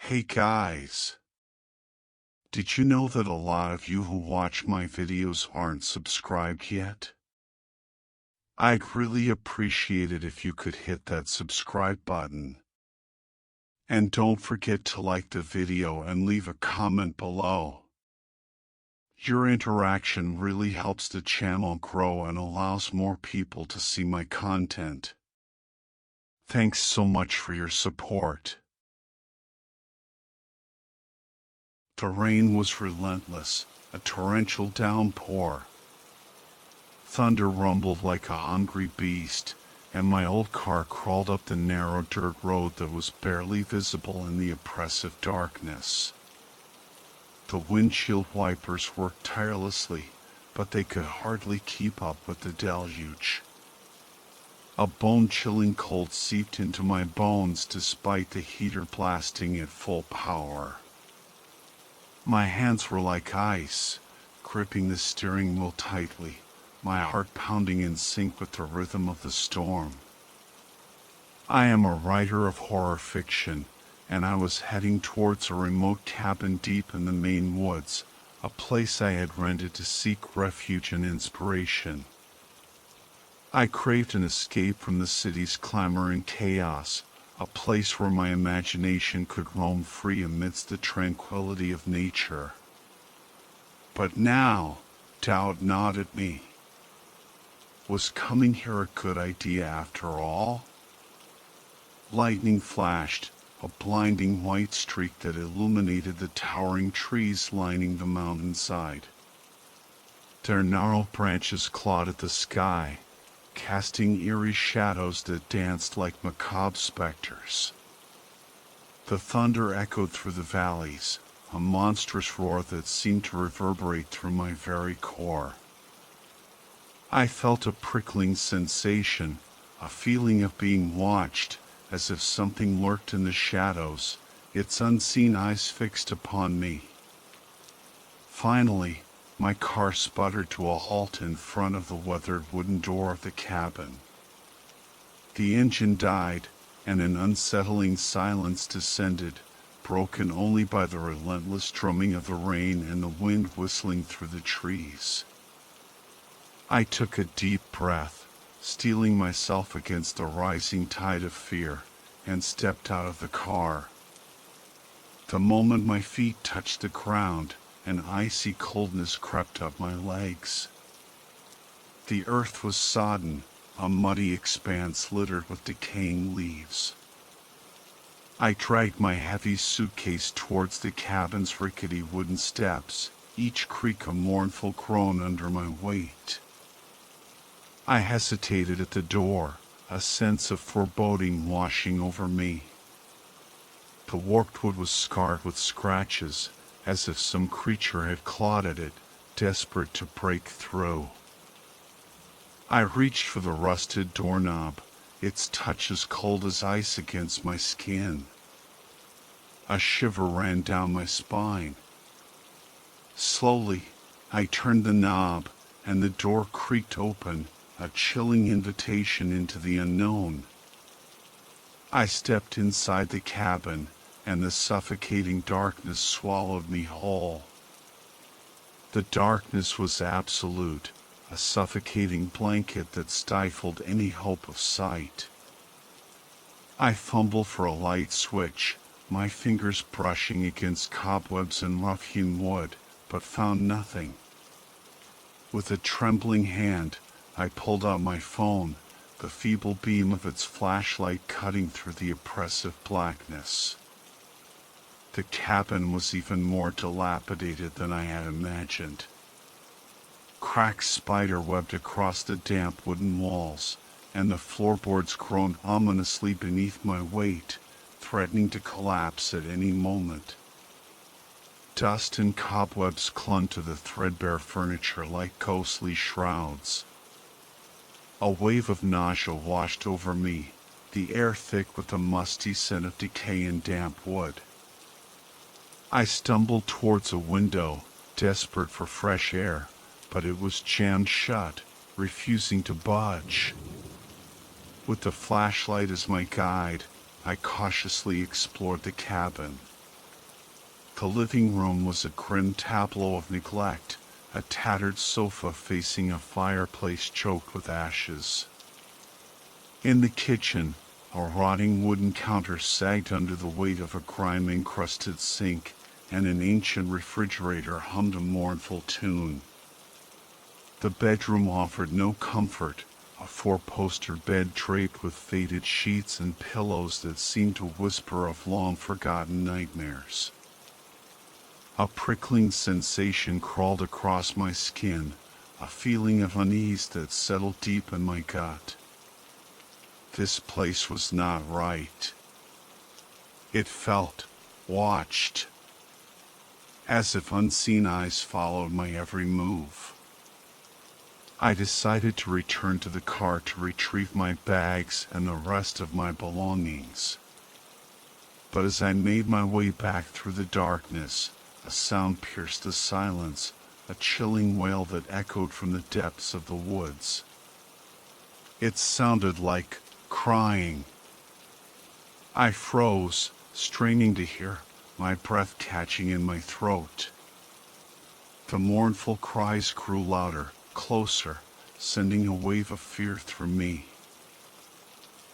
Hey guys! Did you know that a lot of you who watch my videos aren't subscribed yet? I'd really appreciate it if you could hit that subscribe button. And don't forget to like the video and leave a comment below. Your interaction really helps the channel grow and allows more people to see my content. Thanks so much for your support. The rain was relentless, a torrential downpour. Thunder rumbled like a hungry beast, and my old car crawled up the narrow dirt road that was barely visible in the oppressive darkness. The windshield wipers worked tirelessly, but they could hardly keep up with the deluge. A bone-chilling cold seeped into my bones despite the heater blasting at full power. My hands were like ice, gripping the steering wheel tightly, my heart pounding in sync with the rhythm of the storm. I am a writer of horror fiction, and I was heading towards a remote cabin deep in the Maine woods, a place I had rented to seek refuge and inspiration. I craved an escape from the city's clamor and chaos, a place where my imagination could roam free amidst the tranquility of nature. But now, doubt gnawed at me. Was coming here a good idea after all? Lightning flashed, a blinding white streak that illuminated the towering trees lining the mountainside. Their gnarled branches clawed at the sky, casting eerie shadows that danced like macabre specters. The thunder echoed through the valleys, a monstrous roar that seemed to reverberate through my very core. I felt a prickling sensation, a feeling of being watched, as if something lurked in the shadows, its unseen eyes fixed upon me. Finally, my car sputtered to a halt in front of the weathered wooden door of the cabin. The engine died, and an unsettling silence descended, broken only by the relentless drumming of the rain and the wind whistling through the trees. I took a deep breath, steeling myself against the rising tide of fear, and stepped out of the car. The moment my feet touched the ground, an icy coldness crept up my legs. The earth was sodden, a muddy expanse littered with decaying leaves. I dragged my heavy suitcase towards the cabin's rickety wooden steps, each creak a mournful groan under my weight. I hesitated at the door, a sense of foreboding washing over me. The warped wood was scarred with scratches, as if some creature had clawed at it, desperate to break through. I reached for the rusted doorknob, its touch as cold as ice against my skin. A shiver ran down my spine. Slowly, I turned the knob, and the door creaked open, a chilling invitation into the unknown. I stepped inside the cabin, and the suffocating darkness swallowed me whole. The darkness was absolute, a suffocating blanket that stifled any hope of sight. I fumbled for a light switch, my fingers brushing against cobwebs and rough-hewn wood, but found nothing. With a trembling hand, I pulled out my phone, the feeble beam of its flashlight cutting through the oppressive blackness. The cabin was even more dilapidated than I had imagined. Cracks spider-webbed across the damp wooden walls, and the floorboards groaned ominously beneath my weight, threatening to collapse at any moment. Dust and cobwebs clung to the threadbare furniture like ghostly shrouds. A wave of nausea washed over me, the air thick with the musty scent of decay and damp wood. I stumbled towards a window, desperate for fresh air, but it was jammed shut, refusing to budge. With the flashlight as my guide, I cautiously explored the cabin. The living room was a grim tableau of neglect, a tattered sofa facing a fireplace choked with ashes. In the kitchen, a rotting wooden counter sagged under the weight of a grime-encrusted sink, and an ancient refrigerator hummed a mournful tune. The bedroom offered no comfort, a four-poster bed draped with faded sheets and pillows that seemed to whisper of long-forgotten nightmares. A prickling sensation crawled across my skin, a feeling of unease that settled deep in my gut. This place was not right. It felt watched, as if unseen eyes followed my every move. I decided to return to the car to retrieve my bags and the rest of my belongings. But as I made my way back through the darkness, a sound pierced the silence, a chilling wail that echoed from the depths of the woods. It sounded like crying. I froze, straining to hear, my breath catching in my throat. The mournful cries grew louder, closer, sending a wave of fear through me.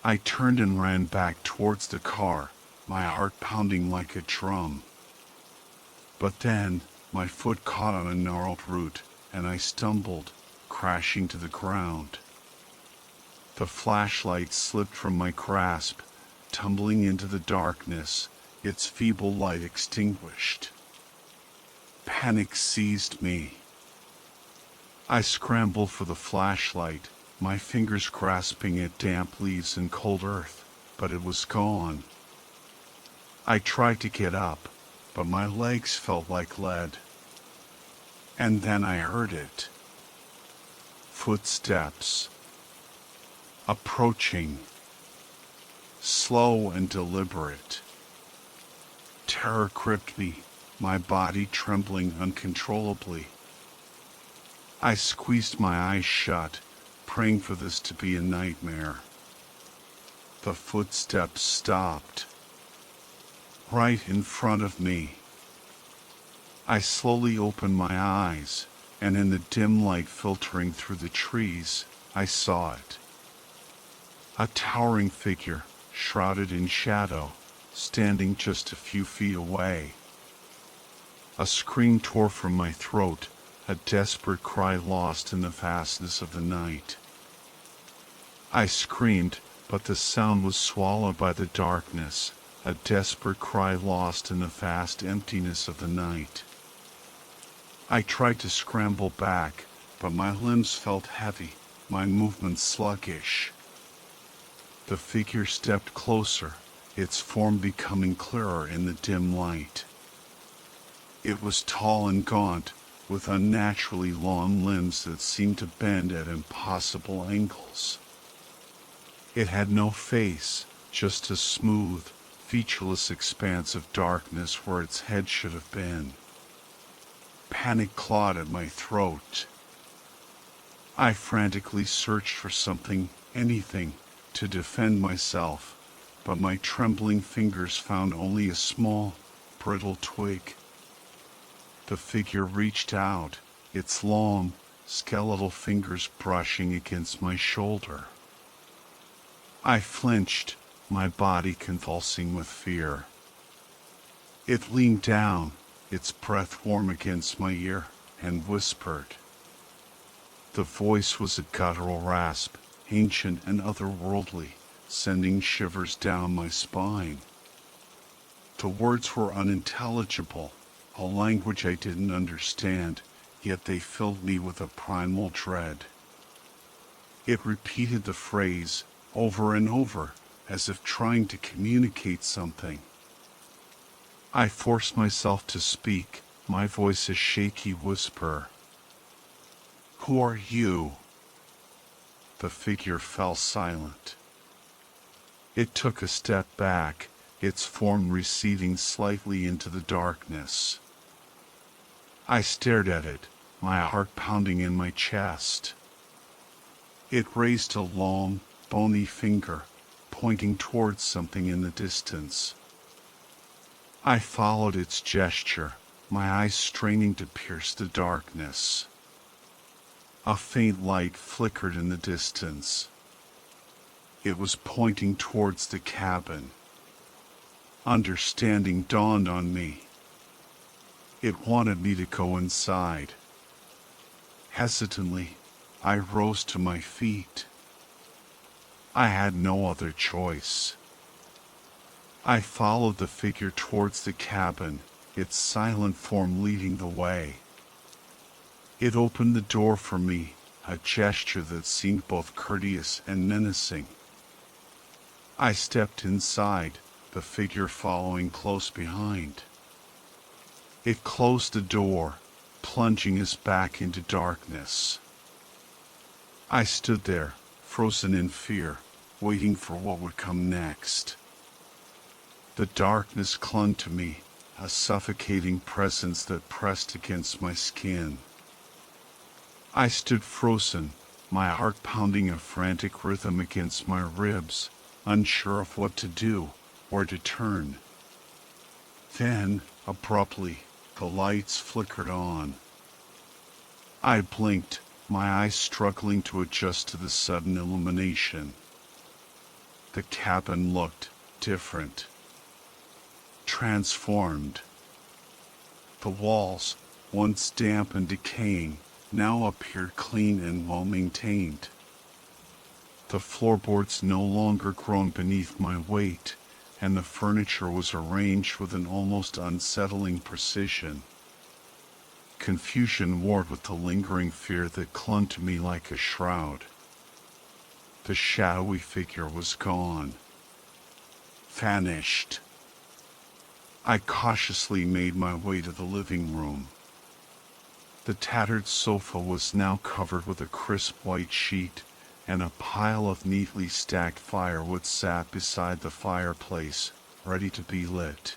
I turned and ran back towards the car, my heart pounding like a drum. But then, my foot caught on a gnarled root, and I stumbled, crashing to the ground. The flashlight slipped from my grasp, tumbling into the darkness, its feeble light extinguished. Panic seized me. I scrambled for the flashlight, my fingers grasping at damp leaves and cold earth, but it was gone. I tried to get up, but my legs felt like lead. And then I heard it. Footsteps. Approaching. Slow and deliberate. Terror gripped me, my body trembling uncontrollably. I squeezed my eyes shut, praying for this to be a nightmare. The footsteps stopped. Right in front of me. I slowly opened my eyes, and in the dim light filtering through the trees, I saw it. A towering figure, shrouded in shadow, standing just a few feet away. A scream tore from my throat, a desperate cry lost in the vastness of the night. I screamed, but the sound was swallowed by the darkness, a desperate cry lost in the vast emptiness of the night. I tried to scramble back, but my limbs felt heavy, my movements sluggish. The figure stepped closer, its form becoming clearer in the dim light. It was tall and gaunt, with unnaturally long limbs that seemed to bend at impossible angles. It had no face, just a smooth, featureless expanse of darkness where its head should have been. Panic clawed at my throat. I frantically searched for something, anything, to defend myself, but my trembling fingers found only a small, brittle twig. The figure reached out, its long, skeletal fingers brushing against my shoulder. I flinched, my body convulsing with fear. It leaned down, its breath warm against my ear, and whispered. The voice was a guttural rasp, ancient and otherworldly, sending shivers down my spine. The words were unintelligible, a language I didn't understand, yet they filled me with a primal dread. It repeated the phrase over and over, as if trying to communicate something. I forced myself to speak, my voice a shaky whisper. "Who are you?" The figure fell silent. It took a step back, its form receding slightly into the darkness. I stared at it, my heart pounding in my chest. It raised a long, bony finger, pointing towards something in the distance. I followed its gesture, my eyes straining to pierce the darkness. A faint light flickered in the distance. It was pointing towards the cabin. Understanding dawned on me. It wanted me to go inside. Hesitantly, I rose to my feet. I had no other choice. I followed the figure towards the cabin, its silent form leading the way. It opened the door for me, a gesture that seemed both courteous and menacing. I stepped inside, the figure following close behind. It closed the door, plunging us back into darkness. I stood there, frozen in fear, waiting for what would come next. The darkness clung to me, a suffocating presence that pressed against my skin. I stood frozen, my heart pounding a frantic rhythm against my ribs, unsure of what to do, or to turn. Then, abruptly, the lights flickered on. I blinked, my eyes struggling to adjust to the sudden illumination. The cabin looked different. Transformed. The walls, once damp and decaying, now appeared clean and well-maintained. The floorboards no longer groaned beneath my weight, and the furniture was arranged with an almost unsettling precision. Confusion warred with the lingering fear that clung to me like a shroud. The shadowy figure was gone. Vanished. I cautiously made my way to the living room. The tattered sofa was now covered with a crisp white sheet, and a pile of neatly stacked firewood sat beside the fireplace, ready to be lit.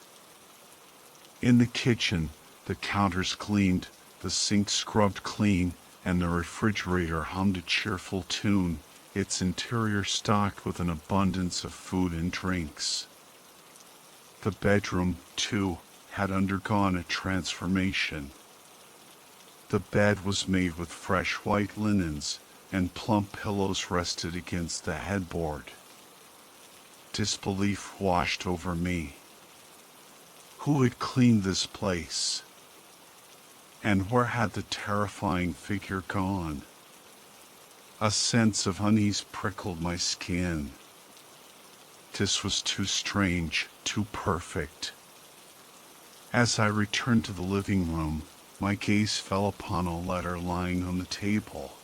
In the kitchen, the counters gleamed, the sink scrubbed clean, and the refrigerator hummed a cheerful tune, its interior stocked with an abundance of food and drinks. The bedroom, too, had undergone a transformation. The bed was made with fresh white linens, and plump pillows rested against the headboard. Disbelief washed over me. Who had cleaned this place? And where had the terrifying figure gone? A sense of unease prickled my skin. This was too strange, too perfect. As I returned to the living room, my gaze fell upon a letter lying on the table.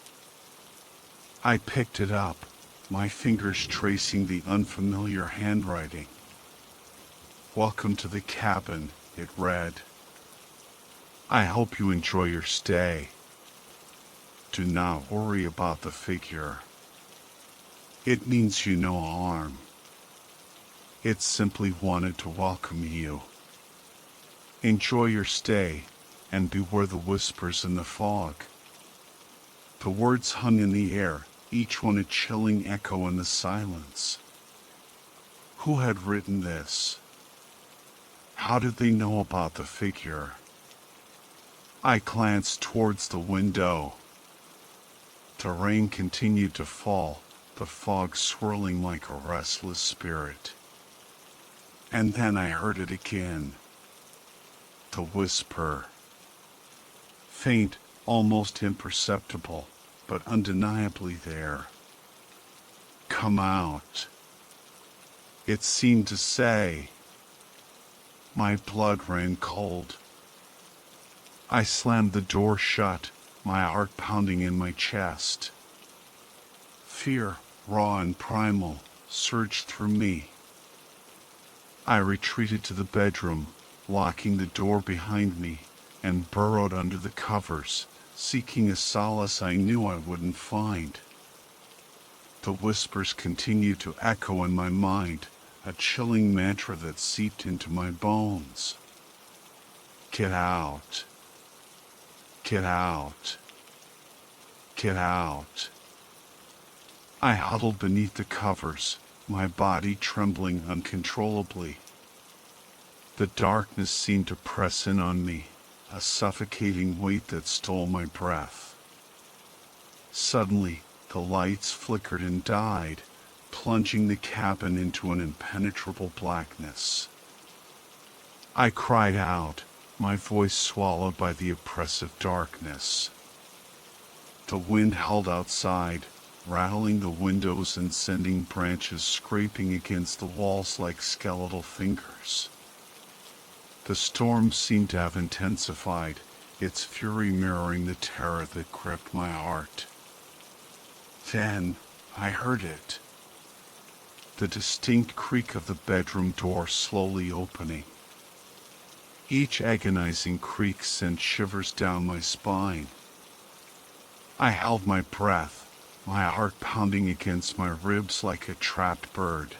I picked it up, my fingers tracing the unfamiliar handwriting. "Welcome to the cabin," it read. "I hope you enjoy your stay. Do not worry about the figure. It means you no harm. It simply wanted to welcome you. Enjoy your stay, and beware the whispers in the fog." The words hung in the air, each one a chilling echo in the silence. Who had written this? How did they know about the figure? I glanced towards the window. The rain continued to fall, the fog swirling like a restless spirit. And then I heard it again. The whisper. Faint, almost imperceptible, but undeniably there. "Come out," it seemed to say. My blood ran cold. I slammed the door shut, my heart pounding in my chest. Fear, raw and primal, surged through me. I retreated to the bedroom, locking the door behind me, and burrowed under the covers, seeking a solace I knew I wouldn't find. The whispers continued to echo in my mind, a chilling mantra that seeped into my bones. Get out. Get out. Get out. I huddled beneath the covers, my body trembling uncontrollably. The darkness seemed to press in on me, a suffocating weight that stole my breath. Suddenly, the lights flickered and died, plunging the cabin into an impenetrable blackness. I cried out, my voice swallowed by the oppressive darkness. The wind howled outside, rattling the windows and sending branches scraping against the walls like skeletal fingers. The storm seemed to have intensified, its fury mirroring the terror that gripped my heart. Then I heard it. The distinct creak of the bedroom door slowly opening. Each agonizing creak sent shivers down my spine. I held my breath, my heart pounding against my ribs like a trapped bird.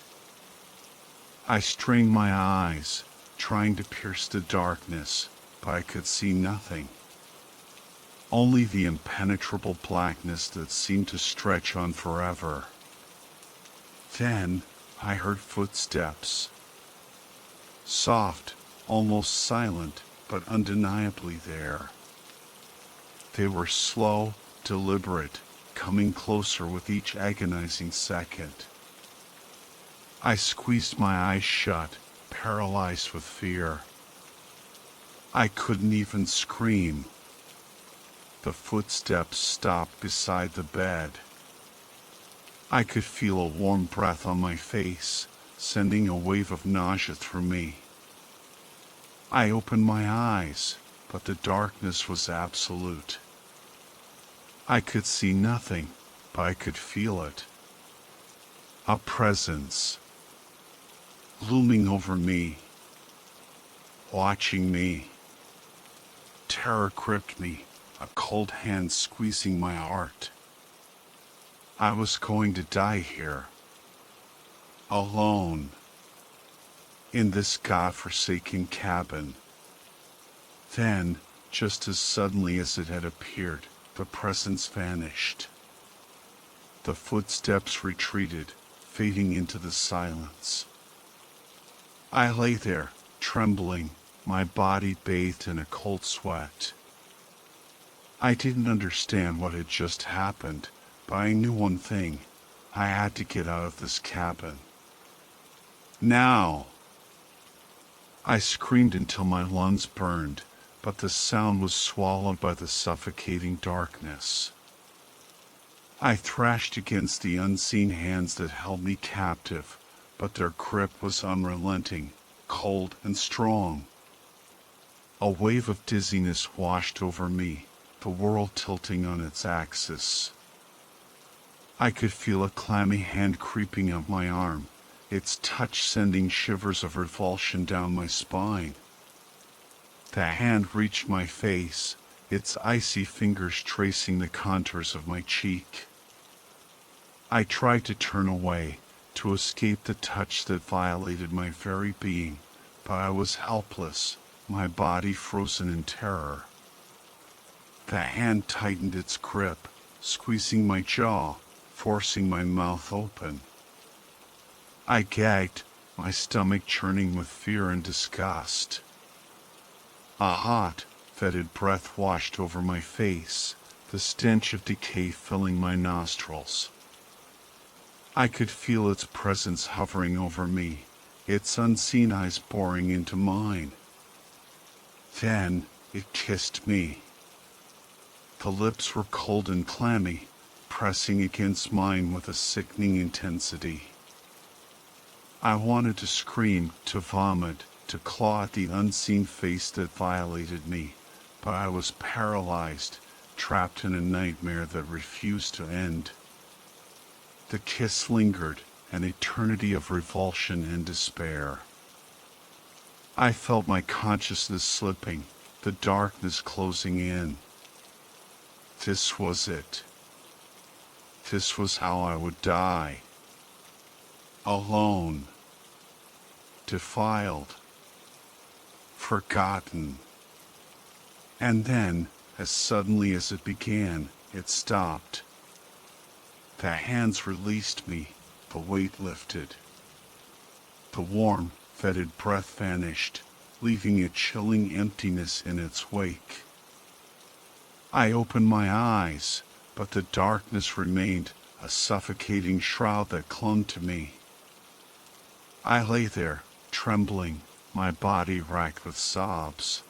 I strained my eyes, trying to pierce the darkness, but I could see nothing. Only the impenetrable blackness that seemed to stretch on forever. Then I heard footsteps. Soft, almost silent, but undeniably there. They were slow, deliberate, coming closer with each agonizing second. I squeezed my eyes shut, paralyzed with fear. I couldn't even scream. The footsteps stopped beside the bed. I could feel a warm breath on my face, sending a wave of nausea through me. I opened my eyes, but the darkness was absolute. I could see nothing, but I could feel it. A presence, looming over me, watching me. Terror gripped me, a cold hand squeezing my heart. I was going to die here, alone, in this God-forsaken cabin. Then, just as suddenly as it had appeared, the presence vanished. The footsteps retreated, fading into the silence. I lay there, trembling, my body bathed in a cold sweat. I didn't understand what had just happened, but I knew one thing. I had to get out of this cabin. Now! I screamed until my lungs burned, but the sound was swallowed by the suffocating darkness. I thrashed against the unseen hands that held me captive, but their grip was unrelenting, cold and strong. A wave of dizziness washed over me, the world tilting on its axis. I could feel a clammy hand creeping up my arm, its touch sending shivers of revulsion down my spine. The hand reached my face, its icy fingers tracing the contours of my cheek. I tried to turn away, to escape the touch that violated my very being, but I was helpless, my body frozen in terror. The hand tightened its grip, squeezing my jaw, forcing my mouth open. I gagged, my stomach churning with fear and disgust. A hot, fetid breath washed over my face, the stench of decay filling my nostrils. I could feel its presence hovering over me, its unseen eyes boring into mine. Then it kissed me. The lips were cold and clammy, pressing against mine with a sickening intensity. I wanted to scream, to vomit, to claw at the unseen face that violated me, but I was paralyzed, trapped in a nightmare that refused to end. The kiss lingered, an eternity of revulsion and despair. I felt my consciousness slipping, the darkness closing in. This was it. This was how I would die. Alone. Defiled. Forgotten. And then, as suddenly as it began, it stopped. The hands released me, the weight lifted. The warm, fetid breath vanished, leaving a chilling emptiness in its wake. I opened my eyes, but the darkness remained, a suffocating shroud that clung to me. I lay there, trembling, my body racked with sobs.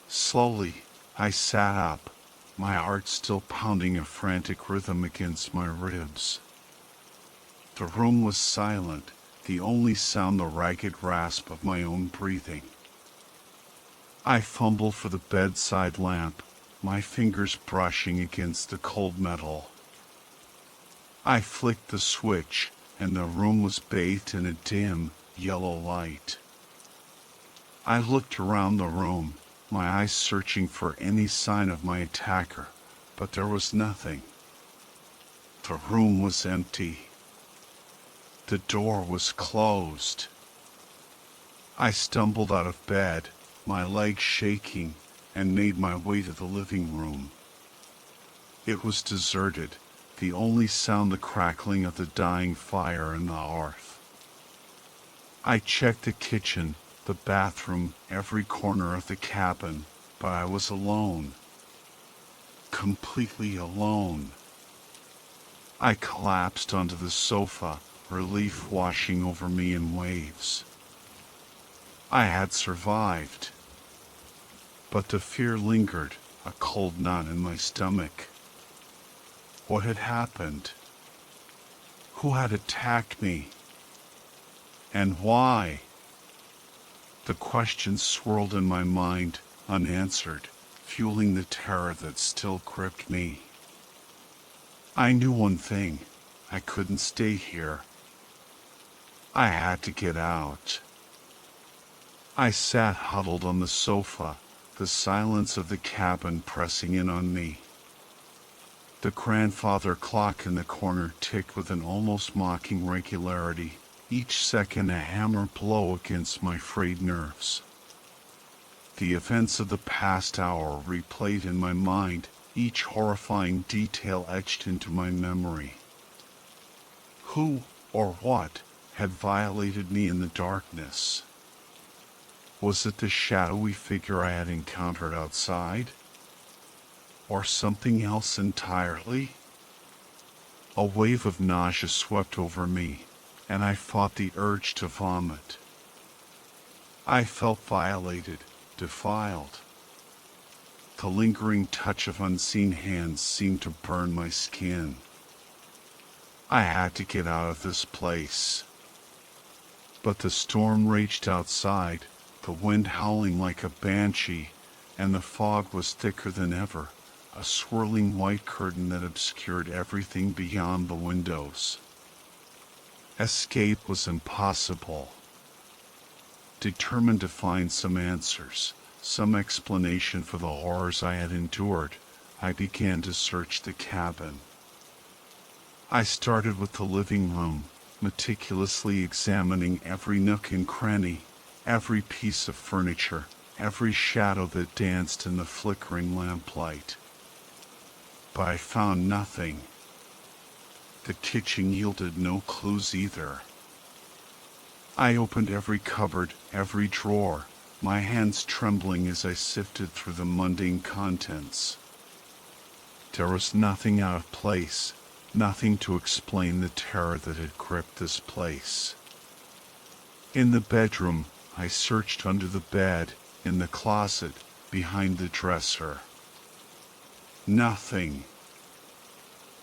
Slowly, I sat up, my heart still pounding a frantic rhythm against my ribs. The room was silent, the only sound the ragged rasp of my own breathing. I fumbled for the bedside lamp, my fingers brushing against the cold metal. I flicked the switch, and the room was bathed in a dim, yellow light. I looked around the room, my eyes searching for any sign of my attacker, but there was nothing. The room was empty. The door was closed. I stumbled out of bed, my legs shaking, and made my way to the living room. It was deserted, the only sound the crackling of the dying fire in the hearth. I checked the kitchen, the bathroom, every corner of the cabin, but I was alone. Completely alone. I collapsed onto the sofa, relief washing over me in waves. I had survived. But the fear lingered, a cold knot in my stomach. What had happened? Who had attacked me? And why? The questions swirled in my mind, unanswered, fueling the terror that still gripped me. I knew one thing. I couldn't stay here. I had to get out. I sat huddled on the sofa, the silence of the cabin pressing in on me. The grandfather clock in the corner ticked with an almost mocking regularity, each second a hammer blow against my frayed nerves. The events of the past hour replayed in my mind, each horrifying detail etched into my memory. Who or what had violated me in the darkness? Was it the shadowy figure I had encountered outside? Or something else entirely? A wave of nausea swept over me, and I fought the urge to vomit. I felt violated, defiled. The lingering touch of unseen hands seemed to burn my skin. I had to get out of this place. But the storm raged outside, the wind howling like a banshee, and the fog was thicker than ever, a swirling white curtain that obscured everything beyond the windows. Escape was impossible. Determined to find some answers, some explanation for the horrors I had endured, I began to search the cabin. I started with the living room, meticulously examining every nook and cranny, every piece of furniture, every shadow that danced in the flickering lamplight. But I found nothing. The kitchen yielded no clues either. I opened every cupboard, every drawer, my hands trembling as I sifted through the mundane contents. There was nothing out of place, nothing to explain the terror that had gripped this place. In the bedroom, I searched under the bed, in the closet, behind the dresser. Nothing.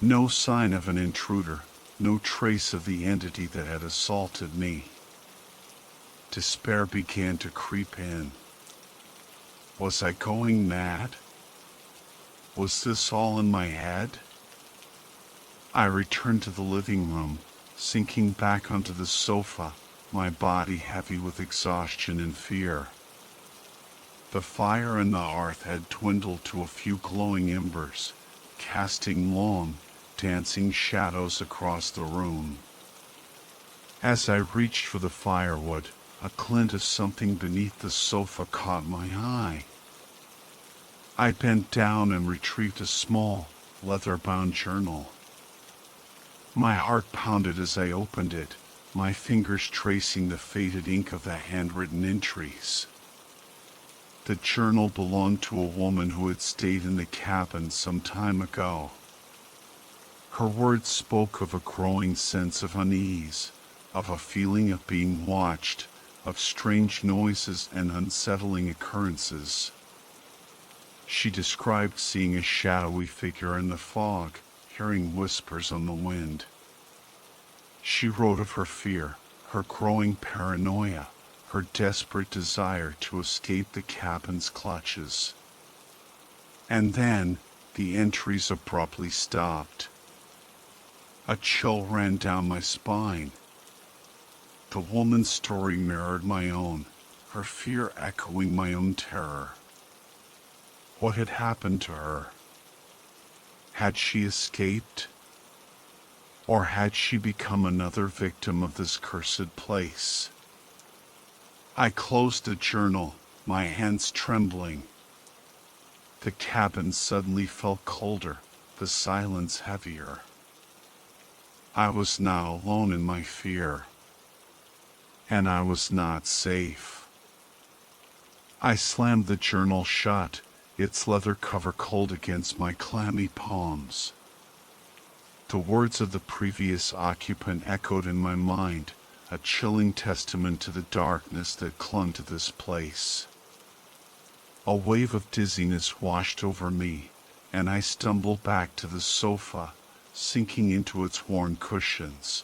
No sign of an intruder, no trace of the entity that had assaulted me. Despair began to creep in. Was I going mad? Was this all in my head? I returned to the living room, sinking back onto the sofa, my body heavy with exhaustion and fear. The fire in the hearth had dwindled to a few glowing embers, casting long, dancing shadows across the room. As I reached for the firewood, a glint of something beneath the sofa caught my eye. I bent down and retrieved a small, leather-bound journal. My heart pounded as I opened it, my fingers tracing the faded ink of the handwritten entries. The journal belonged to a woman who had stayed in the cabin some time ago. Her words spoke of a growing sense of unease, of a feeling of being watched, of strange noises and unsettling occurrences. She described seeing a shadowy figure in the fog, hearing whispers on the wind. She wrote of her fear, her growing paranoia, her desperate desire to escape the cabin's clutches. And then, the entries abruptly stopped. A chill ran down my spine. The woman's story mirrored my own, her fear echoing my own terror. What had happened to her? Had she escaped? Or had she become another victim of this cursed place? I closed the journal, my hands trembling. The cabin suddenly felt colder, the silence heavier. I was now alone in my fear, and I was not safe. I slammed the journal shut, its leather cover cold against my clammy palms. The words of the previous occupant echoed in my mind, a chilling testament to the darkness that clung to this place. A wave of dizziness washed over me, and I stumbled back to the sofa, sinking into its worn cushions.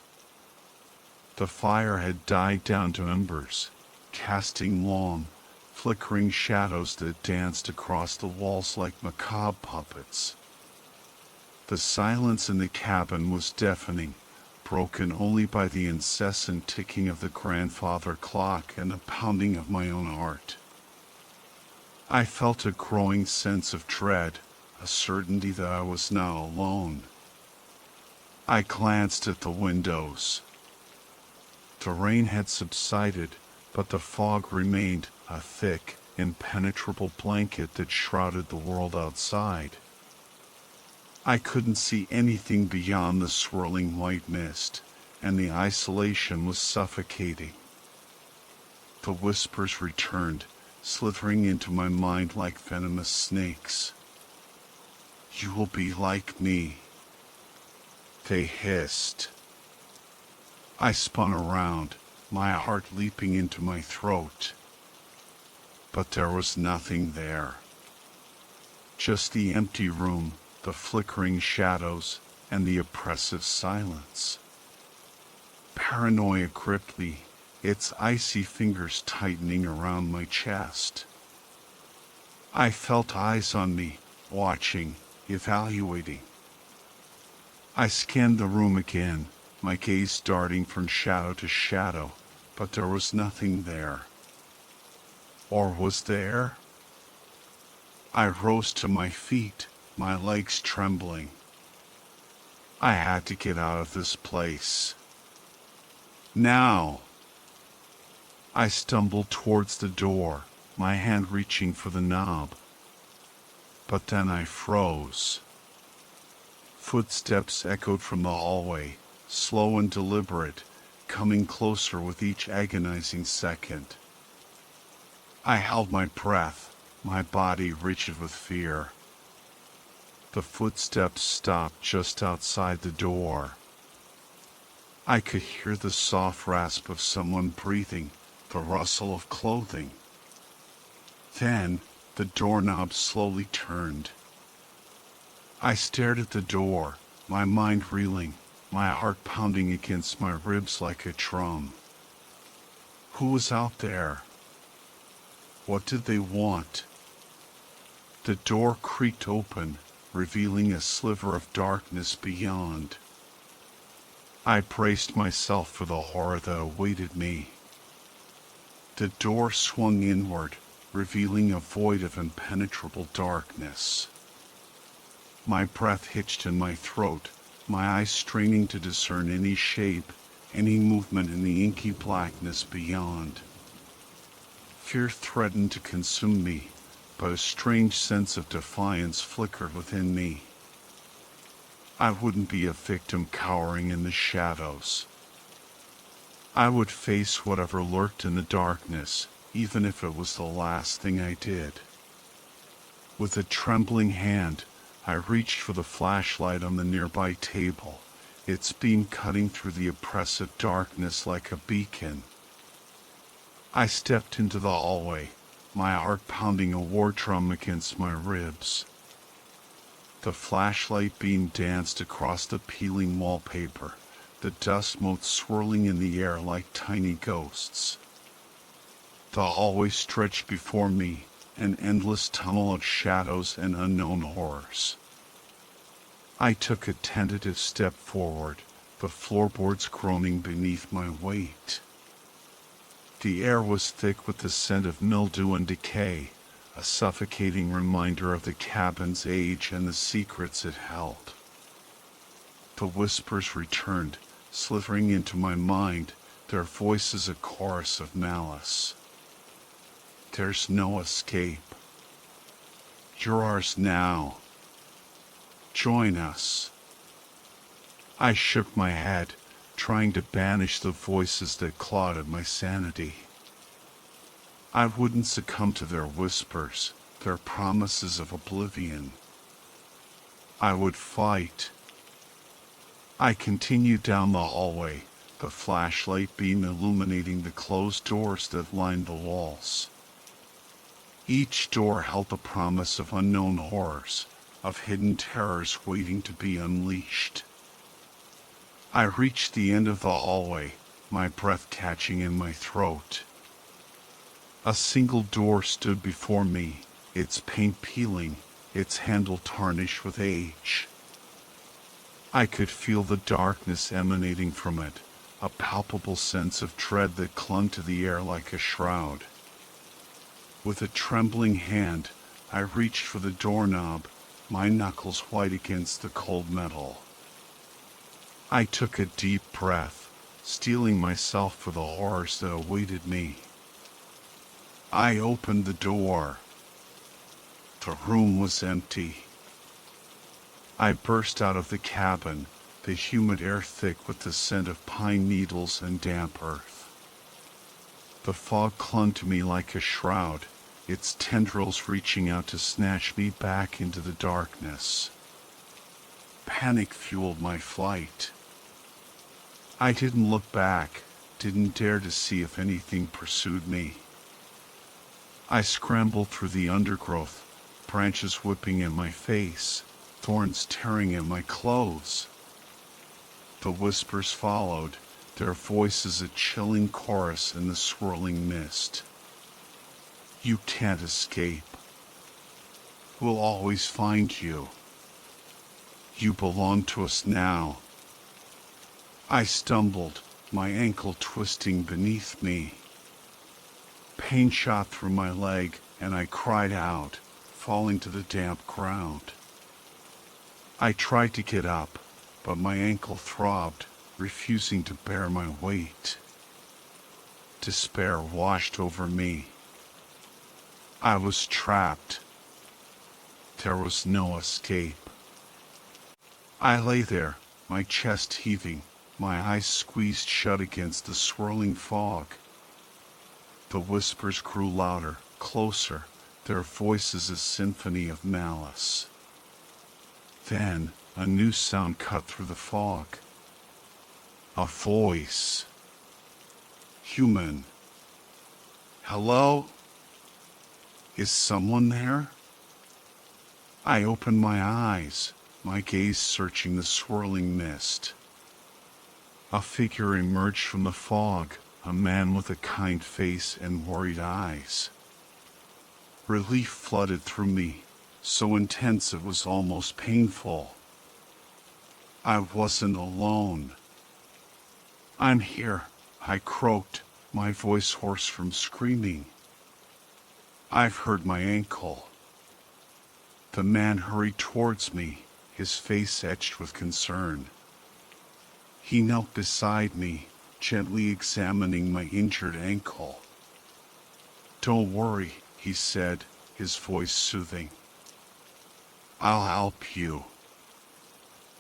The fire had died down to embers, casting long, flickering shadows that danced across the walls like macabre puppets. The silence in the cabin was deafening, broken only by the incessant ticking of the grandfather clock and the pounding of my own heart. I felt a growing sense of dread, a certainty that I was now alone. I glanced at the windows. The rain had subsided, but the fog remained, a thick, impenetrable blanket that shrouded the world outside. I couldn't see anything beyond the swirling white mist, and the isolation was suffocating. The whispers returned, slithering into my mind like venomous snakes. "You will be like me," they hissed. I spun around, my heart leaping into my throat. But there was nothing there. Just the empty room, the flickering shadows, and the oppressive silence. Paranoia gripped me, its icy fingers tightening around my chest. I felt eyes on me, watching, evaluating. I scanned the room again, my gaze darting from shadow to shadow, but there was nothing there. Or was there? I rose to my feet, my legs trembling. I had to get out of this place. Now! I stumbled towards the door, my hand reaching for the knob. But then I froze. Footsteps echoed from the hallway, slow and deliberate, coming closer with each agonizing second. I held my breath, my body rigid with fear. The footsteps stopped just outside the door. I could hear the soft rasp of someone breathing, the rustle of clothing. Then, the doorknob slowly turned. I stared at the door, my mind reeling, my heart pounding against my ribs like a drum. Who was out there? What did they want? The door creaked open, revealing a sliver of darkness beyond. I braced myself for the horror that awaited me. The door swung inward, revealing a void of impenetrable darkness. My breath hitched in my throat, my eyes straining to discern any shape, any movement in the inky blackness beyond. Fear threatened to consume me, but a strange sense of defiance flickered within me. I wouldn't be a victim cowering in the shadows. I would face whatever lurked in the darkness, even if it was the last thing I did. With a trembling hand, I reached for the flashlight on the nearby table, its beam cutting through the oppressive darkness like a beacon. I stepped into the hallway, my heart pounding a war drum against my ribs. The flashlight beam danced across the peeling wallpaper, the dust motes swirling in the air like tiny ghosts. The hallway stretched before me, an endless tunnel of shadows and unknown horrors. I took a tentative step forward, the floorboards groaning beneath my weight. The air was thick with the scent of mildew and decay, a suffocating reminder of the cabin's age and the secrets it held. The whispers returned, slithering into my mind, their voices a chorus of malice. There's no escape. You're ours now. Join us. I shook my head, trying to banish the voices that clawed at my sanity. I wouldn't succumb to their whispers, their promises of oblivion. I would fight. I continued down the hallway, the flashlight beam illuminating the closed doors that lined the walls. Each door held the promise of unknown horrors, of hidden terrors waiting to be unleashed. I reached the end of the hallway, my breath catching in my throat. A single door stood before me, its paint peeling, its handle tarnished with age. I could feel the darkness emanating from it, a palpable sense of dread that clung to the air like a shroud. With a trembling hand, I reached for the doorknob, my knuckles white against the cold metal. I took a deep breath, steeling myself for the horrors that awaited me. I opened the door. The room was empty. I burst out of the cabin, the humid air thick with the scent of pine needles and damp earth. The fog clung to me like a shroud, its tendrils reaching out to snatch me back into the darkness. Panic fueled my flight. I didn't look back, didn't dare to see if anything pursued me. I scrambled through the undergrowth, branches whipping in my face, thorns tearing at my clothes. The whispers followed, their voices a chilling chorus in the swirling mist. You can't escape. We'll always find you. You belong to us now. I stumbled, my ankle twisting beneath me. Pain shot through my leg, and I cried out, falling to the damp ground. I tried to get up, but my ankle throbbed, refusing to bear my weight. Despair washed over me. I was trapped. There was no escape. I lay there, my chest heaving, my eyes squeezed shut against the swirling fog. The whispers grew louder, closer, their voices a symphony of malice. Then, a new sound cut through the fog. A voice. Human. Hello? Is someone there? I opened my eyes, my gaze searching the swirling mist. A figure emerged from the fog, a man with a kind face and worried eyes. Relief flooded through me, so intense it was almost painful. I wasn't alone. I'm here, I croaked, my voice hoarse from screaming. I've hurt my ankle. The man hurried towards me, his face etched with concern. He knelt beside me, gently examining my injured ankle. Don't worry, he said, his voice soothing. I'll help you.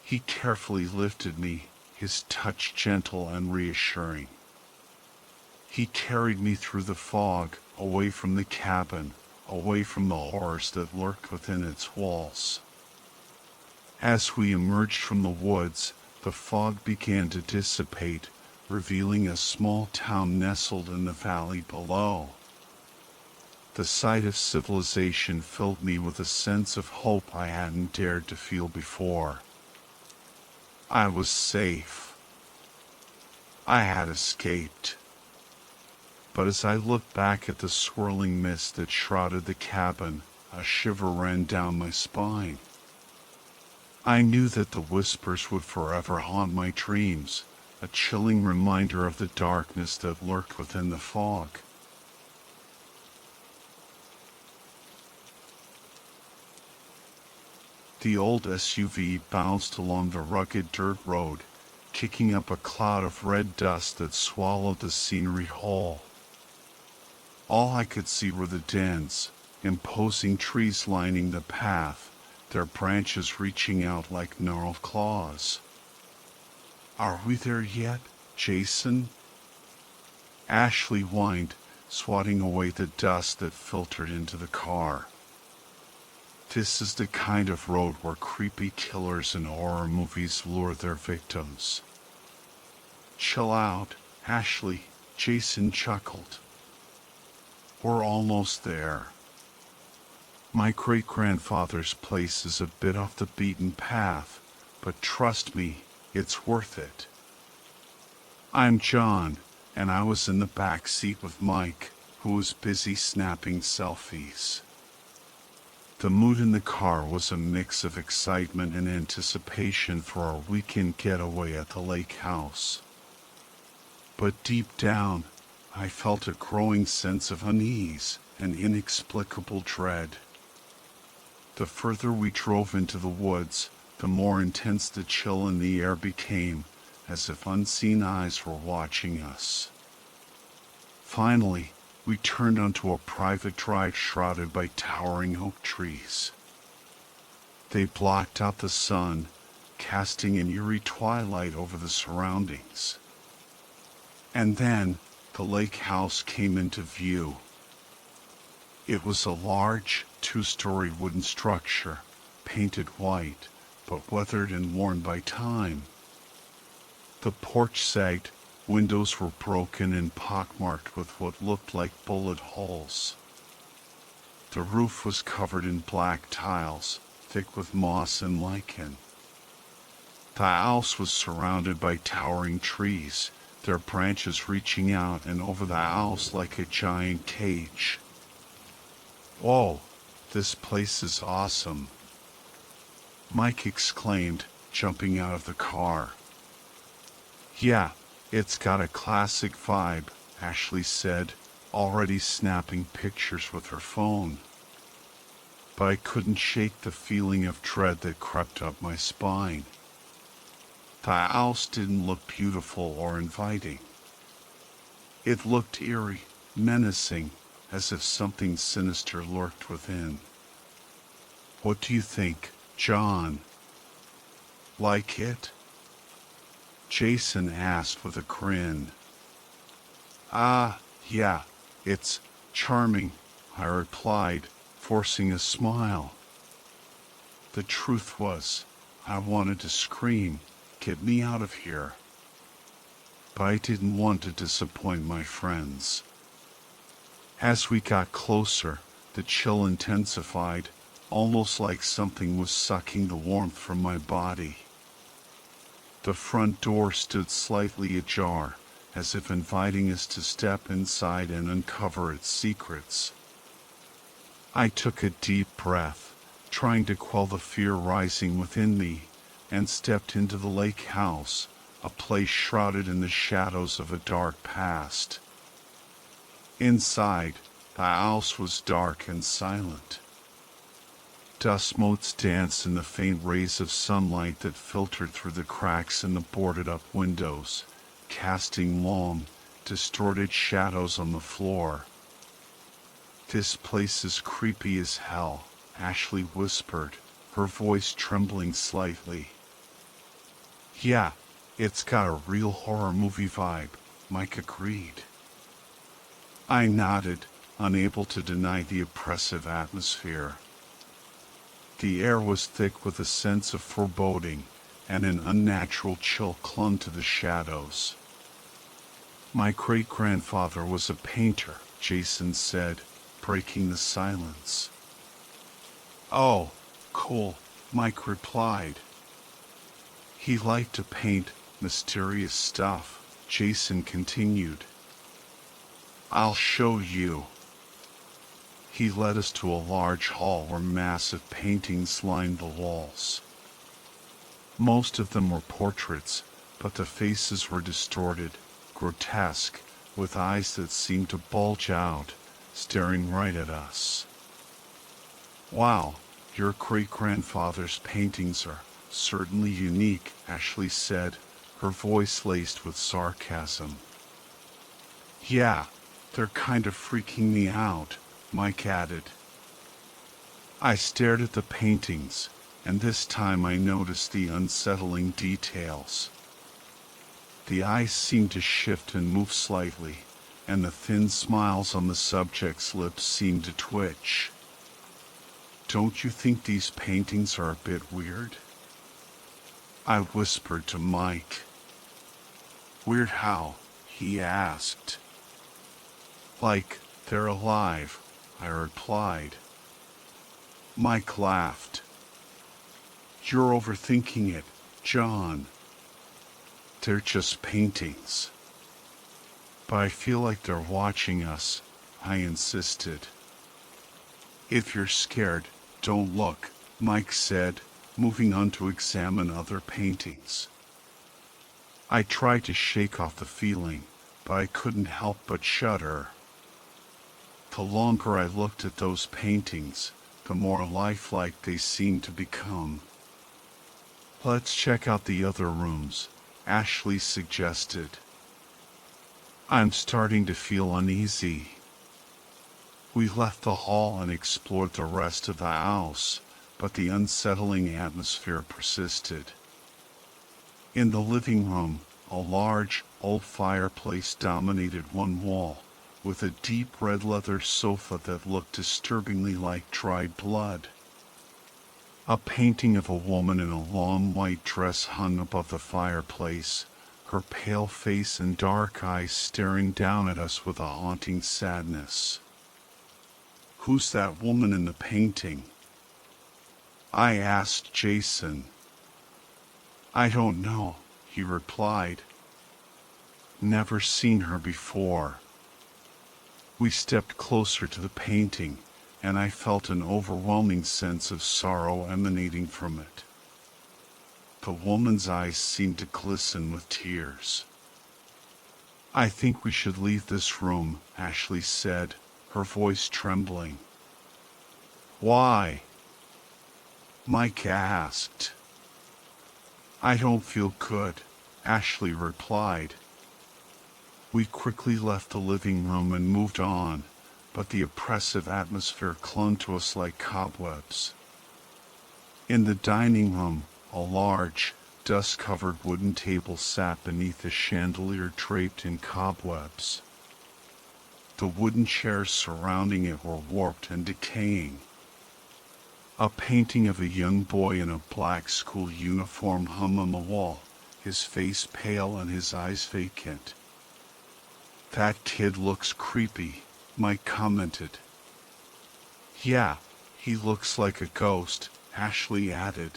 He carefully lifted me, his touch gentle and reassuring. He carried me through the fog, away from the cabin, away from the horrors that lurked within its walls. As we emerged from the woods, the fog began to dissipate, revealing a small town nestled in the valley below. The sight of civilization filled me with a sense of hope I hadn't dared to feel before. I was safe. I had escaped. But as I looked back at the swirling mist that shrouded the cabin, a shiver ran down my spine. I knew that the whispers would forever haunt my dreams, a chilling reminder of the darkness that lurked within the fog. The old SUV bounced along the rugged dirt road, kicking up a cloud of red dust that swallowed the scenery whole. All I could see were the dense, imposing trees lining the path, their branches reaching out like gnarled claws. "Are we there yet, Jason?" Ashley whined, swatting away the dust that filtered into the car. This is the kind of road where creepy killers in horror movies lure their victims. "Chill out, Ashley," Jason chuckled. "We're almost there. My great-grandfather's place is a bit off the beaten path, but trust me, it's worth it." I'm John, and I was in the back seat with Mike, who was busy snapping selfies. The mood in the car was a mix of excitement and anticipation for our weekend getaway at the lake house. But deep down, I felt a growing sense of unease and inexplicable dread. The further we drove into the woods, the more intense the chill in the air became, as if unseen eyes were watching us. Finally, we turned onto a private drive shrouded by towering oak trees. They blocked out the sun, casting an eerie twilight over the surroundings. And then, the lake house came into view. It was a large, two-story wooden structure, painted white, but weathered and worn by time. The porch sagged, windows were broken and pockmarked with what looked like bullet holes. The roof was covered in black tiles, thick with moss and lichen. The house was surrounded by towering trees, their branches reaching out and over the house like a giant cage. "Whoa, this place is awesome," Mike exclaimed, jumping out of the car. "Yeah, it's got a classic vibe," Ashley said, already snapping pictures with her phone. But I couldn't shake the feeling of dread that crept up my spine. The house didn't look beautiful or inviting. It looked eerie, menacing, as if something sinister lurked within. "What do you think, John? Like it?" Jason asked with a grin. Yeah, it's charming," I replied, forcing a smile. The truth was, I wanted to scream, "Get me out of here." But I didn't want to disappoint my friends. As we got closer, the chill intensified, almost like something was sucking the warmth from my body. The front door stood slightly ajar, as if inviting us to step inside and uncover its secrets. I took a deep breath, trying to quell the fear rising within me, and stepped into the lake house, a place shrouded in the shadows of a dark past. Inside, the house was dark and silent. Dust motes danced in the faint rays of sunlight that filtered through the cracks in the boarded-up windows, casting long, distorted shadows on the floor. "This place is creepy as hell," Ashley whispered, her voice trembling slightly. "Yeah, it's got a real horror movie vibe," Mike agreed. I nodded, unable to deny the oppressive atmosphere. The air was thick with a sense of foreboding, and an unnatural chill clung to the shadows. My great-grandfather was a painter, Jason said, breaking the silence. Oh, cool, Mike replied. He liked to paint mysterious stuff, Jason continued. I'll show you. He led us to a large hall where massive paintings lined the walls. Most of them were portraits, but the faces were distorted, grotesque, with eyes that seemed to bulge out, staring right at us. Wow, your great-grandfather's paintings are certainly unique, Ashley said, her voice laced with sarcasm. Yeah, they're kind of freaking me out, Mike added. I stared at the paintings, and this time I noticed the unsettling details. The eyes seemed to shift and move slightly, and the thin smiles on the subject's lips seemed to twitch. Don't you think these paintings are a bit weird? I whispered to Mike. Weird how? He asked. Like, they're alive, I replied. Mike laughed. You're overthinking it, John. They're just paintings. But I feel like they're watching us, I insisted. If you're scared, don't look, Mike said, moving on to examine other paintings. I tried to shake off the feeling, but I couldn't help but shudder. The longer I looked at those paintings, the more lifelike they seemed to become. Let's check out the other rooms, Ashley suggested. I'm starting to feel uneasy. We left the hall and explored the rest of the house, but the unsettling atmosphere persisted. In the living room, a large, old fireplace dominated one wall, with a deep red leather sofa that looked disturbingly like dried blood. A painting of a woman in a long white dress hung above the fireplace, her pale face and dark eyes staring down at us with a haunting sadness. Who's that woman in the painting? I asked Jason. I don't know, he replied. Never seen her before. We stepped closer to the painting, and I felt an overwhelming sense of sorrow emanating from it. The woman's eyes seemed to glisten with tears. I think we should leave this room, Ashley said, her voice trembling. Why? Mike asked. I don't feel good, Ashley replied. We quickly left the living room and moved on, but the oppressive atmosphere clung to us like cobwebs. In the dining room, a large, dust-covered wooden table sat beneath a chandelier draped in cobwebs. The wooden chairs surrounding it were warped and decaying. A painting of a young boy in a black school uniform hung on the wall, his face pale and his eyes vacant. That kid looks creepy, Mike commented. Yeah, he looks like a ghost, Ashley added.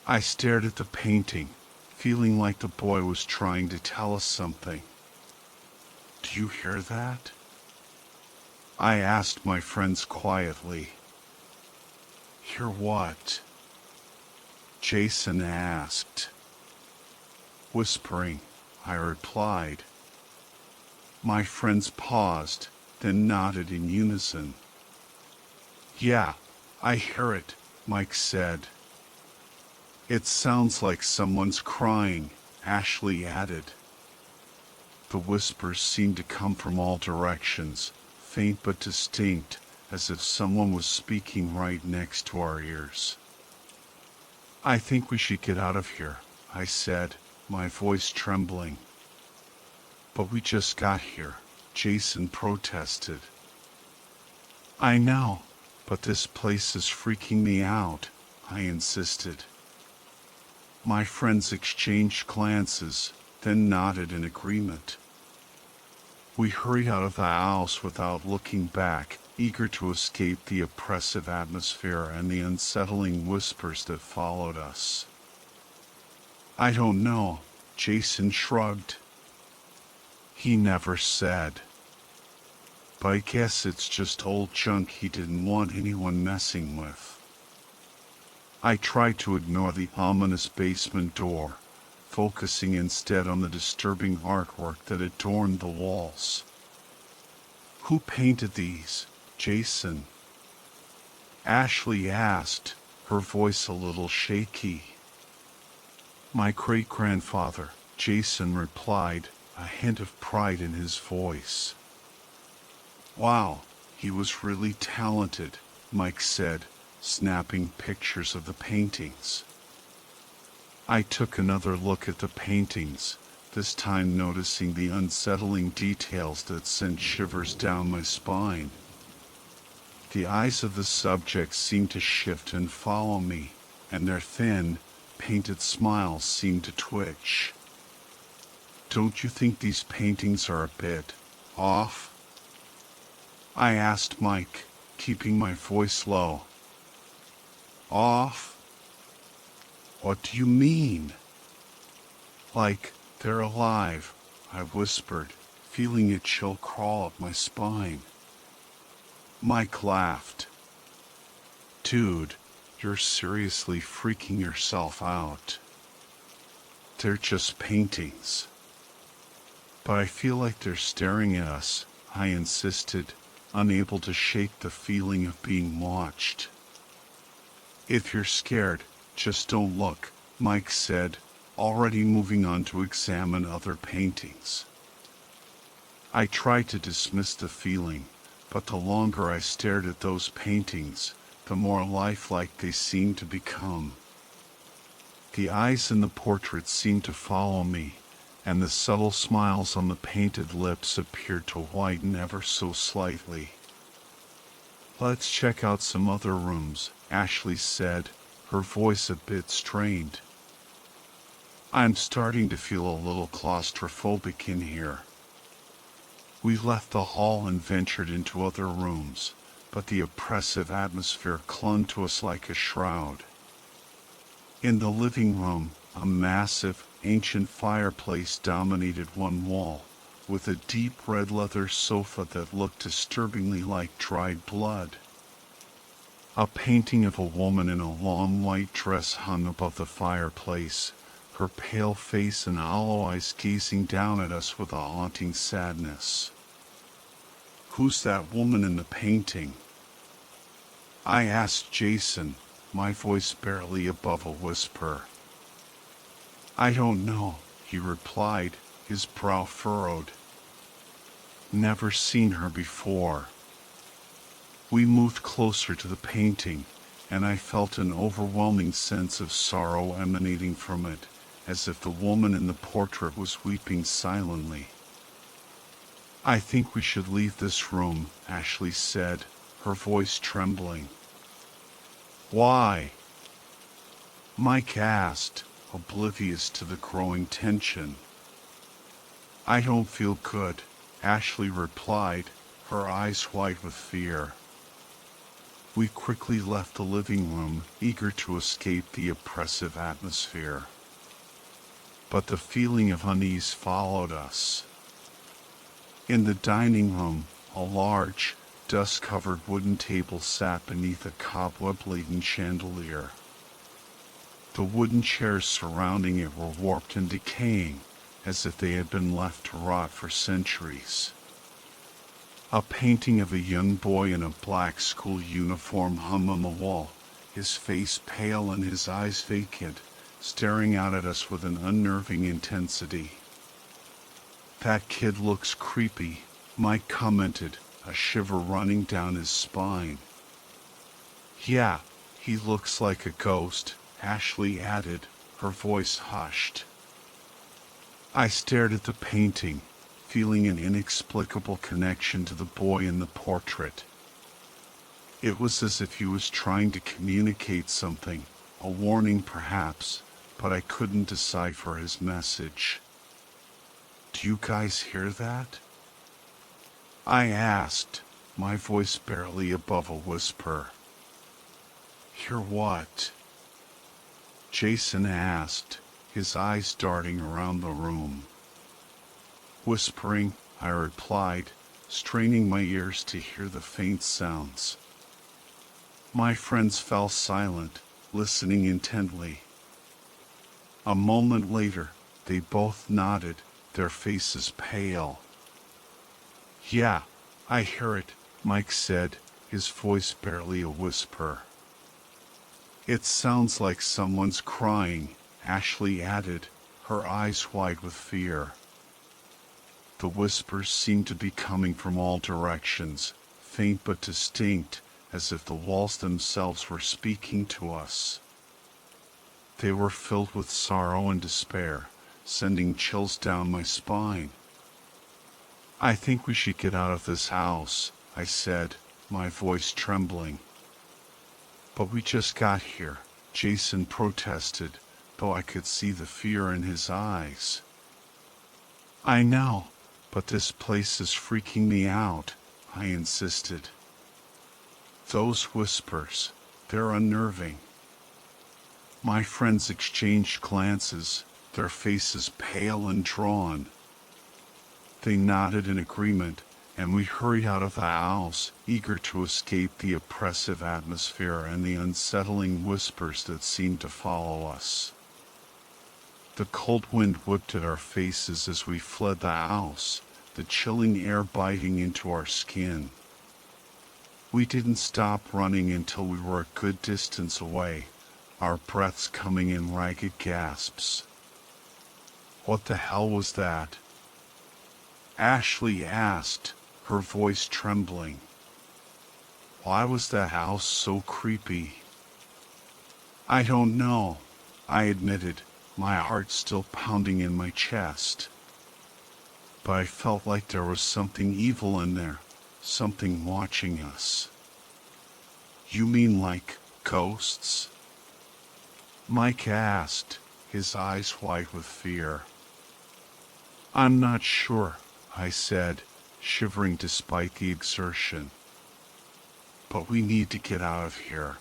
I stared at the painting, feeling like the boy was trying to tell us something. Do you hear that? I asked my friends quietly. Hear what? Jason asked. Whispering, I replied. My friends paused, then nodded in unison. Yeah, I hear it, Mike said. It sounds like someone's crying, Ashley added. The whispers seemed to come from all directions, faint but distinct, as if someone was speaking right next to our ears. I think we should get out of here, I said, my voice trembling. But we just got here, Jason protested. I know, but this place is freaking me out, I insisted. My friends exchanged glances, then nodded in agreement. We hurried out of the house without looking back, eager to escape the oppressive atmosphere and the unsettling whispers that followed us. I don't know, Jason shrugged. He never said. But I guess it's just old junk he didn't want anyone messing with. I tried to ignore the ominous basement door, focusing instead on the disturbing artwork that adorned the walls. Who painted these, Jason? Ashley asked, her voice a little shaky. My great-grandfather, Jason replied, a hint of pride in his voice. Wow, he was really talented, Mike said, snapping pictures of the paintings. I took another look at the paintings, this time noticing the unsettling details that sent shivers down my spine. The eyes of the subjects seemed to shift and follow me, and their thin, painted smiles seemed to twitch. Don't you think these paintings are a bit off? I asked Mike, keeping my voice low. Off? What do you mean? Like they're alive, I whispered, feeling a chill crawl up my spine. Mike laughed. Dude, you're seriously freaking yourself out. They're just paintings. But I feel like they're staring at us, I insisted, unable to shake the feeling of being watched. If you're scared, just don't look, Mike said, already moving on to examine other paintings. I tried to dismiss the feeling, but the longer I stared at those paintings, the more lifelike they seemed to become. The eyes in the portraits seemed to follow me, and the subtle smiles on the painted lips appeared to widen ever so slightly. Let's check out some other rooms, Ashley said, her voice a bit strained. I'm starting to feel a little claustrophobic in here. We left the hall and ventured into other rooms, but the oppressive atmosphere clung to us like a shroud. In the living room, a massive, ancient fireplace dominated one wall, with a deep red leather sofa that looked disturbingly like dried blood. A painting of a woman in a long white dress hung above the fireplace, her pale face and hollow eyes gazing down at us with a haunting sadness. Who's that woman in the painting? I asked Jason, my voice barely above a whisper. I don't know, he replied, his brow furrowed. Never seen her before. We moved closer to the painting, and I felt an overwhelming sense of sorrow emanating from it, as if the woman in the portrait was weeping silently. I think we should leave this room, Ashley said, her voice trembling. Why? Mike asked, oblivious to the growing tension. I don't feel good, Ashley replied, her eyes white with fear. We quickly left the living room, eager to escape the oppressive atmosphere. But the feeling of unease followed us. In the dining room, a large, dust-covered wooden table sat beneath a cobweb-laden chandelier. The wooden chairs surrounding it were warped and decaying, as if they had been left to rot for centuries. A painting of a young boy in a black school uniform hung on the wall, his face pale and his eyes vacant, staring out at us with an unnerving intensity. That kid looks creepy, Mike commented, a shiver running down his spine. Yeah, he looks like a ghost, Ashley added, her voice hushed. I stared at the painting, feeling an inexplicable connection to the boy in the portrait. It was as if he was trying to communicate something, a warning perhaps, but I couldn't decipher his message. "Do you guys hear that?" I asked, my voice barely above a whisper. "Hear what?" Jason asked, his eyes darting around the room. "Whispering," I replied, straining my ears to hear the faint sounds. My friends fell silent, listening intently. A moment later, they both nodded, their faces pale. "Yeah, I hear it," Mike said, his voice barely a whisper. "It sounds like someone's crying," Ashley added, her eyes wide with fear. The whispers seemed to be coming from all directions, faint but distinct, as if the walls themselves were speaking to us. They were filled with sorrow and despair, sending chills down my spine. "I think we should get out of this house," I said, my voice trembling. "But we just got here," Jason protested, though I could see the fear in his eyes. "I know, but this place is freaking me out," I insisted. "Those whispers, they're unnerving." My friends exchanged glances, their faces pale and drawn. They nodded in agreement, and we hurried out of the house, eager to escape the oppressive atmosphere and the unsettling whispers that seemed to follow us. The cold wind whipped at our faces as we fled the house, the chilling air biting into our skin. We didn't stop running until we were a good distance away, our breaths coming in ragged gasps. "What the hell was that?" Ashley asked, her voice trembling. "Why was that house so creepy?" "I don't know," I admitted, my heart still pounding in my chest. But I felt like there was something evil in there, something watching us. "You mean like ghosts?" Mike asked, his eyes wide with fear. "I'm not sure," I said, shivering despite the exertion. "But we need to get out of here.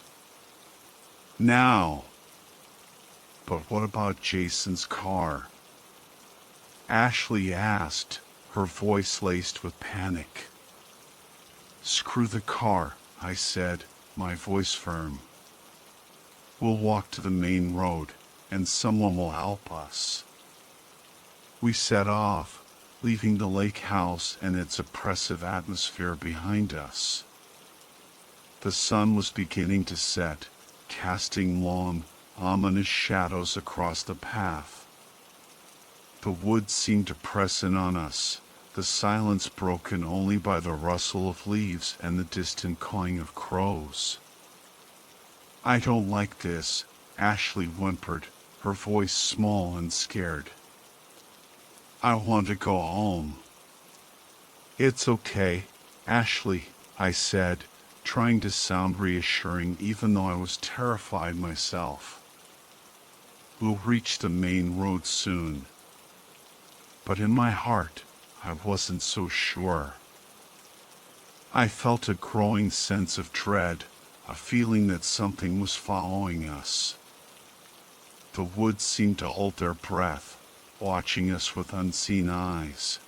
Now." "But what about Jason's car?" Ashley asked, her voice laced with panic. "Screw the car," I said, my voice firm. "We'll walk to the main road, and someone will help us." We set off, leaving the lake house and its oppressive atmosphere behind us. The sun was beginning to set, casting long, ominous shadows across the path. The woods seemed to press in on us, the silence broken only by the rustle of leaves and the distant cawing of crows. "I don't like this," Ashley whimpered, her voice small and scared. "I want to go home." "It's okay, Ashley," I said, trying to sound reassuring even though I was terrified myself. "We'll reach the main road soon." But in my heart, I wasn't so sure. I felt a growing sense of dread, a feeling that something was following us. The woods seemed to hold their breath, watching us with unseen eyes.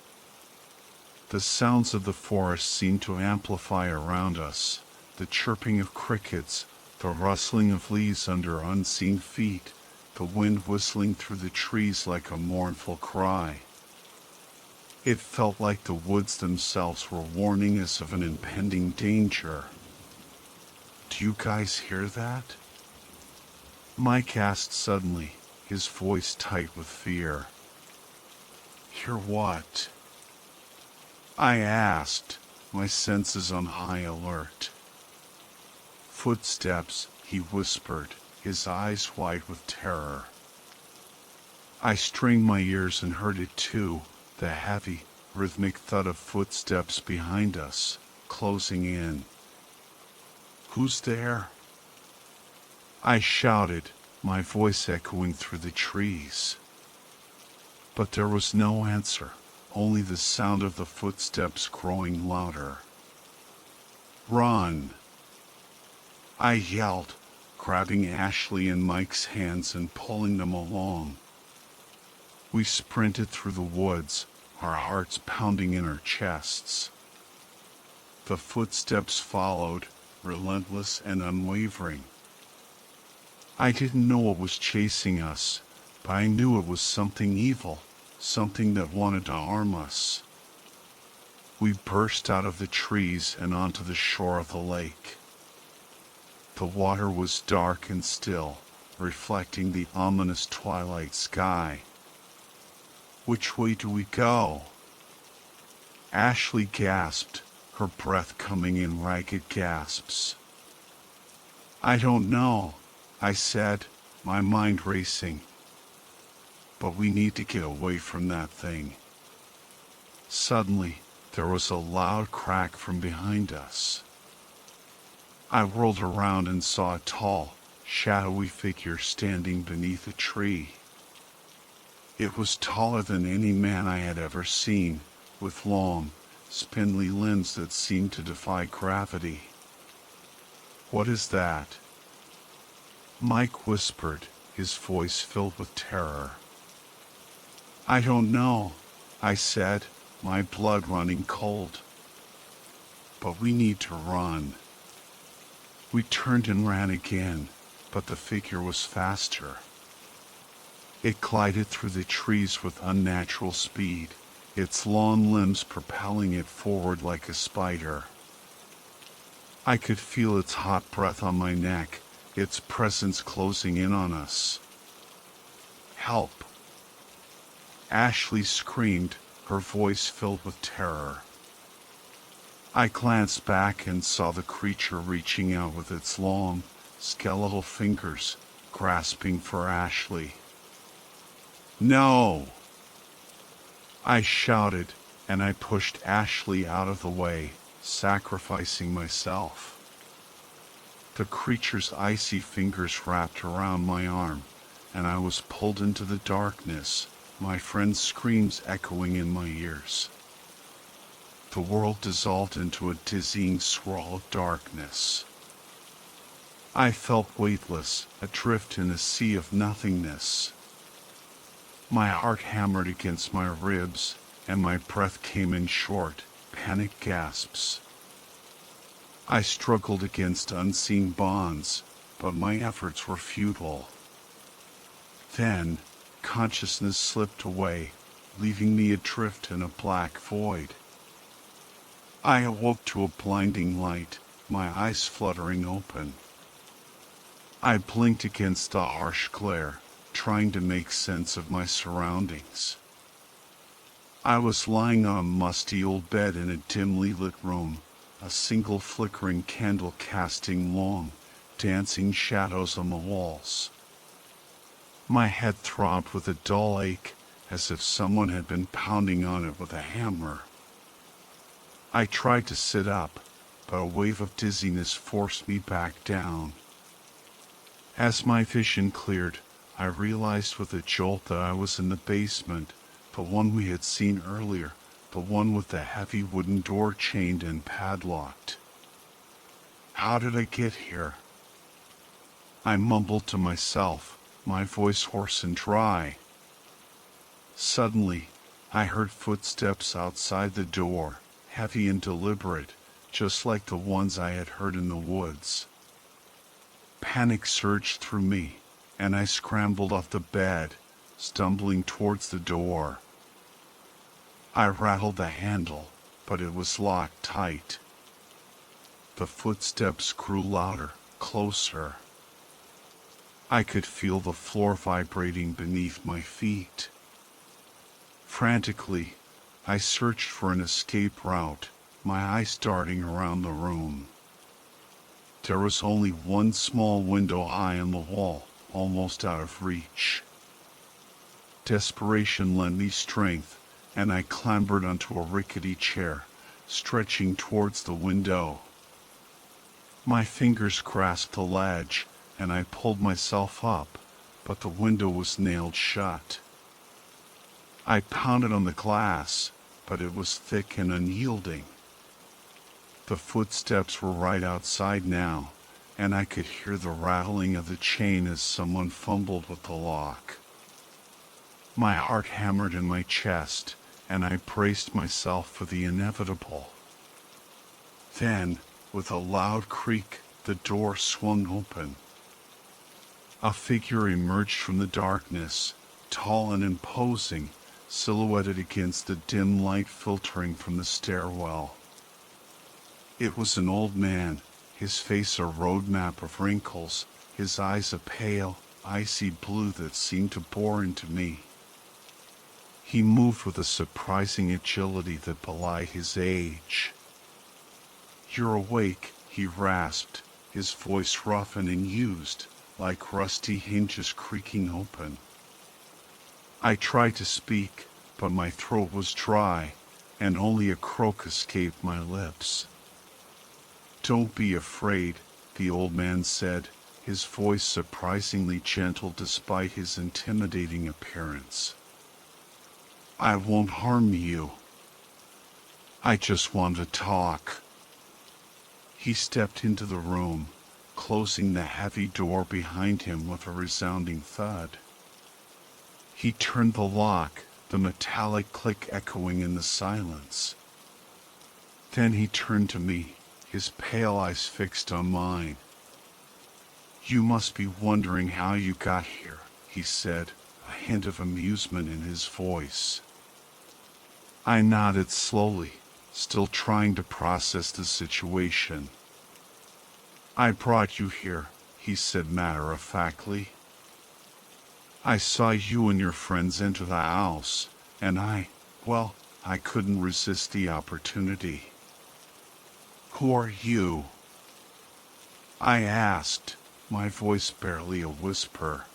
The sounds of the forest seemed to amplify around us, the chirping of crickets, the rustling of leaves under unseen feet, the wind whistling through the trees like a mournful cry. It felt like the woods themselves were warning us of an impending danger. "Do you guys hear that?" Mike asked suddenly, his voice tight with fear. "Hear what?" I asked, my senses on high alert. "Footsteps," he whispered, his eyes wide with terror. I strained my ears and heard it too, the heavy, rhythmic thud of footsteps behind us, closing in. "Who's there?" I shouted, my voice echoing through the trees. But there was no answer, only the sound of the footsteps growing louder. "Run!" I yelled, grabbing Ashley and Mike's hands and pulling them along. We sprinted through the woods, our hearts pounding in our chests. The footsteps followed, relentless and unwavering. I didn't know what was chasing us, but I knew it was something evil, something that wanted to harm us. We burst out of the trees and onto the shore of the lake. The water was dark and still, reflecting the ominous twilight sky. "Which way do we go?" Ashley gasped, her breath coming in ragged gasps. "I don't know," I said, my mind racing. "But we need to get away from that thing." Suddenly, there was a loud crack from behind us. I whirled around and saw a tall, shadowy figure standing beneath a tree. It was taller than any man I had ever seen, with long, spindly limbs that seemed to defy gravity. "What is that?" Mike whispered, his voice filled with terror. "I don't know," I said, my blood running cold. "But we need to run." We turned and ran again, but the figure was faster. It glided through the trees with unnatural speed, its long limbs propelling it forward like a spider. I could feel its hot breath on my neck, its presence closing in on us. "Help!" Ashley screamed, her voice filled with terror. I glanced back and saw the creature reaching out with its long, skeletal fingers, grasping for Ashley. "No!" I shouted, and I pushed Ashley out of the way, sacrificing myself. The creature's icy fingers wrapped around my arm, and I was pulled into the darkness, my friend's screams echoing in my ears. The world dissolved into a dizzying swirl of darkness. I felt weightless, adrift in a sea of nothingness. My heart hammered against my ribs, and my breath came in short, panicked gasps. I struggled against unseen bonds, but my efforts were futile. Then, consciousness slipped away, leaving me adrift in a black void. I awoke to a blinding light, my eyes fluttering open. I blinked against the harsh glare, trying to make sense of my surroundings. I was lying on a musty old bed in a dimly lit room, a single flickering candle casting long, dancing shadows on the walls. My head throbbed with a dull ache, as if someone had been pounding on it with a hammer. I tried to sit up, but a wave of dizziness forced me back down. As my vision cleared, I realized with a jolt that I was in the basement, the one we had seen earlier, the one with the heavy wooden door chained and padlocked. "How did I get here?" I mumbled to myself, my voice hoarse and dry. Suddenly, I heard footsteps outside the door, heavy and deliberate, just like the ones I had heard in the woods. Panic surged through me, and I scrambled off the bed, stumbling towards the door. I rattled the handle, but it was locked tight. The footsteps grew louder, closer. I could feel the floor vibrating beneath my feet. Frantically, I searched for an escape route, my eyes darting around the room. There was only one small window high on the wall, almost out of reach. Desperation lent me strength, and I clambered onto a rickety chair, stretching towards the window. My fingers grasped the ledge, and I pulled myself up, but the window was nailed shut. I pounded on the glass, but it was thick and unyielding. The footsteps were right outside now, and I could hear the rattling of the chain as someone fumbled with the lock. My heart hammered in my chest, and I braced myself for the inevitable. Then, with a loud creak, the door swung open. A figure emerged from the darkness, tall and imposing, silhouetted against the dim light filtering from the stairwell. It was an old man, his face a road map of wrinkles, his eyes a pale, icy blue that seemed to bore into me. He moved with a surprising agility that belied his age. "You're awake," he rasped, his voice rough and unused, like rusty hinges creaking open. I tried to speak, but my throat was dry, and only a croak escaped my lips. "Don't be afraid," the old man said, his voice surprisingly gentle despite his intimidating appearance. "I won't harm you. I just want to talk." He stepped into the room, closing the heavy door behind him with a resounding thud. He turned the lock, the metallic click echoing in the silence. Then he turned to me, his pale eyes fixed on mine. "You must be wondering how you got here," he said, a hint of amusement in his voice. I nodded slowly, still trying to process the situation. "I brought you here," he said matter-of-factly. "I saw you and your friends enter the house, and I couldn't resist the opportunity." "Who are you?" I asked, my voice barely a whisper.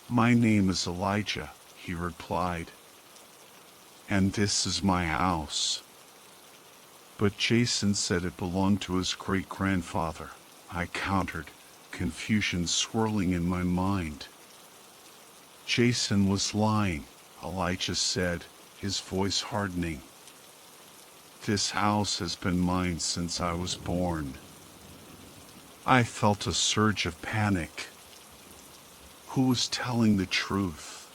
"My name is Elijah," he replied, "and this is my house." "But Jason said it belonged to his great-grandfather," I countered, confusion swirling in my mind. "Jason was lying," Elijah said, his voice hardening. "This house has been mine since I was born." I felt a surge of panic. Who was telling the truth?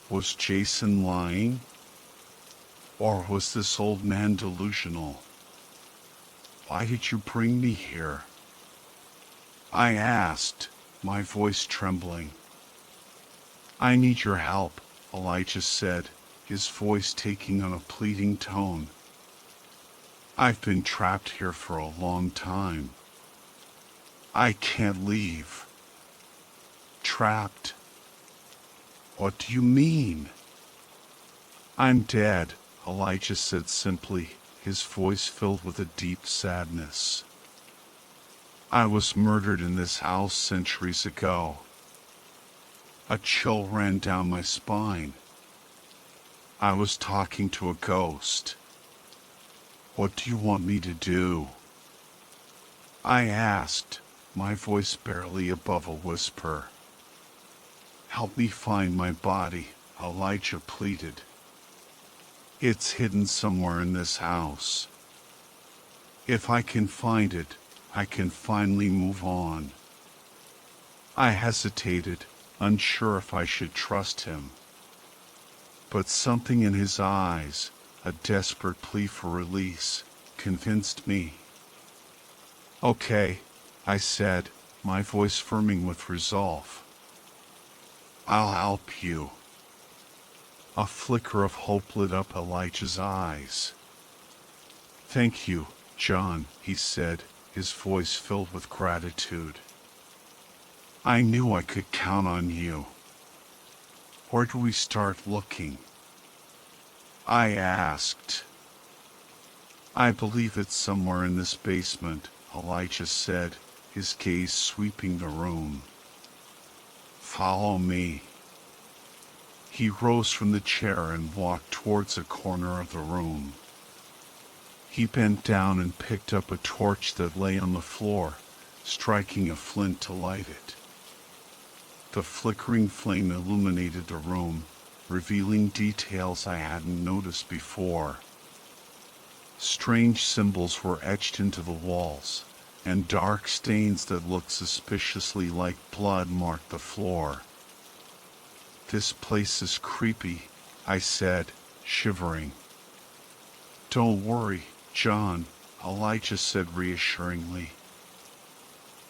Was Jason lying? Or was this old man delusional? "Why did you bring me here?" I asked, my voice trembling. "I need your help," Elijah said, his voice taking on a pleading tone. "I've been trapped here for a long time. I can't leave." "Trapped? What do you mean?" "I'm dead," Elijah said simply, his voice filled with a deep sadness. "I was murdered in this house centuries ago." A chill ran down my spine. I was talking to a ghost. "What do you want me to do?" I asked, my voice barely above a whisper. "Help me find my body," Elijah pleaded. "It's hidden somewhere in this house. If I can find it, I can finally move on." I hesitated, unsure if I should trust him. But something in his eyes, a desperate plea for release, convinced me. "Okay," I said, my voice firming with resolve. "I'll help you." A flicker of hope lit up Elijah's eyes. "Thank you, John," he said, his voice filled with gratitude. "I knew I could count on you." "Where do we start looking?" I asked. "I believe it's somewhere in this basement," Elijah said, his gaze sweeping the room. "Follow me." He rose from the chair and walked towards a corner of the room. He bent down and picked up a torch that lay on the floor, striking a flint to light it. The flickering flame illuminated the room, revealing details I hadn't noticed before. Strange symbols were etched into the walls, and dark stains that looked suspiciously like blood marked the floor. "This place is creepy," I said, shivering. "Don't worry, John," Elijah said reassuringly.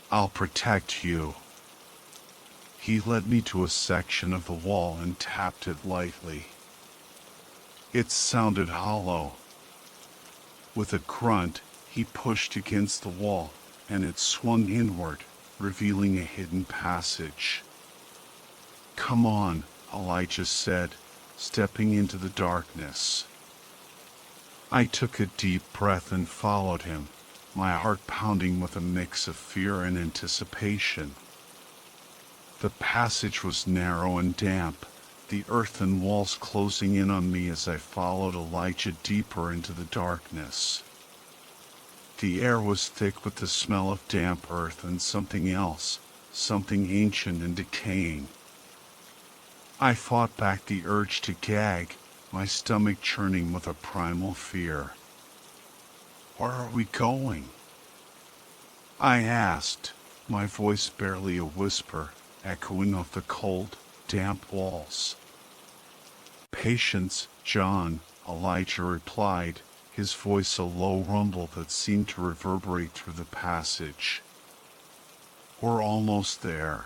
"I'll protect you." He led me to a section of the wall and tapped it lightly. It sounded hollow. With a grunt, he pushed against the wall, and it swung inward, revealing a hidden passage. "Come on," Elijah said, stepping into the darkness. I took a deep breath and followed him, my heart pounding with a mix of fear and anticipation. The passage was narrow and damp, the earthen walls closing in on me as I followed Elijah deeper into the darkness. The air was thick with the smell of damp earth and something else, something ancient and decaying. I fought back the urge to gag, my stomach churning with a primal fear. "Where are we going?" I asked, my voice barely a whisper, echoing off the cold, damp walls. "Patience, John," Elijah replied, his voice a low rumble that seemed to reverberate through the passage. "We're almost there."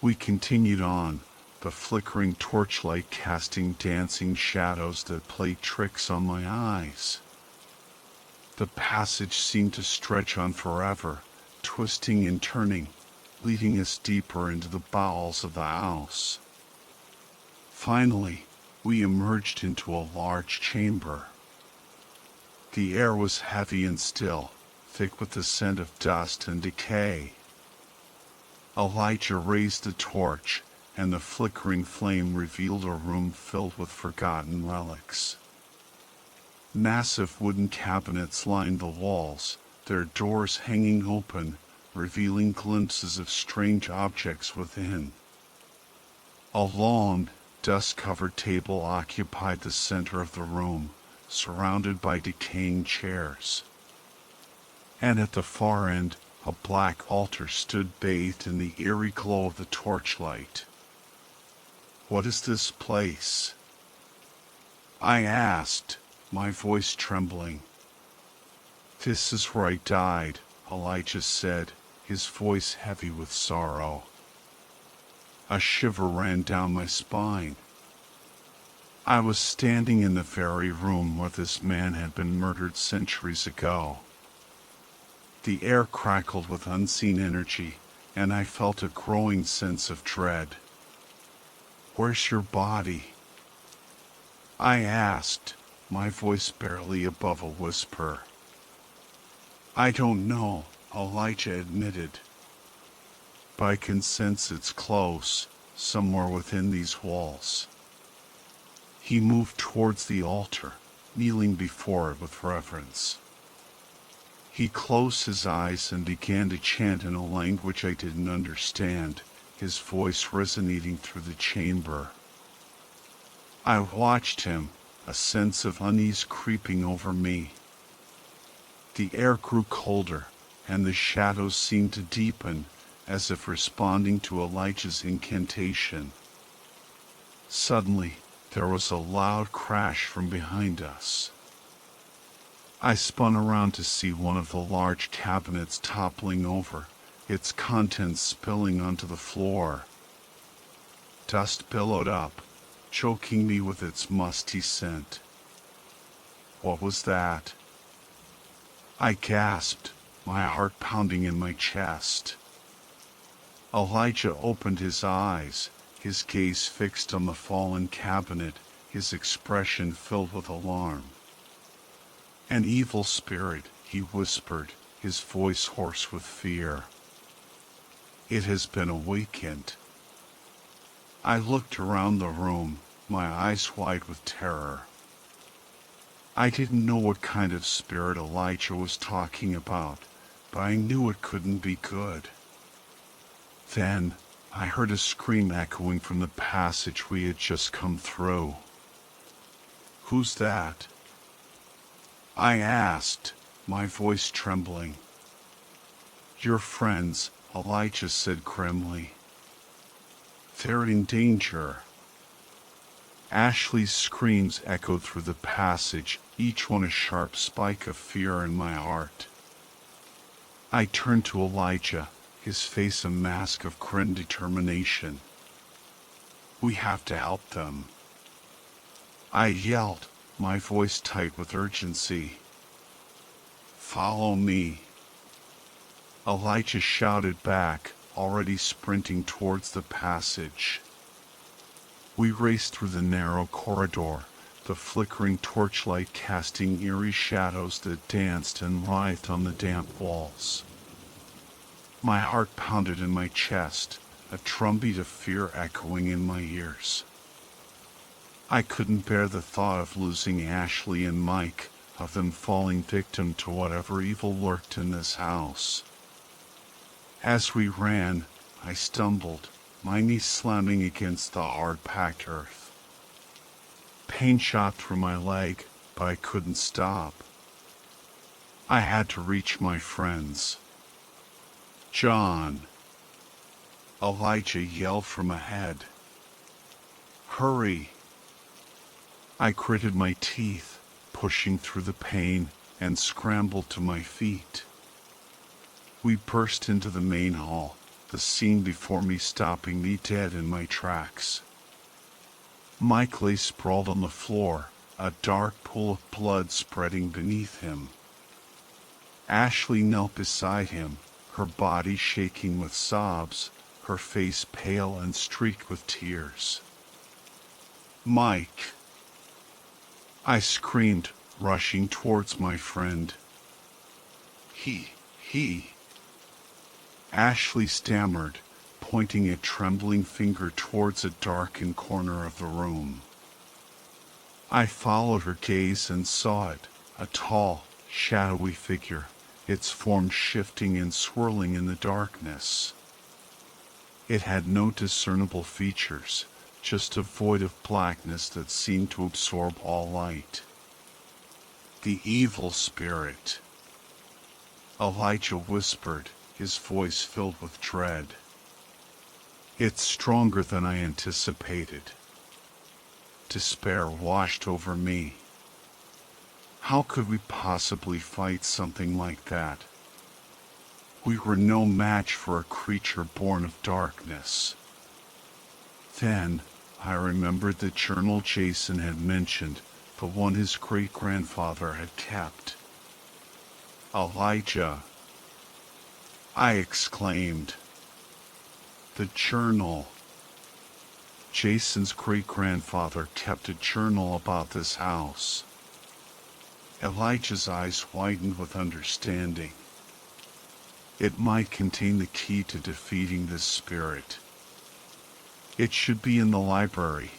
We continued on, the flickering torchlight casting dancing shadows that played tricks on my eyes. The passage seemed to stretch on forever, twisting and turning, leading us deeper into the bowels of the house. Finally, we emerged into a large chamber. The air was heavy and still, thick with the scent of dust and decay. Elijah raised the torch, and the flickering flame revealed a room filled with forgotten relics. Massive wooden cabinets lined the walls, their doors hanging open, revealing glimpses of strange objects within. A long, dust-covered table occupied the center of the room, surrounded by decaying chairs. And at the far end, a black altar stood bathed in the eerie glow of the torchlight. "What is this place?" I asked, my voice trembling. "This is where I died," Elijah said, his voice heavy with sorrow. A shiver ran down my spine. I was standing in the very room where this man had been murdered centuries ago. The air crackled with unseen energy, and I felt a growing sense of dread. "Where's your body?" I asked, my voice barely above a whisper. "I don't know," Elijah admitted. "But I can sense it's close, somewhere within these walls." He moved towards the altar, kneeling before it with reverence. He closed his eyes and began to chant in a language I didn't understand, his voice resonating through the chamber. I watched him, a sense of unease creeping over me. The air grew colder, and the shadows seemed to deepen, as if responding to Elijah's incantation. Suddenly, there was a loud crash from behind us. I spun around to see one of the large cabinets toppling over, its contents spilling onto the floor. Dust billowed up, choking me with its musty scent. "What was that?" I gasped, my heart pounding in my chest. Elijah opened his eyes, his gaze fixed on the fallen cabinet, his expression filled with alarm. "An evil spirit," he whispered, his voice hoarse with fear. "It has been awakened." I looked around the room, my eyes wide with terror. I didn't know what kind of spirit Elijah was talking about, but I knew it couldn't be good. Then, I heard a scream echoing from the passage we had just come through. "Who's that?" I asked, my voice trembling. "Your friends," Elijah said grimly. "They're in danger." Ashley's screams echoed through the passage, each one a sharp spike of fear in my heart. I turned to Elijah, his face a mask of grim determination. "We have to help them," I yelled, my voice tight with urgency. "Follow me," Elijah shouted back, already sprinting towards the passage. We raced through the narrow corridor, the flickering torchlight casting eerie shadows that danced and writhed on the damp walls. My heart pounded in my chest, a drumbeat of fear echoing in my ears. I couldn't bear the thought of losing Ashley and Mike, of them falling victim to whatever evil lurked in this house. As we ran, I stumbled, my knees slamming against the hard-packed earth. Pain shot through my leg, but I couldn't stop. I had to reach my friends. "John!" Elijah yelled from ahead. "Hurry!" I gritted my teeth, pushing through the pain, and scrambled to my feet. We burst into the main hall, the scene before me stopping me dead in my tracks. Mike lay sprawled on the floor, a dark pool of blood spreading beneath him. Ashley knelt beside him, her body shaking with sobs, her face pale and streaked with tears. "Mike!" I screamed, rushing towards my friend. He... Ashley stammered, pointing a trembling finger towards a darkened corner of the room. I followed her gaze and saw it, a tall, shadowy figure, its form shifting and swirling in the darkness. It had no discernible features, just a void of blackness that seemed to absorb all light. "The evil spirit," Elijah whispered, his voice filled with dread. "It's stronger than I anticipated." Despair washed over me. How could we possibly fight something like that? We were no match for a creature born of darkness. Then, I remembered the journal Jason had mentioned, the one his great-grandfather had kept. "Elijah!" I exclaimed. "The journal!" Jason's great-grandfather kept a journal about this house. Elijah's eyes widened with understanding. "It might contain the key to defeating this spirit." "It should be in the library,"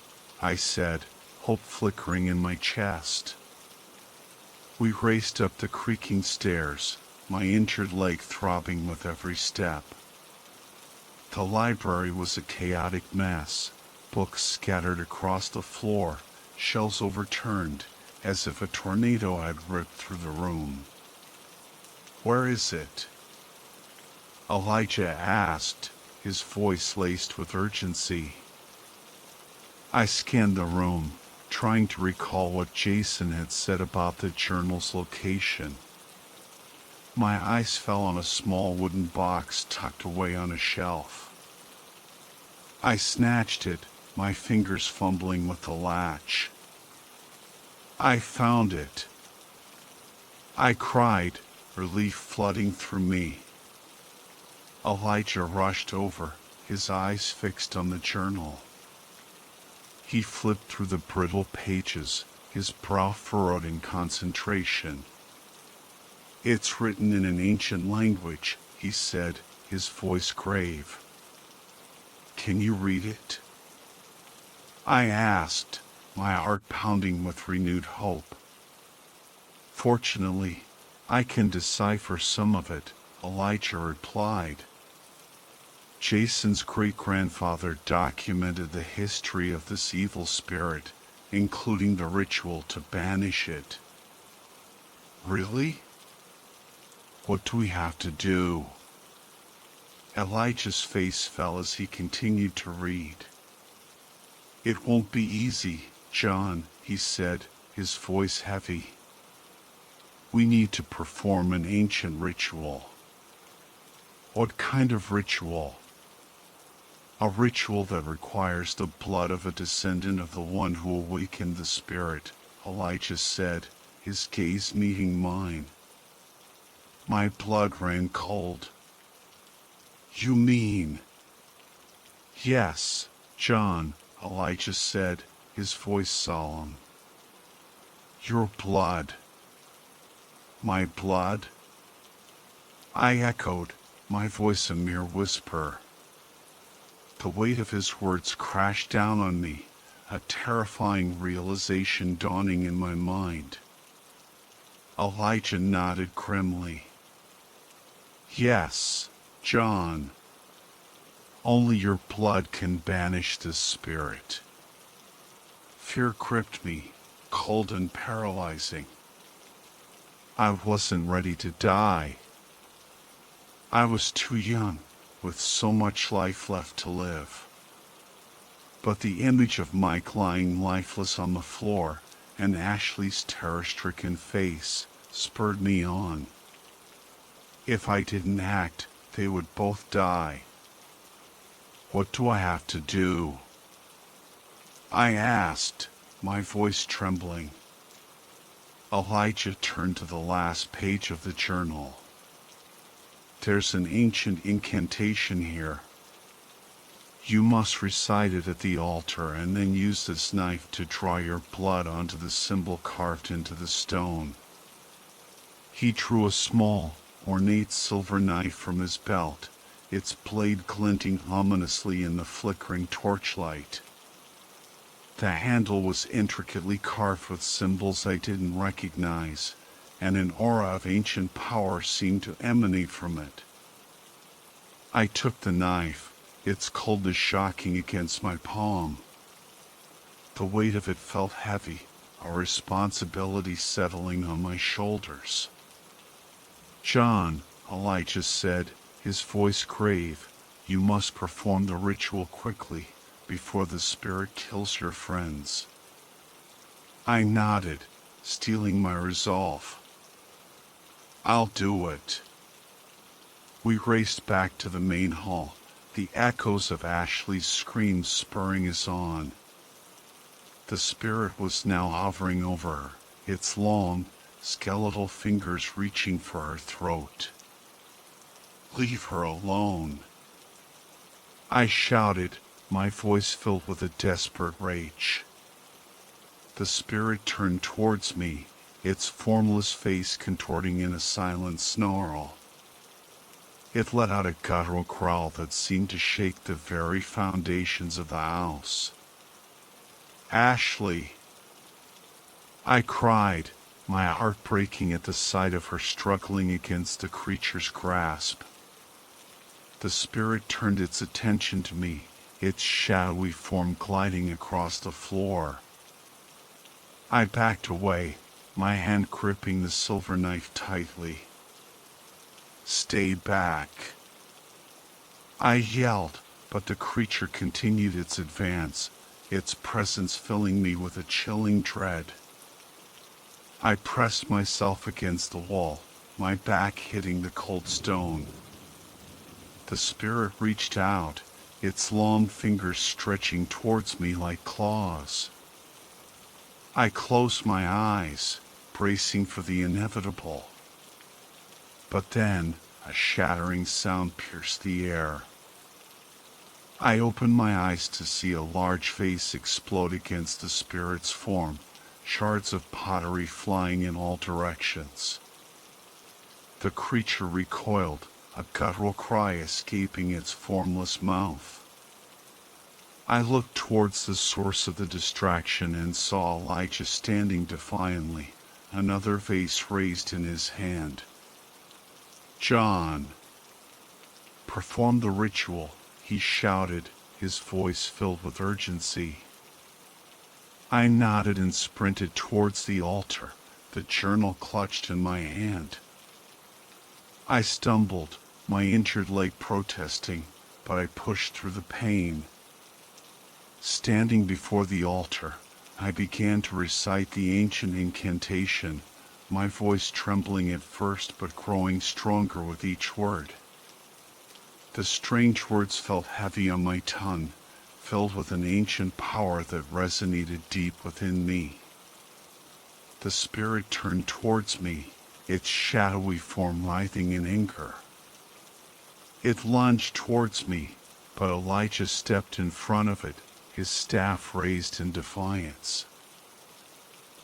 I said, hope flickering in my chest. We raced up the creaking stairs, my injured leg throbbing with every step. The library was a chaotic mess, books scattered across the floor, shelves overturned, as if a tornado had ripped through the room. "Where is it?" Elijah asked, his voice laced with urgency. I scanned the room, trying to recall what Jason had said about the journal's location. My eyes fell on a small wooden box tucked away on a shelf. I snatched it, my fingers fumbling with the latch. "I found it!" I cried, relief flooding through me. Elijah rushed over, his eyes fixed on the journal. He flipped through the brittle pages, his brow furrowed in concentration. "It's written in an ancient language," he said, his voice grave. "Can you read it?" I asked, my heart pounding with renewed hope. Fortunately, I can decipher some of it, Elijah replied. Jason's great-grandfather documented the history of this evil spirit, including the ritual to banish it. Really? What do we have to do? Elijah's face fell as he continued to read. It won't be easy, John, he said, his voice heavy. We need to perform an ancient ritual. What kind of ritual? A ritual that requires the blood of a descendant of the one who awakened the spirit, Elijah said, his gaze meeting mine. My blood ran cold. You mean? Yes, John, Elijah said, his voice solemn. Your blood. My blood? I echoed, my voice a mere whisper. The weight of his words crashed down on me, a terrifying realization dawning in my mind. Elijah nodded grimly. Yes, John. Only your blood can banish this spirit. Fear gripped me, cold and paralyzing. I wasn't ready to die. I was too young, with so much life left to live. But the image of Mike lying lifeless on the floor and Ashley's terror-stricken face spurred me on. If I didn't act, they would both die. What do I have to do? I asked, my voice trembling. Elijah turned to the last page of the journal. There's an ancient incantation here. You must recite it at the altar and then use this knife to draw your blood onto the symbol carved into the stone. He drew a small, ornate silver knife from his belt, its blade glinting ominously in the flickering torchlight. The handle was intricately carved with symbols I didn't recognize, and an aura of ancient power seemed to emanate from it. I took the knife, its coldness shocking against my palm. The weight of it felt heavy, a responsibility settling on my shoulders. John, Elijah said, his voice grave, you must perform the ritual quickly, before the spirit kills your friends. I nodded, steeling my resolve. I'll do it. We raced back to the main hall, the echoes of Ashley's screams spurring us on. The spirit was now hovering over her, its long, skeletal fingers reaching for her throat. Leave her alone. I shouted, my voice filled with a desperate rage. The spirit turned towards me, its formless face contorting in a silent snarl. It let out a guttural growl that seemed to shake the very foundations of the house. Ashley! I cried, my heart breaking at the sight of her struggling against the creature's grasp. The spirit turned its attention to me, its shadowy form gliding across the floor. I backed away, my hand gripping the silver knife tightly. Stay back. I yelled, but the creature continued its advance, its presence filling me with a chilling dread. I pressed myself against the wall, my back hitting the cold stone. The spirit reached out, its long fingers stretching towards me like claws. I closed my eyes, bracing for the inevitable. But then, a shattering sound pierced the air. I opened my eyes to see a large vase explode against the spirit's form, shards of pottery flying in all directions. The creature recoiled, a guttural cry escaping its formless mouth. I looked towards the source of the distraction and saw Elijah standing defiantly, another vase raised in his hand. "John, perform the ritual," he shouted, his voice filled with urgency. I nodded and sprinted towards the altar, the journal clutched in my hand. I stumbled, my injured leg protesting, but I pushed through the pain. Standing before the altar, I began to recite the ancient incantation, my voice trembling at first but growing stronger with each word. The strange words felt heavy on my tongue, filled with an ancient power that resonated deep within me. The spirit turned towards me, its shadowy form writhing in anger. It lunged towards me, but Elijah stepped in front of it, his staff raised in defiance.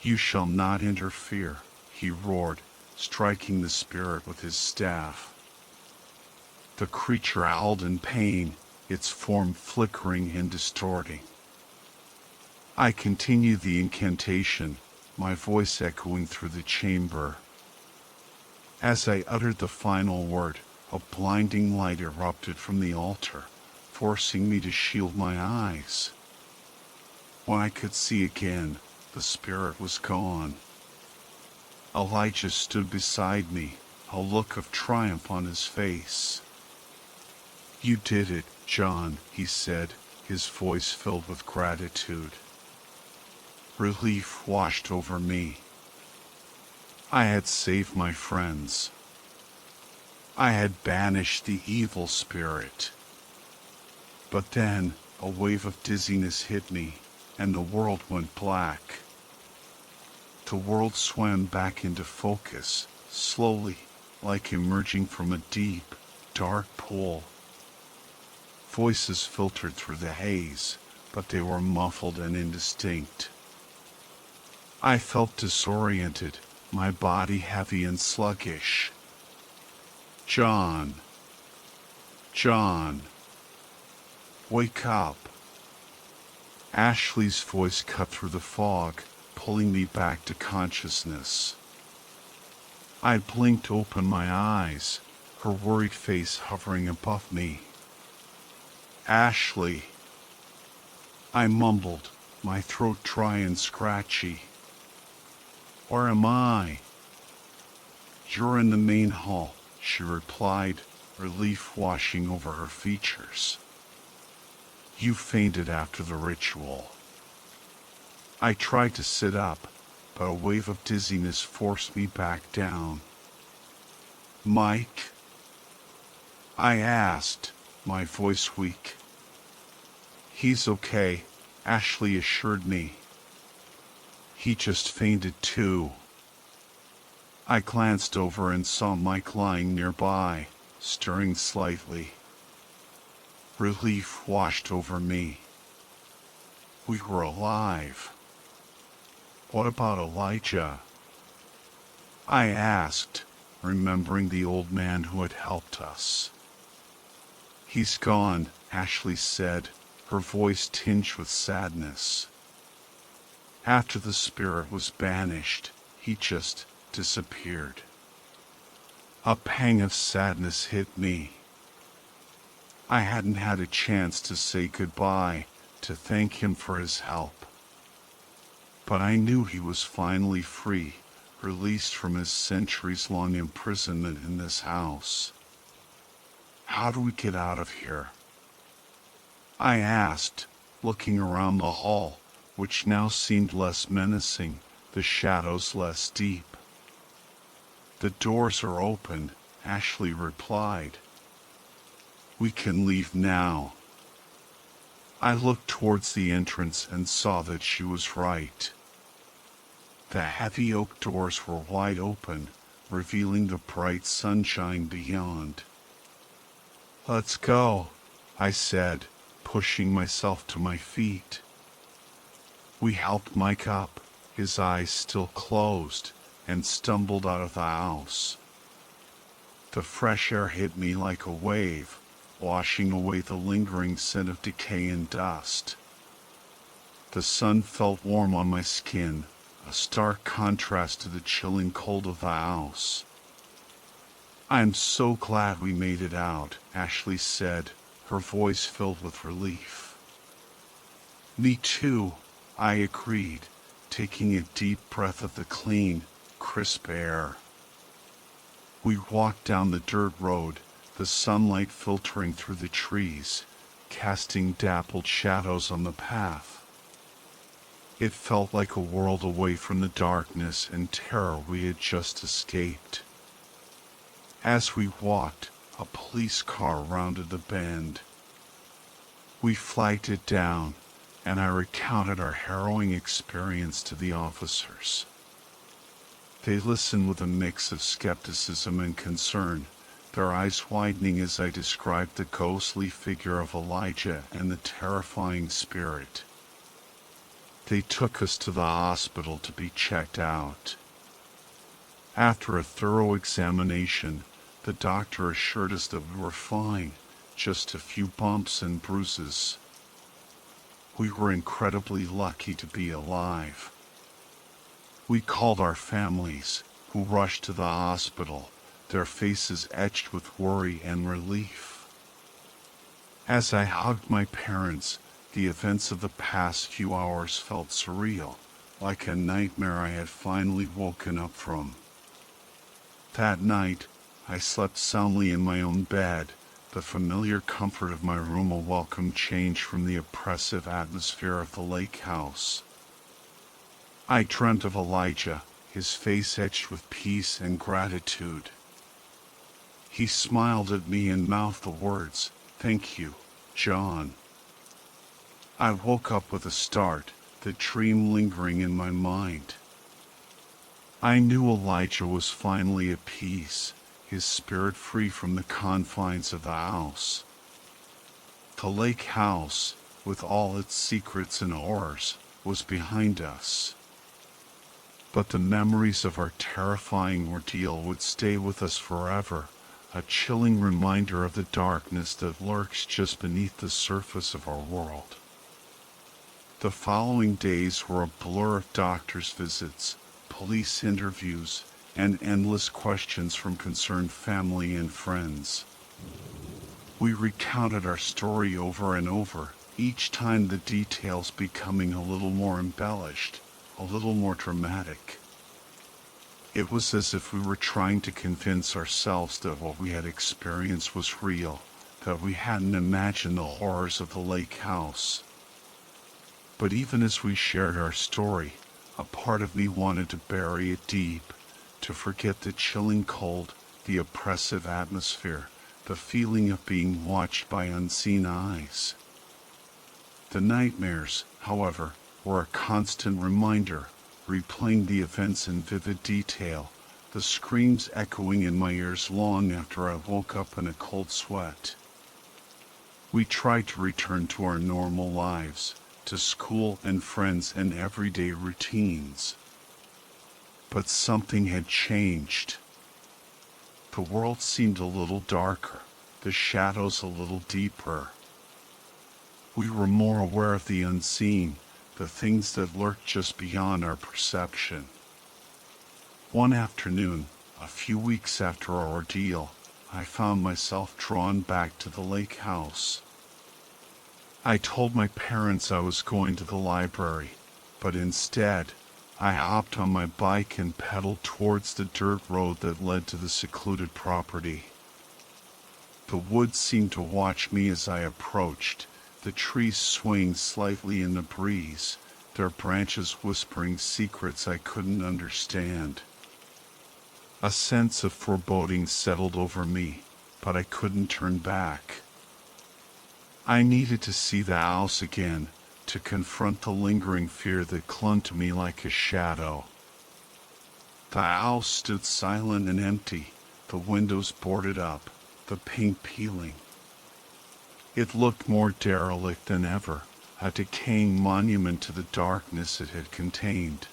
"You shall not interfere," he roared, striking the spirit with his staff. The creature howled in pain, its form flickering and distorting. I continued the incantation, my voice echoing through the chamber. As I uttered the final word, a blinding light erupted from the altar, forcing me to shield my eyes. When I could see again, the spirit was gone. Elijah stood beside me, a look of triumph on his face. "You did it, John," he said, his voice filled with gratitude. Relief washed over me. I had saved my friends. I had banished the evil spirit. But then, a wave of dizziness hit me, and the world went black. The world swam back into focus, slowly, like emerging from a deep, dark pool. Voices filtered through the haze, but they were muffled and indistinct. I felt disoriented, my body heavy and sluggish. "John, John, wake up." Ashley's voice cut through the fog, pulling me back to consciousness. I blinked open my eyes, her worried face hovering above me. "Ashley," I mumbled, my throat dry and scratchy. "Where am I?" "You're in the main hall," she replied, relief washing over her features. "You fainted after the ritual." I tried to sit up, but a wave of dizziness forced me back down. "Mike?" I asked, my voice weak. "He's okay," Ashley assured me. "He just fainted too." I glanced over and saw Mike lying nearby, stirring slightly. Relief washed over me. We were alive. "What about Elijah?" I asked, remembering the old man who had helped us. "He's gone," Ashley said, her voice tinged with sadness. "After the spirit was banished, he just disappeared." A pang of sadness hit me. I hadn't had a chance to say goodbye, to thank him for his help. But I knew he was finally free, released from his centuries-long imprisonment in this house. "How do we get out of here?" I asked, looking around the hall, which now seemed less menacing, the shadows less deep. "The doors are open," Ashley replied. "We can leave now." I looked towards the entrance and saw that she was right. The heavy oak doors were wide open, revealing the bright sunshine beyond. "Let's go," I said, pushing myself to my feet. We helped Mike up, his eyes still closed, and stumbled out of the house. The fresh air hit me like a wave, washing away the lingering scent of decay and dust. The sun felt warm on my skin, a stark contrast to the chilling cold of the house. "I'm so glad we made it out," Ashley said, her voice filled with relief. "Me too," I agreed, taking a deep breath of the clean, crisp air. We walked down the dirt road, the sunlight filtering through the trees, casting dappled shadows on the path. It felt like a world away from the darkness and terror we had just escaped. As we walked, a police car rounded the bend. We flagged it down, and I recounted our harrowing experience to the officers. They listened with a mix of skepticism and concern, their eyes widening as I described the ghostly figure of Elijah and the terrifying spirit. They took us to the hospital to be checked out. After a thorough examination, the doctor assured us that we were fine, just a few bumps and bruises. We were incredibly lucky to be alive. We called our families, who rushed to the hospital, their faces etched with worry and relief. As I hugged my parents, the events of the past few hours felt surreal, like a nightmare I had finally woken up from. That night, I slept soundly in my own bed, the familiar comfort of my room a welcome change from the oppressive atmosphere of the lake house. I dreamt of Elijah, his face etched with peace and gratitude. He smiled at me and mouthed the words, "Thank you, John." I woke up with a start, the dream lingering in my mind. I knew Elijah was finally at peace, his spirit free from the confines of the house. The lake house, with all its secrets and horrors, was behind us. But the memories of our terrifying ordeal would stay with us forever, a chilling reminder of the darkness that lurks just beneath the surface of our world. The following days were a blur of doctors' visits, police interviews, and endless questions from concerned family and friends. We recounted our story over and over, each time the details becoming a little more embellished, a little more dramatic. It was as if we were trying to convince ourselves that what we had experienced was real, that we hadn't imagined the horrors of the lake house. But even as we shared our story, a part of me wanted to bury it deep, to forget the chilling cold, the oppressive atmosphere, the feeling of being watched by unseen eyes. The nightmares, however, were a constant reminder, replaying the events in vivid detail, the screams echoing in my ears long after I woke up in a cold sweat. We tried to return to our normal lives, to school and friends and everyday routines. But something had changed. The world seemed a little darker, the shadows a little deeper. We were more aware of the unseen, the things that lurked just beyond our perception. One afternoon, a few weeks after our ordeal, I found myself drawn back to the lake house. I told my parents I was going to the library, but instead, I hopped on my bike and pedaled towards the dirt road that led to the secluded property. The woods seemed to watch me as I approached, the trees swaying slightly in the breeze, their branches whispering secrets I couldn't understand. A sense of foreboding settled over me, but I couldn't turn back. I needed to see the house again, to confront the lingering fear that clung to me like a shadow. The house stood silent and empty, the windows boarded up, the paint peeling. It looked more derelict than ever, a decaying monument to the darkness it had contained.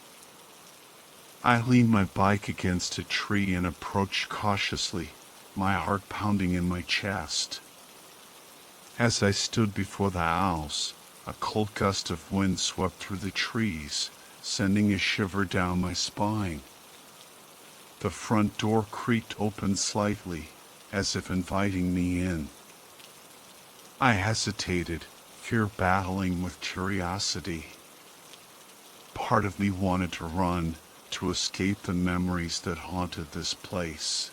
I leaned my bike against a tree and approached cautiously, my heart pounding in my chest. As I stood before the house, a cold gust of wind swept through the trees, sending a shiver down my spine. The front door creaked open slightly, as if inviting me in. I hesitated, fear battling with curiosity. Part of me wanted to run, to escape the memories that haunted this place.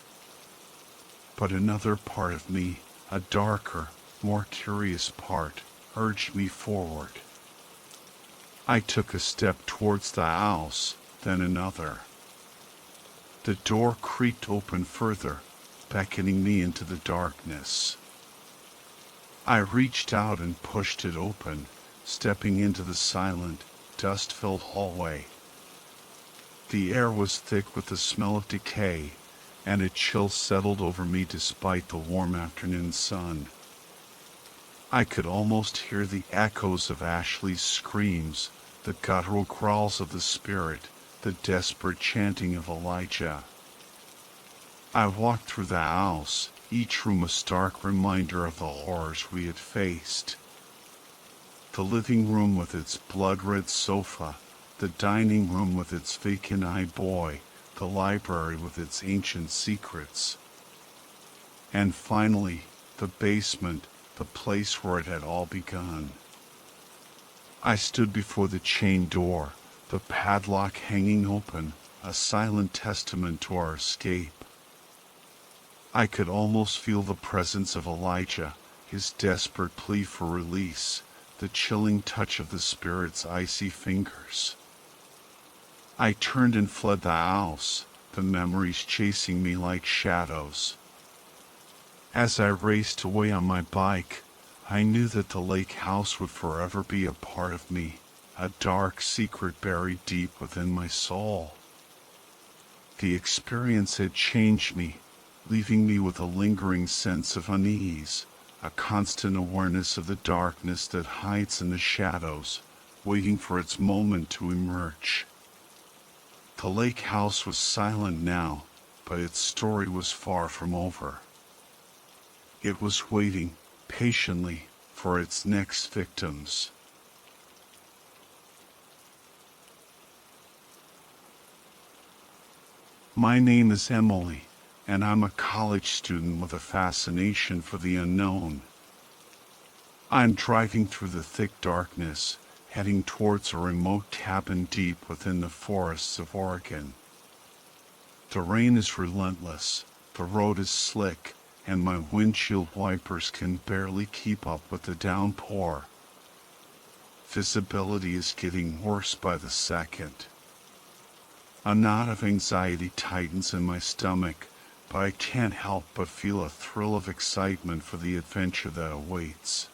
But another part of me, a darker, more curious part, urged me forward. I took a step towards the house, then another. The door creaked open further, beckoning me into the darkness. I reached out and pushed it open, stepping into the silent, dust-filled hallway. The air was thick with the smell of decay, and a chill settled over me despite the warm afternoon sun. I could almost hear the echoes of Ashley's screams, the guttural growls of the spirit, the desperate chanting of Elijah. I walked through the house, each room a stark reminder of the horrors we had faced. The living room with its blood-red sofa, the dining room with its vacant-eyed boy, the library with its ancient secrets. And finally, the basement, the place where it had all begun. I stood before the chained door, the padlock hanging open, a silent testament to our escape. I could almost feel the presence of Elijah, his desperate plea for release, the chilling touch of the spirit's icy fingers. I turned and fled the house, the memories chasing me like shadows. As I raced away on my bike, I knew that the lake house would forever be a part of me, a dark secret buried deep within my soul. The experience had changed me, leaving me with a lingering sense of unease, a constant awareness of the darkness that hides in the shadows, waiting for its moment to emerge. The lake house was silent now, but its story was far from over. It was waiting, patiently, for its next victims. My name is Emily, and I'm a college student with a fascination for the unknown. I'm driving through the thick darkness, heading towards a remote cabin deep within the forests of Oregon. The rain is relentless, the road is slick, and my windshield wipers can barely keep up with the downpour. Visibility is getting worse by the second. A knot of anxiety tightens in my stomach, but I can't help but feel a thrill of excitement for the adventure that awaits.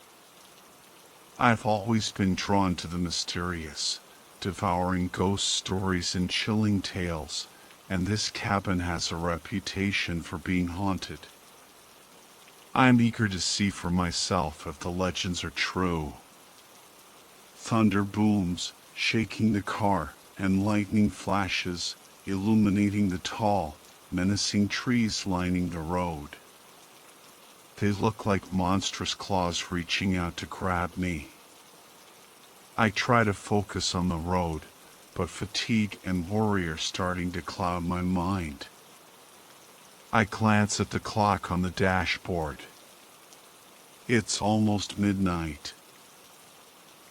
I've always been drawn to the mysterious, devouring ghost stories and chilling tales, and this cabin has a reputation for being haunted. I'm eager to see for myself if the legends are true. Thunder booms, shaking the car, and lightning flashes, illuminating the tall, menacing trees lining the road. They look like monstrous claws reaching out to grab me. I try to focus on the road, but fatigue and worry are starting to cloud my mind. I glance at the clock on the dashboard. It's almost midnight.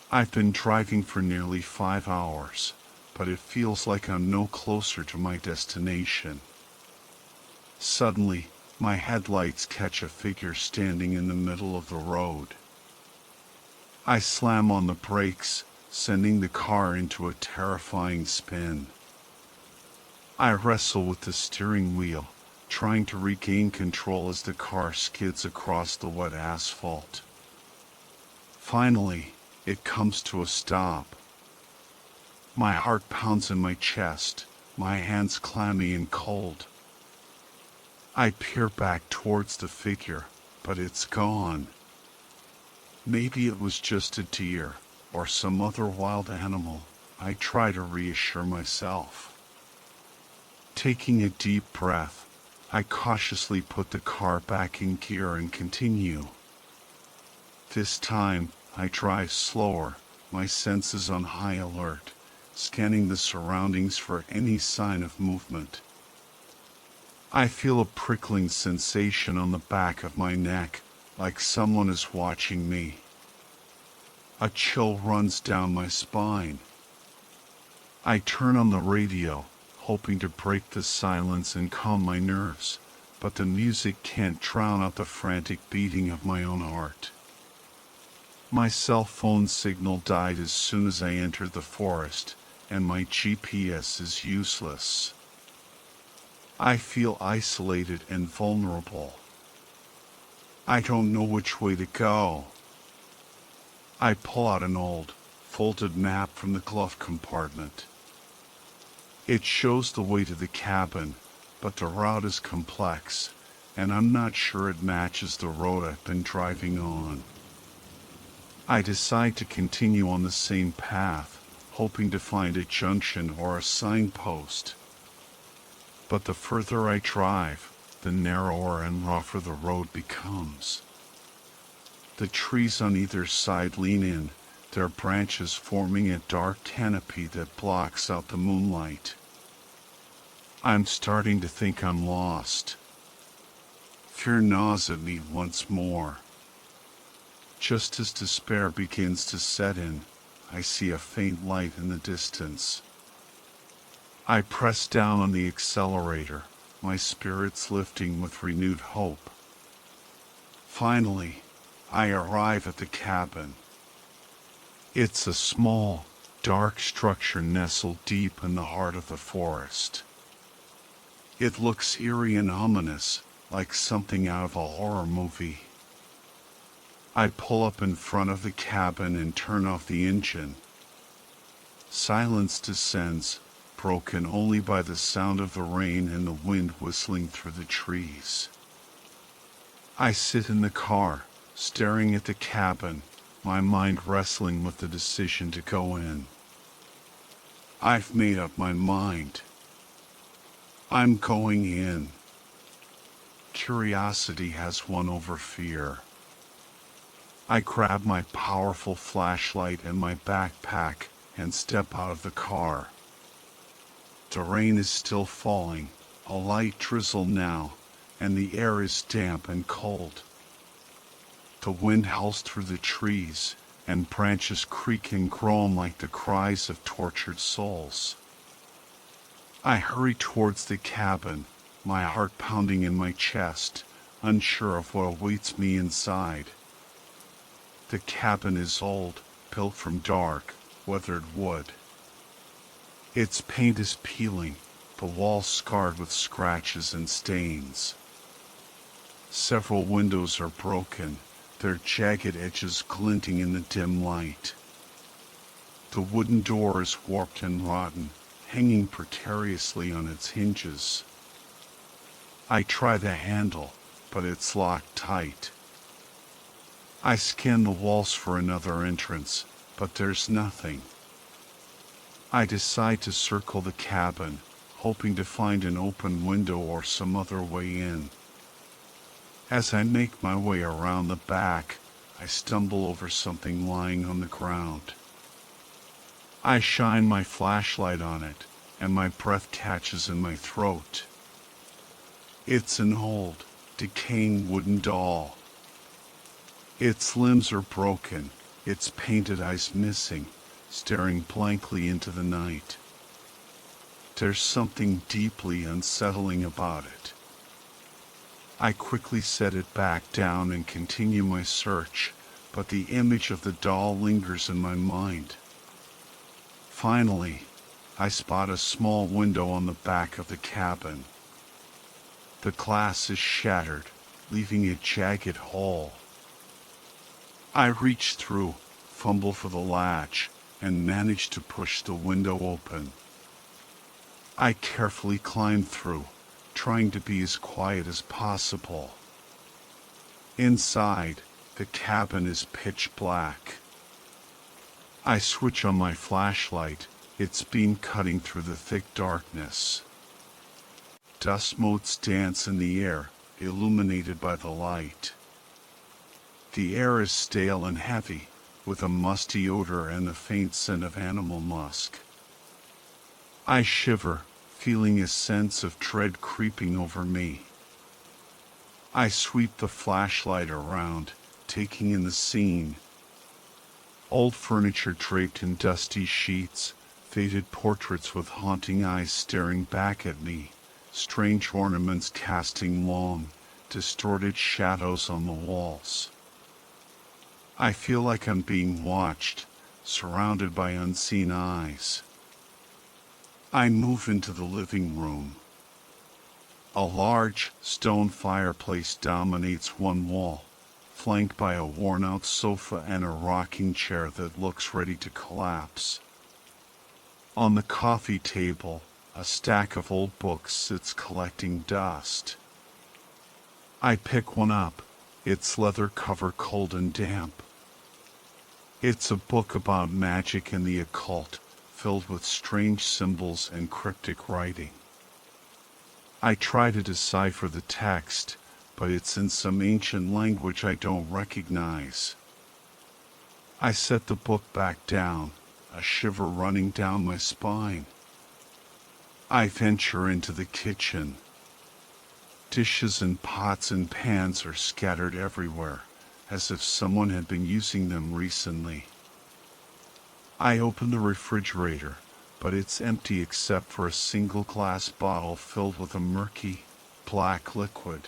I've been driving for nearly 5 hours, but it feels like I'm no closer to my destination. Suddenly, my headlights catch a figure standing in the middle of the road. I slam on the brakes, sending the car into a terrifying spin. I wrestle with the steering wheel, trying to regain control as the car skids across the wet asphalt. Finally, it comes to a stop. My heart pounds in my chest, my hands clammy and cold. I peer back towards the figure, but it's gone. Maybe it was just a deer, or some other wild animal, I try to reassure myself. Taking a deep breath, I cautiously put the car back in gear and continue. This time, I drive slower, my senses on high alert, scanning the surroundings for any sign of movement. I feel a prickling sensation on the back of my neck, like someone is watching me. A chill runs down my spine. I turn on the radio, hoping to break the silence and calm my nerves, but the music can't drown out the frantic beating of my own heart. My cell phone signal died as soon as I entered the forest, and my GPS is useless. I feel isolated and vulnerable. I don't know which way to go. I pull out an old, folded map from the glove compartment. It shows the way to the cabin, but the route is complex, and I'm not sure it matches the road I've been driving on. I decide to continue on the same path, hoping to find a junction or a signpost. But the further I drive, the narrower and rougher the road becomes. The trees on either side lean in, their branches forming a dark canopy that blocks out the moonlight. I'm starting to think I'm lost. Fear gnaws at me once more. Just as despair begins to set in, I see a faint light in the distance. I press down on the accelerator, my spirits lifting with renewed hope. Finally, I arrive at the cabin. It's a small, dark structure nestled deep in the heart of the forest. It looks eerie and ominous, like something out of a horror movie. I pull up in front of the cabin and turn off the engine. Silence descends, broken only by the sound of the rain and the wind whistling through the trees. I sit in the car, staring at the cabin, my mind wrestling with the decision to go in. I've made up my mind. I'm going in. Curiosity has won over fear. I grab my powerful flashlight and my backpack and step out of the car. The rain is still falling, a light drizzle now, and the air is damp and cold. The wind howls through the trees, and branches creak and groan like the cries of tortured souls. I hurry towards the cabin, my heart pounding in my chest, unsure of what awaits me inside. The cabin is old, built from dark, weathered wood. Its paint is peeling, the walls scarred with scratches and stains. Several windows are broken, their jagged edges glinting in the dim light. The wooden door is warped and rotten, hanging precariously on its hinges. I try the handle, but it's locked tight. I scan the walls for another entrance, but there's nothing. I decide to circle the cabin, hoping to find an open window or some other way in. As I make my way around the back, I stumble over something lying on the ground. I shine my flashlight on it, and my breath catches in my throat. It's an old, decaying wooden doll. Its limbs are broken, its painted eyes missing, staring blankly into the night. There's something deeply unsettling about it. I quickly set it back down and continue my search, but the image of the doll lingers in my mind. Finally, I spot a small window on the back of the cabin. The glass is shattered, leaving a jagged hole. I reach through, fumble for the latch, and manage to push the window open. I carefully climb through, trying to be as quiet as possible. Inside, the cabin is pitch black. I switch on my flashlight, its beam cutting through the thick darkness. Dust motes dance in the air, illuminated by the light. The air is stale and heavy, with a musty odor and the faint scent of animal musk. I shiver, feeling a sense of dread creeping over me. I sweep the flashlight around, taking in the scene. Old furniture draped in dusty sheets, faded portraits with haunting eyes staring back at me, strange ornaments casting long, distorted shadows on the walls. I feel like I'm being watched, surrounded by unseen eyes. I move into the living room. A large, stone fireplace dominates one wall, flanked by a worn-out sofa and a rocking chair that looks ready to collapse. On the coffee table, a stack of old books sits collecting dust. I pick one up, its leather cover cold and damp. It's a book about magic and the occult, filled with strange symbols and cryptic writing. I try to decipher the text, but it's in some ancient language I don't recognize. I set the book back down, a shiver running down my spine. I venture into the kitchen. Dishes and pots and pans are scattered everywhere, as if someone had been using them recently. I open the refrigerator, but it's empty except for a single glass bottle filled with a murky, black liquid.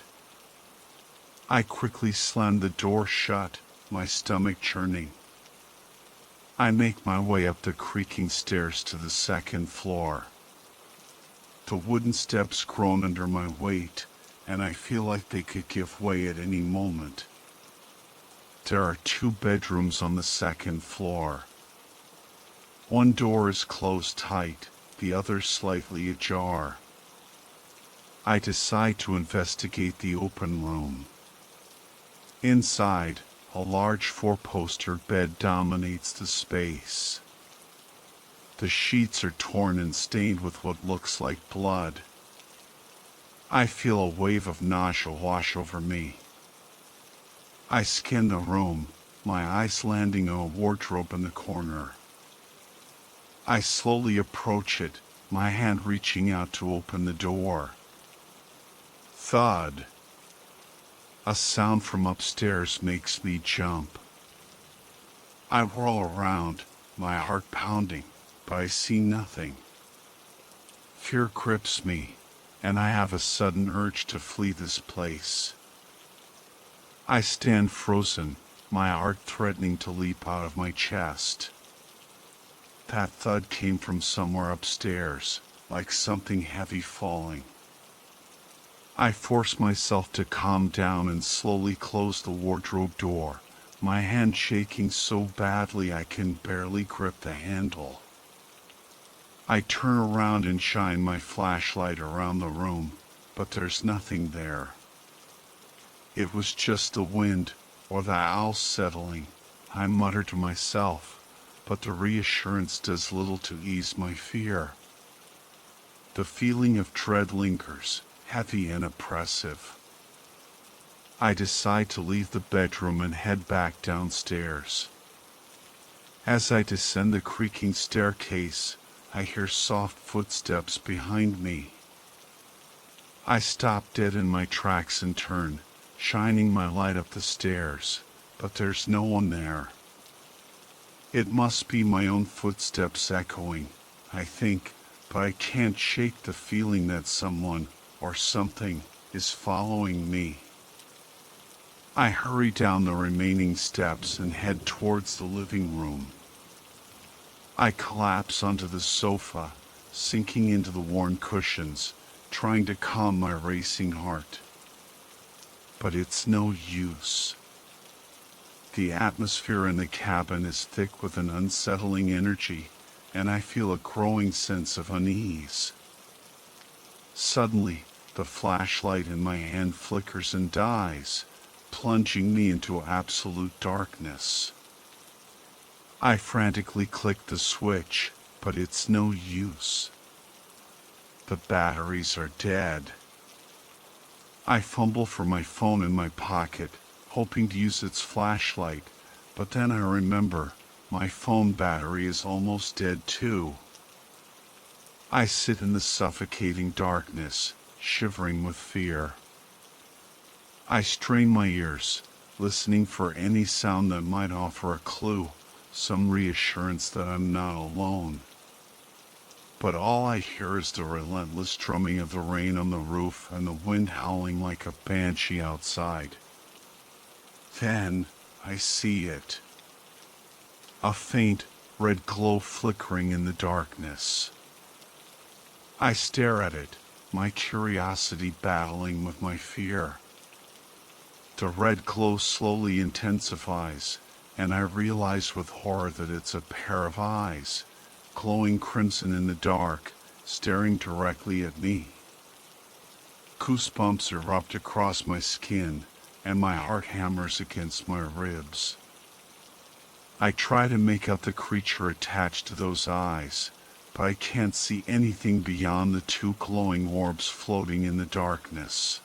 I quickly slam the door shut, my stomach churning. I make my way up the creaking stairs to the second floor. The wooden steps groan under my weight, and I feel like they could give way at any moment. There are 2 bedrooms on the second floor. One door is closed tight, the other slightly ajar. I decide to investigate the open room. Inside, a large 4-poster bed dominates the space. The sheets are torn and stained with what looks like blood. I feel a wave of nausea wash over me. I scan the room, my eyes landing on a wardrobe in the corner. I slowly approach it, my hand reaching out to open the door. Thud. A sound from upstairs makes me jump. I whirl around, my heart pounding, but I see nothing. Fear grips me, and I have a sudden urge to flee this place. I stand frozen, my heart threatening to leap out of my chest. That thud came from somewhere upstairs, like something heavy falling. I force myself to calm down and slowly close the wardrobe door, my hand shaking so badly I can barely grip the handle. I turn around and shine my flashlight around the room, but there's nothing there. It was just the wind, or the owls settling, I mutter to myself, but the reassurance does little to ease my fear. The feeling of dread lingers, heavy and oppressive. I decide to leave the bedroom and head back downstairs. As I descend the creaking staircase, I hear soft footsteps behind me. I stop dead in my tracks and turn, shining my light up the stairs, but there's no one there. It must be my own footsteps echoing, I think, but I can't shake the feeling that someone, or something, is following me. I hurry down the remaining steps and head towards the living room. I collapse onto the sofa, sinking into the worn cushions, trying to calm my racing heart. But it's no use. The atmosphere in the cabin is thick with an unsettling energy, and I feel a growing sense of unease. Suddenly, the flashlight in my hand flickers and dies, plunging me into absolute darkness. I frantically click the switch, but it's no use. The batteries are dead. I fumble for my phone in my pocket, hoping to use its flashlight, but then I remember my phone battery is almost dead too. I sit in the suffocating darkness, shivering with fear. I strain my ears, listening for any sound that might offer a clue, some reassurance that I'm not alone. But all I hear is the relentless drumming of the rain on the roof and the wind howling like a banshee outside. Then I see it. A faint, red glow flickering in the darkness. I stare at it, my curiosity battling with my fear. The red glow slowly intensifies, and I realize with horror that it's a pair of eyes, glowing crimson in the dark, staring directly at me. Goosebumps erupt across my skin, and my heart hammers against my ribs. I try to make out the creature attached to those eyes, but I can't see anything beyond the two glowing orbs floating in the darkness.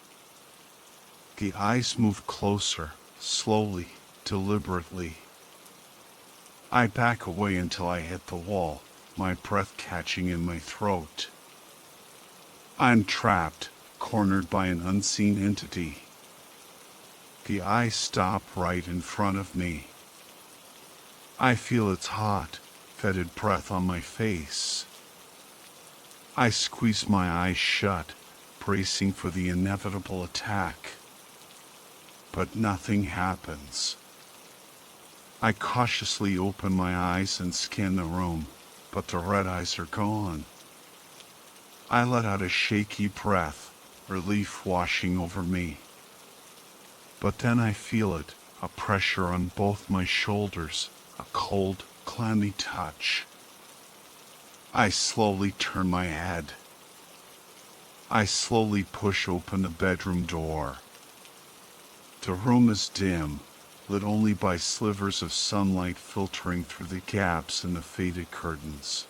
The eyes move closer, slowly, deliberately. I back away until I hit the wall, my breath catching in my throat. I'm trapped, cornered by an unseen entity. The eyes stop right in front of me. I feel its hot, fetid breath on my face. I squeeze my eyes shut, bracing for the inevitable attack. But nothing happens. I cautiously open my eyes and scan the room, but the red eyes are gone. I let out a shaky breath, relief washing over me. But then I feel it, a pressure on both my shoulders, a cold, clammy touch. I slowly turn my head. I slowly push open the bedroom door. The room is dim, lit only by slivers of sunlight filtering through the gaps in the faded curtains.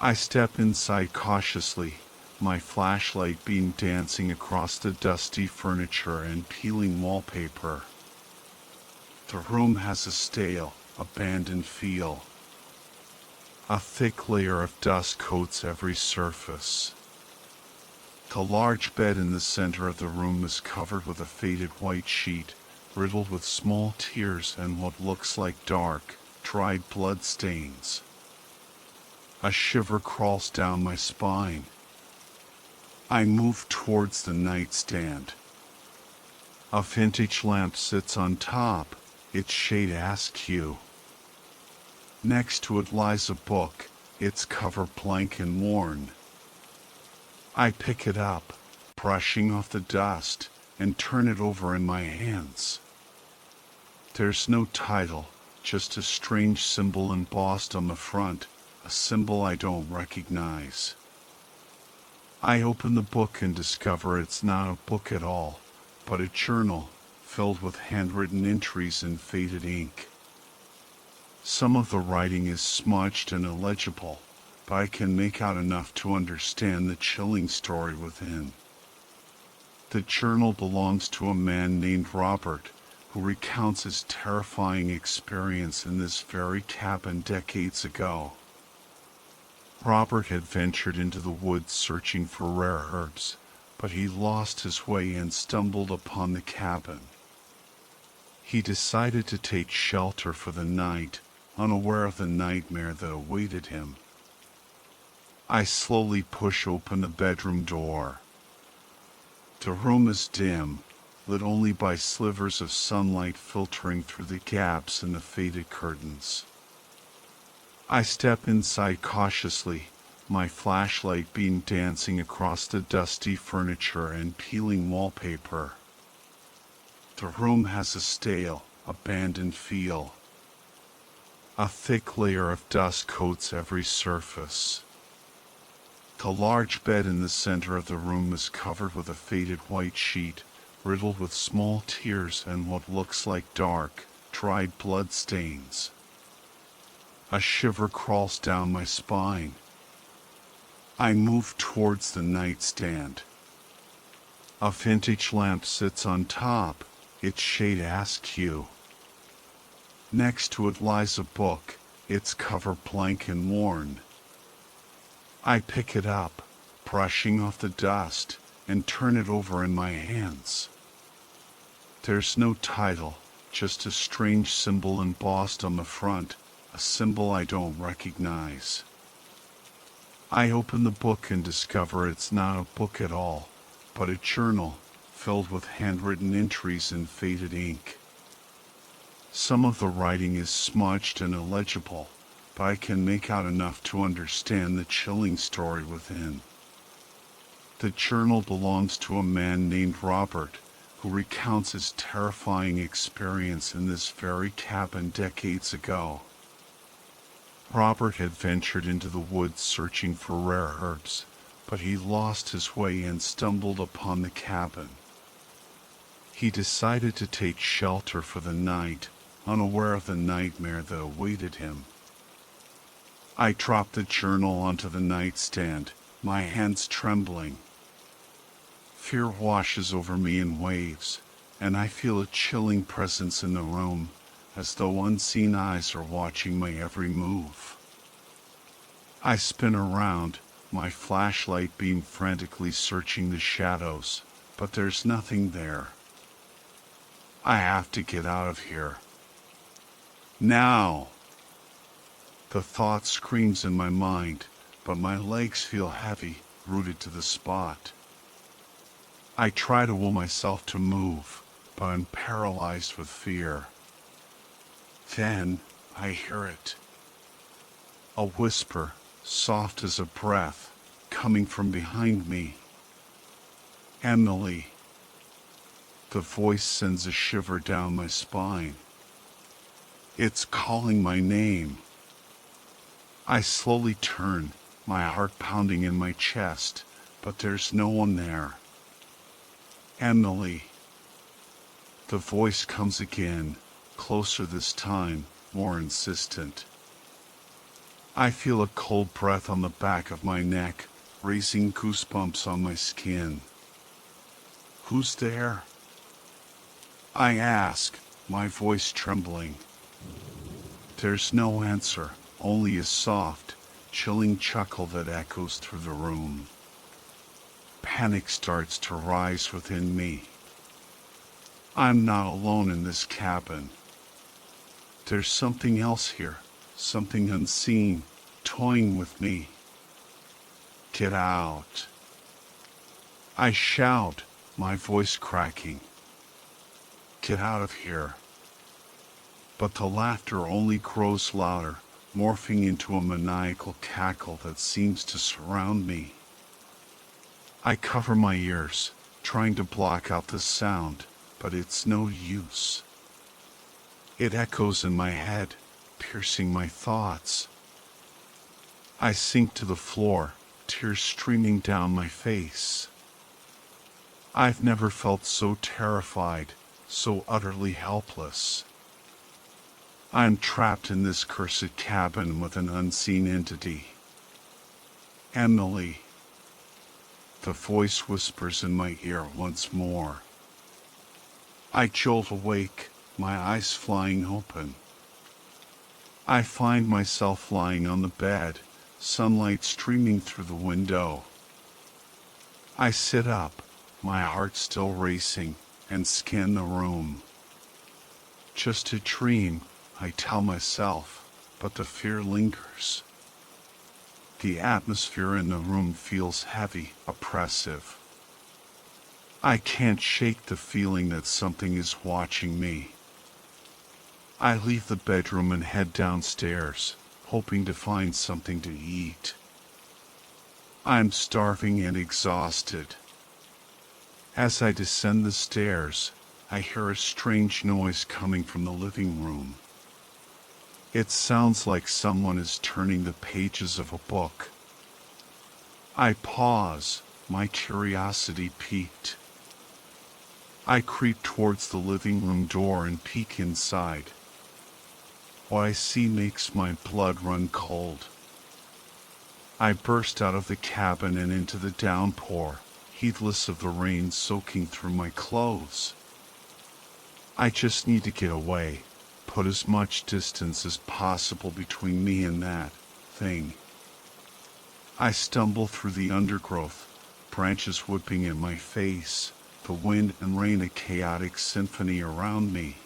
I step inside cautiously, my flashlight beam dancing across the dusty furniture and peeling wallpaper. The room has a stale, abandoned feel. A thick layer of dust coats every surface. The large bed in the center of the room is covered with a faded white sheet, riddled with small tears and what looks like dark, dried blood stains. A shiver crawls down my spine. I move towards the nightstand. A vintage lamp sits on top, its shade askew. Next to it lies a book, its cover blank and worn. I pick it up, brushing off the dust, and turn it over in my hands. There's no title, just a strange symbol embossed on the front, a symbol I don't recognize. I open the book and discover it's not a book at all, but a journal, filled with handwritten entries in faded ink. Some of the writing is smudged and illegible, but I can make out enough to understand the chilling story within. The journal belongs to a man named Robert, who recounts his terrifying experience in this very cabin decades ago. Robert had ventured into the woods searching for rare herbs, but he lost his way and stumbled upon the cabin. He decided to take shelter for the night, unaware of the nightmare that awaited him. I slowly push open the bedroom door. The room is dim, lit only by slivers of sunlight filtering through the gaps in the faded curtains. I step inside cautiously, my flashlight beam dancing across the dusty furniture and peeling wallpaper. The room has a stale, abandoned feel. A thick layer of dust coats every surface. The large bed in the center of the room is covered with a faded white sheet, riddled with small tears and what looks like dark, dried blood stains. A shiver crawls down my spine. I move towards the nightstand. A vintage lamp sits on top, its shade askew. Next to it lies a book, its cover blank and worn. I pick it up, brushing off the dust, and turn it over in my hands. There's no title, just a strange symbol embossed on the front, a symbol I don't recognize. I open the book and discover it's not a book at all, but a journal, filled with handwritten entries in faded ink. Some of the writing is smudged and illegible, but I can make out enough to understand the chilling story within. The journal belongs to a man named Robert, who recounts his terrifying experience in this very cabin decades ago. Robert had ventured into the woods searching for rare herbs, but he lost his way and stumbled upon the cabin. He decided to take shelter for the night, unaware of the nightmare that awaited him. I dropped the journal onto the nightstand, my hands trembling. Fear washes over me in waves, and I feel a chilling presence in the room, as though unseen eyes are watching my every move. I spin around, my flashlight beam frantically searching the shadows, but there's nothing there. I have to get out of here. Now! The thought screams in my mind, but my legs feel heavy, rooted to the spot. I try to will myself to move, but I'm paralyzed with fear. Then I hear it. A whisper, soft as a breath, coming from behind me. Emily. The voice sends a shiver down my spine. It's calling my name. I slowly turn, my heart pounding in my chest, but there's no one there. Emily. The voice comes again, closer this time, more insistent. I feel a cold breath on the back of my neck, raising goosebumps on my skin. Who's there? I ask, my voice trembling. There's no answer, only a soft, chilling chuckle that echoes through the room. Panic starts to rise within me. I'm not alone in this cabin. There's something else here, something unseen, toying with me. Get out. I shout, my voice cracking. Get out of here. But the laughter only grows louder, morphing into a maniacal cackle that seems to surround me. I cover my ears, trying to block out the sound, but it's no use. It echoes in my head, piercing my thoughts. I sink to the floor, tears streaming down my face. I've never felt so terrified, so utterly helpless. I'm trapped in this cursed cabin with an unseen entity. Emily. The voice whispers in my ear once more. I jolt awake, my eyes flying open. I find myself lying on the bed, sunlight streaming through the window. I sit up, my heart still racing, and scan the room. Just a dream, I tell myself, but the fear lingers. The atmosphere in the room feels heavy, oppressive. I can't shake the feeling that something is watching me. I leave the bedroom and head downstairs, hoping to find something to eat. I'm starving and exhausted. As I descend the stairs, I hear a strange noise coming from the living room. It sounds like someone is turning the pages of a book. I pause, my curiosity piqued. I creep towards the living room door and peek inside. What I see makes my blood run cold. I burst out of the cabin and into the downpour, heedless of the rain soaking through my clothes. I just need to get away, put as much distance as possible between me and that thing. I stumble through the undergrowth, branches whipping in my face, the wind and rain a chaotic symphony around me.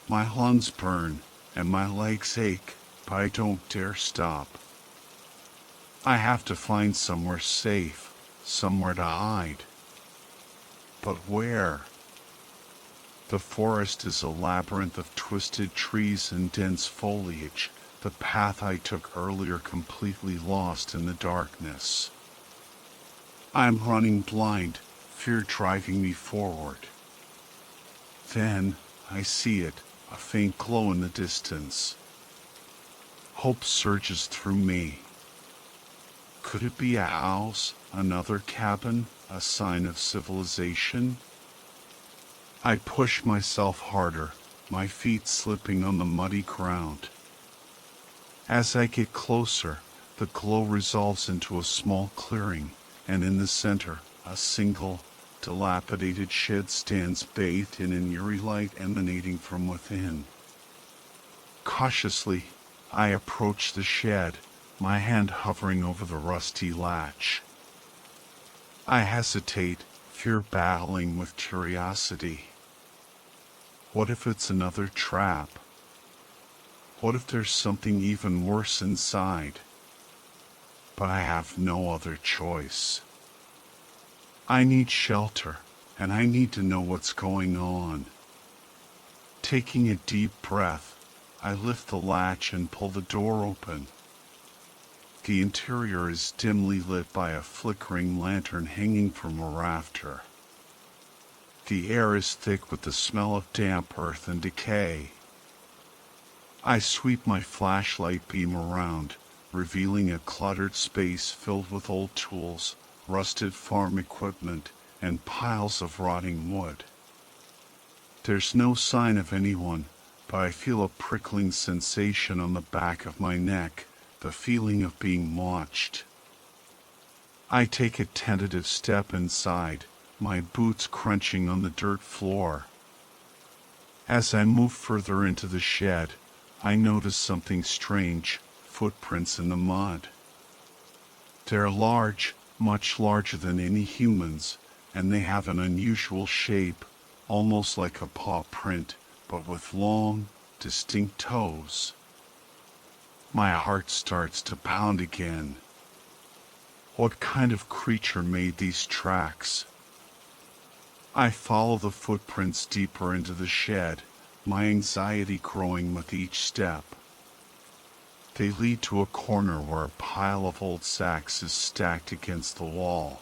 My lungs burn and my legs ache, but I don't dare stop. I have to find somewhere safe, somewhere to hide. But where? The forest is a labyrinth of twisted trees and dense foliage, the path I took earlier completely lost in the darkness. I'm running blind, fear driving me forward. Then, I see it, a faint glow in the distance. Hope surges through me. Could it be a house, another cabin, a sign of civilization? I push myself harder, my feet slipping on the muddy ground. As I get closer, the glow resolves into a small clearing, and in the center, a single, dilapidated shed stands bathed in an eerie light emanating from within. Cautiously, I approach the shed, my hand hovering over the rusty latch. I hesitate, fear battling with curiosity. What if it's another trap? What if there's something even worse inside? But I have no other choice. I need shelter, and I need to know what's going on. Taking a deep breath, I lift the latch and pull the door open. The interior is dimly lit by a flickering lantern hanging from a rafter. The air is thick with the smell of damp earth and decay. I sweep my flashlight beam around, revealing a cluttered space filled with old tools, rusted farm equipment, and piles of rotting wood. There's no sign of anyone, but I feel a prickling sensation on the back of my neck, the feeling of being watched. I take a tentative step inside, my boots crunching on the dirt floor. As I move further into the shed, I notice something strange, footprints in the mud. They're large, much larger than any humans, and they have an unusual shape, almost like a paw print, but with long, distinct toes. My heart starts to pound again. What kind of creature made these tracks? I follow the footprints deeper into the shed, my anxiety growing with each step. They lead to a corner where a pile of old sacks is stacked against the wall.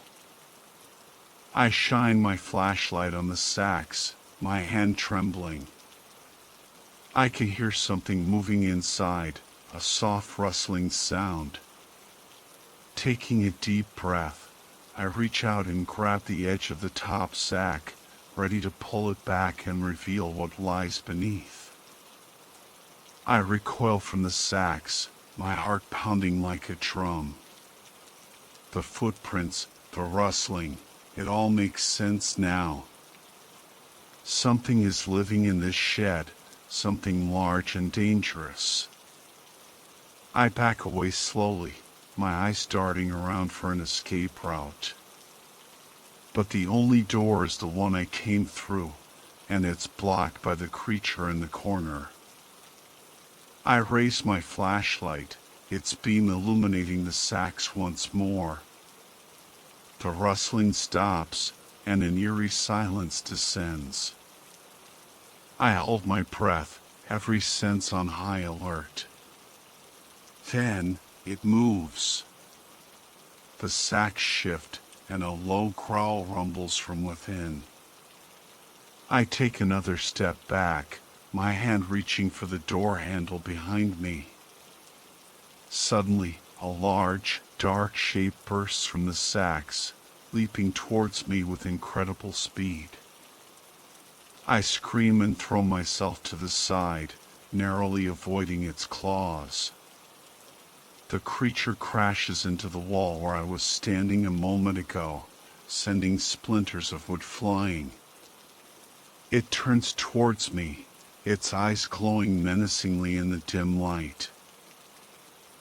I shine my flashlight on the sacks, my hand trembling. I can hear something moving inside, a soft rustling sound. Taking a deep breath, I reach out and grab the edge of the top sack, ready to pull it back and reveal what lies beneath. I recoil from the sacks, my heart pounding like a drum. The footprints, the rustling, it all makes sense now. Something is living in this shed, something large and dangerous. I back away slowly, my eyes darting around for an escape route. But the only door is the one I came through, and it's blocked by the creature in the corner. I raise my flashlight, its beam illuminating the sacks once more. The rustling stops, and an eerie silence descends. I hold my breath, every sense on high alert. Then, it moves. The sacks shift, and a low growl rumbles from within. I take another step back, my hand reaching for the door handle behind me. Suddenly, a large, dark shape bursts from the sacks, leaping towards me with incredible speed. I scream and throw myself to the side, narrowly avoiding its claws. The creature crashes into the wall where I was standing a moment ago, sending splinters of wood flying. It turns towards me, its eyes glowing menacingly in the dim light.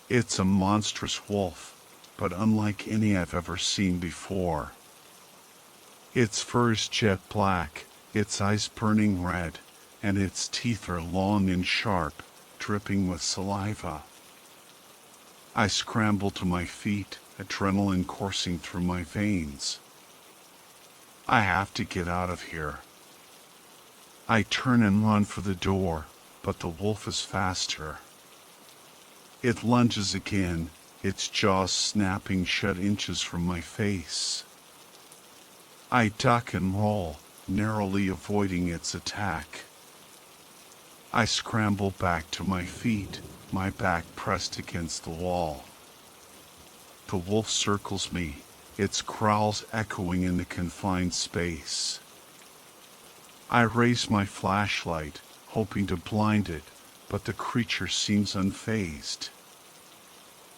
It's a monstrous wolf, but unlike any I've ever seen before. Its fur is jet black, its eyes burning red, and its teeth are long and sharp, dripping with saliva. I scramble to my feet, adrenaline coursing through my veins. I have to get out of here. I turn and run for the door, but the wolf is faster. It lunges again, its jaws snapping shut inches from my face. I duck and roll, narrowly avoiding its attack. I scramble back to my feet, my back pressed against the wall. The wolf circles me, its growls echoing in the confined space. I raise my flashlight, hoping to blind it, but the creature seems unfazed.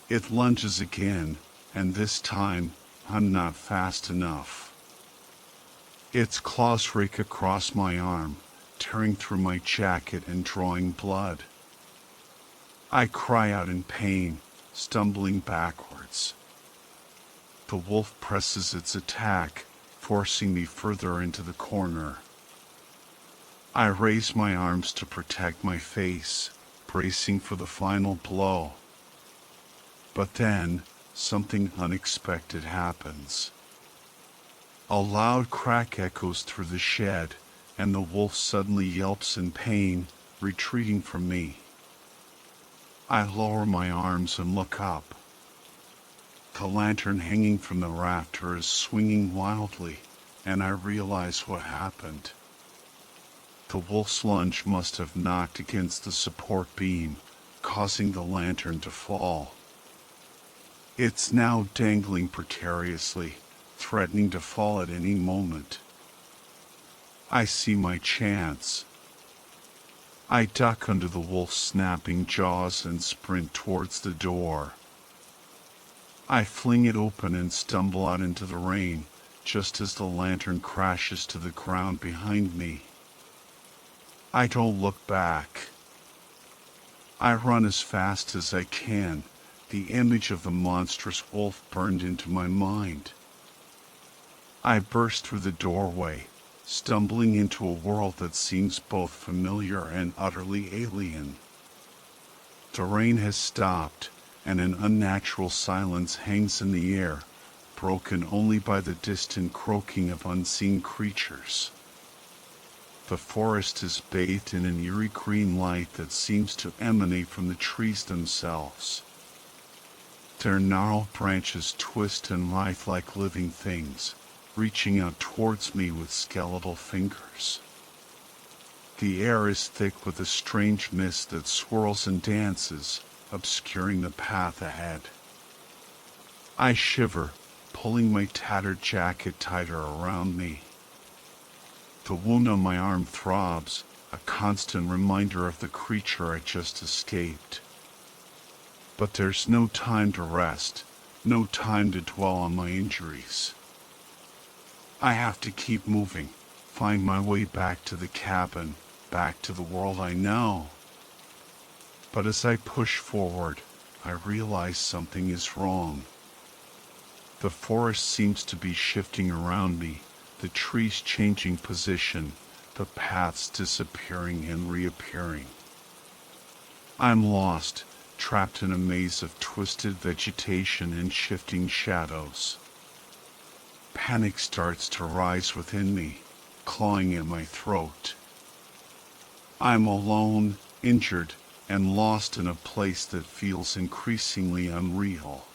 It lunges again, and this time, I'm not fast enough. Its claws rake across my arm, tearing through my jacket and drawing blood. I cry out in pain, stumbling backwards. The wolf presses its attack, forcing me further into the corner. I raise my arms to protect my face, bracing for the final blow. But then, something unexpected happens. A loud crack echoes through the shed, and the wolf suddenly yelps in pain, retreating from me. I lower my arms and look up. The lantern hanging from the rafter is swinging wildly, and I realize what happened. The wolf's lunge must have knocked against the support beam, causing the lantern to fall. It's now dangling precariously, threatening to fall at any moment. I see my chance. I duck under the wolf's snapping jaws and sprint towards the door. I fling it open and stumble out into the rain, just as the lantern crashes to the ground behind me. I don't look back. I run as fast as I can, the image of the monstrous wolf burned into my mind. I burst through the doorway, stumbling into a world that seems both familiar and utterly alien. The rain has stopped, and an unnatural silence hangs in the air, broken only by the distant croaking of unseen creatures. The forest is bathed in an eerie green light that seems to emanate from the trees themselves. Their gnarled branches twist and writhe like living things, reaching out towards me with skeletal fingers. The air is thick with a strange mist that swirls and dances, obscuring the path ahead. I shiver, pulling my tattered jacket tighter around me. The wound on my arm throbs, a constant reminder of the creature I just escaped. But there's no time to rest, no time to dwell on my injuries. I have to keep moving, find my way back to the cabin, back to the world I know. But as I push forward, I realize something is wrong. The forest seems to be shifting around me, the trees changing position, the paths disappearing and reappearing. I'm lost, trapped in a maze of twisted vegetation and shifting shadows. Panic starts to rise within me, clawing at my throat. I'm alone, injured, and lost in a place that feels increasingly unreal.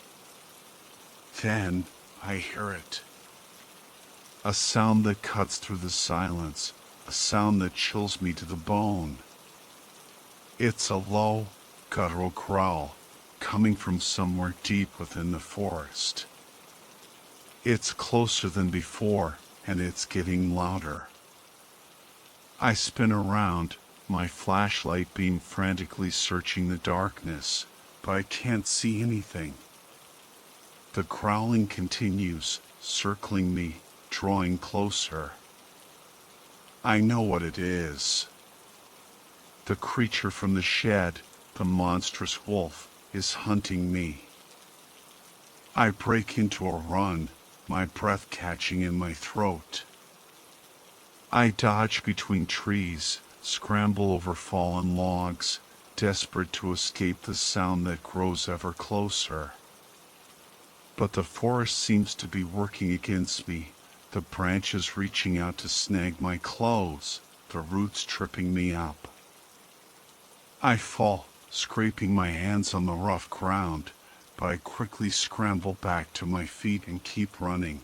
Then I hear it. A sound that cuts through the silence, a sound that chills me to the bone. It's a low, guttural growl, coming from somewhere deep within the forest. It's closer than before, and it's getting louder. I spin around, my flashlight beam frantically searching the darkness, but I can't see anything. The growling continues, circling me, drawing closer. I know what it is. The creature from the shed, the monstrous wolf, is hunting me. I break into a run, my breath catching in my throat. I dodge between trees, scramble over fallen logs, desperate to escape the sound that grows ever closer. But the forest seems to be working against me, the branches reaching out to snag my clothes, the roots tripping me up. I fall, scraping my hands on the rough ground, but I quickly scramble back to my feet and keep running.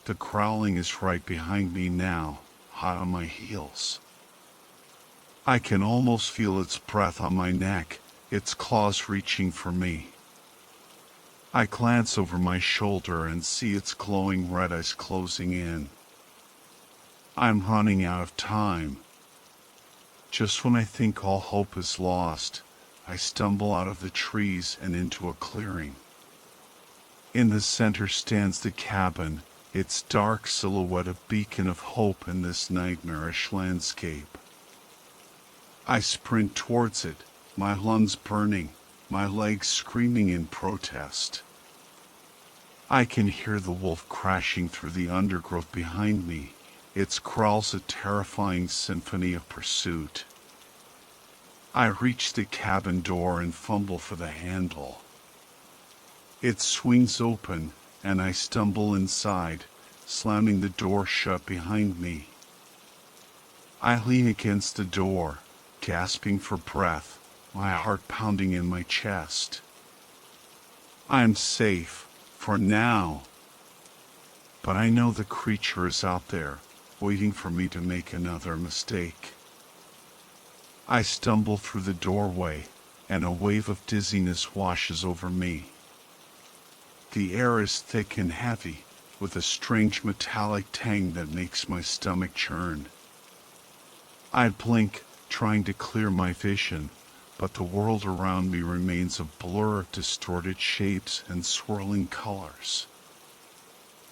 The growling is right behind me now, hot on my heels. I can almost feel its breath on my neck, its claws reaching for me. I glance over my shoulder and see its glowing red eyes closing in. I'm running out of time. Just when I think all hope is lost, I stumble out of the trees and into a clearing. In the center stands the cabin, its dark silhouette a beacon of hope in this nightmarish landscape. I sprint towards it, my lungs burning, my legs screaming in protest. I can hear the wolf crashing through the undergrowth behind me, its growls a terrifying symphony of pursuit. I reach the cabin door and fumble for the handle. It swings open, and I stumble inside, slamming the door shut behind me. I lean against the door, gasping for breath, my heart pounding in my chest. I'm safe, for now. But I know the creature is out there, waiting for me to make another mistake. I stumble through the doorway, and a wave of dizziness washes over me. The air is thick and heavy, with a strange metallic tang that makes my stomach churn. I blink, trying to clear my vision, but the world around me remains a blur of distorted shapes and swirling colors.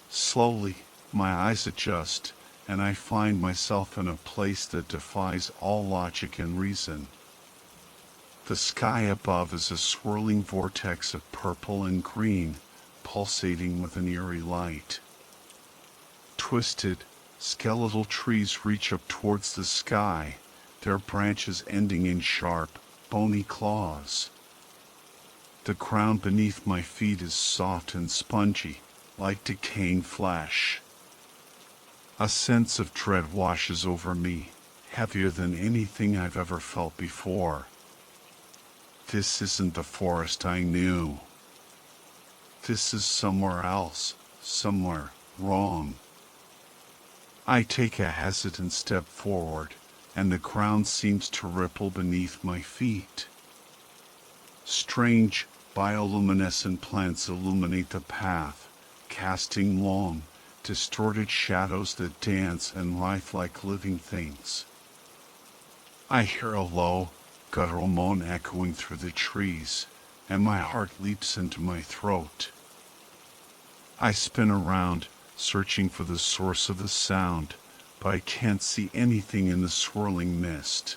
Slowly, my eyes adjust, and I find myself in a place that defies all logic and reason. The sky above is a swirling vortex of purple and green, pulsating with an eerie light. Twisted, skeletal trees reach up towards the sky, their branches ending in sharp, bony claws. The ground beneath my feet is soft and spongy, like decaying flesh. A sense of dread washes over me, heavier than anything I've ever felt before. This isn't the forest I knew. This is somewhere else, somewhere wrong. I take a hesitant step forward, and the ground seems to ripple beneath my feet. Strange, bioluminescent plants illuminate the path, casting long, distorted shadows that dance and writhe like living things. I hear a low, guttural moan echoing through the trees, and my heart leaps into my throat. I spin around, searching for the source of the sound, but I can't see anything in the swirling mist.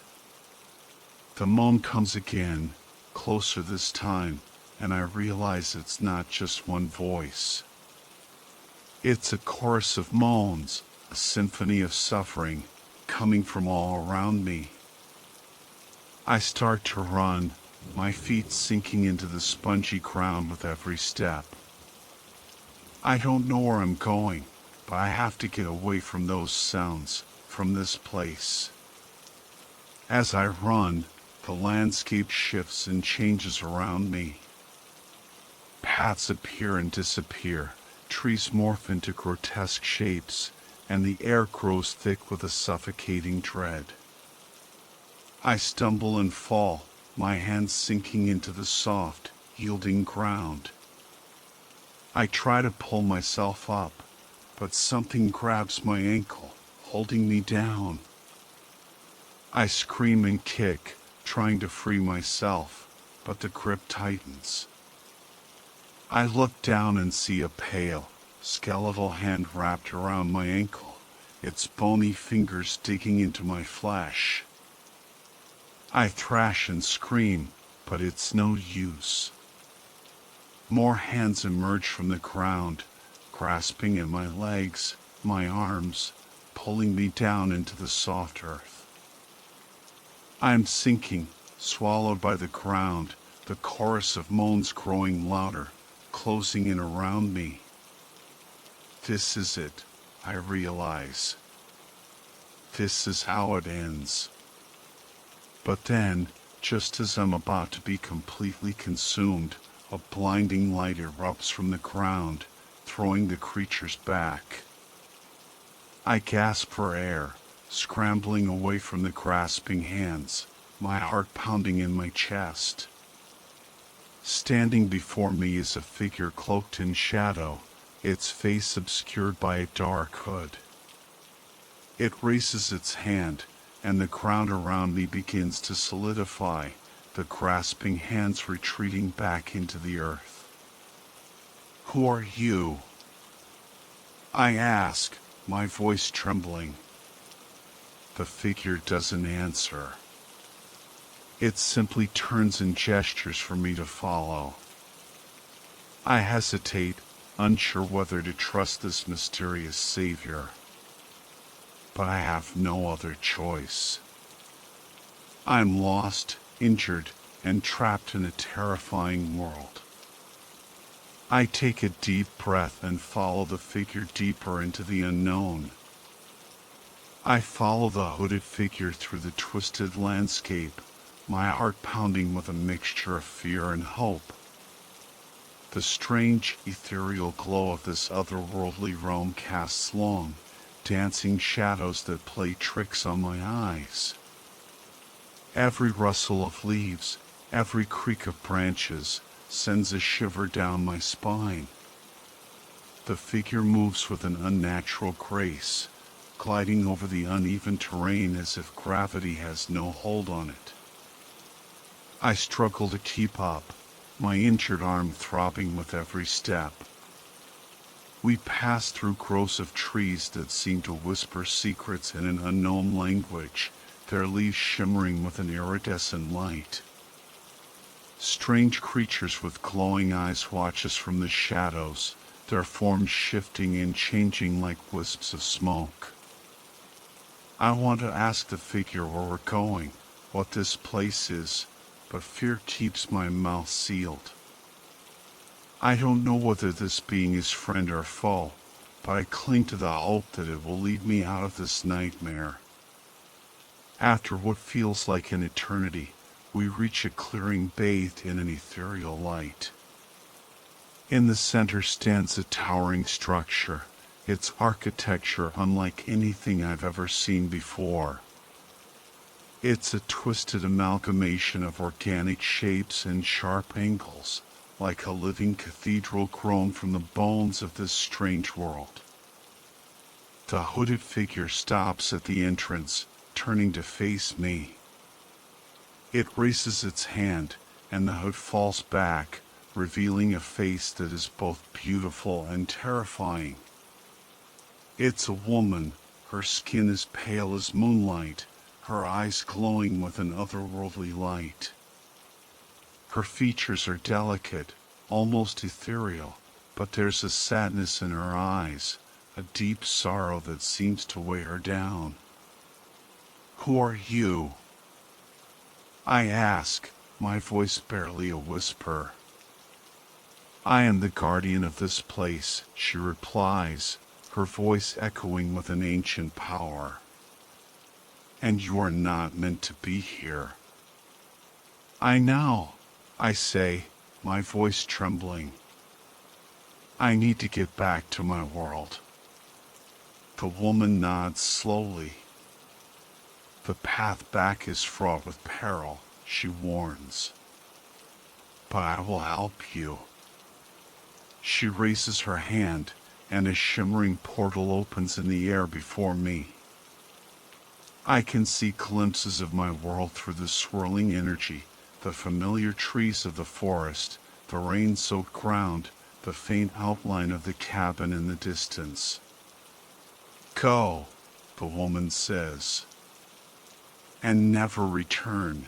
The moan comes again, closer this time, and I realize it's not just one voice. It's a chorus of moans, a symphony of suffering, coming from all around me. I start to run, my feet sinking into the spongy ground with every step. I don't know where I'm going, but I have to get away from those sounds, from this place. As I run, the landscape shifts and changes around me. Paths appear and disappear, trees morph into grotesque shapes, and the air grows thick with a suffocating dread. I stumble and fall, my hands sinking into the soft, yielding ground. I try to pull myself up, but something grabs my ankle, holding me down. I scream and kick, trying to free myself, but the grip tightens. I look down and see a pale, skeletal hand wrapped around my ankle, its bony fingers digging into my flesh. I thrash and scream, but it's no use. More hands emerge from the ground, grasping at my legs, my arms, pulling me down into the soft earth. I'm sinking, swallowed by the ground, the chorus of moans growing louder, closing in around me. This is it, I realize. This is how it ends. But then, just as I'm about to be completely consumed, a blinding light erupts from the ground, throwing the creatures back. I gasp for air, scrambling away from the grasping hands, my heart pounding in my chest. Standing before me is a figure cloaked in shadow, its face obscured by a dark hood. It raises its hand, and the ground around me begins to solidify, the grasping hands retreating back into the earth. Who are you? I ask, my voice trembling. The figure doesn't answer. It simply turns and gestures for me to follow. I hesitate, unsure whether to trust this mysterious savior. But I have no other choice. I'm lost, injured, and trapped in a terrifying world. I take a deep breath and follow the figure deeper into the unknown. I follow the hooded figure through the twisted landscape, my heart pounding with a mixture of fear and hope. The strange, ethereal glow of this otherworldly realm casts long, dancing shadows that play tricks on my eyes. Every rustle of leaves, every creak of branches, sends a shiver down my spine. The figure moves with an unnatural grace, gliding over the uneven terrain as if gravity has no hold on it. I struggle to keep up, my injured arm throbbing with every step. We pass through groves of trees that seem to whisper secrets in an unknown language, their leaves shimmering with an iridescent light. Strange creatures with glowing eyes watch us from the shadows, their forms shifting and changing like wisps of smoke. I want to ask the figure where we're going, what this place is, but fear keeps my mouth sealed. I don't know whether this being is friend or foe, but I cling to the hope that it will lead me out of this nightmare. After what feels like an eternity, we reach a clearing bathed in an ethereal light. In the center stands a towering structure, its architecture unlike anything I've ever seen before. It's a twisted amalgamation of organic shapes and sharp angles, like a living cathedral grown from the bones of this strange world. The hooded figure stops at the entrance, turning to face me. It raises its hand, and the hood falls back, revealing a face that is both beautiful and terrifying. It's a woman, her skin as pale as moonlight, her eyes glowing with an otherworldly light. Her features are delicate, almost ethereal, but there's a sadness in her eyes, a deep sorrow that seems to weigh her down. Who are you? I ask, my voice barely a whisper. I am the guardian of this place, she replies, her voice echoing with an ancient power. And you are not meant to be here. I know, I say, my voice trembling. I need to get back to my world. The woman nods slowly. The path back is fraught with peril, she warns. But I will help you. She raises her hand, and a shimmering portal opens in the air before me. I can see glimpses of my world through the swirling energy, the familiar trees of the forest, the rain-soaked ground, the faint outline of the cabin in the distance. Go, the woman says, and never return.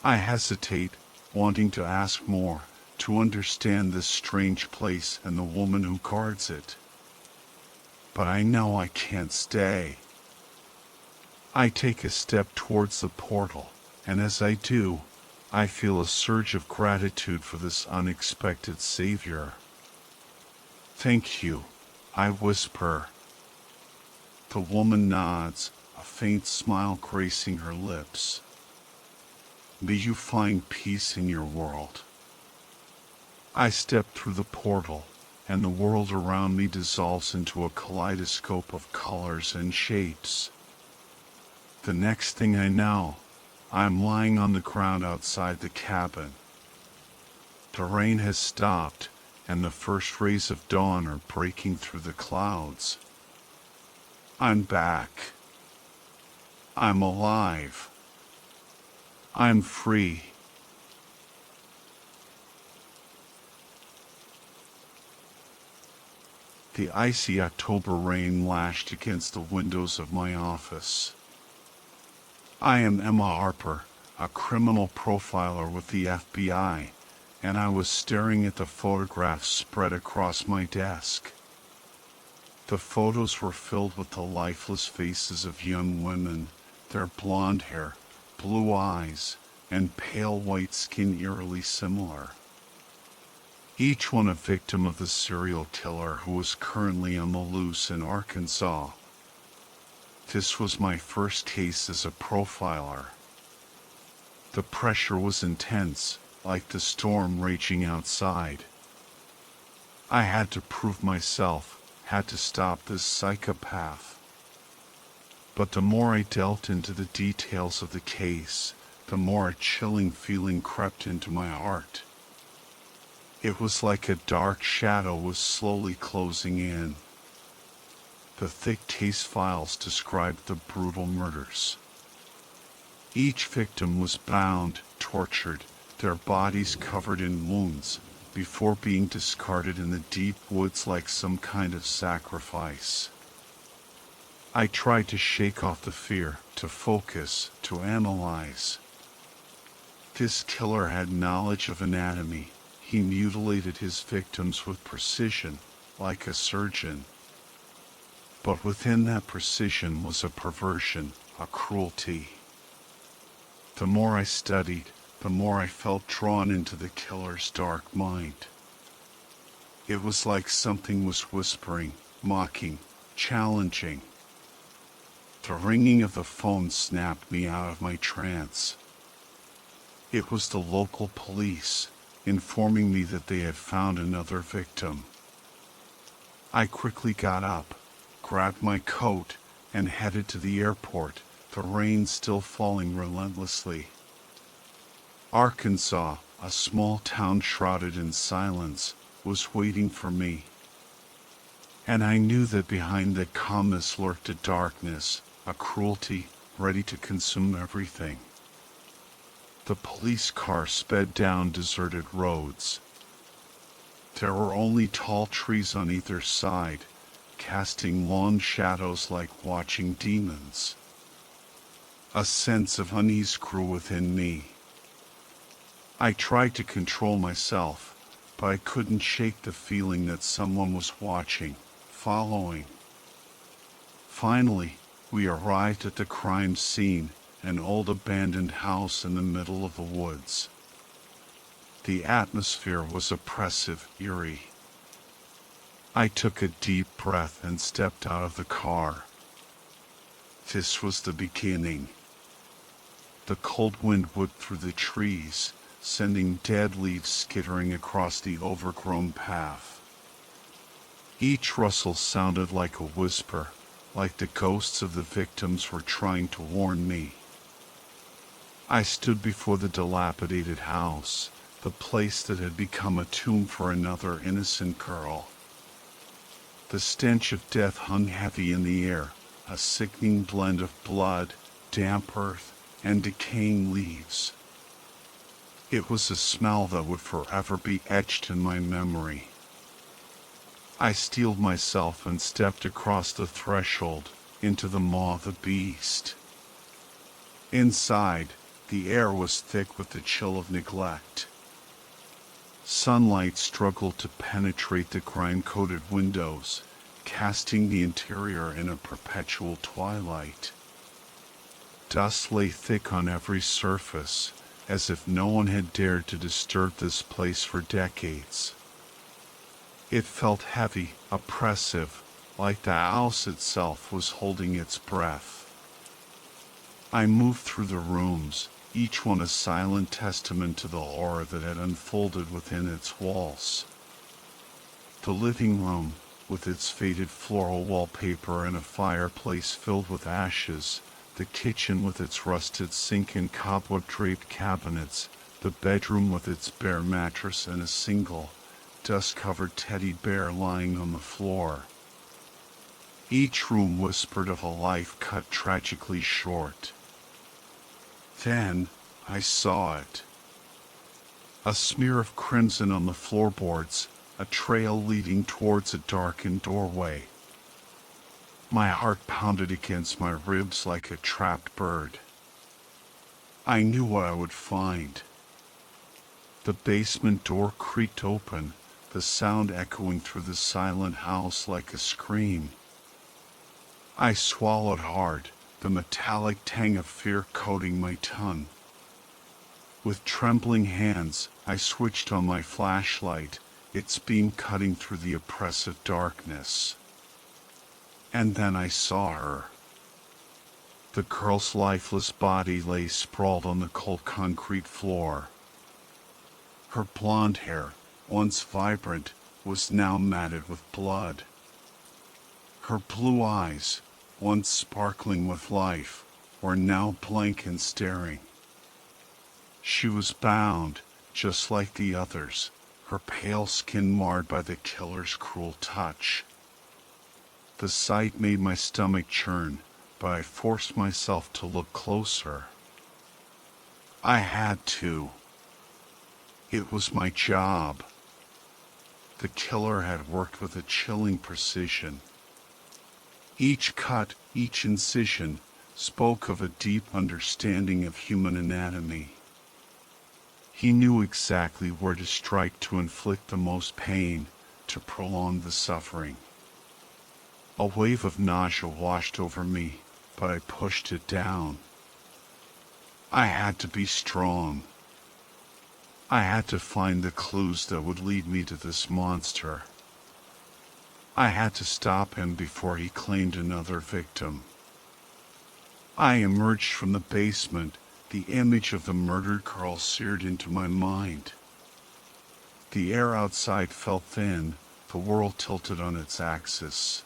I hesitate, wanting to ask more, to understand this strange place and the woman who guards it. But I know I can't stay. I take a step towards the portal, and as I do, I feel a surge of gratitude for this unexpected savior. Thank you, I whisper. The woman nods, a faint smile gracing her lips. May you find peace in your world. I step through the portal, and the world around me dissolves into a kaleidoscope of colors and shapes. The next thing I know, I'm lying on the ground outside the cabin. The rain has stopped, and the first rays of dawn are breaking through the clouds. I'm back. I'm alive. I'm free. The icy October rain lashed against the windows of my office. I am Emma Harper, a criminal profiler with the FBI, and I was staring at the photographs spread across my desk. The photos were filled with the lifeless faces of young women, their blonde hair, blue eyes, and pale white skin eerily similar. Each one a victim of the serial killer who was currently on the loose in Arkansas. This was my first case as a profiler. The pressure was intense, like the storm raging outside. I had to prove myself, had to stop this psychopath. But the more I delved into the details of the case, the more a chilling feeling crept into my heart. It was like a dark shadow was slowly closing in. The thick case files described the brutal murders. Each victim was bound, tortured, their bodies covered in wounds, before being discarded in the deep woods like some kind of sacrifice. I tried to shake off the fear, to focus, to analyze. This killer had knowledge of anatomy. He mutilated his victims with precision, like a surgeon. But within that precision was a perversion, a cruelty. The more I studied, the more I felt drawn into the killer's dark mind. It was like something was whispering, mocking, challenging. The ringing of the phone snapped me out of my trance. It was the local police, informing me that they had found another victim. I quickly got up, grabbed my coat, and headed to the airport, the rain still falling relentlessly. Arkansas, a small town shrouded in silence, was waiting for me. And I knew that behind that calmness lurked a darkness, a cruelty, ready to consume everything. The police car sped down deserted roads. There were only tall trees on either side, casting long shadows like watching demons. A sense of unease grew within me. I tried to control myself, but I couldn't shake the feeling that someone was watching, following. Finally, we arrived at the crime scene, an old abandoned house in the middle of the woods. The atmosphere was oppressive, eerie. I took a deep breath and stepped out of the car. This was the beginning. The cold wind whipped through the trees, sending dead leaves skittering across the overgrown path. Each rustle sounded like a whisper, like the ghosts of the victims were trying to warn me. I stood before the dilapidated house, the place that had become a tomb for another innocent girl. The stench of death hung heavy in the air, a sickening blend of blood, damp earth, and decaying leaves. It was a smell that would forever be etched in my memory. I steeled myself and stepped across the threshold, into the maw of the beast. Inside, the air was thick with the chill of neglect. Sunlight struggled to penetrate the grime-coated windows, casting the interior in a perpetual twilight. Dust lay thick on every surface, as if no one had dared to disturb this place for decades. It felt heavy, oppressive, like the house itself was holding its breath. I moved through the rooms, each one a silent testament to the horror that had unfolded within its walls. The living room, with its faded floral wallpaper and a fireplace filled with ashes, the kitchen with its rusted sink and cobweb-draped cabinets, the bedroom with its bare mattress and a single, dust-covered teddy bear lying on the floor. Each room whispered of a life cut tragically short. Then I saw it. A smear of crimson on the floorboards, a trail leading towards a darkened doorway. My heart pounded against my ribs like a trapped bird. I knew what I would find. The basement door creaked open, the sound echoing through the silent house like a scream. I swallowed hard, the metallic tang of fear coating my tongue. With trembling hands, I switched on my flashlight, its beam cutting through the oppressive darkness. And then I saw her. The girl's lifeless body lay sprawled on the cold concrete floor. Her blonde hair, once vibrant, was now matted with blood. Her blue eyes, once sparkling with life, were now blank and staring. She was bound, just like the others, her pale skin marred by the killer's cruel touch. The sight made my stomach churn, but I forced myself to look closer. I had to. It was my job. The killer had worked with a chilling precision. Each cut, each incision, spoke of a deep understanding of human anatomy. He knew exactly where to strike to inflict the most pain, to prolong the suffering. A wave of nausea washed over me, but I pushed it down. I had to be strong. I had to find the clues that would lead me to this monster. I had to stop him before he claimed another victim. I emerged from the basement, the image of the murdered girl seared into my mind. The air outside felt thin, the world tilted on its axis.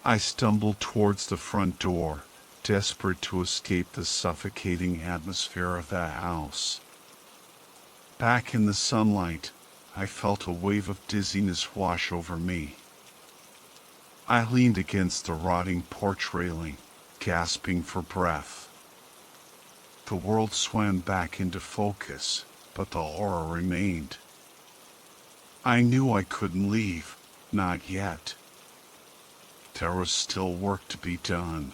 I stumbled towards the front door, desperate to escape the suffocating atmosphere of that house. Back in the sunlight, I felt a wave of dizziness wash over me. I leaned against the rotting porch railing, gasping for breath. The world swam back into focus, but the horror remained. I knew I couldn't leave, not yet. There was still work to be done.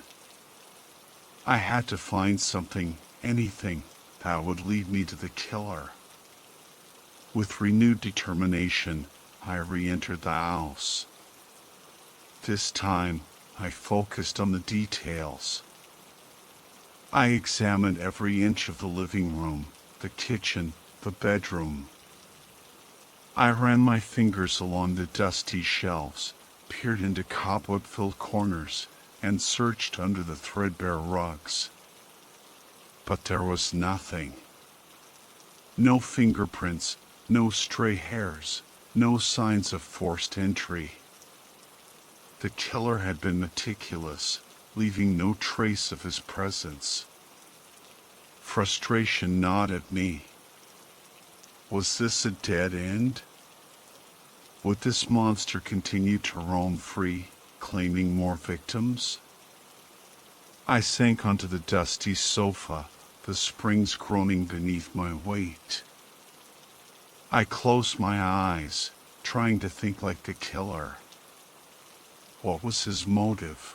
I had to find something, anything, that would lead me to the killer. With renewed determination, I re-entered the house. This time, I focused on the details. I examined every inch of the living room, the kitchen, the bedroom. I ran my fingers along the dusty shelves, peered into cobweb-filled corners, and searched under the threadbare rugs. But there was nothing. No fingerprints, no stray hairs, no signs of forced entry. The killer had been meticulous, leaving no trace of his presence. Frustration gnawed at me. Was this a dead end? Would this monster continue to roam free, claiming more victims? I sank onto the dusty sofa, the springs groaning beneath my weight. I closed my eyes, trying to think like the killer. What was his motive?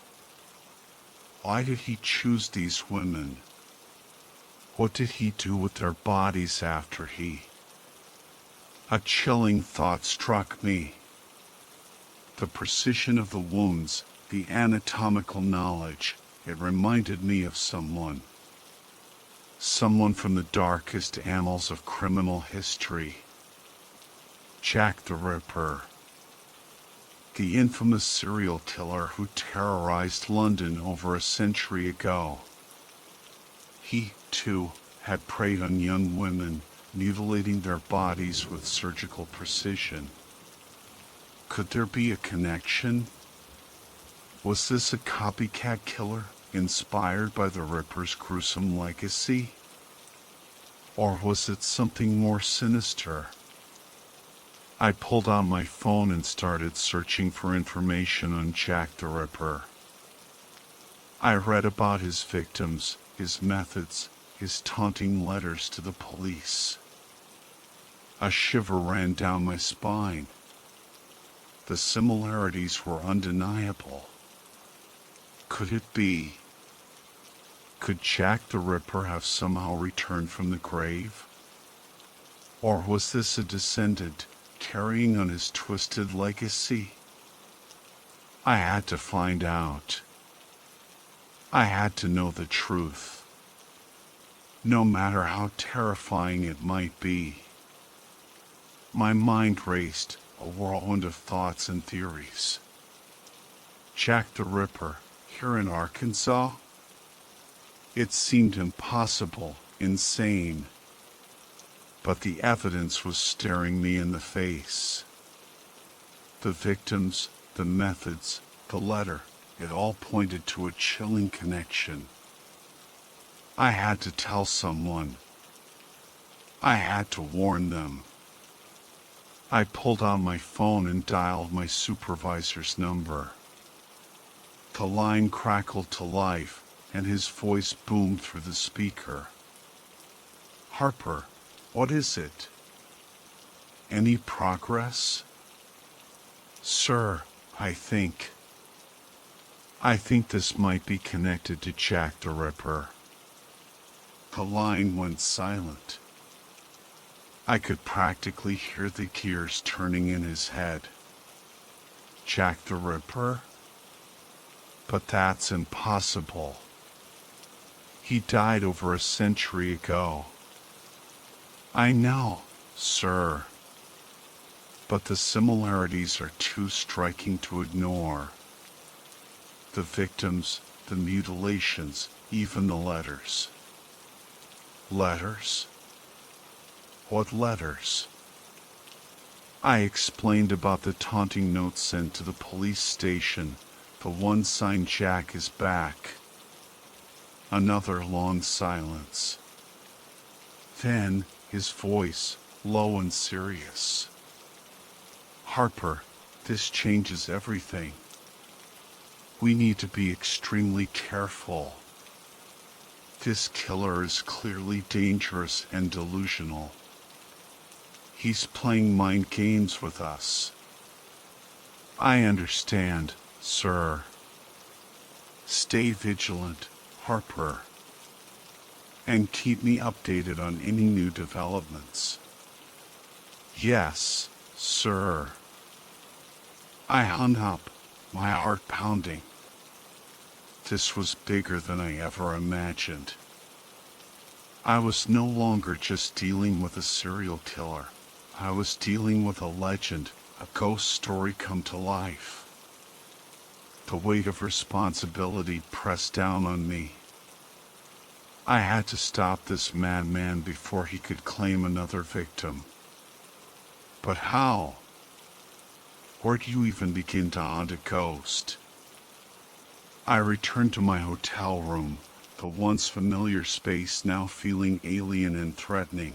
Why did he choose these women? What did he do with their bodies after he... A chilling thought struck me. The precision of the wounds, the anatomical knowledge, it reminded me of someone. Someone from the darkest annals of criminal history. Jack the Ripper. The infamous serial killer who terrorized London over a century ago. He, too, had preyed on young women, mutilating their bodies with surgical precision. Could there be a connection? Was this a copycat killer, inspired by the Ripper's gruesome legacy? Or was it something more sinister? I pulled out my phone and started searching for information on Jack the Ripper. I read about his victims, his methods, his taunting letters to the police. A shiver ran down my spine. The similarities were undeniable. Could it be? Could Jack the Ripper have somehow returned from the grave? Or was this a descendant carrying on his twisted legacy? I had to find out. I had to know the truth, no matter how terrifying it might be. My mind raced, a whirlwind of thoughts and theories. Jack the Ripper, here in Arkansas? It seemed impossible, insane. But the evidence was staring me in the face. The victims, the methods, the letter, it all pointed to a chilling connection. I had to tell someone. I had to warn them. I pulled out my phone and dialed my supervisor's number. The line crackled to life, and his voice boomed through the speaker. "Harper, what is it? Any progress?" "Sir, I think this might be connected to Jack the Ripper." The line went silent. I could practically hear the gears turning in his head. Jack the Ripper? But that's impossible. He died over a century ago. I know, sir. But the similarities are too striking to ignore. The victims, the mutilations, even the letters. Letters? What letters? I explained about the taunting notes sent to the police station, the one signed "Jack is back." Another long silence. Then, his voice, low and serious. "Harper, this changes everything. We need to be extremely careful. This killer is clearly dangerous and delusional. He's playing mind games with us." "I understand, sir." "Stay vigilant, Harper, and keep me updated on any new developments." "Yes, sir." I hung up, my heart pounding. This was bigger than I ever imagined. I was no longer just dealing with a serial killer. I was dealing with a legend, a ghost story come to life. The weight of responsibility pressed down on me. I had to stop this madman before he could claim another victim. But how? Where do you even begin to hunt a ghost? I returned to my hotel room, the once familiar space now feeling alien and threatening.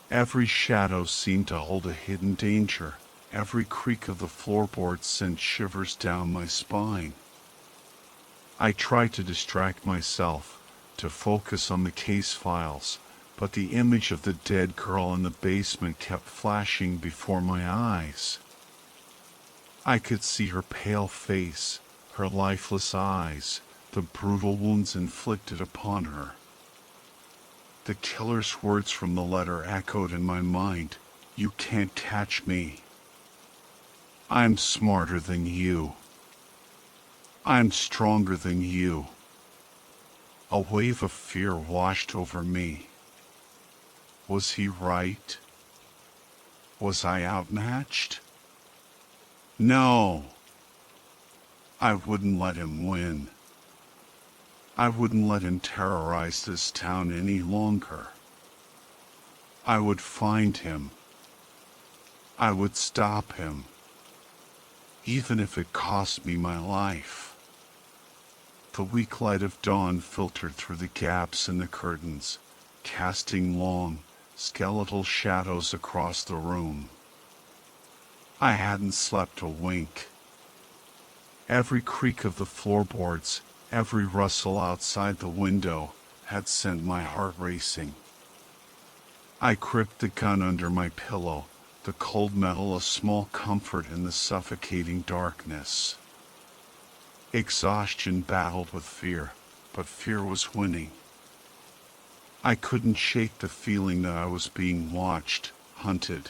Every shadow seemed to hold a hidden danger. Every creak of the floorboards sent shivers down my spine. I tried to distract myself, to focus on the case files, but the image of the dead girl in the basement kept flashing before my eyes. I could see her pale face, her lifeless eyes, the brutal wounds inflicted upon her. The killer's words from the letter echoed in my mind. You can't catch me. I'm smarter than you. I'm stronger than you. A wave of fear washed over me. Was he right? Was I outmatched? No. I wouldn't let him win. I wouldn't let him terrorize this town any longer. I would find him. I would stop him. Even if it cost me my life. The weak light of dawn filtered through the gaps in the curtains, casting long, skeletal shadows across the room. I hadn't slept a wink. Every creak of the floorboards, every rustle outside the window had sent my heart racing. I gripped the gun under my pillow, the cold metal a small comfort in the suffocating darkness. Exhaustion battled with fear, but fear was winning. I couldn't shake the feeling that I was being watched, hunted.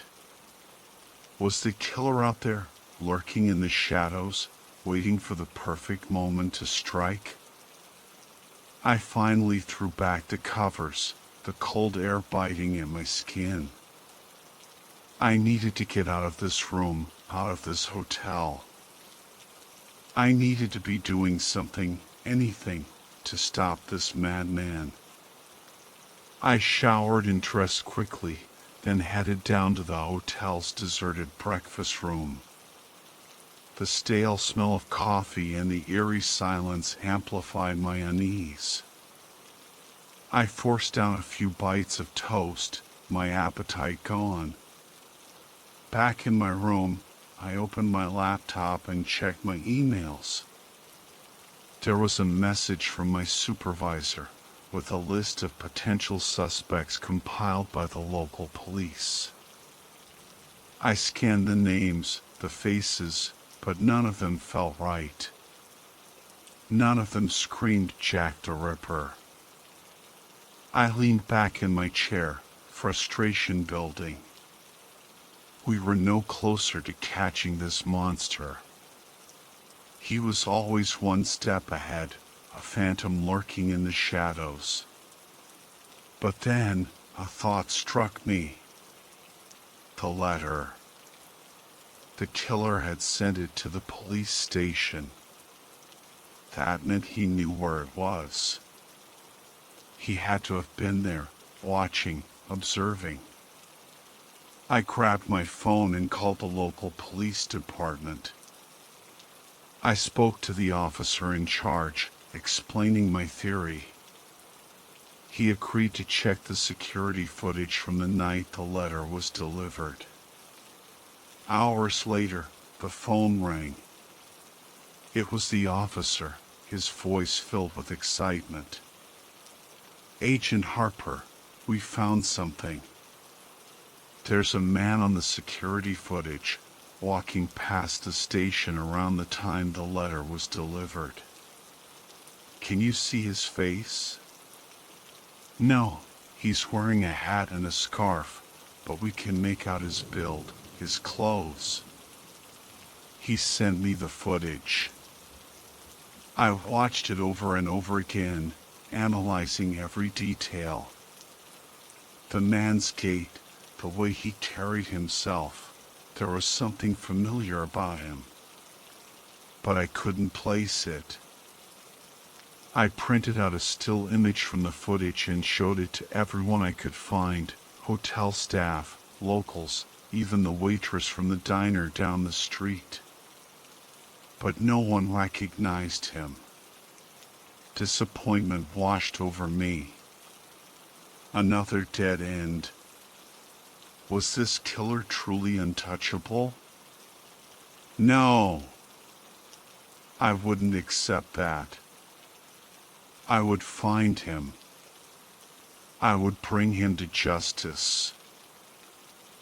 Was the killer out there, lurking in the shadows, waiting for the perfect moment to strike? I finally threw back the covers, the cold air biting at my skin. I needed to get out of this room, out of this hotel. I needed to be doing something, anything, to stop this madman. I showered and dressed quickly, then headed down to the hotel's deserted breakfast room. The stale smell of coffee and the eerie silence amplified my unease. I forced down a few bites of toast, my appetite gone. Back in my room, I opened my laptop and checked my emails. There was a message from my supervisor with a list of potential suspects compiled by the local police. I scanned the names, the faces, but none of them felt right. None of them screamed Jack the Ripper. I leaned back in my chair, frustration building. We were no closer to catching this monster. He was always one step ahead, a phantom lurking in the shadows. But then, a thought struck me. The letter. The killer had sent it to the police station. That meant he knew where it was. He had to have been there, watching, observing. I grabbed my phone and called the local police department. I spoke to the officer in charge, explaining my theory. He agreed to check the security footage from the night the letter was delivered. Hours later, the phone rang. It was the officer, his voice filled with excitement. Agent Harper, we found something. There's a man on the security footage, walking past the station around the time the letter was delivered. Can you see his face? No, he's wearing a hat and a scarf, but we can make out his build, his clothes. He sent me the footage. I watched it over and over again, analyzing every detail. The man's gait, the way he carried himself, there was something familiar about him. But I couldn't place it. I printed out a still image from the footage and showed it to everyone I could find, hotel staff, locals, even the waitress from the diner down the street. But no one recognized him. Disappointment washed over me. Another dead end. Was this killer truly untouchable? No. I wouldn't accept that. I would find him. I would bring him to justice.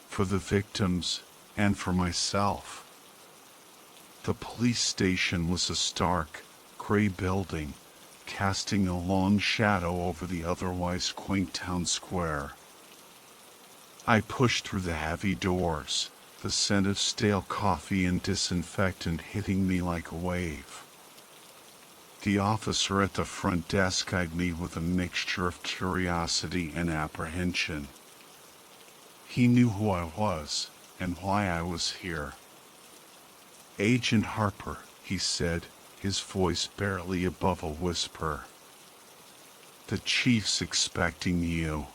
For the victims and for myself. The police station was a stark, gray building, casting a long shadow over the otherwise quaint town square. I pushed through the heavy doors, the scent of stale coffee and disinfectant hitting me like a wave. The officer at the front desk eyed me with a mixture of curiosity and apprehension. He knew who I was and why I was here. "Agent Harper," he said, his voice barely above a whisper. "The chief's expecting you."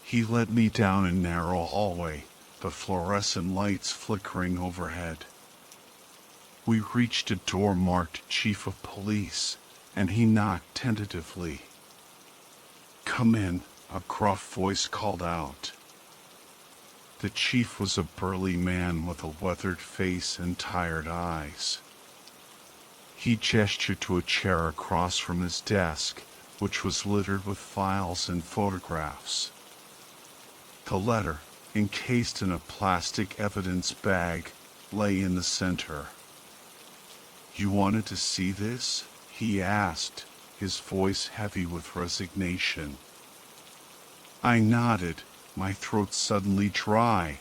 He led me down a narrow hallway, the fluorescent lights flickering overhead. We reached a door marked Chief of Police, and he knocked tentatively. "Come in," a gruff voice called out. The chief was a burly man with a weathered face and tired eyes. He gestured to a chair across from his desk, which was littered with files and photographs. The letter, encased in a plastic evidence bag, lay in the center. "You wanted to see this?" he asked, his voice heavy with resignation. I nodded, my throat suddenly dry.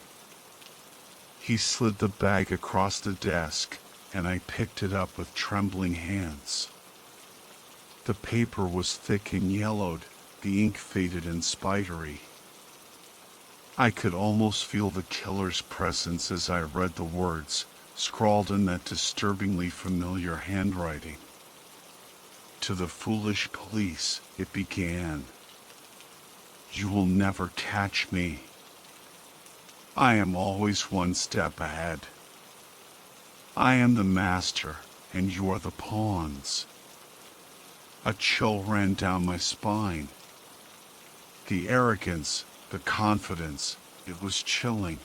He slid the bag across the desk, and I picked it up with trembling hands. The paper was thick and yellowed, the ink faded and spidery. I could almost feel the killer's presence as I read the words, scrawled in that disturbingly familiar handwriting. "To the foolish police," it began. "You will never catch me. I am always one step ahead. I am the master, and you are the pawns." A chill ran down my spine. The arrogance, the confidence, it was chilling.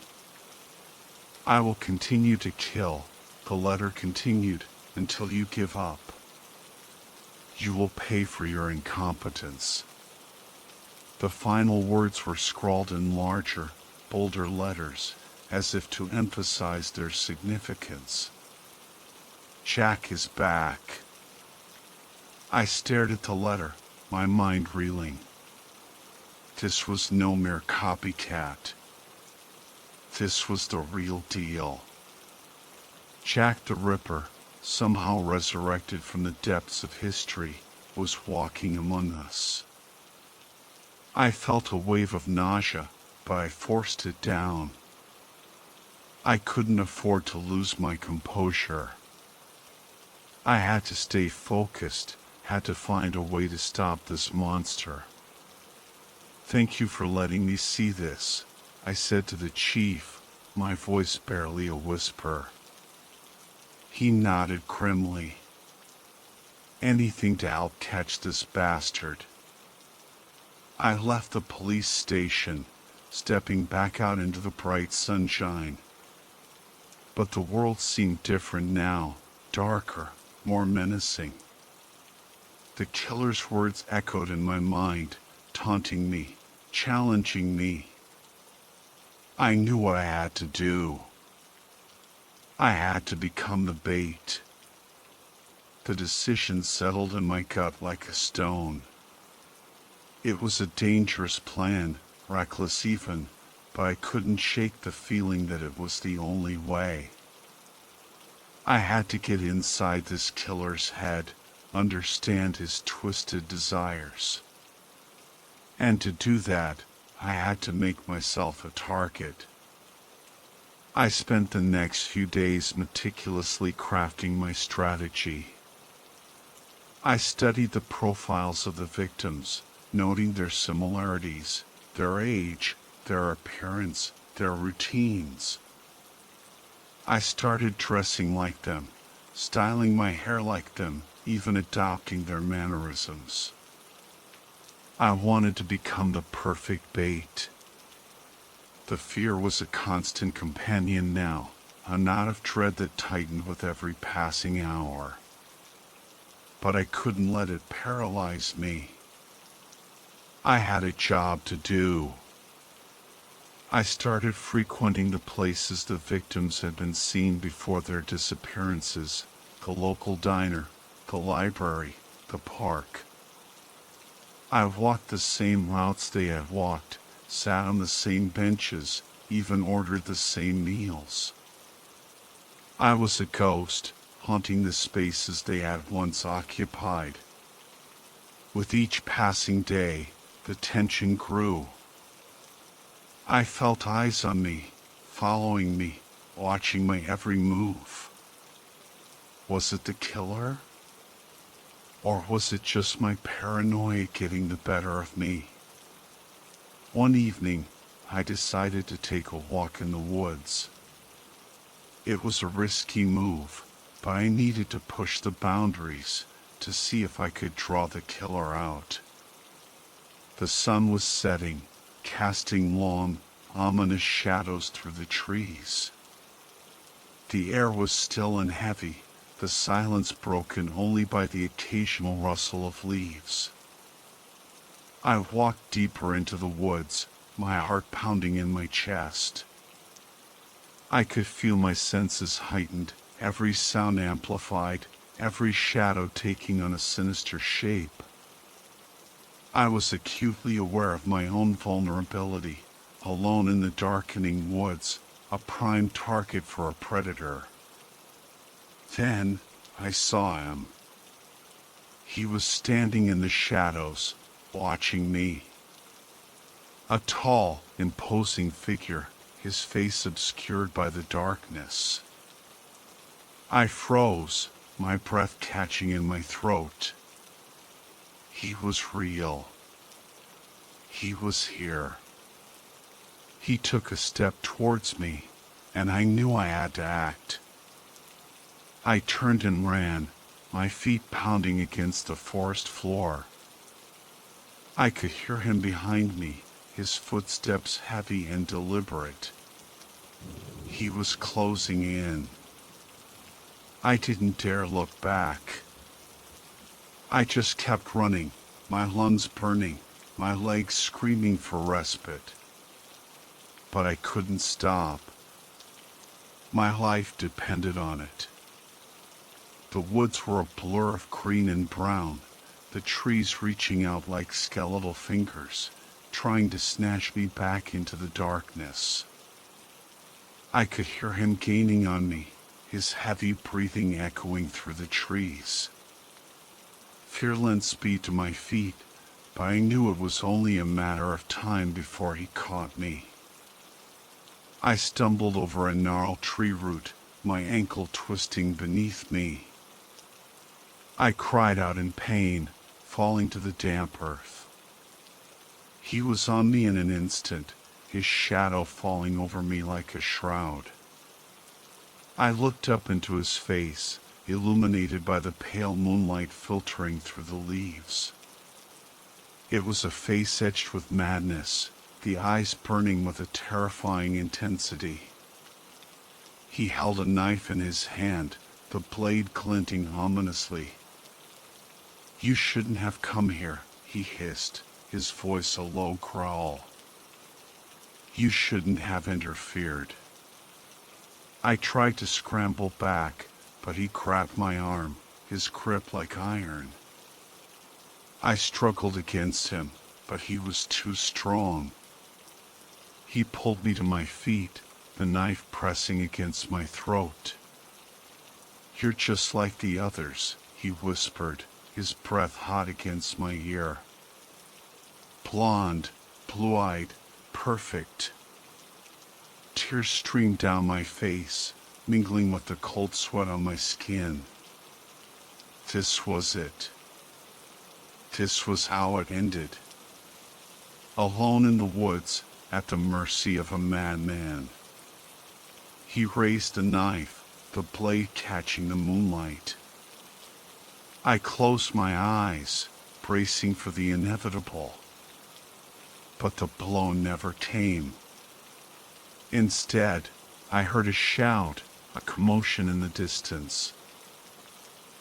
"I will continue to kill," the letter continued, "until you give up. You will pay for your incompetence." The final words were scrawled in larger, bolder letters, as if to emphasize their significance. "Jack is back." I stared at the letter, my mind reeling. This was no mere copycat. This was the real deal. Jack the Ripper, somehow resurrected from the depths of history, was walking among us. I felt a wave of nausea, but I forced it down. I couldn't afford to lose my composure. I had to stay focused, had to find a way to stop this monster. "Thank you for letting me see this," I said to the chief, my voice barely a whisper. He nodded grimly. "Anything to help catch this bastard." I left the police station, stepping back out into the bright sunshine. But the world seemed different now, darker, more menacing. The killer's words echoed in my mind, taunting me, challenging me. I knew what I had to do. I had to become the bait. The decision settled in my gut like a stone. It was a dangerous plan, reckless even, but I couldn't shake the feeling that it was the only way. I had to get inside this killer's head, understand his twisted desires. And to do that, I had to make myself a target. I spent the next few days meticulously crafting my strategy. I studied the profiles of the victims, noting their similarities, their age, their appearance, their routines. I started dressing like them, styling my hair like them, even adopting their mannerisms. I wanted to become the perfect bait. The fear was a constant companion now, a knot of dread that tightened with every passing hour. But I couldn't let it paralyze me. I had a job to do. I started frequenting the places the victims had been seen before their disappearances, the local diner, the library, the park. I walked the same routes they had walked, sat on the same benches, even ordered the same meals. I was a ghost, haunting the spaces they had once occupied. With each passing day, the tension grew. I felt eyes on me, following me, watching my every move. Was it the killer? Or was it just my paranoia getting the better of me? One evening, I decided to take a walk in the woods. It was a risky move, but I needed to push the boundaries to see if I could draw the killer out. The sun was setting, casting long, ominous shadows through the trees. The air was still and heavy, the silence broken only by the occasional rustle of leaves. I walked deeper into the woods, my heart pounding in my chest. I could feel my senses heightened, every sound amplified, every shadow taking on a sinister shape. I was acutely aware of my own vulnerability, alone in the darkening woods, a prime target for a predator. Then I saw him. He was standing in the shadows, watching me. A tall, imposing figure, his face obscured by the darkness. I froze, my breath catching in my throat. He was real. He was here. He took a step towards me, and I knew I had to act. I turned and ran, my feet pounding against the forest floor. I could hear him behind me, his footsteps heavy and deliberate. He was closing in. I didn't dare look back. I just kept running, my lungs burning, my legs screaming for respite. But I couldn't stop. My life depended on it. The woods were a blur of green and brown, the trees reaching out like skeletal fingers, trying to snatch me back into the darkness. I could hear him gaining on me, his heavy breathing echoing through the trees. Fear lent speed to my feet, but I knew it was only a matter of time before he caught me. I stumbled over a gnarled tree root, my ankle twisting beneath me. I cried out in pain, falling to the damp earth. He was on me in an instant, his shadow falling over me like a shroud. I looked up into his face, illuminated by the pale moonlight filtering through the leaves. It was a face etched with madness, the eyes burning with a terrifying intensity. He held a knife in his hand, the blade glinting ominously. "You shouldn't have come here," he hissed, his voice a low growl. "You shouldn't have interfered." I tried to scramble back, but he grabbed my arm, his grip like iron. I struggled against him, but he was too strong. He pulled me to my feet, the knife pressing against my throat. "You're just like the others," he whispered, his breath hot against my ear. "Blonde, blue-eyed, perfect." Tears streamed down my face, mingling with the cold sweat on my skin. This was it. This was how it ended. Alone in the woods, at the mercy of a madman. He raised the knife, the blade catching the moonlight. I closed my eyes, bracing for the inevitable. But the blow never came. Instead, I heard a shout, a commotion in the distance.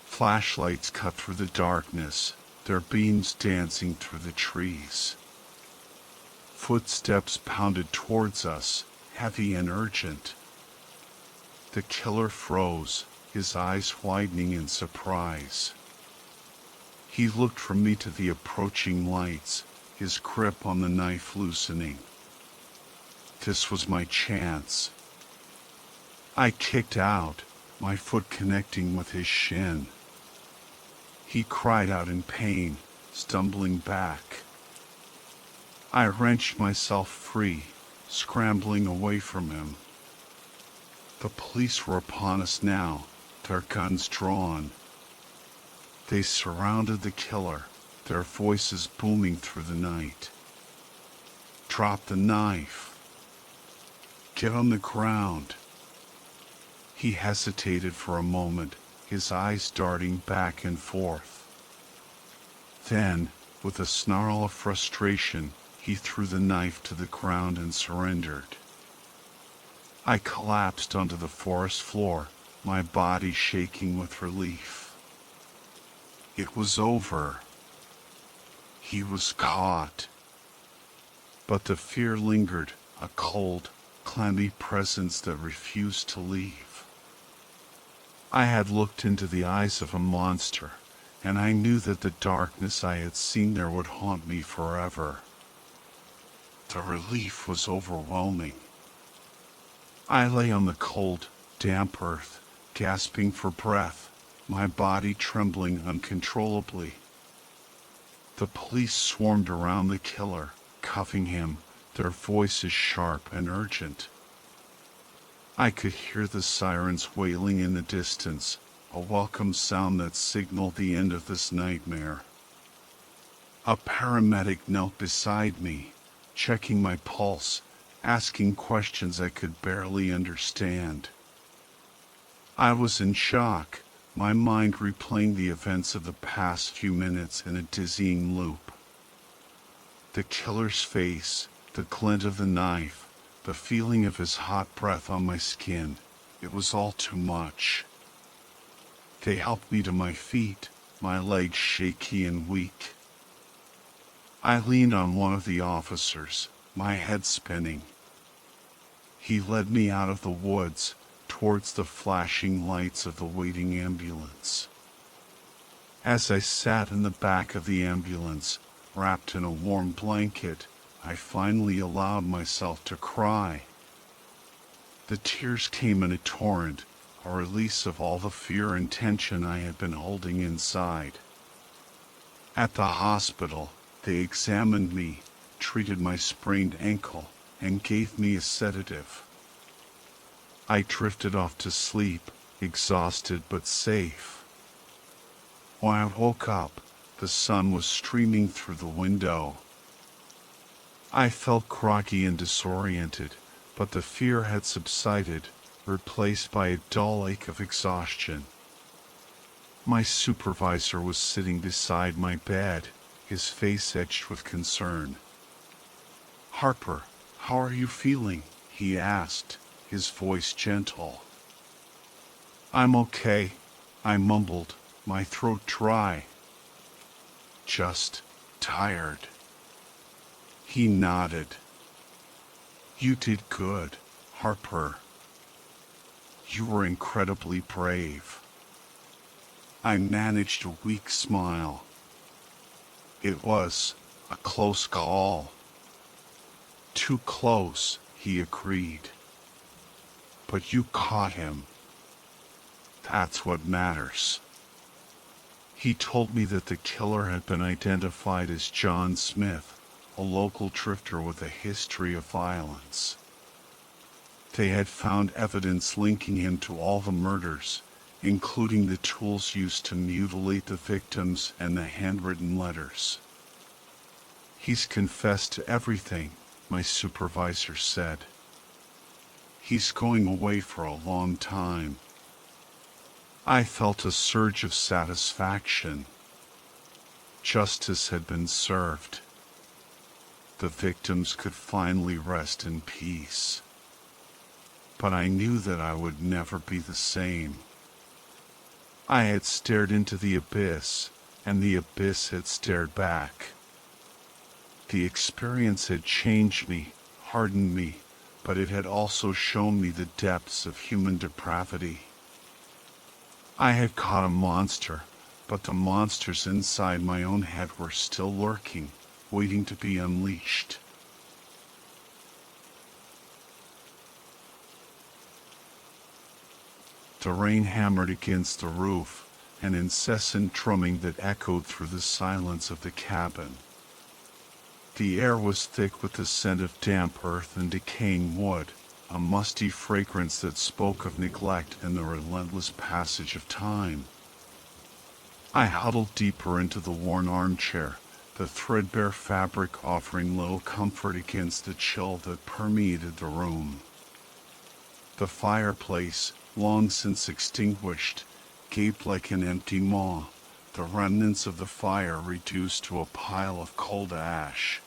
Flashlights cut through the darkness, their beams dancing through the trees. Footsteps pounded towards us, heavy and urgent. The killer froze, his eyes widening in surprise. He looked from me to the approaching lights, his grip on the knife loosening. This was my chance. I kicked out, my foot connecting with his shin. He cried out in pain, stumbling back. I wrenched myself free, scrambling away from him. The police were upon us now, their guns drawn. They surrounded the killer, their voices booming through the night. Drop the knife. Get on the ground. He hesitated for a moment, his eyes darting back and forth. Then, with a snarl of frustration, he threw the knife to the ground and surrendered. I collapsed onto the forest floor, my body shaking with relief. It was over. He was caught. But the fear lingered, a cold, clammy presence that refused to leave. I had looked into the eyes of a monster, and I knew that the darkness I had seen there would haunt me forever. The relief was overwhelming. I lay on the cold, damp earth, gasping for breath, my body trembling uncontrollably. The police swarmed around the killer, cuffing him, their voices sharp and urgent. I could hear the sirens wailing in the distance, a welcome sound that signaled the end of this nightmare. A paramedic knelt beside me, checking my pulse, asking questions I could barely understand. I was in shock, my mind replaying the events of the past few minutes in a dizzying loop. The killer's face, the glint of the knife, the feeling of his hot breath on my skin, it was all too much. They helped me to my feet, my legs shaky and weak. I leaned on one of the officers, my head spinning. He led me out of the woods, towards the flashing lights of the waiting ambulance. As I sat in the back of the ambulance, wrapped in a warm blanket, I finally allowed myself to cry. The tears came in a torrent, a release of all the fear and tension I had been holding inside. At the hospital, they examined me, treated my sprained ankle, and gave me a sedative. I drifted off to sleep, exhausted but safe. When I woke up, the sun was streaming through the window. I felt groggy and disoriented, but the fear had subsided, replaced by a dull ache of exhaustion. My supervisor was sitting beside my bed, his face etched with concern. "Harper, how are you feeling?" he asked, his voice gentle. "I'm okay," I mumbled, my throat dry. "Just tired." He nodded. "You did good, Harper. You were incredibly brave." I managed a weak smile. "It was a close call." "Too close," he agreed. "But you caught him. That's what matters." He told me that the killer had been identified as John Smith, a local drifter with a history of violence. They had found evidence linking him to all the murders, including the tools used to mutilate the victims and the handwritten letters. "He's confessed to everything," my supervisor said. "He's going away for a long time." I felt a surge of satisfaction. Justice had been served. The victims could finally rest in peace. But I knew that I would never be the same. I had stared into the abyss, and the abyss had stared back. The experience had changed me, hardened me, but it had also shown me the depths of human depravity. I had caught a monster, but the monsters inside my own head were still lurking, waiting to be unleashed. The rain hammered against the roof, an incessant drumming that echoed through the silence of the cabin. The air was thick with the scent of damp earth and decaying wood, a musty fragrance that spoke of neglect and the relentless passage of time. I huddled deeper into the worn armchair, the threadbare fabric offering little comfort against the chill that permeated the room. The fireplace, long since extinguished, gaped like an empty maw, the remnants of the fire reduced to a pile of cold ash.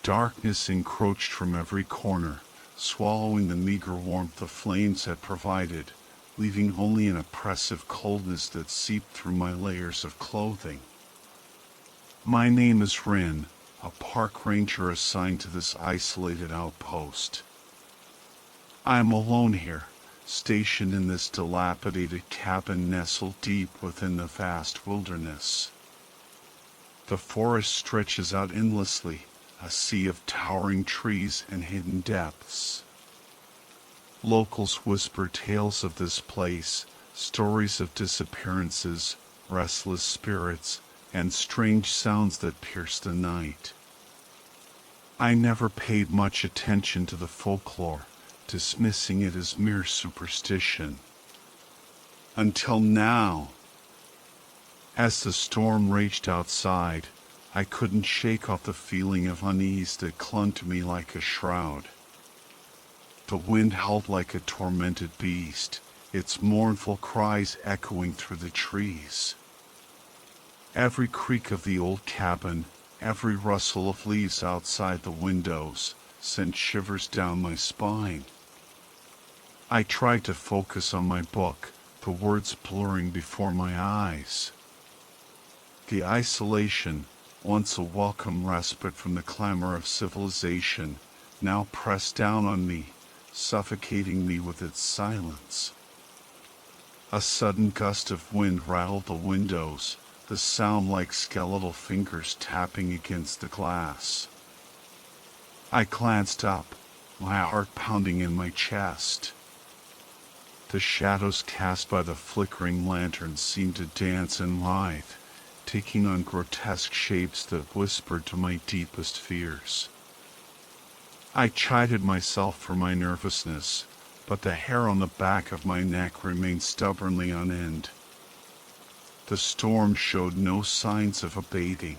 Darkness encroached from every corner, swallowing the meager warmth the flames had provided, leaving only an oppressive coldness that seeped through my layers of clothing. My name is Rin, a park ranger assigned to this isolated outpost. I am alone here, stationed in this dilapidated cabin nestled deep within the vast wilderness. The forest stretches out endlessly, a sea of towering trees and hidden depths. Locals whisper tales of this place, stories of disappearances, restless spirits, and strange sounds that pierce the night. I never paid much attention to the folklore, dismissing it as mere superstition. Until now. As the storm raged outside, I couldn't shake off the feeling of unease that clung to me like a shroud. The wind howled like a tormented beast, its mournful cries echoing through the trees. Every creak of the old cabin, every rustle of leaves outside the windows, sent shivers down my spine. I tried to focus on my book, the words blurring before my eyes. The isolation, once a welcome respite from the clamor of civilization, now pressed down on me, suffocating me with its silence. A sudden gust of wind rattled the windows, the sound like skeletal fingers tapping against the glass. I glanced up, my heart pounding in my chest. The shadows cast by the flickering lanterns seemed to dance and writhe, taking on grotesque shapes that whispered to my deepest fears. I chided myself for my nervousness, but the hair on the back of my neck remained stubbornly on end. The storm showed no signs of abating.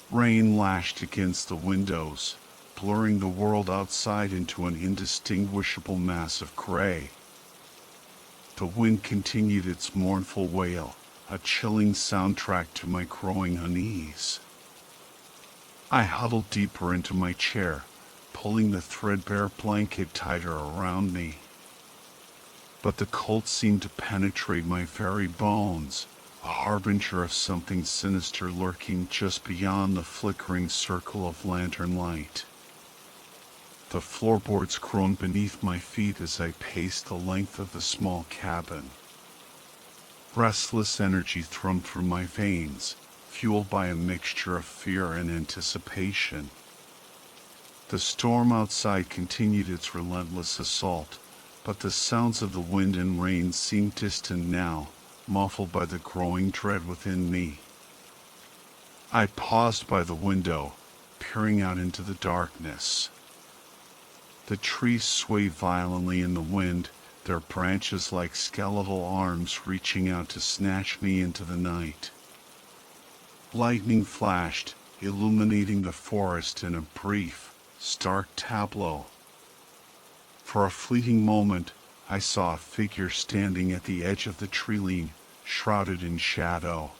Rain lashed against the windows, blurring the world outside into an indistinguishable mass of gray. The wind continued its mournful wail, a chilling soundtrack to my growing unease. I huddled deeper into my chair, pulling the threadbare blanket tighter around me. But the cold seemed to penetrate my very bones, a harbinger of something sinister lurking just beyond the flickering circle of lantern light. The floorboards groaned beneath my feet as I paced the length of the small cabin. Restless energy thrummed through my veins, fueled by a mixture of fear and anticipation. The storm outside continued its relentless assault, but the sounds of the wind and rain seemed distant now, muffled by the growing dread within me. I paused by the window, peering out into the darkness. The trees swayed violently in the wind, their branches like skeletal arms reaching out to snatch me into the night. Lightning flashed, illuminating the forest in a brief, stark tableau. For a fleeting moment, I saw a figure standing at the edge of the tree-line, shrouded in shadow.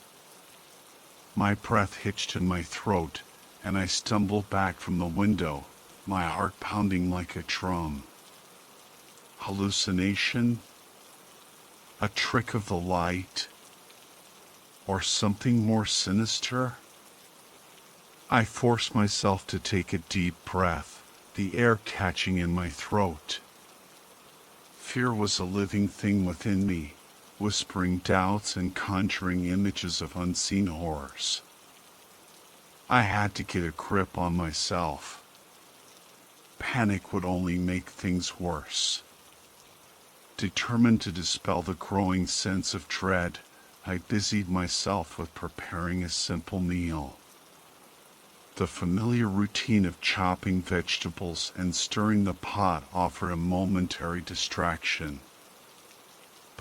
My breath hitched in my throat, and I stumbled back from the window, my heart pounding like a drum. Hallucination? A trick of the light? Or something more sinister? I forced myself to take a deep breath, the air catching in my throat. Fear was a living thing within me, whispering doubts and conjuring images of unseen horrors. I had to get a grip on myself. Panic would only make things worse. Determined to dispel the growing sense of dread, I busied myself with preparing a simple meal. The familiar routine of chopping vegetables and stirring the pot offered a momentary distraction.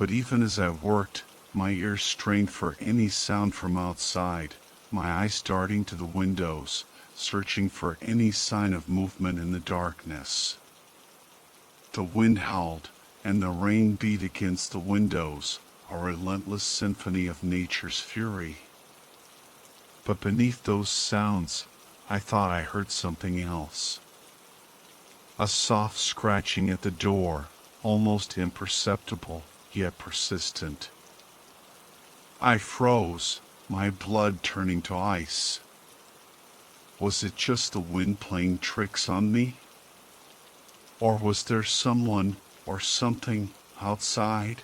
But even as I worked, my ears strained for any sound from outside, my eyes darting to the windows, searching for any sign of movement in the darkness. The wind howled, and the rain beat against the windows, a relentless symphony of nature's fury. But beneath those sounds, I thought I heard something else. A soft scratching at the door, almost imperceptible, yet persistent. I froze, my blood turning to ice. Was it just the wind playing tricks on me? Or was there someone or something outside?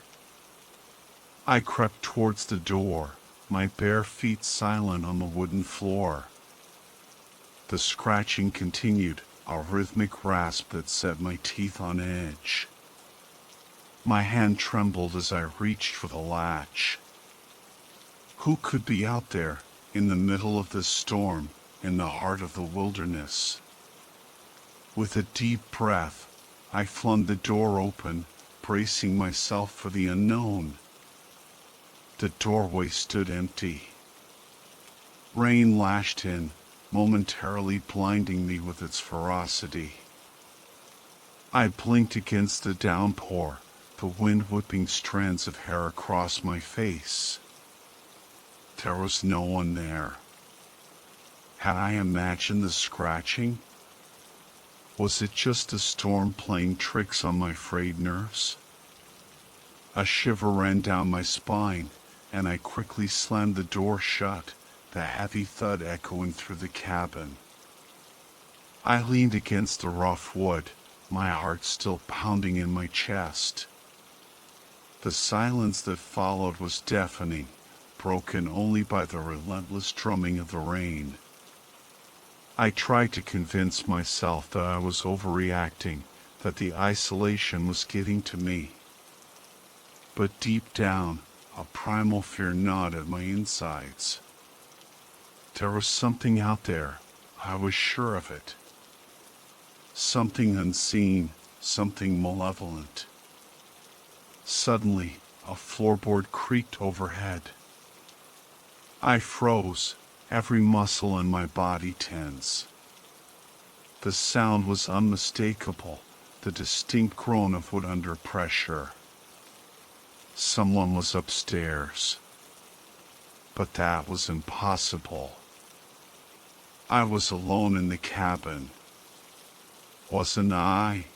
I crept towards the door, my bare feet silent on the wooden floor. The scratching continued, a rhythmic rasp that set my teeth on edge. My hand trembled as I reached for the latch. Who could be out there, in the middle of this storm, in the heart of the wilderness? With a deep breath, I flung the door open, bracing myself for the unknown. The doorway stood empty. Rain lashed in, momentarily blinding me with its ferocity. I blinked against the downpour, the wind whipping strands of hair across my face. There was no one there. Had I imagined the scratching? Was it just the storm playing tricks on my frayed nerves? A shiver ran down my spine, and I quickly slammed the door shut, the heavy thud echoing through the cabin. I leaned against the rough wood, my heart still pounding in my chest. The silence that followed was deafening, broken only by the relentless drumming of the rain. I tried to convince myself that I was overreacting, that the isolation was getting to me. But deep down, a primal fear gnawed at my insides. There was something out there, I was sure of it. Something unseen, something malevolent. Suddenly, a floorboard creaked overhead. I froze, every muscle in my body tense. The sound was unmistakable, the distinct groan of wood under pressure. Someone was upstairs. But that was impossible. I was alone in the cabin. Wasn't I?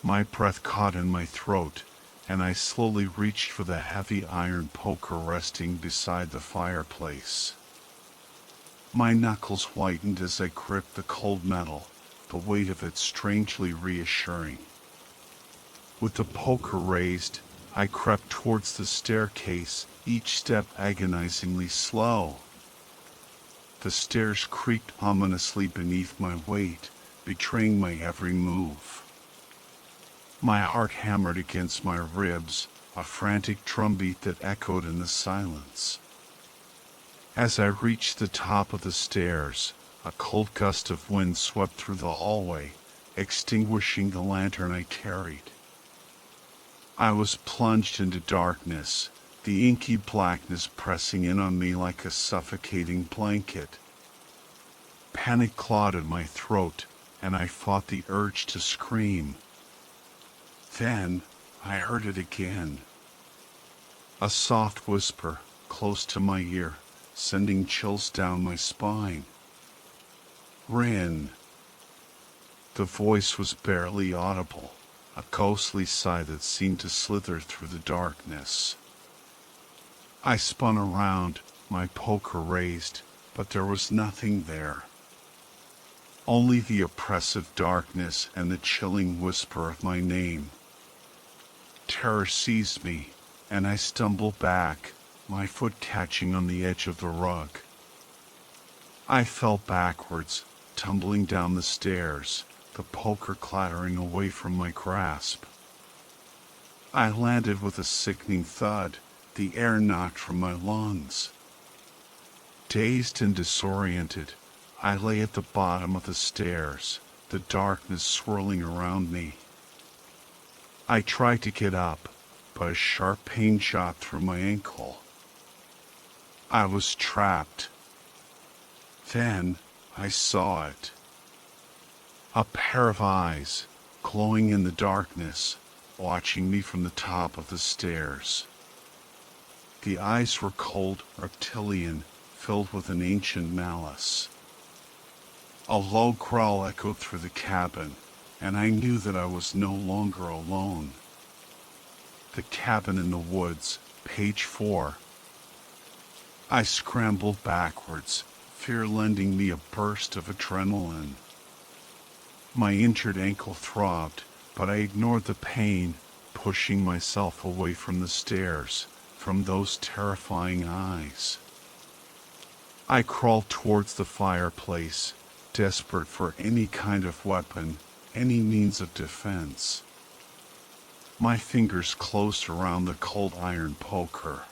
My breath caught in my throat, and I slowly reached for the heavy iron poker resting beside the fireplace. My knuckles whitened as I gripped the cold metal, the weight of it strangely reassuring. With the poker raised, I crept towards the staircase, each step agonizingly slow. The stairs creaked ominously beneath my weight, betraying my every move. My heart hammered against my ribs, a frantic drumbeat that echoed in the silence. As I reached the top of the stairs, a cold gust of wind swept through the hallway, extinguishing the lantern I carried. I was plunged into darkness, the inky blackness pressing in on me like a suffocating blanket. Panic clawed at my throat, and I fought the urge to scream. Then I heard it again. A soft whisper, close to my ear, sending chills down my spine. Rin. The voice was barely audible, a ghostly sigh that seemed to slither through the darkness. I spun around, my poker raised, but there was nothing there. Only the oppressive darkness and the chilling whisper of my name. Terror seized me, and I stumbled back, my foot catching on the edge of the rug. I fell backwards, tumbling down the stairs, the poker clattering away from my grasp. I landed with a sickening thud, the air knocked from my lungs. Dazed and disoriented, I lay at the bottom of the stairs, the darkness swirling around me. I tried to get up, but a sharp pain shot through my ankle. I was trapped. Then I saw it. A pair of eyes, glowing in the darkness, watching me from the top of the stairs. The eyes were cold, reptilian, filled with an ancient malice. A low growl echoed through the cabin, and I knew that I was no longer alone. The Cabin in the Woods, page 4. I scrambled backwards, fear lending me a burst of adrenaline. My injured ankle throbbed, but I ignored the pain, pushing myself away from the stairs, from those terrifying eyes. I crawled towards the fireplace, desperate for any kind of weapon, any means of defense. My fingers closed around the cold iron poker.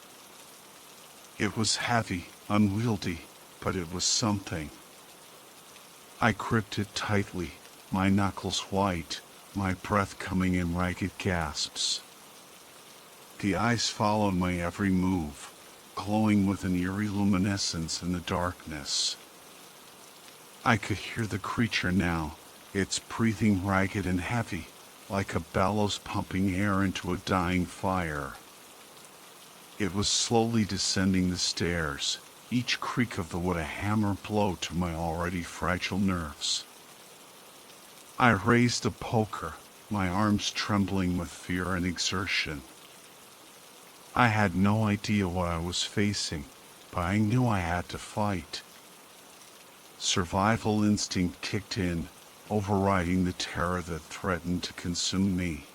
It was heavy, unwieldy, but it was something. I gripped it tightly, my knuckles white, my breath coming in ragged gasps. The eyes followed my every move, glowing with an eerie luminescence in the darkness. I could hear the creature now, its breathing ragged and heavy, like a bellows pumping air into a dying fire. It was slowly descending the stairs, each creak of the wood a hammer blow to my already fragile nerves. I raised the poker, my arms trembling with fear and exertion. I had no idea what I was facing, but I knew I had to fight. Survival instinct kicked in, overriding the terror that threatened to consume me.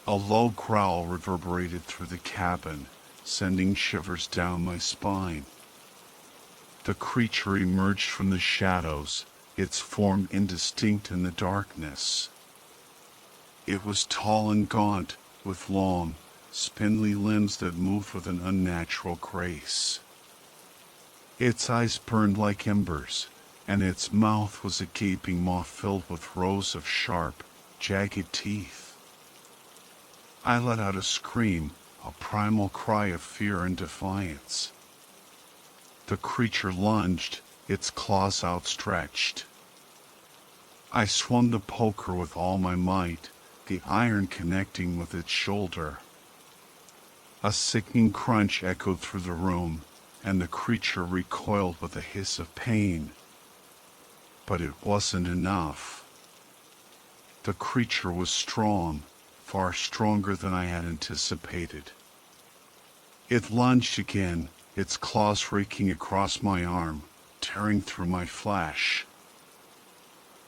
A low growl reverberated through the cabin, sending shivers down my spine. The creature emerged from the shadows, its form indistinct in the darkness. It was tall and gaunt, with long, spindly limbs that moved with an unnatural grace. Its eyes burned like embers, and its mouth was a gaping maw filled with rows of sharp, jagged teeth. I let out a scream, a primal cry of fear and defiance. The creature lunged, its claws outstretched. I swung the poker with all my might, the iron connecting with its shoulder. A sickening crunch echoed through the room, and the creature recoiled with a hiss of pain. But it wasn't enough. The creature was strong, far stronger than I had anticipated. It lunged again, its claws raking across my arm, tearing through my flesh.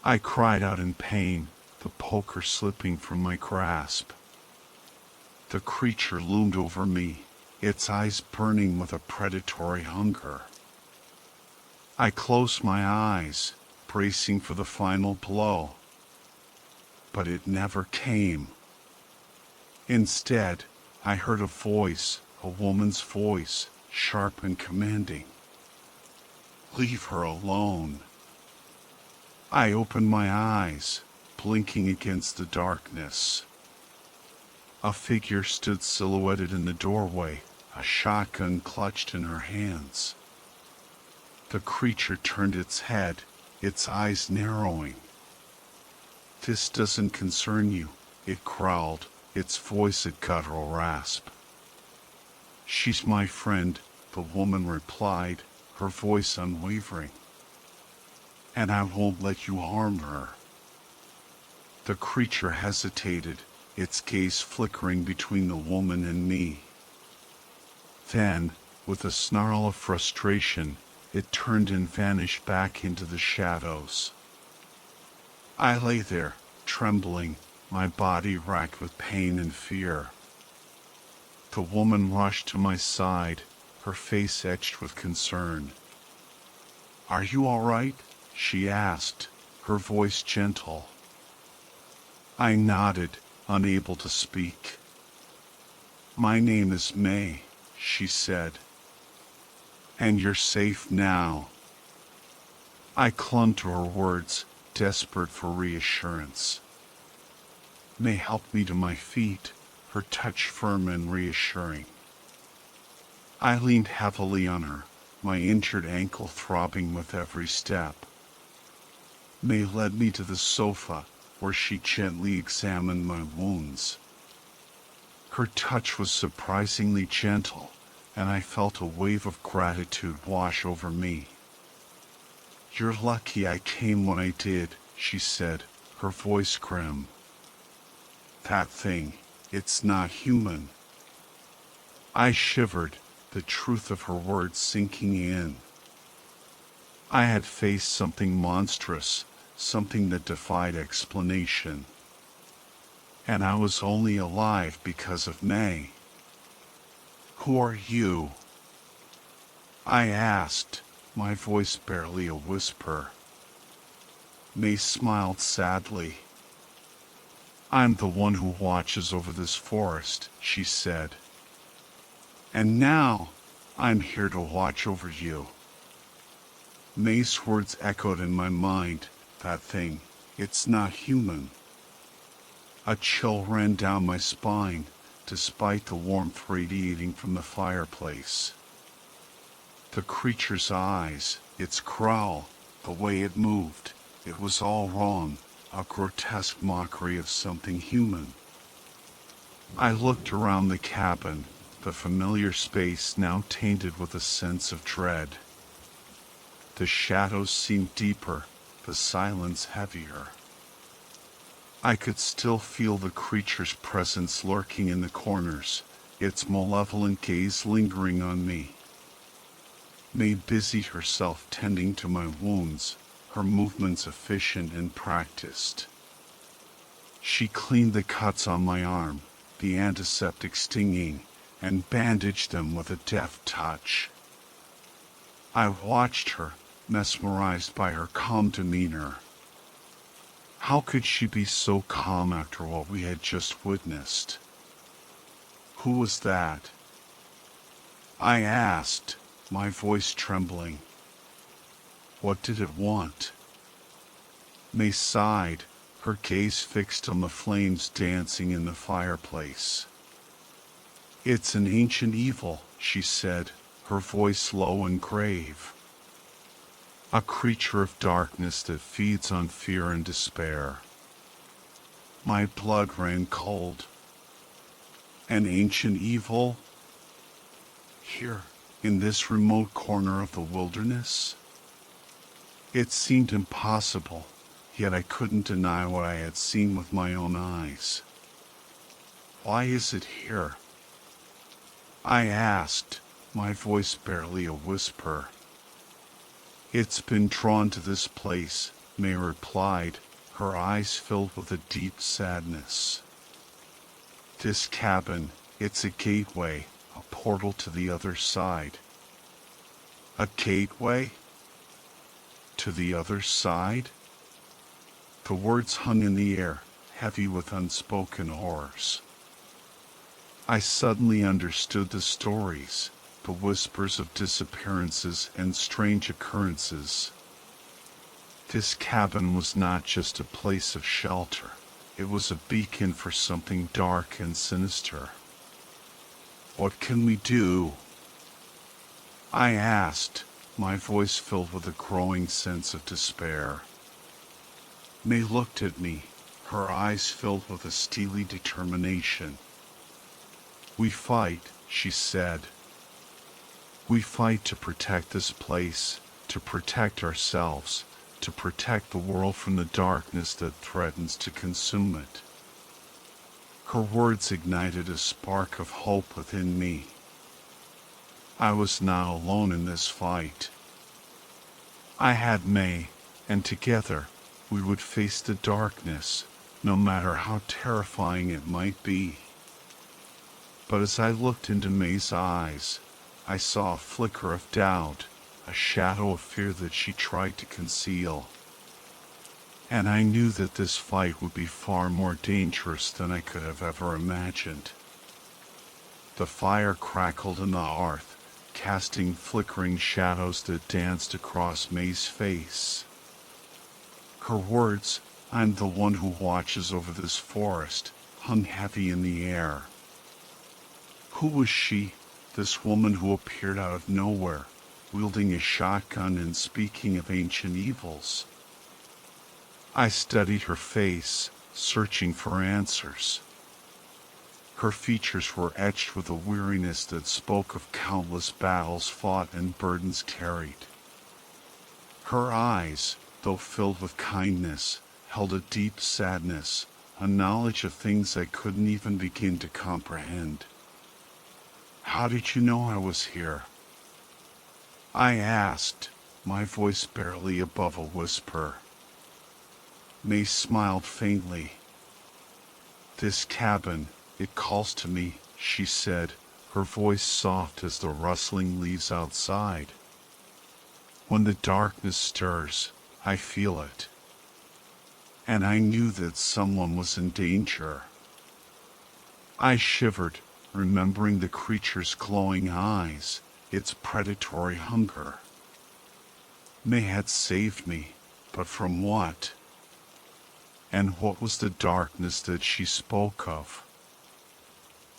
I cried out in pain, the poker slipping from my grasp. The creature loomed over me, its eyes burning with a predatory hunger. I closed my eyes, bracing for the final blow. But it never came. Instead, I heard a voice, a woman's voice, sharp and commanding. "Leave her alone." I opened my eyes, blinking against the darkness. A figure stood silhouetted in the doorway, a shotgun clutched in her hands. The creature turned its head, its eyes narrowing. "This doesn't concern you," it growled, its voice a guttural rasp. "She's my friend," the woman replied, her voice unwavering. "And I won't let you harm her." The creature hesitated, its gaze flickering between the woman and me. Then, with a snarl of frustration, it turned and vanished back into the shadows. I lay there, trembling, my body racked with pain and fear. The woman rushed to my side, her face etched with concern. "Are you all right?" she asked, her voice gentle. I nodded, unable to speak. "My name is May," she said. "And you're safe now." I clung to her words, desperate for reassurance. May helped me to my feet, her touch firm and reassuring. I leaned heavily on her, my injured ankle throbbing with every step. May led me to the sofa, where she gently examined my wounds. Her touch was surprisingly gentle, and I felt a wave of gratitude wash over me. "You're lucky I came when I did," she said, her voice grim. "That thing, it's not human." I shivered, the truth of her words sinking in. I had faced something monstrous, something that defied explanation. And I was only alive because of May. "Who are you?" I asked, my voice barely a whisper. May smiled sadly. "I'm the one who watches over this forest," she said. "And now, I'm here to watch over you." May's words echoed in my mind, that thing, it's not human. A chill ran down my spine, despite the warmth radiating from the fireplace. The creature's eyes, its growl, the way it moved, it was all wrong, a grotesque mockery of something human. I looked around the cabin, the familiar space now tainted with a sense of dread. The shadows seemed deeper, the silence heavier. I could still feel the creature's presence lurking in the corners, its malevolent gaze lingering on me. May busied herself tending to my wounds, her movements efficient and practiced. She cleaned the cuts on my arm, the antiseptic stinging, and bandaged them with a deft touch. I watched her, mesmerized by her calm demeanor. How could she be so calm after what we had just witnessed? "Who was that?" I asked, my voice trembling. "What did it want?" May sighed, her gaze fixed on the flames dancing in the fireplace. "It's an ancient evil," she said, her voice low and grave. "A creature of darkness that feeds on fear and despair." My blood ran cold. An ancient evil? Here, in this remote corner of the wilderness? It seemed impossible, yet I couldn't deny what I had seen with my own eyes. "Why is it here?" I asked, my voice barely a whisper. "It's been drawn to this place," May replied, her eyes filled with a deep sadness. "This cabin, it's a gateway, a portal to the other side." "A gateway? To the other side?" The words hung in the air, heavy with unspoken horrors. I suddenly understood the stories, the whispers of disappearances and strange occurrences. This cabin was not just a place of shelter, it was a beacon for something dark and sinister. "What can we do?" I asked, my voice filled with a growing sense of despair. May looked at me, her eyes filled with a steely determination. "We fight," she said. "We fight to protect this place, to protect ourselves, to protect the world from the darkness that threatens to consume it." Her words ignited a spark of hope within me. I was not alone in this fight. I had May, and together we would face the darkness, no matter how terrifying it might be. But as I looked into May's eyes, I saw a flicker of doubt, a shadow of fear that she tried to conceal. And I knew that this fight would be far more dangerous than I could have ever imagined. The fire crackled in the hearth, casting flickering shadows that danced across May's face. Her words, "I'm the one who watches over this forest," hung heavy in the air. Who was she, this woman who appeared out of nowhere, wielding a shotgun and speaking of ancient evils? I studied her face, searching for answers. Her features were etched with a weariness that spoke of countless battles fought and burdens carried. Her eyes, though filled with kindness, held a deep sadness, a knowledge of things I couldn't even begin to comprehend. "How did you know I was here?" I asked, my voice barely above a whisper. May smiled faintly. "This cabin, it calls to me," she said, her voice soft as the rustling leaves outside. "When the darkness stirs, I feel it." And I knew that someone was in danger. I shivered, remembering the creature's glowing eyes, its predatory hunger. May had saved me, but from what? And what was the darkness that she spoke of?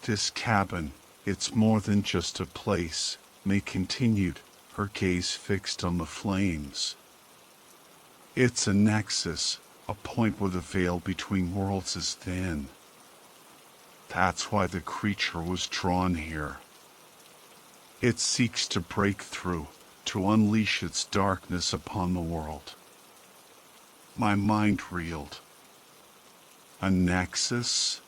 "This cabin, it's more than just a place," May continued, her gaze fixed on the flames. "It's a nexus, a point where the veil between worlds is thin. That's why the creature was drawn here. It seeks to break through, to unleash its darkness upon the world." My mind reeled. A nexus?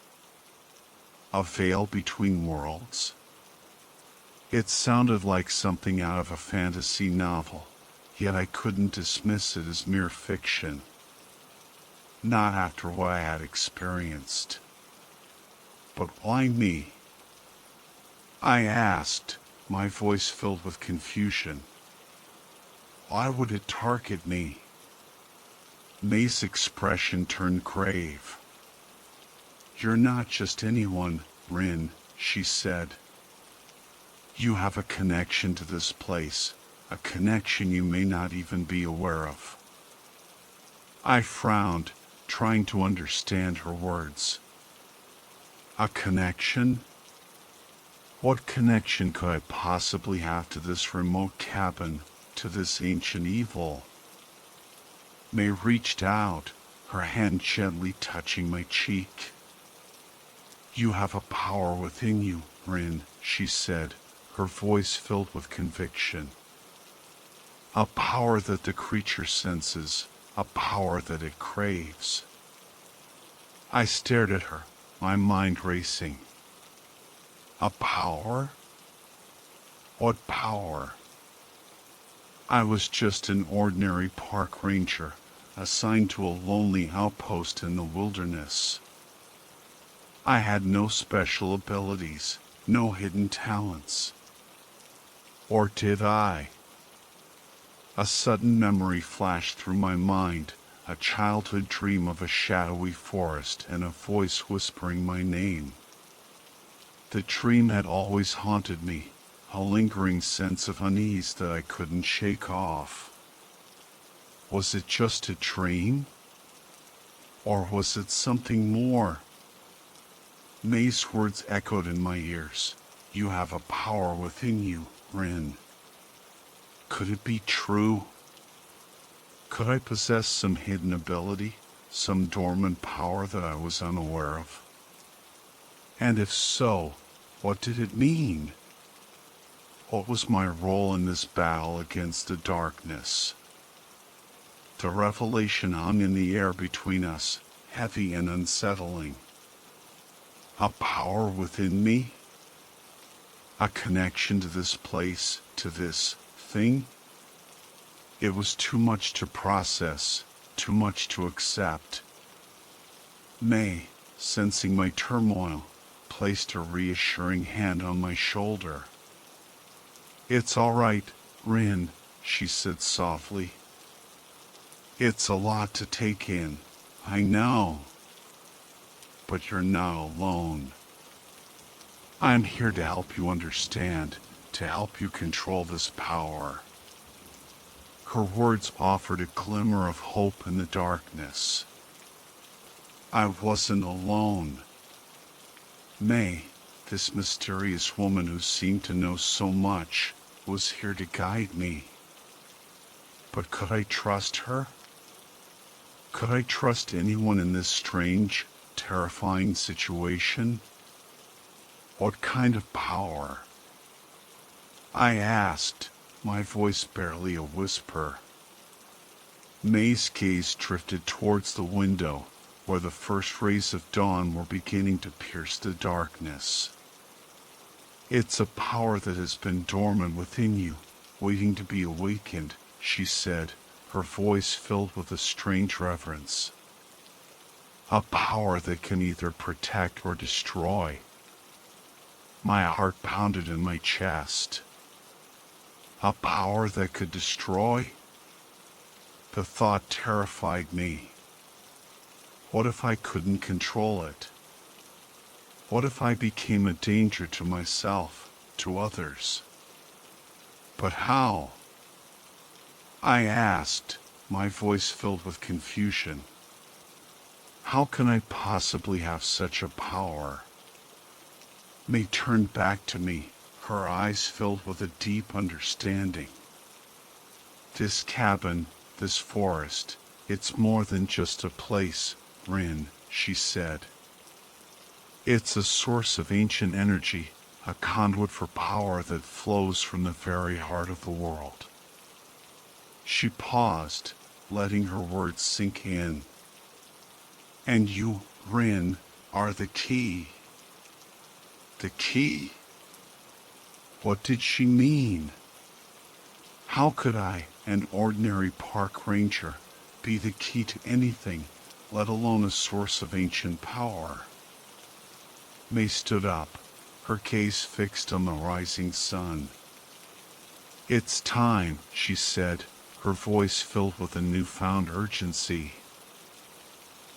A veil between worlds? It sounded like something out of a fantasy novel, yet I couldn't dismiss it as mere fiction. Not after what I had experienced. But why me? I asked, my voice filled with confusion. Why would it target me? May's expression turned grave. "You're not just anyone, Rin," she said. "You have a connection to this place, a connection you may not even be aware of." I frowned, trying to understand her words. A connection? What connection could I possibly have to this remote cabin, to this ancient evil? May reached out, her hand gently touching my cheek. "You have a power within you, Rin," she said, her voice filled with conviction. "A power that the creature senses, a power that it craves." I stared at her, my mind racing. A power? What power? I was just an ordinary park ranger, assigned to a lonely outpost in the wilderness. I had no special abilities, no hidden talents. Or did I? A sudden memory flashed through my mind, a childhood dream of a shadowy forest and a voice whispering my name. The dream had always haunted me, a lingering sense of unease that I couldn't shake off. Was it just a dream? Or was it something more? May's words echoed in my ears. "You have a power within you, Rin." Could it be true? Could I possess some hidden ability, some dormant power that I was unaware of? And if so, what did it mean? What was my role in this battle against the darkness? The revelation hung in the air between us, heavy and unsettling. A power within me? A connection to this place, to this thing? It was too much to process, too much to accept. May, sensing my turmoil, placed a reassuring hand on my shoulder. "It's all right, Rin," she said softly. "It's a lot to take in, I know. But you're not alone. I'm here to help you understand, to help you control this power." Her words offered a glimmer of hope in the darkness. I wasn't alone. May, this mysterious woman who seemed to know so much, was here to guide me. But could I trust her? Could I trust anyone in this strange, terrifying situation? What kind of power? I asked, my voice barely a whisper. May's gaze drifted towards the window, where the first rays of dawn were beginning to pierce the darkness. "It's a power that has been dormant within you, waiting to be awakened," she said, her voice filled with a strange reverence. "A power that can either protect or destroy." My heart pounded in my chest. A power that could destroy? The thought terrified me. What if I couldn't control it? What if I became a danger to myself, to others? But how? I asked, my voice filled with confusion. How can I possibly have such a power? May turned back to me, her eyes filled with a deep understanding. "This cabin, this forest, it's more than just a place, Rin," she said. "It's a source of ancient energy, a conduit for power that flows from the very heart of the world." She paused, letting her words sink in. "And you, Rin, are the key." The key? What did she mean? How could I, an ordinary park ranger, be the key to anything, let alone a source of ancient power? May stood up, her gaze fixed on the rising sun. "It's time," she said, her voice filled with a newfound urgency.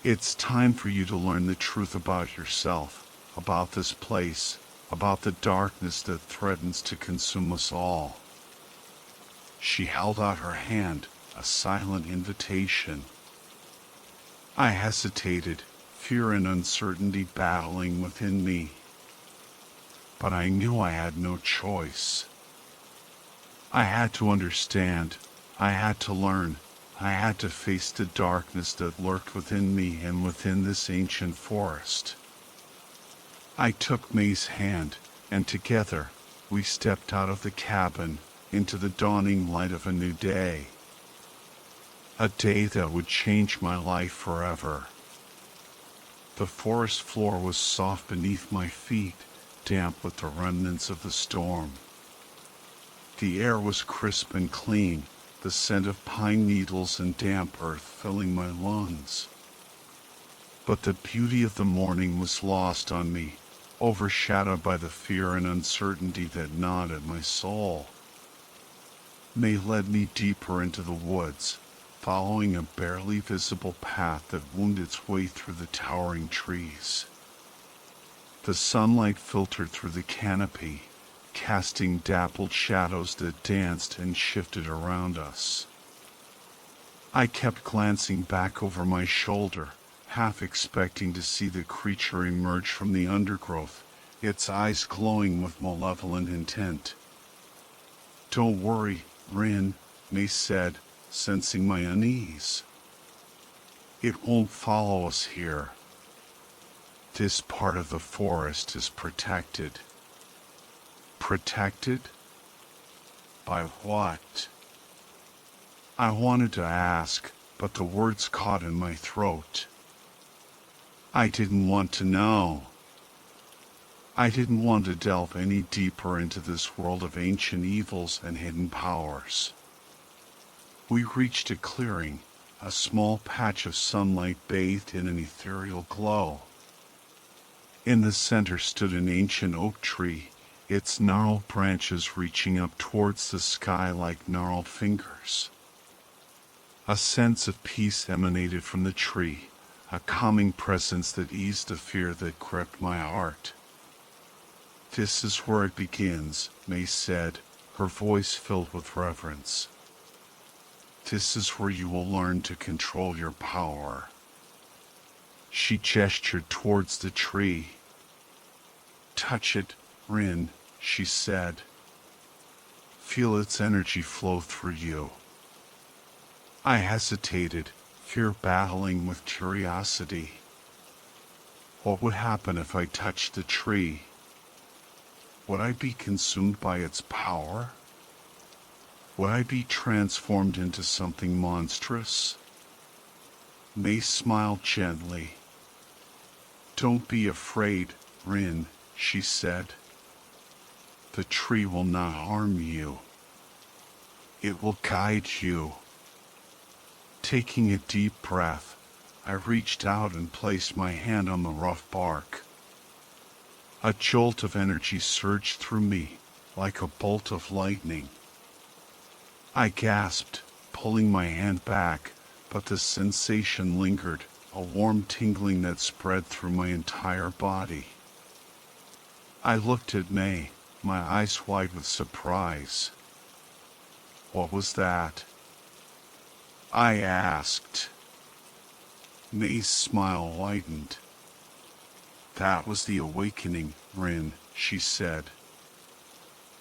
"It's time for you to learn the truth about yourself, about this place, about the darkness that threatens to consume us all." She held out her hand, a silent invitation. I hesitated, fear and uncertainty battling within me. But I knew I had no choice. I had to understand, I had to learn, I had to face the darkness that lurked within me and within this ancient forest. I took May's hand, and together, we stepped out of the cabin, into the dawning light of a new day. A day that would change my life forever. The forest floor was soft beneath my feet, damp with the remnants of the storm. The air was crisp and clean, the scent of pine needles and damp earth filling my lungs. But the beauty of the morning was lost on me, overshadowed by the fear and uncertainty that gnawed at my soul. May led me deeper into the woods, following a barely visible path that wound its way through the towering trees. The sunlight filtered through the canopy, casting dappled shadows that danced and shifted around us. I kept glancing back over my shoulder, half expecting to see the creature emerge from the undergrowth, its eyes glowing with malevolent intent. "Don't worry, Rin," May said, sensing my unease. "It won't follow us here. This part of the forest is protected." Protected? By what? I wanted to ask, but the words caught in my throat. I didn't want to know. I didn't want to delve any deeper into this world of ancient evils and hidden powers. We reached a clearing, a small patch of sunlight bathed in an ethereal glow. In the center stood an ancient oak tree, its gnarled branches reaching up towards the sky like gnarled fingers. A sense of peace emanated from the tree, a calming presence that eased the fear that gripped my heart. "This is where it begins," May said, her voice filled with reverence. "This is where you will learn to control your power." She gestured towards the tree. "Touch it, Rin," she said. "Feel its energy flow through you." I hesitated, fear battling with curiosity. What would happen if I touched the tree? Would I be consumed by its power? Would I be transformed into something monstrous? May smiled gently. "Don't be afraid, Rin," she said. "The tree will not harm you. It will guide you." Taking a deep breath, I reached out and placed my hand on the rough bark. A jolt of energy surged through me, like a bolt of lightning. I gasped, pulling my hand back, but the sensation lingered, a warm tingling that spread through my entire body. I looked at May, my eyes wide with surprise. "What was that?" I asked. May's smile widened. "That was the awakening, Rin," she said.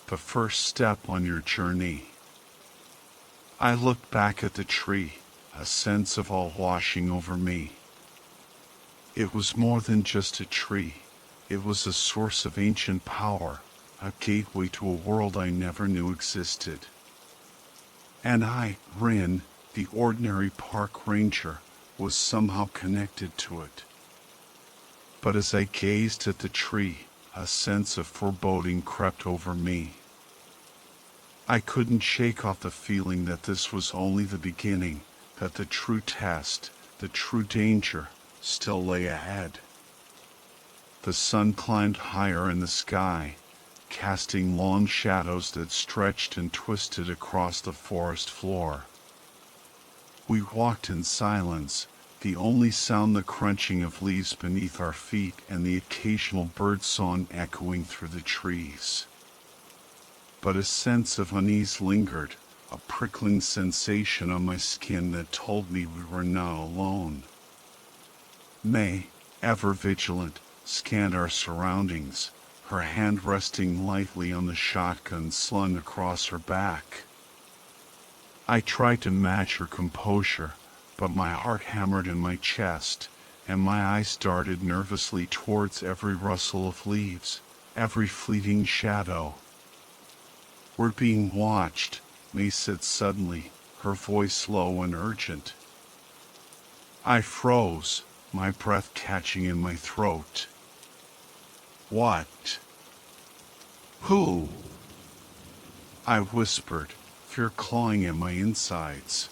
"The first step on your journey." I looked back at the tree, a sense of awe washing over me. It was more than just a tree. It was a source of ancient power, a gateway to a world I never knew existed. And I, Rin, the ordinary park ranger, was somehow connected to it. But as I gazed at the tree, a sense of foreboding crept over me. I couldn't shake off the feeling that this was only the beginning, that the true test, the true danger, still lay ahead. The sun climbed higher in the sky, casting long shadows that stretched and twisted across the forest floor. We walked in silence, the only sound the crunching of leaves beneath our feet and the occasional bird song echoing through the trees. But a sense of unease lingered, a prickling sensation on my skin that told me we were not alone. May, ever vigilant, scanned our surroundings, her hand resting lightly on the shotgun slung across her back. I tried to match her composure, but my heart hammered in my chest, and my eyes darted nervously towards every rustle of leaves, every fleeting shadow. "We're being watched," May said suddenly, her voice low and urgent. I froze, my breath catching in my throat. "What? Who?" I whispered, fear clawing at my insides.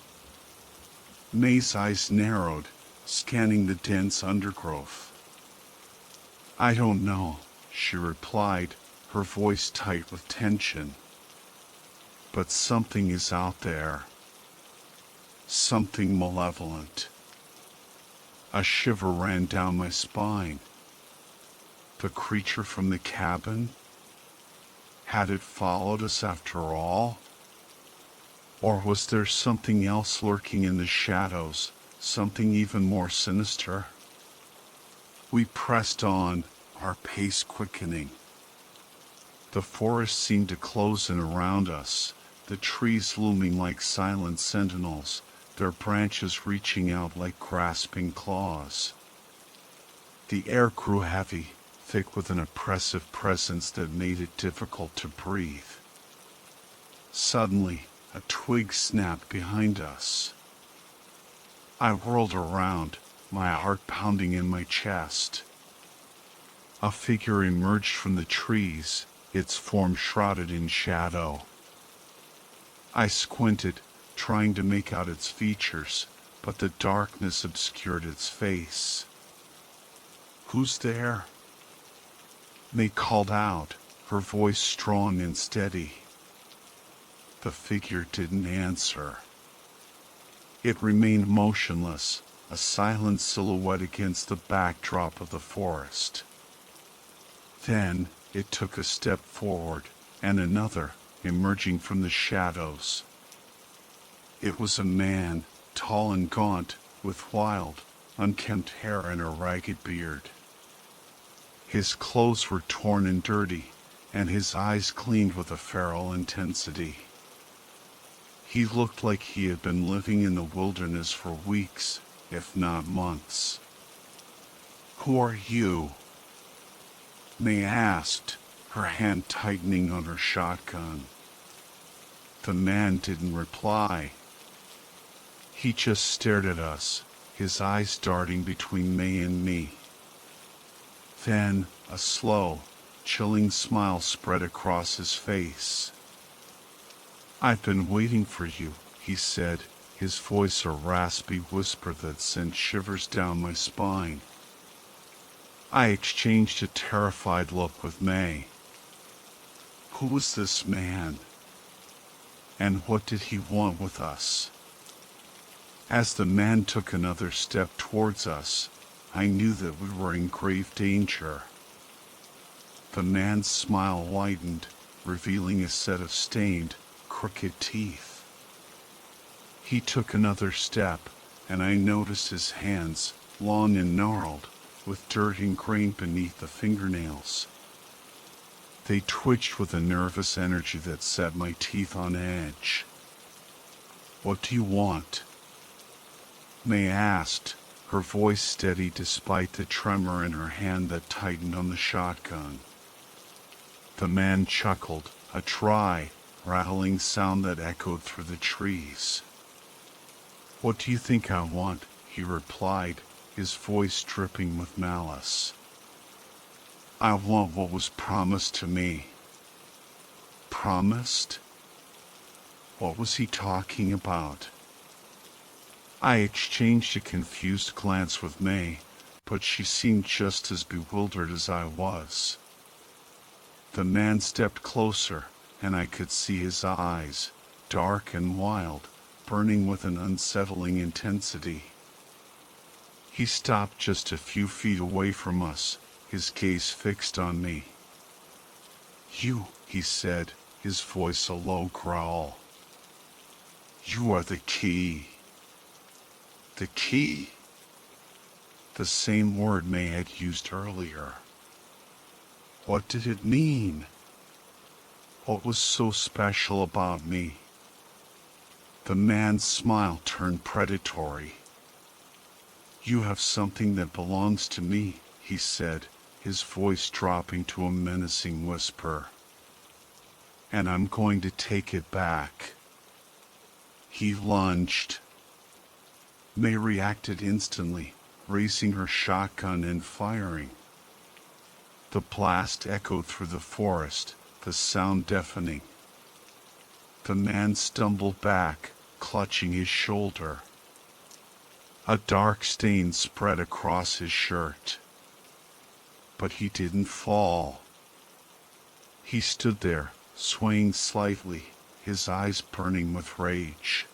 May's eyes narrowed, scanning the dense undergrowth. "I don't know," she replied, her voice tight with tension. "But something is out there. Something malevolent." A shiver ran down my spine. The creature from the cabin? Had it followed us after all? Or was there something else lurking in the shadows, something even more sinister? We pressed on, our pace quickening. The forest seemed to close in around us, the trees looming like silent sentinels, their branches reaching out like grasping claws. The air grew heavy, thick with an oppressive presence that made it difficult to breathe. Suddenly, a twig snapped behind us. I whirled around, my heart pounding in my chest. A figure emerged from the trees, its form shrouded in shadow. I squinted, trying to make out its features, but the darkness obscured its face. "Who's there?" May called out, her voice strong and steady. The figure didn't answer. It remained motionless, a silent silhouette against the backdrop of the forest. Then it took a step forward, and another, emerging from the shadows. It was a man, tall and gaunt, with wild, unkempt hair and a ragged beard. His clothes were torn and dirty, and his eyes gleamed with a feral intensity. He looked like he had been living in the wilderness for weeks, if not months. "Who are you?" May asked, her hand tightening on her shotgun. The man didn't reply. He just stared at us, his eyes darting between May and me. Then, a slow, chilling smile spread across his face. "I've been waiting for you," he said, his voice a raspy whisper that sent shivers down my spine. I exchanged a terrified look with May. Who was this man? And what did he want with us? As the man took another step towards us, I knew that we were in grave danger. The man's smile widened, revealing a set of stained, crooked teeth. He took another step, and I noticed his hands, long and gnarled, with dirt ingrained beneath the fingernails. They twitched with a nervous energy that set my teeth on edge. "What do you want?" May asked, her voice steady despite the tremor in her hand that tightened on the shotgun. The man chuckled, a dry, rattling sound that echoed through the trees. "What do you think I want?" he replied, his voice dripping with malice. "I want what was promised to me." Promised? What was he talking about? I exchanged a confused glance with May, but she seemed just as bewildered as I was. The man stepped closer, and I could see his eyes, dark and wild, burning with an unsettling intensity. He stopped just a few feet away from us, his gaze fixed on me. "You," he said, his voice a low growl. "You are the key." The key? The same word May had used earlier. What did it mean? What was so special about me? The man's smile turned predatory. "You have something that belongs to me," he said, his voice dropping to a menacing whisper. "And I'm going to take it back." He lunged. May reacted instantly, raising her shotgun and firing. The blast echoed through the forest, the sound deafening. The man stumbled back, clutching his shoulder. A dark stain spread across his shirt. But he didn't fall. He stood there, swaying slightly, his eyes burning with rage.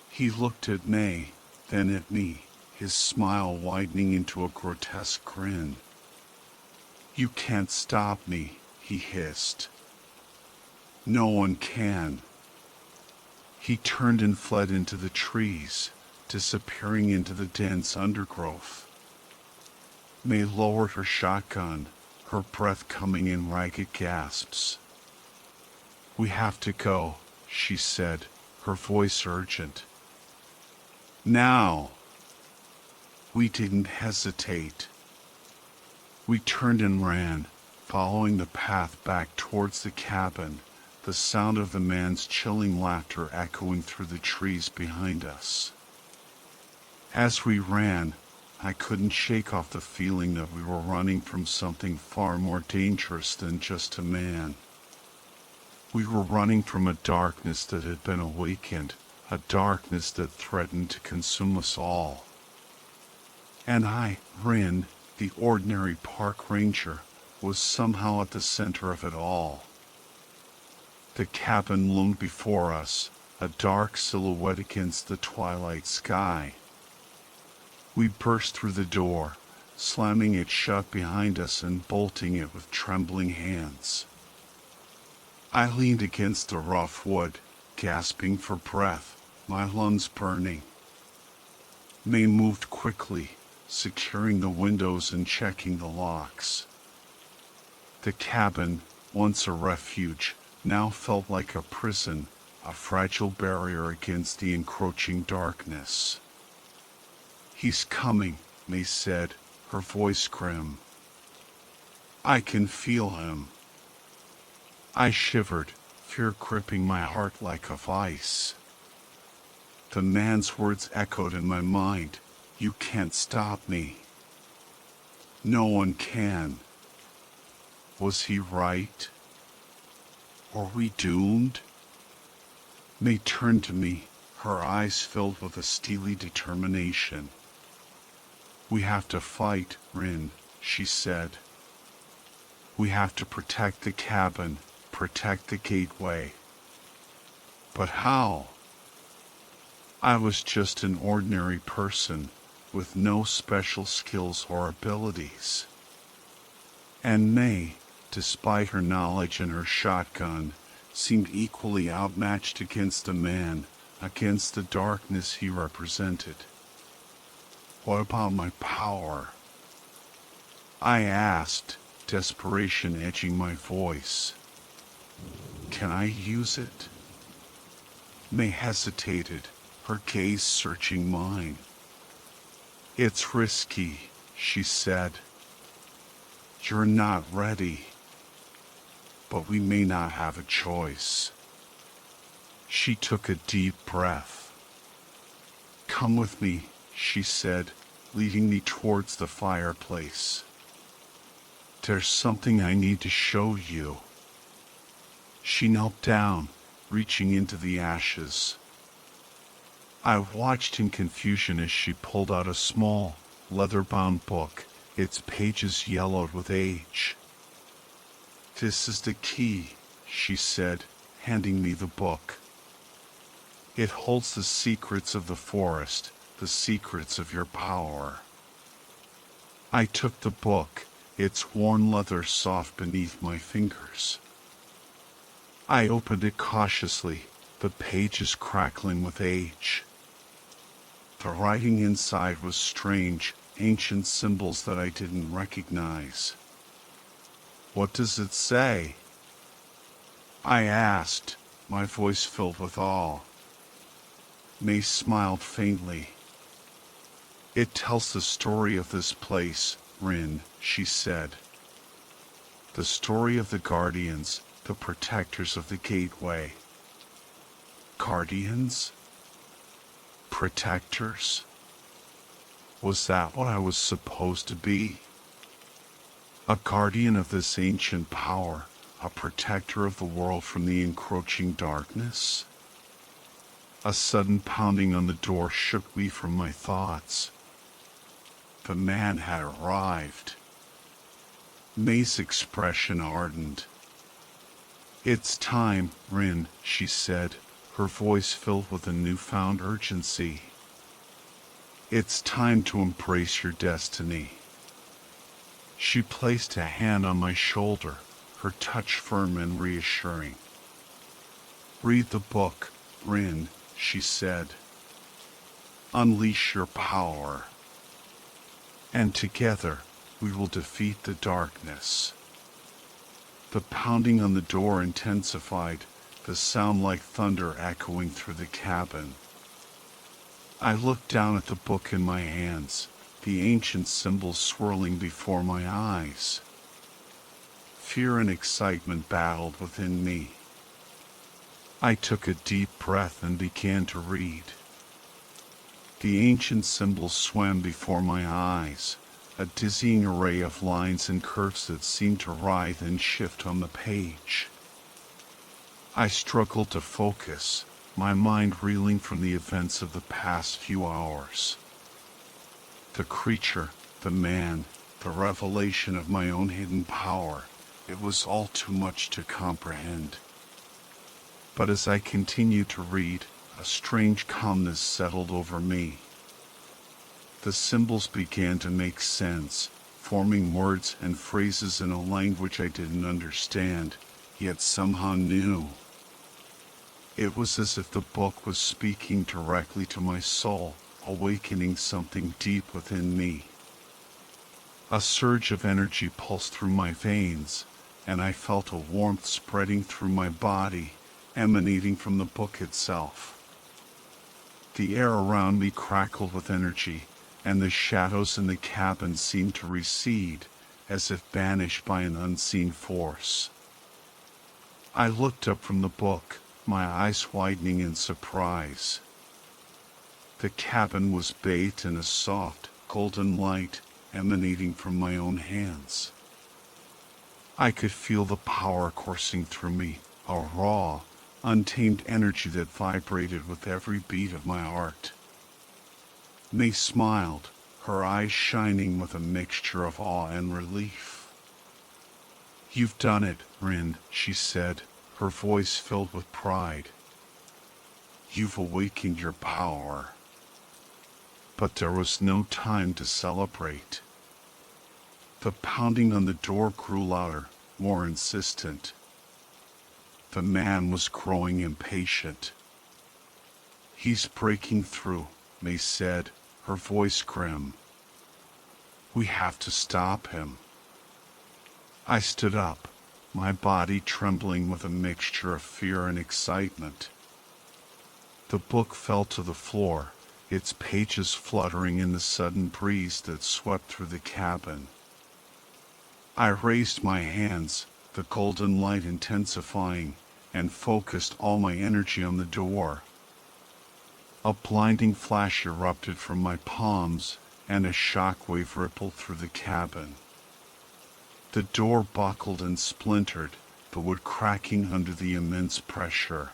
He looked at May, then at me, his smile widening into a grotesque grin. "You can't stop me," he hissed. "No one can." He turned and fled into the trees, disappearing into the dense undergrowth. May lowered her shotgun, her breath coming in ragged gasps. "We have to go," she said, her voice urgent. "Now!" We didn't hesitate. We turned and ran, following the path back towards the cabin, the sound of the man's chilling laughter echoing through the trees behind us. As we ran, I couldn't shake off the feeling that we were running from something far more dangerous than just a man. We were running from a darkness that had been awakened, a darkness that threatened to consume us all. And I, Rin, the ordinary park ranger, was somehow at the center of it all. The cabin loomed before us, a dark silhouette against the twilight sky. We burst through the door, slamming it shut behind us and bolting it with trembling hands. I leaned against the rough wood, gasping for breath, my lungs burning. May moved quickly, securing the windows and checking the locks. The cabin, once a refuge, now felt like a prison, a fragile barrier against the encroaching darkness. "He's coming," May said, her voice grim. "I can feel him." I shivered, fear gripping my heart like a vice. The man's words echoed in my mind, "You can't stop me." No one can. Was he right? Were we doomed? May turned to me, her eyes filled with a steely determination. "We have to fight, Rin," she said. "We have to protect the cabin, protect the gateway." But how? I was just an ordinary person, with no special skills or abilities. And May, despite her knowledge and her shotgun, seemed equally outmatched against a man, against the darkness he represented. "What about my power?" I asked, desperation edging my voice. "Can I use it?" May hesitated, her gaze searching mine. "It's risky," she said. "You're not ready. But we may not have a choice." She took a deep breath. "Come with me," she said, leading me towards the fireplace. "There's something I need to show you." She knelt down, reaching into the ashes. I watched in confusion as she pulled out a small, leather-bound book, its pages yellowed with age. "This is the key," she said, handing me the book. "It holds the secrets of the forest, the secrets of your power." I took the book, its worn leather soft beneath my fingers. I opened it cautiously, the pages crackling with age. The writing inside was strange, ancient symbols that I didn't recognize. "What does it say?" I asked, my voice filled with awe. May smiled faintly. "It tells the story of this place, Rin," she said. "The story of the guardians, the protectors of the gateway." Guardians? Protectors? Was that what I was supposed to be? A guardian of this ancient power, a protector of the world from the encroaching darkness? A sudden pounding on the door shook me from my thoughts. The man had arrived. May's expression hardened. "It's time, Rin," she said, her voice filled with a newfound urgency. "It's time to embrace your destiny." She placed a hand on my shoulder, her touch firm and reassuring. "Read the book, Rin," she said. "Unleash your power. And together, we will defeat the darkness." The pounding on the door intensified, the sound like thunder echoing through the cabin. I looked down at the book in my hands, the ancient symbols swirling before my eyes. Fear and excitement battled within me. I took a deep breath and began to read. The ancient symbols swam before my eyes, a dizzying array of lines and curves that seemed to writhe and shift on the page. I struggled to focus, my mind reeling from the events of the past few hours. The creature, the man, the revelation of my own hidden power. It was all too much to comprehend. But as I continued to read, a strange calmness settled over me. The symbols began to make sense, forming words and phrases in a language I didn't understand, yet somehow knew. It was as if the book was speaking directly to my soul, awakening something deep within me. A surge of energy pulsed through my veins, and I felt a warmth spreading through my body, emanating from the book itself. The air around me crackled with energy, and the shadows in the cabin seemed to recede, as if banished by an unseen force. I looked up from the book, my eyes widening in surprise. The cabin was bathed in a soft, golden light emanating from my own hands. I could feel the power coursing through me, a raw, untamed energy that vibrated with every beat of my heart. May smiled, her eyes shining with a mixture of awe and relief. "You've done it, Rin," she said, her voice filled with pride. "You've awakened your power." But there was no time to celebrate. The pounding on the door grew louder, more insistent. The man was growing impatient. "He's breaking through," May said, her voice grim. "We have to stop him." I stood up, my body trembling with a mixture of fear and excitement. The book fell to the floor, its pages fluttering in the sudden breeze that swept through the cabin. I raised my hands, the golden light intensifying, and focused all my energy on the door. A blinding flash erupted from my palms, and a shockwave rippled through the cabin. The door buckled and splintered, the wood cracking under the immense pressure.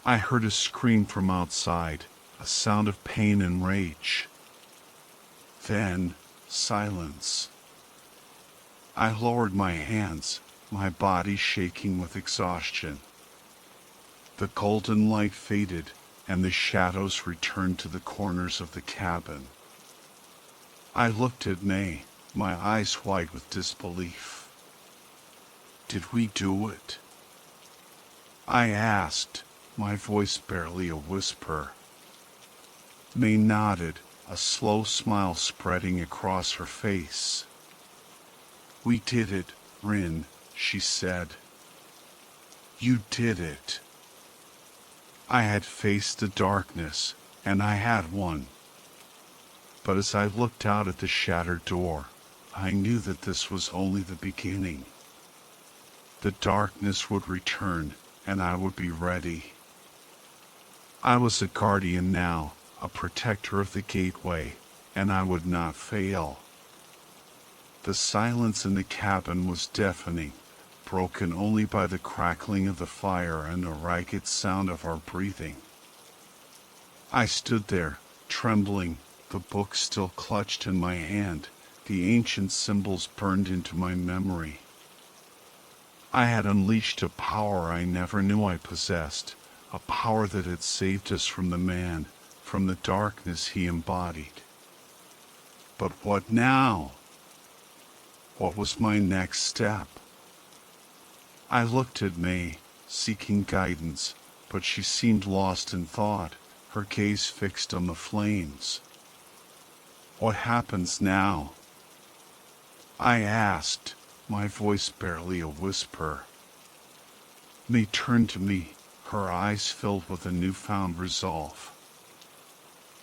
I heard a scream from outside, a sound of pain and rage. Then, silence. I lowered my hands, my body shaking with exhaustion. The golden light faded, and the shadows returned to the corners of the cabin. I looked at May, my eyes wide with disbelief. "Did we do it?" I asked, my voice barely a whisper. May nodded, a slow smile spreading across her face. "We did it, Rin," she said. "You did it." I had faced the darkness, and I had won. But as I looked out at the shattered door, I knew that this was only the beginning. The darkness would return, and I would be ready. I was a guardian now, a protector of the gateway, and I would not fail. The silence in the cabin was deafening, broken only by the crackling of the fire and the ragged sound of our breathing. I stood there, trembling, the book still clutched in my hand, the ancient symbols burned into my memory. I had unleashed a power I never knew I possessed, a power that had saved us from the man, from the darkness he embodied. But what now? What was my next step? I looked at May, seeking guidance, but she seemed lost in thought, her gaze fixed on the flames. "What happens now?" I asked, my voice barely a whisper. May turned to me, her eyes filled with a newfound resolve.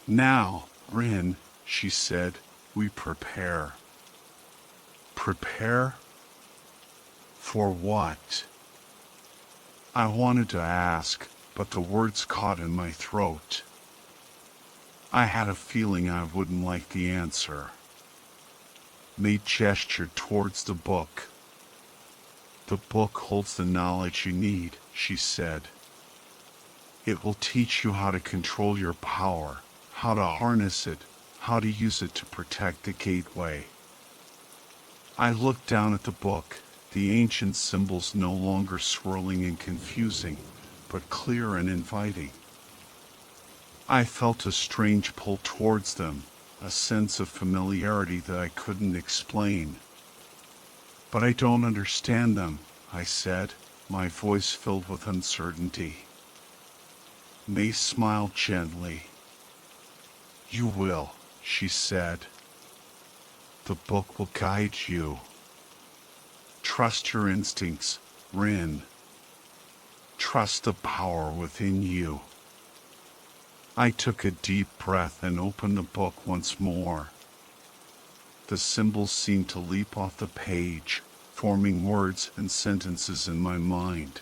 "Now, Rin," she said, "we prepare." Prepare? For what? I wanted to ask, but the words caught in my throat. I had a feeling I wouldn't like the answer. May gestured towards the book. "The book holds the knowledge you need," she said. "It will teach you how to control your power, how to harness it, how to use it to protect the gateway." I looked down at the book, the ancient symbols no longer swirling and confusing, but clear and inviting. I felt a strange pull towards them, a sense of familiarity that I couldn't explain. "But I don't understand them," I said, my voice filled with uncertainty. May smiled gently. "You will," she said. "The book will guide you. Trust your instincts, Rin. Trust the power within you." I took a deep breath and opened the book once more. The symbols seemed to leap off the page, forming words and sentences in my mind.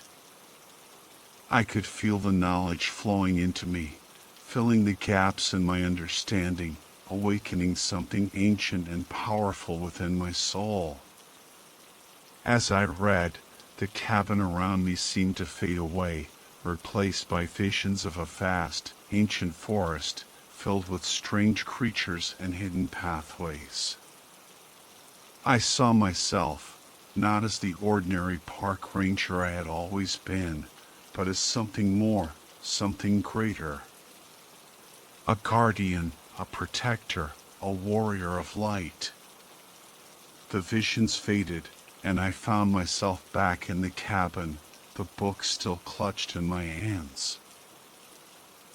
I could feel the knowledge flowing into me, filling the gaps in my understanding, awakening something ancient and powerful within my soul. As I read, the cabin around me seemed to fade away, replaced by visions of a vast, ancient forest filled with strange creatures and hidden pathways. I saw myself, not as the ordinary park ranger I had always been, but as something more, something greater. A guardian, a protector, a warrior of light. The visions faded, and I found myself back in the cabin, the book still clutched in my hands.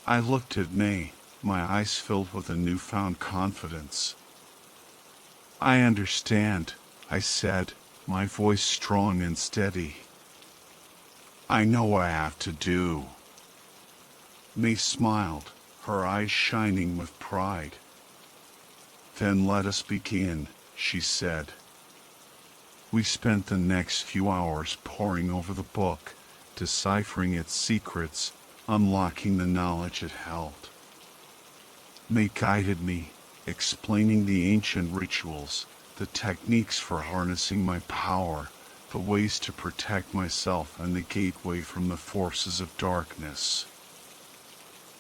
I looked at May, my eyes filled with a newfound confidence. "I understand," I said, my voice strong and steady. "I know what I have to do." May smiled, her eyes shining with pride. "Then let us begin," she said. We spent the next few hours poring over the book, deciphering its secrets, unlocking the knowledge it held. May guided me, explaining the ancient rituals, the techniques for harnessing my power, the ways to protect myself and the gateway from the forces of darkness.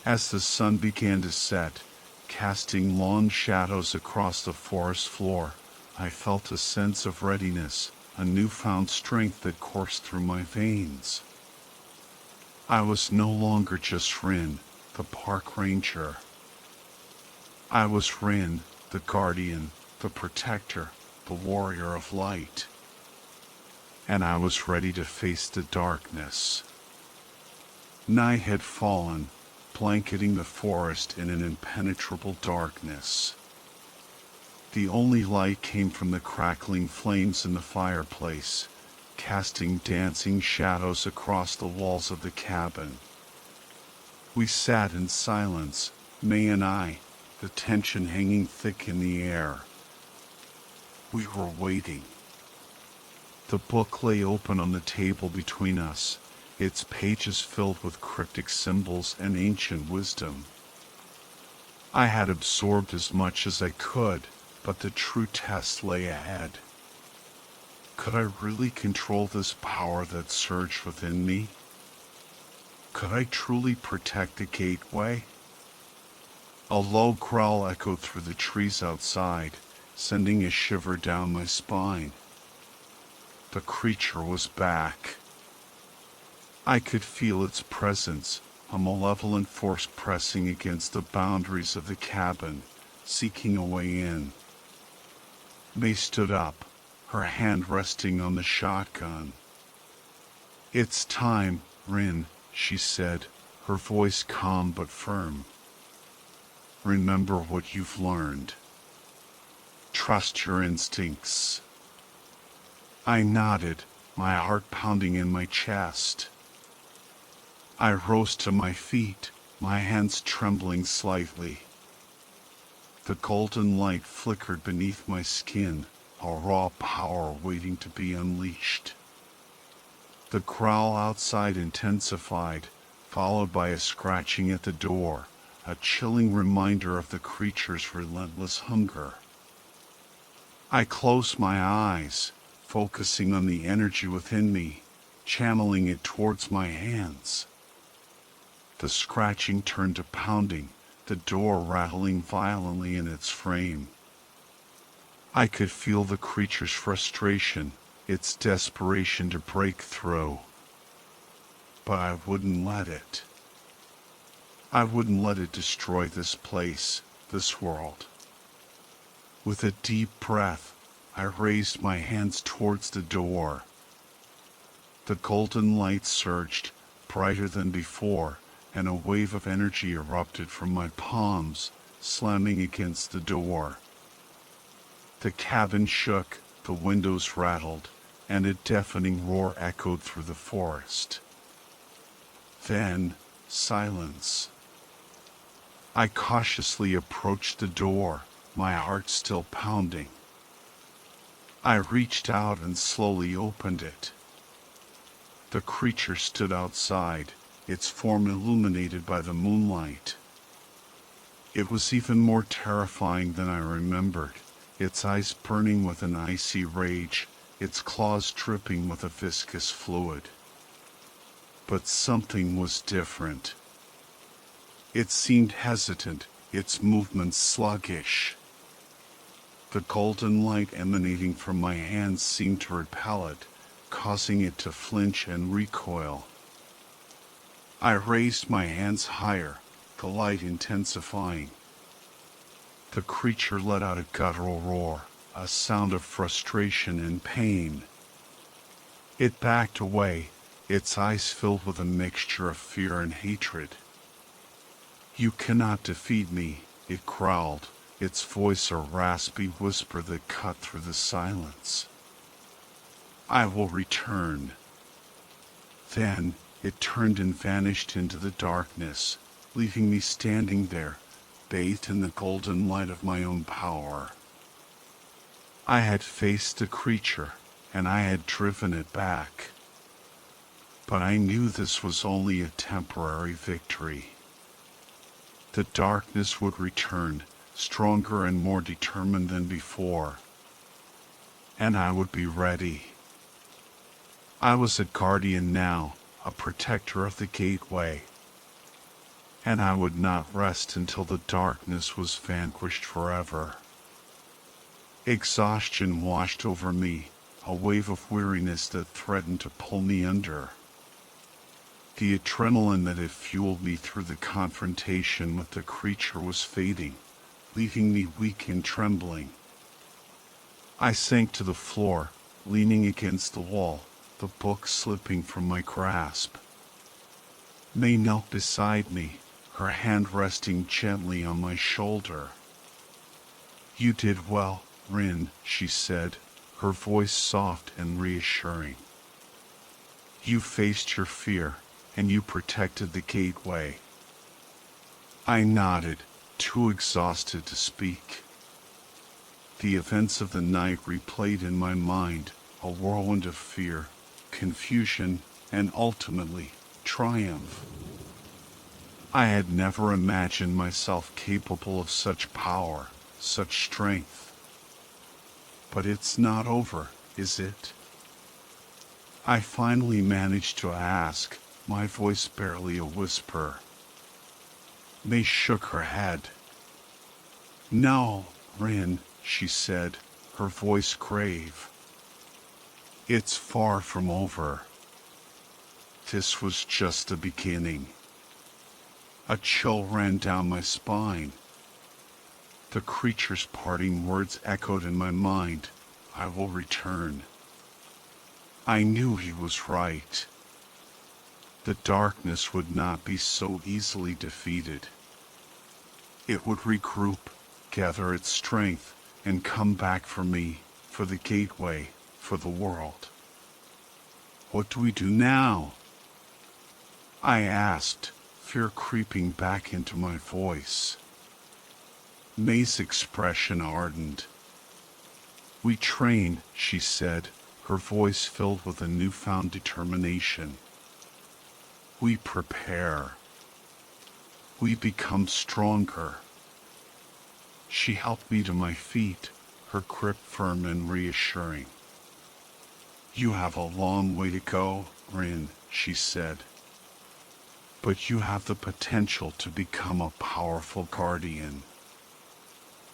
As the sun began to set, casting long shadows across the forest floor, I felt a sense of readiness, a newfound strength that coursed through my veins. I was no longer just Rin, the park ranger. I was Rin, the guardian, the protector, the warrior of light. And I was ready to face the darkness. Night had fallen, blanketing the forest in an impenetrable darkness. The only light came from the crackling flames in the fireplace, casting dancing shadows across the walls of the cabin. We sat in silence, May and I, the tension hanging thick in the air. We were waiting. The book lay open on the table between us, its pages filled with cryptic symbols and ancient wisdom. I had absorbed as much as I could, but the true test lay ahead. Could I really control this power that surged within me? Could I truly protect the gateway? A low growl echoed through the trees outside, sending a shiver down my spine. The creature was back. I could feel its presence, a malevolent force pressing against the boundaries of the cabin, seeking a way in. May stood up, her hand resting on the shotgun. "It's time, Rin," she said, her voice calm but firm. "Remember what you've learned. Trust your instincts." I nodded, my heart pounding in my chest. I rose to my feet, my hands trembling slightly. The golden light flickered beneath my skin, a raw power waiting to be unleashed. The growl outside intensified, followed by a scratching at the door, a chilling reminder of the creature's relentless hunger. I closed my eyes, focusing on the energy within me, channeling it towards my hands. The scratching turned to pounding, the door rattling violently in its frame. I could feel the creature's frustration, its desperation to break through. But I wouldn't let it. I wouldn't let it destroy this place, this world. With a deep breath, I raised my hands towards the door. The golden light surged, brighter than before, and a wave of energy erupted from my palms, slamming against the door. The cabin shook, the windows rattled, and a deafening roar echoed through the forest. Then, silence. I cautiously approached the door, my heart still pounding. I reached out and slowly opened it. The creature stood outside, its form illuminated by the moonlight. It was even more terrifying than I remembered, its eyes burning with an icy rage, its claws dripping with a viscous fluid. But something was different. It seemed hesitant, its movements sluggish. The golden light emanating from my hands seemed to repel it, causing it to flinch and recoil. I raised my hands higher, the light intensifying. The creature let out a guttural roar, a sound of frustration and pain. It backed away, its eyes filled with a mixture of fear and hatred. "You cannot defeat me," it growled, its voice a raspy whisper that cut through the silence. "I will return." Then it turned and vanished into the darkness, leaving me standing there, bathed in the golden light of my own power. I had faced the creature, and I had driven it back. But I knew this was only a temporary victory. The darkness would return, stronger and more determined than before. And I would be ready. I was a guardian now, a protector of the gateway. And I would not rest until the darkness was vanquished forever. Exhaustion washed over me, a wave of weariness that threatened to pull me under. The adrenaline that had fueled me through the confrontation with the creature was fading, leaving me weak and trembling. I sank to the floor, leaning against the wall, the book slipping from my grasp. May knelt beside me, her hand resting gently on my shoulder. "You did well, Rin," she said, her voice soft and reassuring. "You faced your fear, and you protected the gateway." I nodded, too exhausted to speak. The events of the night replayed in my mind, a whirlwind of fear, confusion, and ultimately, triumph. I had never imagined myself capable of such power, such strength. But it's not over, is it? I finally managed to ask, my voice barely a whisper. May shook her head. "No, Rin," she said, her voice grave. "It's far from over. This was just the beginning." A chill ran down my spine. The creature's parting words echoed in my mind. "I will return." I knew he was right. The darkness would not be so easily defeated. It would regroup, gather its strength, and come back for me, for the gateway, for the world. "What do we do now?" I asked, fear creeping back into my voice. May's expression hardened. "We train," she said, her voice filled with a newfound determination. "We prepare. We become stronger." She helped me to my feet, her grip firm and reassuring. "You have a long way to go, Rin," she said. "But you have the potential to become a powerful guardian.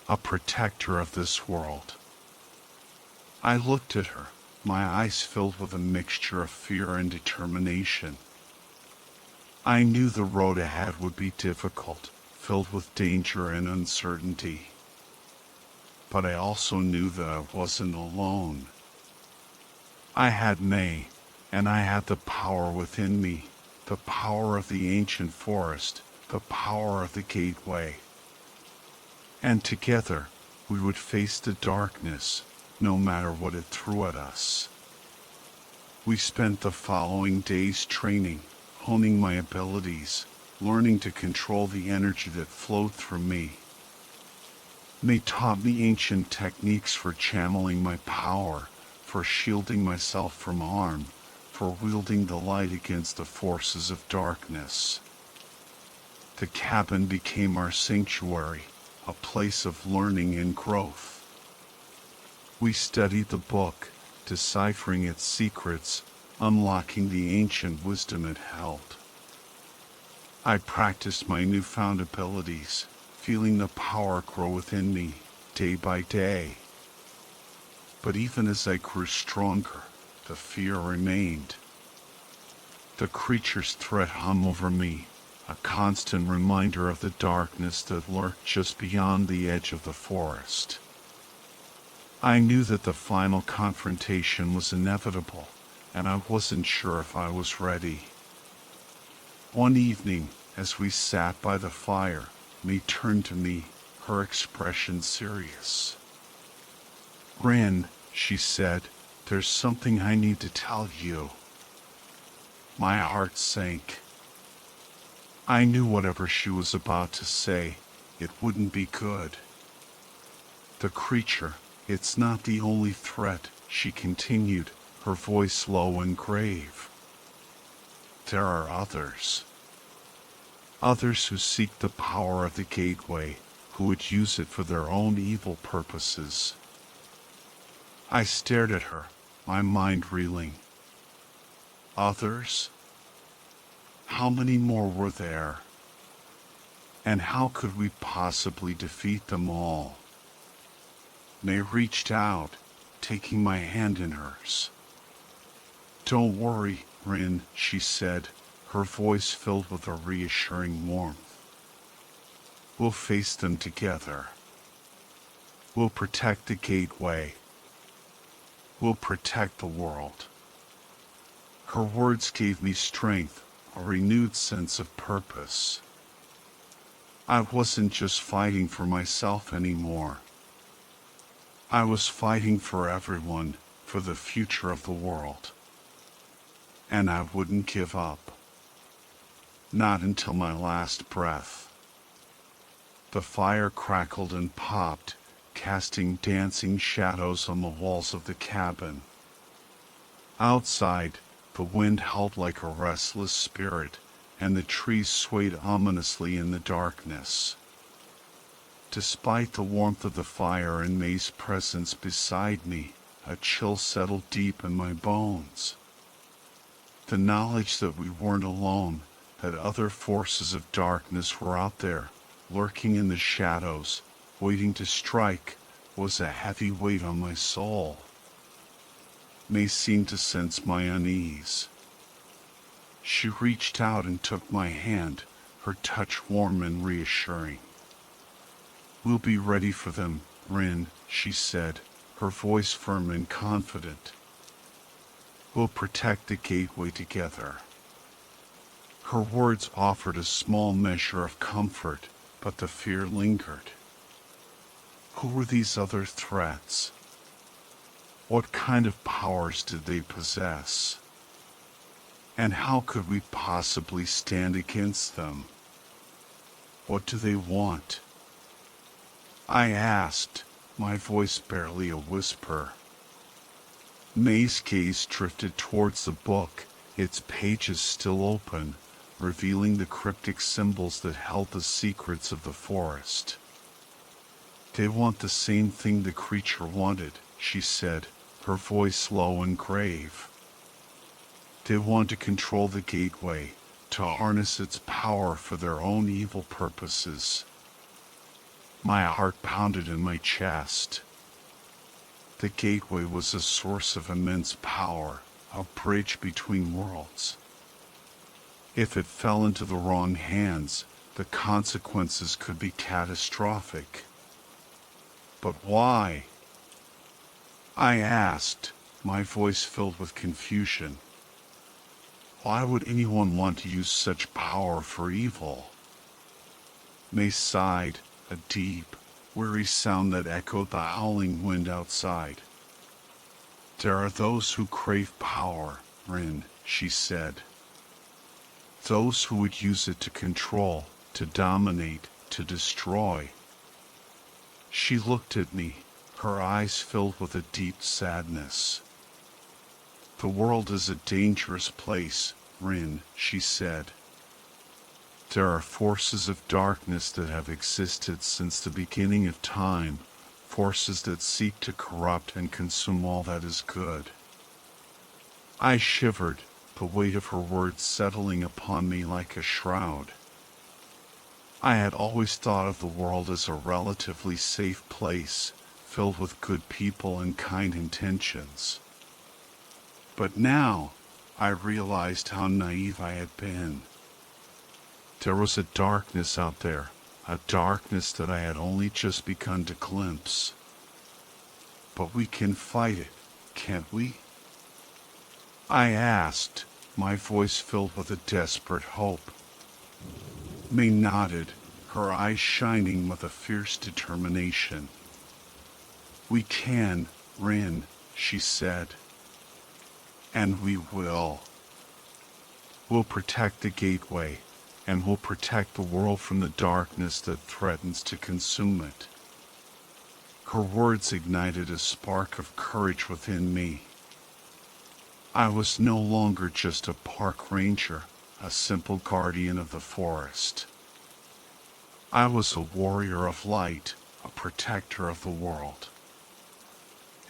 A protector of this world." I looked at her, my eyes filled with a mixture of fear and determination. I knew the road ahead would be difficult, filled with danger and uncertainty. But I also knew that I wasn't alone. I had May, and I had the power within me, the power of the ancient forest, the power of the gateway. And together, we would face the darkness, no matter what it threw at us. We spent the following days training, honing my abilities, learning to control the energy that flowed through me. They taught me ancient techniques for channeling my power, for shielding myself from harm, for wielding the light against the forces of darkness. The cabin became our sanctuary, a place of learning and growth. We studied the book, deciphering its secrets, unlocking the ancient wisdom it held. I practiced my newfound abilities, feeling the power grow within me, day by day. But even as I grew stronger, the fear remained. The creature's threat hung over me, a constant reminder of the darkness that lurked just beyond the edge of the forest. I knew that the final confrontation was inevitable, and I wasn't sure if I was ready. One evening, as we sat by the fire, May turned to me, her expression serious. "Rin," she said, "there's something I need to tell you." My heart sank. I knew whatever she was about to say, it wouldn't be good. The creature, it's not the only threat, she continued, her voice low and grave. There are others. Others who seek the power of the gateway, who would use it for their own evil purposes. I stared at her, my mind reeling. Others? How many more were there? And how could we possibly defeat them all? May reached out, taking my hand in hers. "Don't worry, Rin," she said, her voice filled with a reassuring warmth. "We'll face them together. We'll protect the gateway. We'll protect the world." Her words gave me strength, a renewed sense of purpose. I wasn't just fighting for myself anymore. I was fighting for everyone, for the future of the world. And I wouldn't give up. Not until my last breath. The fire crackled and popped, casting dancing shadows on the walls of the cabin. Outside, the wind howled like a restless spirit, and the trees swayed ominously in the darkness. Despite the warmth of the fire and May's presence beside me, a chill settled deep in my bones. The knowledge that we weren't alone, that other forces of darkness were out there, lurking in the shadows, waiting to strike, was a heavy weight on my soul. May seemed to sense my unease. She reached out and took my hand, her touch warm and reassuring. "We'll be ready for them, Rin," she said, her voice firm and confident. "We'll protect the gateway together." Her words offered a small measure of comfort, but the fear lingered. Who were these other threats? What kind of powers did they possess? And how could we possibly stand against them? What do they want? I asked, my voice barely a whisper. May's gaze drifted towards the book, its pages still open, revealing the cryptic symbols that held the secrets of the forest. "They want the same thing the creature wanted," she said, her voice low and grave. "They want to control the gateway, to harness its power for their own evil purposes." My heart pounded in my chest. The gateway was a source of immense power, a bridge between worlds. If it fell into the wrong hands, the consequences could be catastrophic. But why? I asked, my voice filled with confusion. Why would anyone want to use such power for evil? May sighed, a deep, weary sound that echoed the howling wind outside. There are those who crave power, Rin, she said. Those who would use it to control, to dominate, to destroy. She looked at me, her eyes filled with a deep sadness. The world is a dangerous place, Rin, she said. There are forces of darkness that have existed since the beginning of time, forces that seek to corrupt and consume all that is good. I shivered, the weight of her words settling upon me like a shroud. I had always thought of the world as a relatively safe place, filled with good people and kind intentions. But now, I realized how naive I had been. There was a darkness out there, a darkness that I had only just begun to glimpse. But we can fight it, can't we? I asked, my voice filled with a desperate hope. May nodded, her eyes shining with a fierce determination. We can, Rin, she said. And we will. We'll protect the gateway, and we'll protect the world from the darkness that threatens to consume it. Her words ignited a spark of courage within me. I was no longer just a park ranger, a simple guardian of the forest. I was a warrior of light, a protector of the world.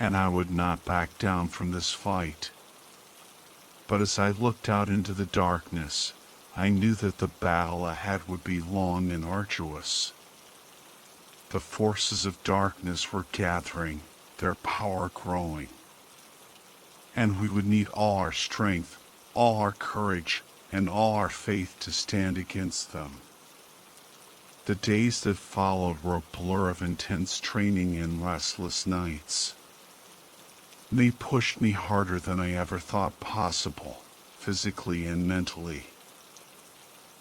And I would not back down from this fight. But as I looked out into the darkness, I knew that the battle ahead would be long and arduous. The forces of darkness were gathering, their power growing. And we would need all our strength, all our courage, and all our faith to stand against them. The days that followed were a blur of intense training and restless nights. They pushed me harder than I ever thought possible, physically and mentally.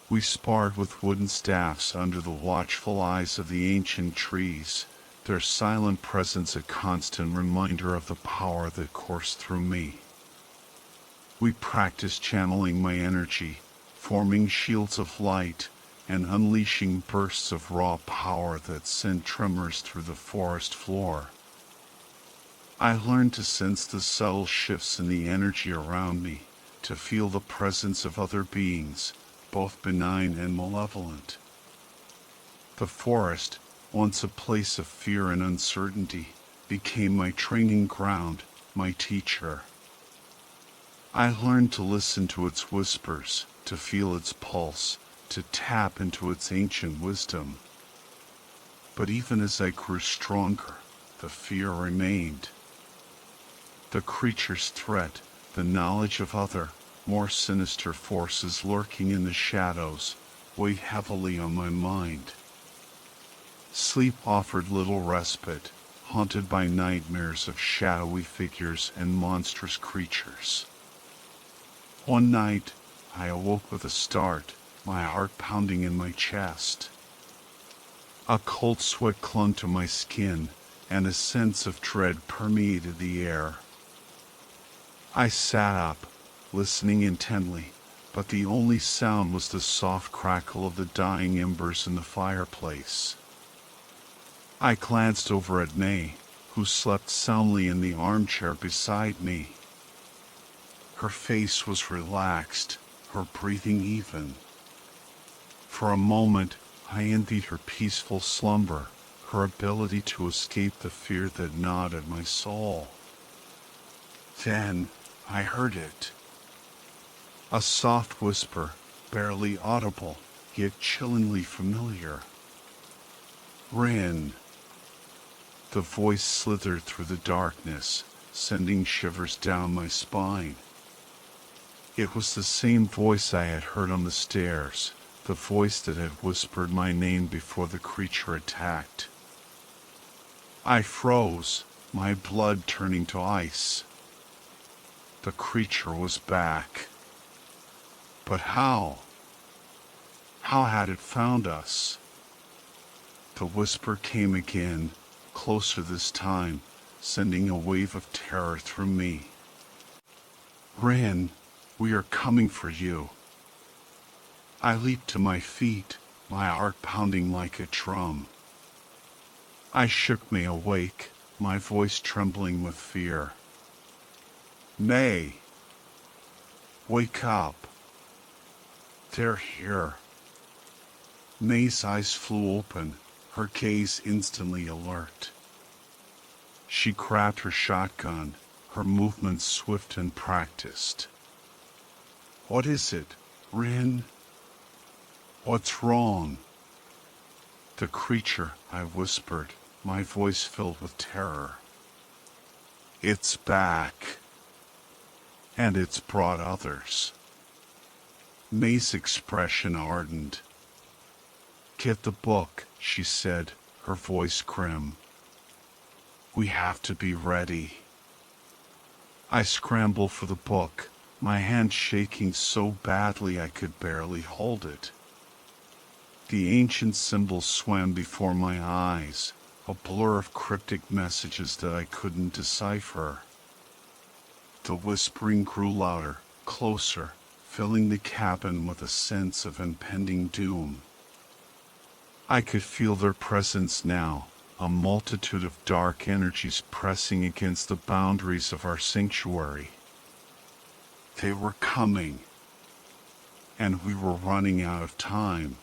We sparred with wooden staffs under the watchful eyes of the ancient trees, their silent presence a constant reminder of the power that coursed through me. We practiced channeling my energy, forming shields of light, and unleashing bursts of raw power that sent tremors through the forest floor. I learned to sense the subtle shifts in the energy around me, to feel the presence of other beings, both benign and malevolent. The forest, once a place of fear and uncertainty, became my training ground, my teacher. I learned to listen to its whispers, to feel its pulse, to tap into its ancient wisdom. But even as I grew stronger, the fear remained. The creature's threat, the knowledge of other, more sinister forces lurking in the shadows, weighed heavily on my mind. Sleep offered little respite, haunted by nightmares of shadowy figures and monstrous creatures. One night, I awoke with a start, my heart pounding in my chest. A cold sweat clung to my skin, and a sense of dread permeated the air. I sat up, listening intently, but the only sound was the soft crackle of the dying embers in the fireplace. I glanced over at May, who slept soundly in the armchair beside me. Her face was relaxed, her breathing even. For a moment, I envied her peaceful slumber, her ability to escape the fear that gnawed at my soul. Then, I heard it. A soft whisper, barely audible, yet chillingly familiar. Rin. The voice slithered through the darkness, sending shivers down my spine. It was the same voice I had heard on the stairs, the voice that had whispered my name before the creature attacked. I froze, my blood turning to ice. The creature was back. But how? How had it found us? The whisper came again, closer this time, sending a wave of terror through me. Rin, we are coming for you. I leaped to my feet, my heart pounding like a drum. I shook me awake, my voice trembling with fear. Nay! Wake up! They're here. May's eyes flew open, her gaze instantly alert. She grabbed her shotgun, her movements swift and practiced. What is it, Rin? What's wrong? The creature, I whispered, my voice filled with terror. It's back. And it's brought others. May's expression hardened. Get the book, she said, her voice grim. We have to be ready. I scrambled for the book, my hand shaking so badly I could barely hold it. The ancient symbols swam before my eyes, a blur of cryptic messages that I couldn't decipher. The whispering grew louder, closer, filling the cabin with a sense of impending doom. I could feel their presence now, a multitude of dark energies pressing against the boundaries of our sanctuary. They were coming, and we were running out of time.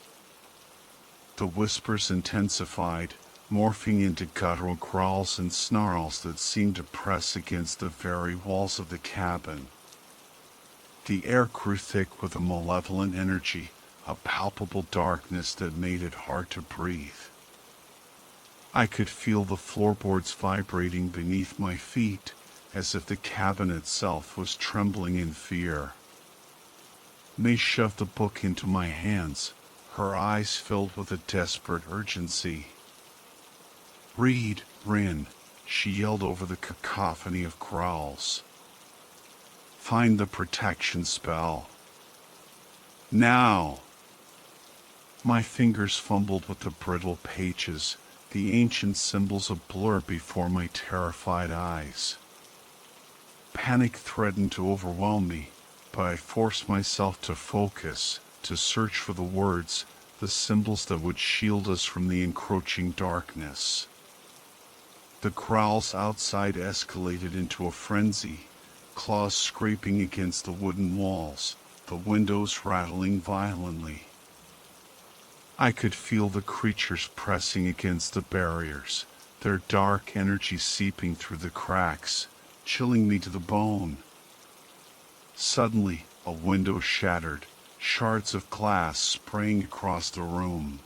The whispers intensified, morphing into guttural growls and snarls that seemed to press against the very walls of the cabin. The air grew thick with a malevolent energy, a palpable darkness that made it hard to breathe. I could feel the floorboards vibrating beneath my feet, as if the cabin itself was trembling in fear. May shoved the book into my hands, her eyes filled with a desperate urgency. Read, Rin, she yelled over the cacophony of growls. Find the protection spell. Now! My fingers fumbled with the brittle pages, the ancient symbols a blur before my terrified eyes. Panic threatened to overwhelm me, but I forced myself to focus, to search for the words, the symbols that would shield us from the encroaching darkness. The growls outside escalated into a frenzy, claws scraping against the wooden walls, the windows rattling violently. I could feel the creatures pressing against the barriers, their dark energy seeping through the cracks, chilling me to the bone. Suddenly, a window shattered, shards of glass spraying across the room.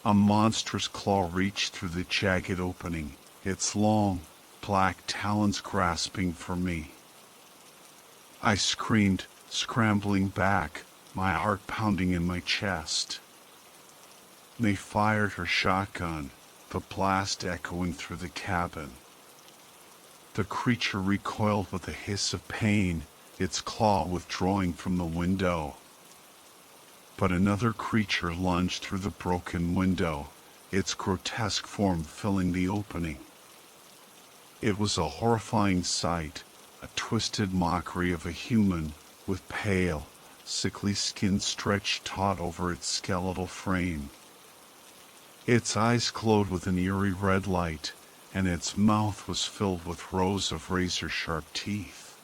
A monstrous claw reached through the jagged opening, its long, black talons grasping for me. I screamed, scrambling back, my heart pounding in my chest. May fired her shotgun, the blast echoing through the cabin. The creature recoiled with a hiss of pain, its claw withdrawing from the window. But another creature lunged through the broken window, its grotesque form filling the opening. It was a horrifying sight, a twisted mockery of a human, with pale, sickly skin stretched taut over its skeletal frame. Its eyes glowed with an eerie red light, and its mouth was filled with rows of razor-sharp teeth.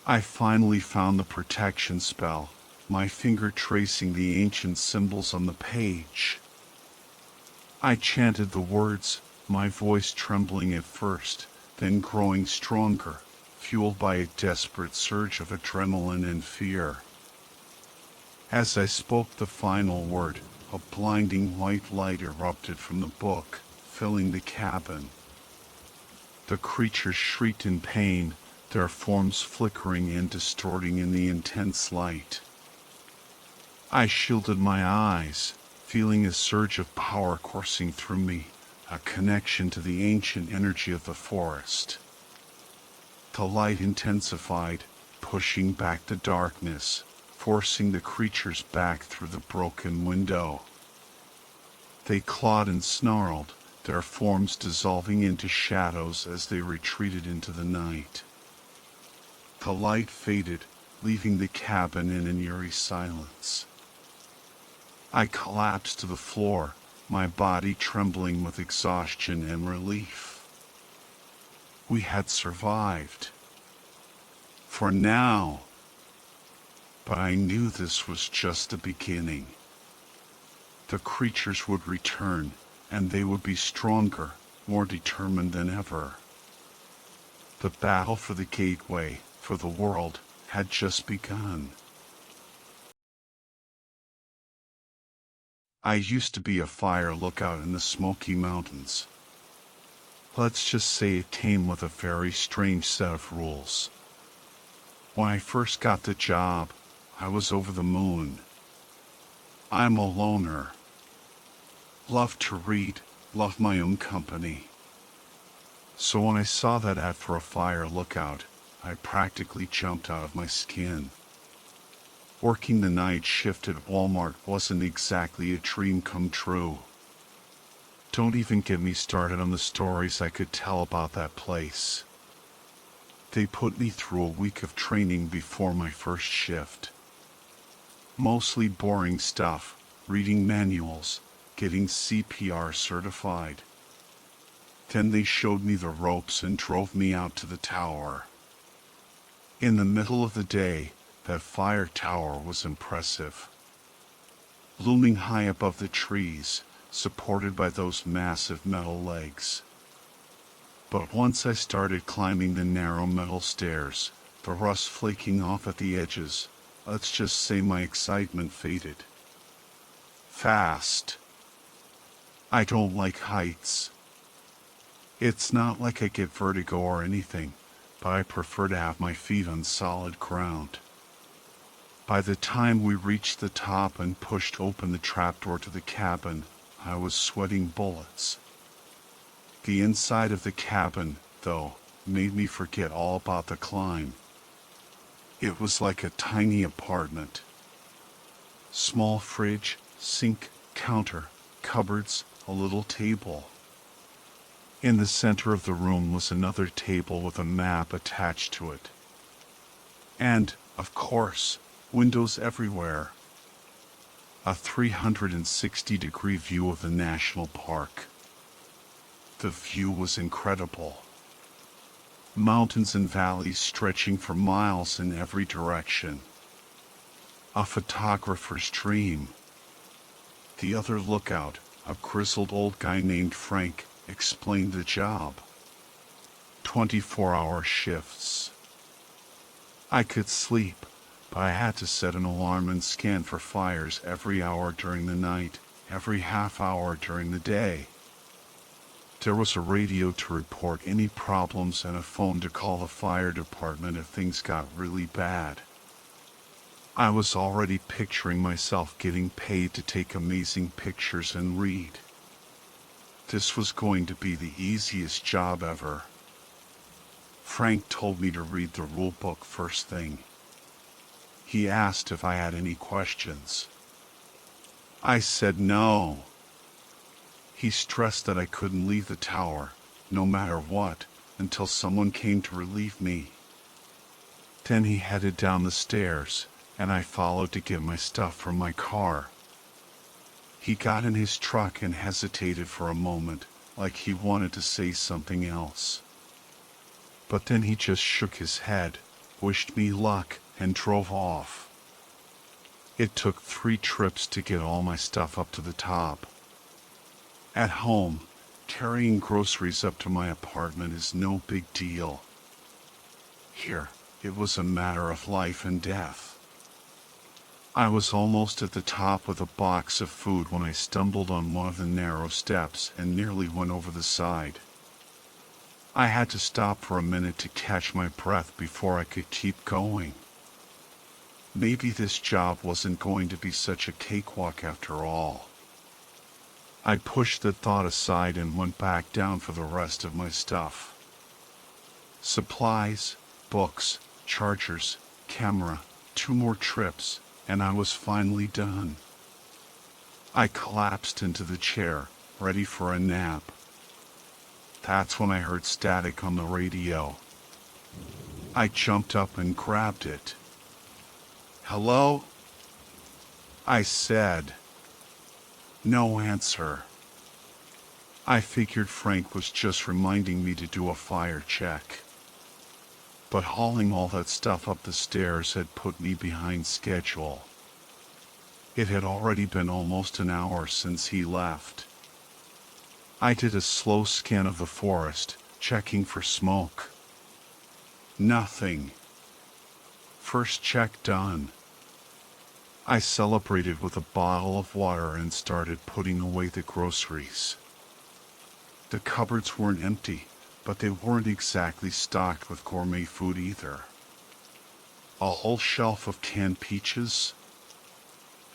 I finally found the protection spell, my finger tracing the ancient symbols on the page. I chanted the words, my voice trembling at first, then growing stronger, fueled by a desperate surge of adrenaline and fear. As I spoke the final word, a blinding white light erupted from the book, filling the cabin. The creatures shrieked in pain, their forms flickering and distorting in the intense light. I shielded my eyes, feeling a surge of power coursing through me, a connection to the ancient energy of the forest. The light intensified, pushing back the darkness, forcing the creatures back through the broken window. They clawed and snarled, their forms dissolving into shadows as they retreated into the night. The light faded, leaving the cabin in an eerie silence. I collapsed to the floor, my body trembling with exhaustion and relief. We had survived. For now. But I knew this was just the beginning. The creatures would return, and they would be stronger, more determined than ever. The battle for the gateway, for the world, had just begun. I used to be a fire lookout in the Smoky Mountains. Let's just say it came with a very strange set of rules. When I first got the job, I was over the moon. I'm a loner. Love to read, love my own company. So when I saw that ad for a fire lookout, I practically jumped out of my skin. Working the night shift at Walmart wasn't exactly a dream come true. Don't even get me started on the stories I could tell about that place. They put me through a week of training before my first shift. Mostly boring stuff, reading manuals, getting CPR certified. Then they showed me the ropes and drove me out to the tower. In the middle of the day, that fire tower was impressive. Looming high above the trees, supported by those massive metal legs. But once I started climbing the narrow metal stairs, the rust flaking off at the edges, let's just say my excitement faded. Fast. I don't like heights. It's not like I get vertigo or anything, but I prefer to have my feet on solid ground. By the time we reached the top and pushed open the trapdoor to the cabin, I was sweating bullets. The inside of the cabin, though, made me forget all about the climb. It was like a tiny apartment. Small fridge, sink, counter, cupboards, a little table. In the center of the room was another table with a map attached to it. And, of course, windows everywhere. A 360-degree view of the national park. The view was incredible. Mountains and valleys stretching for miles in every direction. A photographer's dream. The other lookout, a grizzled old guy named Frank, explained the job. 24-hour shifts. I could sleep, but I had to set an alarm and scan for fires every hour during the night, every half hour during the day. There was a radio to report any problems and a phone to call the fire department if things got really bad. I was already picturing myself getting paid to take amazing pictures and read. This was going to be the easiest job ever. Frank told me to read the rule book first thing. He asked if I had any questions. I said no. He stressed that I couldn't leave the tower, no matter what, until someone came to relieve me. Then he headed down the stairs, and I followed to get my stuff from my car. He got in his truck and hesitated for a moment, like he wanted to say something else. But then he just shook his head, wished me luck, and drove off. It took 3 trips to get all my stuff up to the top. At home, carrying groceries up to my apartment is no big deal. Here, it was a matter of life and death. I was almost at the top with a box of food when I stumbled on one of the narrow steps and nearly went over the side. I had to stop for a minute to catch my breath before I could keep going. Maybe this job wasn't going to be such a cakewalk after all. I pushed the thought aside and went back down for the rest of my stuff. Supplies, books, chargers, camera, 2 more trips, and I was finally done. I collapsed into the chair, ready for a nap. That's when I heard static on the radio. I jumped up and grabbed it. "Hello?" I said. No answer. I figured Frank was just reminding me to do a fire check. But hauling all that stuff up the stairs had put me behind schedule. It had already been almost an hour since he left. I did a slow scan of the forest, checking for smoke. Nothing. First check done. I celebrated with a bottle of water and started putting away the groceries. The cupboards weren't empty, but they weren't exactly stocked with gourmet food either. A whole shelf of canned peaches?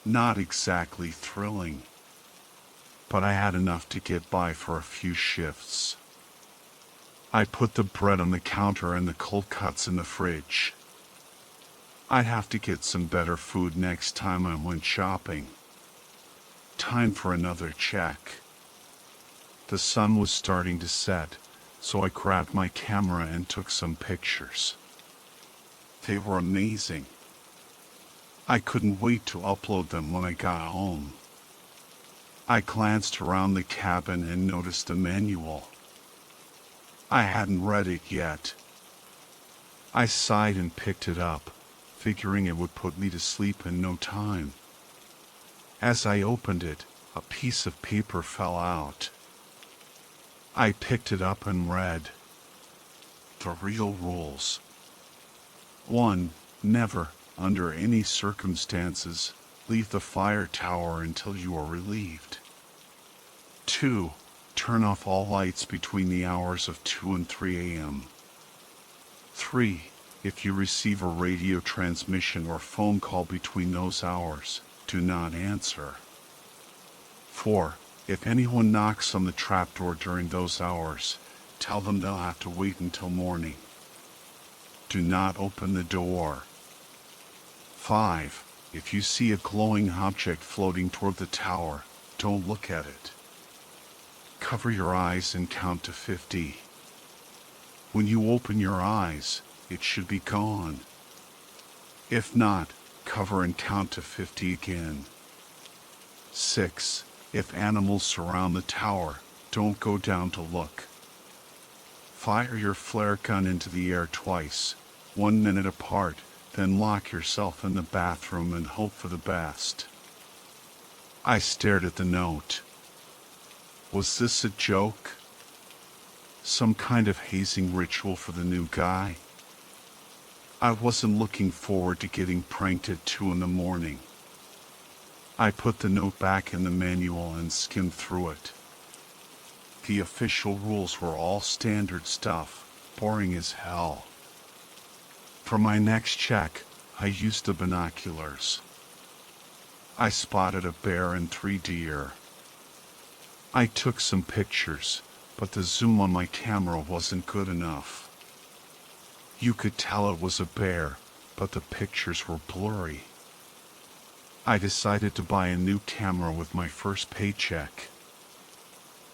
Not exactly thrilling. But I had enough to get by for a few shifts. I put the bread on the counter and the cold cuts in the fridge. I'd have to get some better food next time I went shopping. Time for another check. The sun was starting to set, so I grabbed my camera and took some pictures. They were amazing. I couldn't wait to upload them when I got home. I glanced around the cabin and noticed the manual. I hadn't read it yet. I sighed and picked it up, figuring it would put me to sleep in no time. As I opened it, a piece of paper fell out. I picked it up and read. The real rules. 1. Never, under any circumstances, leave the fire tower until you are relieved. 2. Turn off all lights between the hours of 2 and 3 a.m. 3. If you receive a radio transmission or phone call between those hours, do not answer. 4. If anyone knocks on the trapdoor during those hours, tell them they'll have to wait until morning. Do not open the door. 5. If you see a glowing object floating toward the tower, don't look at it. Cover your eyes and count to 50. When you open your eyes, it should be gone. If not, cover and count to 50 again. 6. If animals surround the tower, don't go down to look. Fire your flare gun into the air twice, 1 minute apart, then lock yourself in the bathroom and hope for the best. I stared at the note. Was this a joke? Some kind of hazing ritual for the new guy? I wasn't looking forward to getting pranked at 2 in the morning. I put the note back in the manual and skimmed through it. The official rules were all standard stuff, boring as hell. For my next check, I used the binoculars. I spotted a bear and 3 deer. I took some pictures, but the zoom on my camera wasn't good enough. You could tell it was a bear, but the pictures were blurry. I decided to buy a new camera with my first paycheck.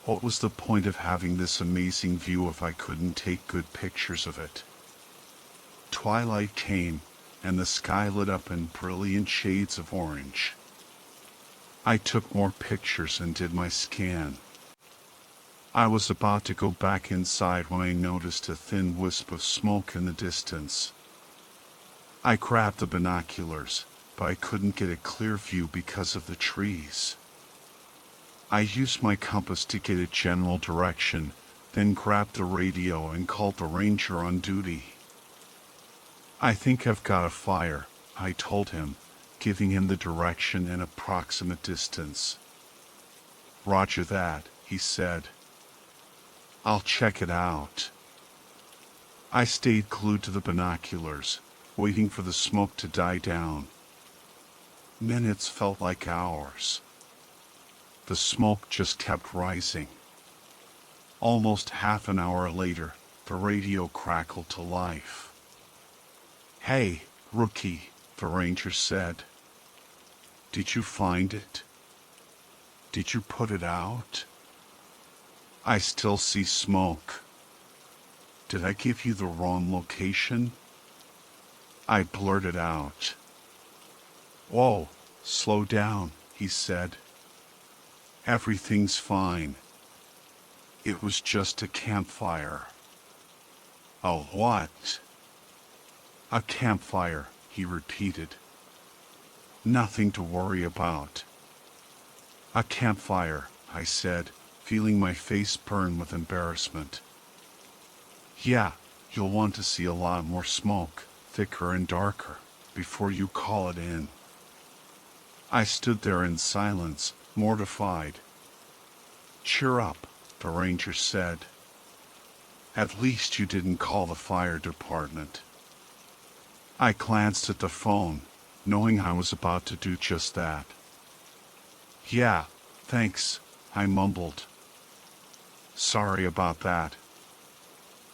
What was the point of having this amazing view if I couldn't take good pictures of it? Twilight came, and the sky lit up in brilliant shades of orange. I took more pictures and did my scan. I was about to go back inside when I noticed a thin wisp of smoke in the distance. I grabbed the binoculars, but I couldn't get a clear view because of the trees. I used my compass to get a general direction, then grabbed the radio and called the ranger on duty. I think I've got a fire, I told him, giving him the direction and approximate distance. "Roger that," he said. "I'll check it out." I stayed glued to the binoculars, waiting for the smoke to die down. Minutes felt like hours. The smoke just kept rising. Almost half an hour later, the radio crackled to life. "Hey, rookie," the ranger said. "Did you find it? Did you put it out? I still see smoke. Did I give you the wrong location?" I blurted out. "Whoa, slow down," he said. "Everything's fine. It was just a campfire." "A what?" "A campfire," he repeated. "Nothing to worry about." "A campfire," I said, feeling my face burn with embarrassment. "Yeah, you'll want to see a lot more smoke, thicker and darker, before you call it in." I stood there in silence, mortified. "Cheer up," the ranger said. "At least you didn't call the fire department." I glanced at the phone, knowing I was about to do just that. "Yeah, thanks," I mumbled. "Sorry about that."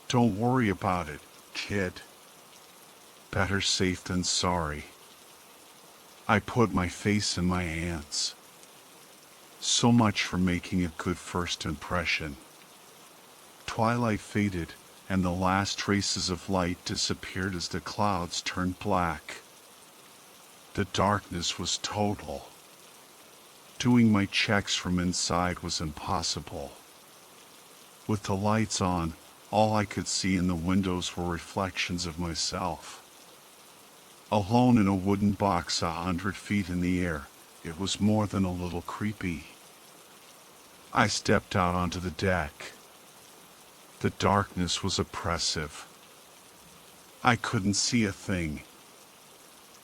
"Don't worry about it, kid. Better safe than sorry." I put my face in my hands. So much for making a good first impression. Twilight faded, and the last traces of light disappeared as the clouds turned black. The darkness was total. Doing my checks from inside was impossible. With the lights on, all I could see in the windows were reflections of myself. Alone in a wooden box 100 feet in the air, it was more than a little creepy. I stepped out onto the deck. The darkness was oppressive. I couldn't see a thing.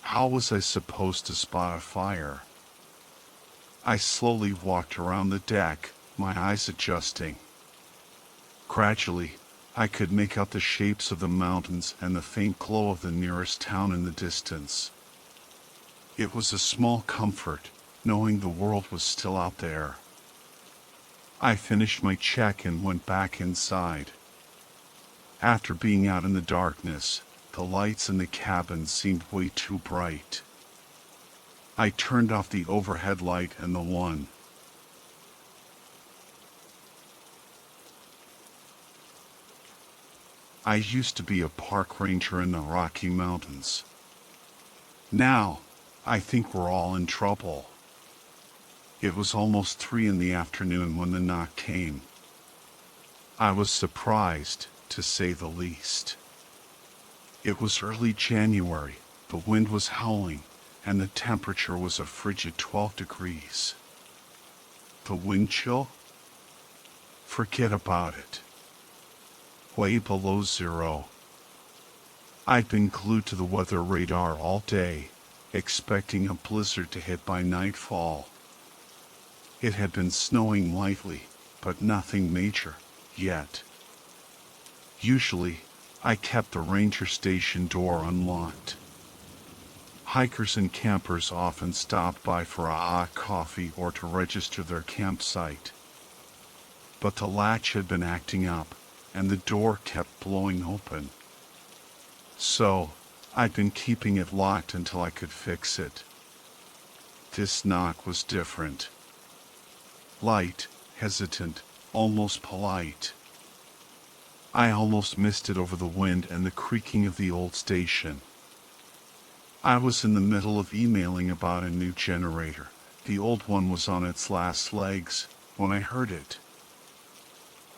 How was I supposed to spot a fire? I slowly walked around the deck, my eyes adjusting. Gradually, I could make out the shapes of the mountains and the faint glow of the nearest town in the distance. It was a small comfort, knowing the world was still out there. I finished my check and went back inside. After being out in the darkness, the lights in the cabin seemed way too bright. I turned off the overhead light and the one. I used to be a park ranger in the Rocky Mountains. Now, I think we're all in trouble. It was almost 3 in the afternoon when the knock came. I was surprised, to say the least. It was early January, the wind was howling, and the temperature was a frigid 12 degrees. The wind chill? Forget about it. Way below zero. I'd been glued to the weather radar all day, expecting a blizzard to hit by nightfall. It had been snowing lightly, but nothing major, yet. Usually, I kept the ranger station door unlocked. Hikers and campers often stopped by for a hot coffee or to register their campsite. But the latch had been acting up, and the door kept blowing open. So, I'd been keeping it locked until I could fix it. This knock was different. Light, hesitant, almost polite. I almost missed it over the wind and the creaking of the old station. I was in the middle of emailing about a new generator. The old one was on its last legs when I heard it.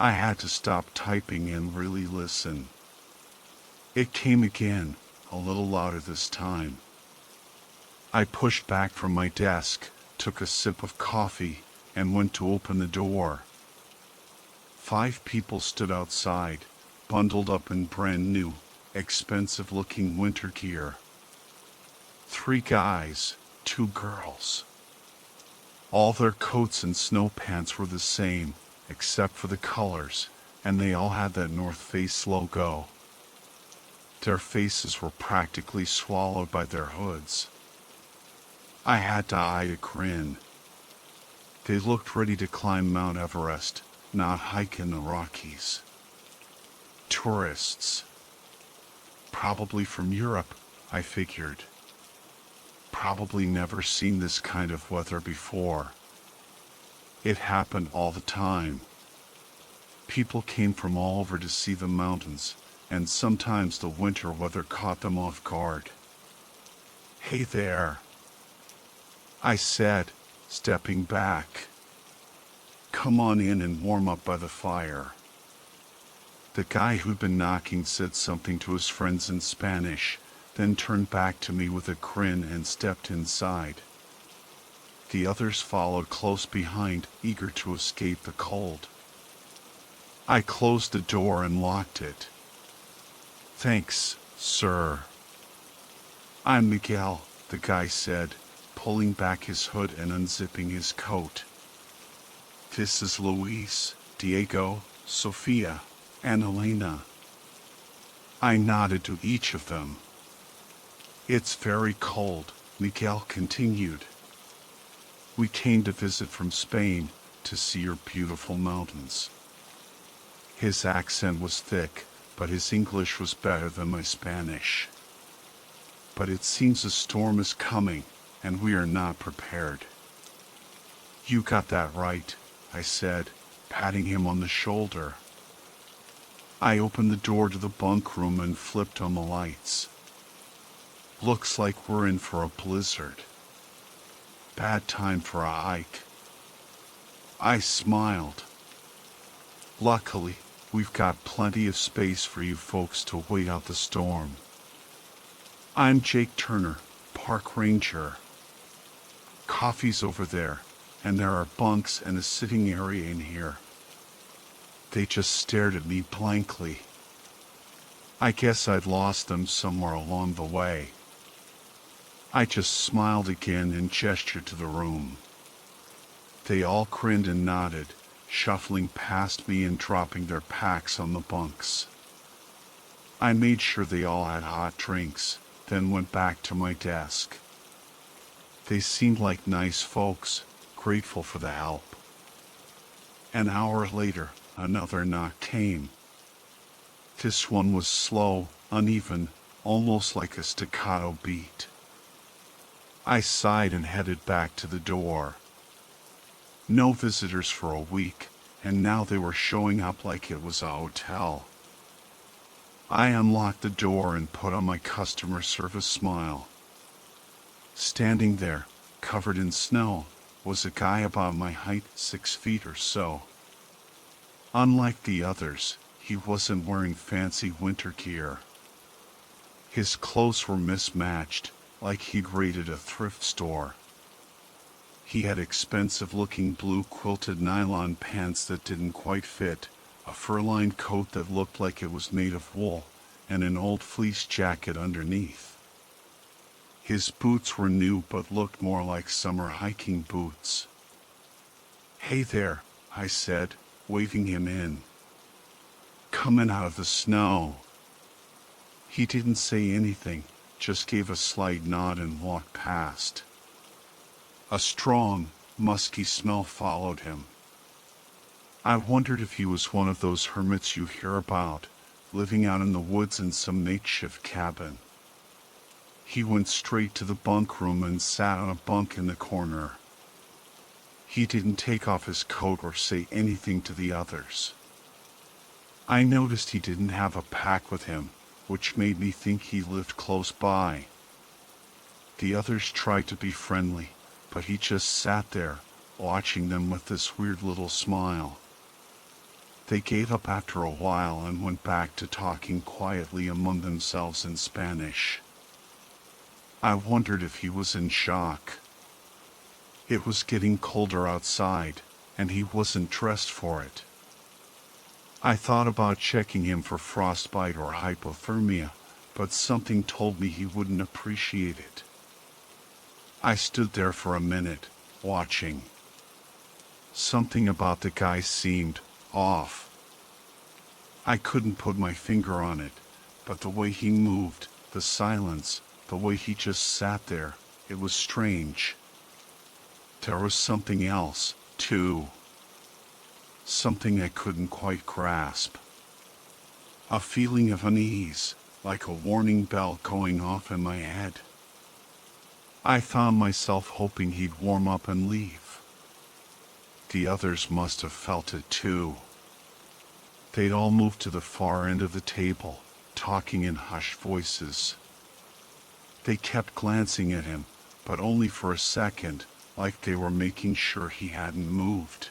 I had to stop typing and really listen. It came again, a little louder this time. I pushed back from my desk, took a sip of coffee, and went to open the door. 5 people stood outside, bundled up in brand new, expensive-looking winter gear. 3 guys, two girls. All their coats and snow pants were the same, except for the colors, and they all had that North Face logo. Their faces were practically swallowed by their hoods. I had to hide a grin. They looked ready to climb Mount Everest, not hike in the Rockies. Tourists. Probably from Europe, I figured. Probably never seen this kind of weather before. It happened all the time. People came from all over to see the mountains, and sometimes the winter weather caught them off guard. "Hey there," I said, stepping back. "Come on in and warm up by the fire." The guy who'd been knocking said something to his friends in Spanish, then turned back to me with a grin and stepped inside. The others followed close behind, eager to escape the cold. I closed the door and locked it. "Thanks, sir." "I'm Miguel," the guy said, pulling back his hood and unzipping his coat. "This is Luis, Diego, Sofia, and Elena." I nodded to each of them. "It's very cold," Miguel continued. "We came to visit from Spain, to see your beautiful mountains." His accent was thick, but his English was better than my Spanish. "But it seems a storm is coming, and we are not prepared." "You got that right," I said, patting him on the shoulder. I opened the door to the bunk room and flipped on the lights. "Looks like we're in for a blizzard. Bad time for a hike." I smiled. "Luckily, we've got plenty of space for you folks to wait out the storm." "I'm Jake Turner, park ranger. Coffee's over there, and there are bunks and a sitting area in here." They just stared at me blankly. I guess I'd lost them somewhere along the way. I just smiled again and gestured to the room. They all grinned and nodded, shuffling past me and dropping their packs on the bunks. I made sure they all had hot drinks, then went back to my desk. They seemed like nice folks, grateful for the help. An hour later, another knock came. This one was slow, uneven, almost like a staccato beat. I sighed and headed back to the door. No visitors for a week, and now they were showing up like it was a hotel. I unlocked the door and put on my customer service smile. Standing there, covered in snow, was a guy about my height, 6 feet or so. Unlike the others, he wasn't wearing fancy winter gear. His clothes were mismatched, like he'd raided a thrift store. He had expensive-looking blue quilted nylon pants that didn't quite fit, a fur-lined coat that looked like it was made of wool, and an old fleece jacket underneath. His boots were new but looked more like summer hiking boots. "Hey there," I said, waving him in. "Coming out of the snow." He didn't say anything, just gave a slight nod and walked past. A strong, musky smell followed him. I wondered if he was one of those hermits you hear about, living out in the woods in some makeshift cabin. He went straight to the bunk room and sat on a bunk in the corner. He didn't take off his coat or say anything to the others. I noticed he didn't have a pack with him, which made me think he lived close by. The others tried to be friendly, but he just sat there, watching them with this weird little smile. They gave up after a while and went back to talking quietly among themselves in Spanish. I wondered if he was in shock. It was getting colder outside, and he wasn't dressed for it. I thought about checking him for frostbite or hypothermia, but something told me he wouldn't appreciate it. I stood there for a minute, watching. Something about the guy seemed off. I couldn't put my finger on it, but the way he moved, the silence, the way he just sat there, it was strange. There was something else, too. Something I couldn't quite grasp. A feeling of unease, like a warning bell going off in my head. I found myself hoping he'd warm up and leave. The others must have felt it too. They'd all moved to the far end of the table, talking in hushed voices. They kept glancing at him, but only for a second, like they were making sure he hadn't moved.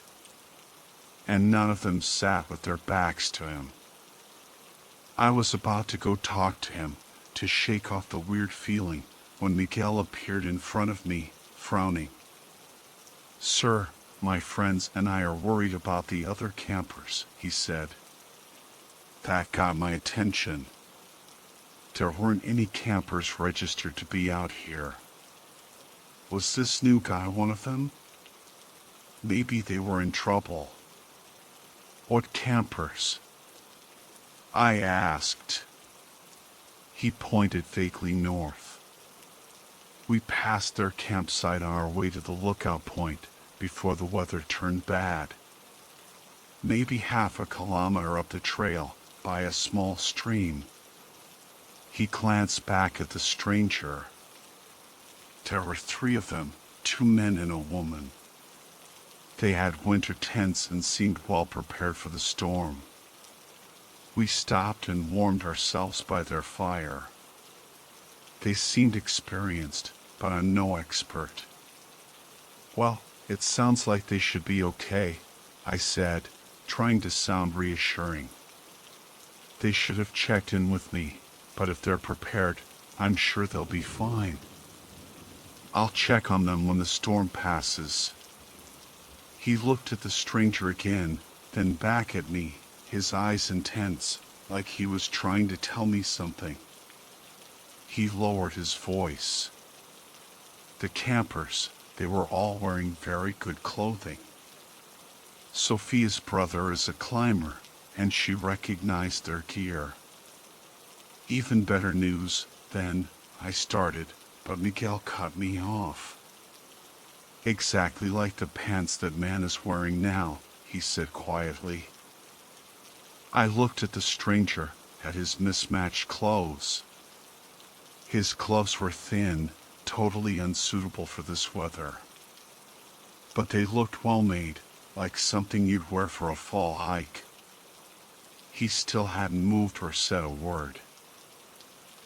And none of them sat with their backs to him. I was about to go talk to him, to shake off the weird feeling, when Miguel appeared in front of me, frowning. "Sir, my friends and I are worried about the other campers," he said. That got my attention. There weren't any campers registered to be out here. Was this new guy one of them? Maybe they were in trouble. What campers? I asked. He pointed vaguely north. We passed their campsite on our way to the lookout point before the weather turned bad. Maybe half a kilometer up the trail, by a small stream. He glanced back at the stranger. There were 3 of them, 2 men and a woman. They had winter tents and seemed well prepared for the storm. We stopped and warmed ourselves by their fire. They seemed experienced, but I'm no expert. "Well, it sounds like they should be okay," I said, trying to sound reassuring. "They should have checked in with me, but if they're prepared, I'm sure they'll be fine. I'll check on them when the storm passes." He looked at the stranger again, then back at me, his eyes intense, like he was trying to tell me something. He lowered his voice. "The campers, they were all wearing very good clothing. Sophia's brother is a climber, and she recognized their gear." "Even better news, then," I started, but Miguel cut me off. "Exactly like the pants that man is wearing now," he said quietly. I looked at the stranger, at his mismatched clothes. His gloves were thin, totally unsuitable for this weather. But they looked well made, like something you'd wear for a fall hike. He still hadn't moved or said a word.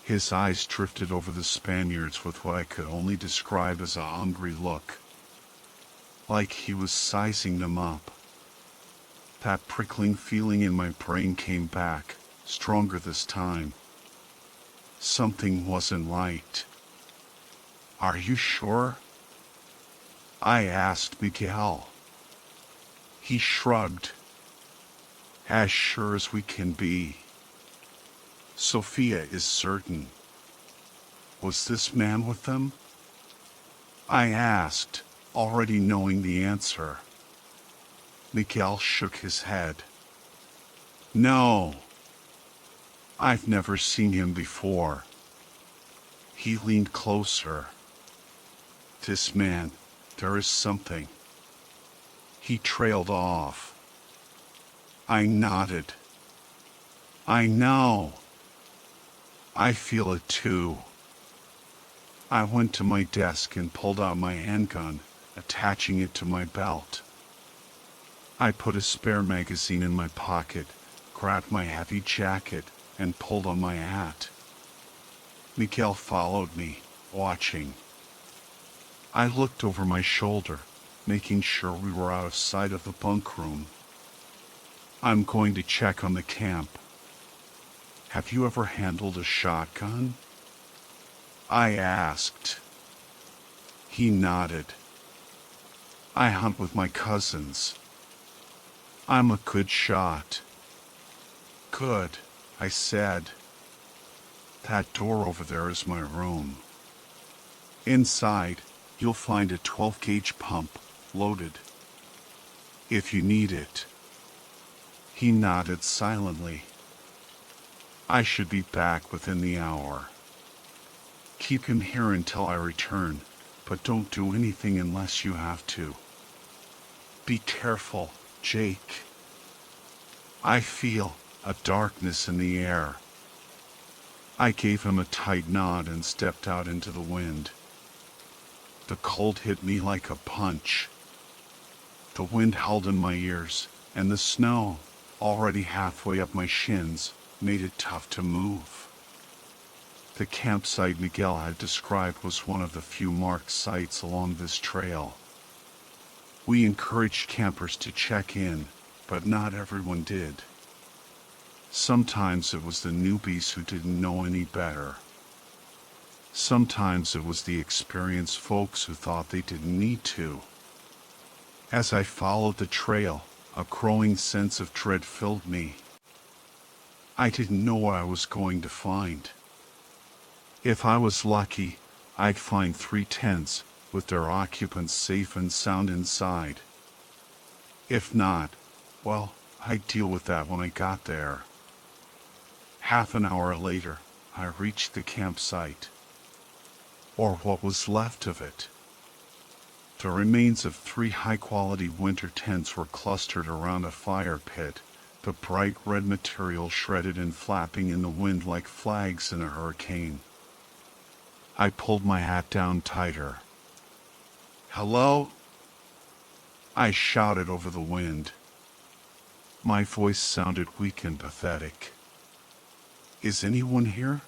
His eyes drifted over the Spaniards with what I could only describe as a hungry look. Like he was sizing them up. That prickling feeling in my brain came back, stronger this time. Something wasn't right. "Are you sure?" I asked Miguel. He shrugged. "As sure as we can be. Sophia is certain." "Was this man with them?" I asked, already knowing the answer. Miguel shook his head. "No. I've never seen him before." He leaned closer. "This man, there is something." He trailed off. I nodded. "I know. I feel it too." I went to my desk and pulled out my handgun, attaching it to my belt. I put a spare magazine in my pocket, grabbed my heavy jacket, and pulled on my hat. Miguel followed me, watching. I looked over my shoulder, making sure we were out of sight of the bunk room. "I'm going to check on the camp. Have you ever handled a shotgun?" I asked. He nodded. "I hunt with my cousins. I'm a good shot." "Good," I said. "That door over there is my room. Inside, You'll find a 12-gauge pump, loaded, if you need it." He nodded silently. "I should be back within the hour. Keep him here until I return, but don't do anything unless you have to. Be careful, Jake." I feel a darkness in the air. I gave him a tight nod and stepped out into the wind. The cold hit me like a punch. The wind howled in my ears, and the snow, already halfway up my shins, made it tough to move. The campsite Miguel had described was one of the few marked sites along this trail. We encouraged campers to check in, but not everyone did. Sometimes it was the newbies who didn't know any better. Sometimes it was the experienced folks who thought they didn't need to. As I followed the trail, a growing sense of dread filled me. I didn't know what I was going to find. If I was lucky, I'd find 3 tents with their occupants safe and sound inside. If not, well, I'd deal with that when I got there. Half an hour later, I reached the campsite, or what was left of it. The remains of 3 high-quality winter tents were clustered around a fire pit, the bright red material shredded and flapping in the wind like flags in a hurricane. I pulled my hat down tighter. "Hello?" I shouted over the wind. My voice sounded weak and pathetic. "Is anyone here?"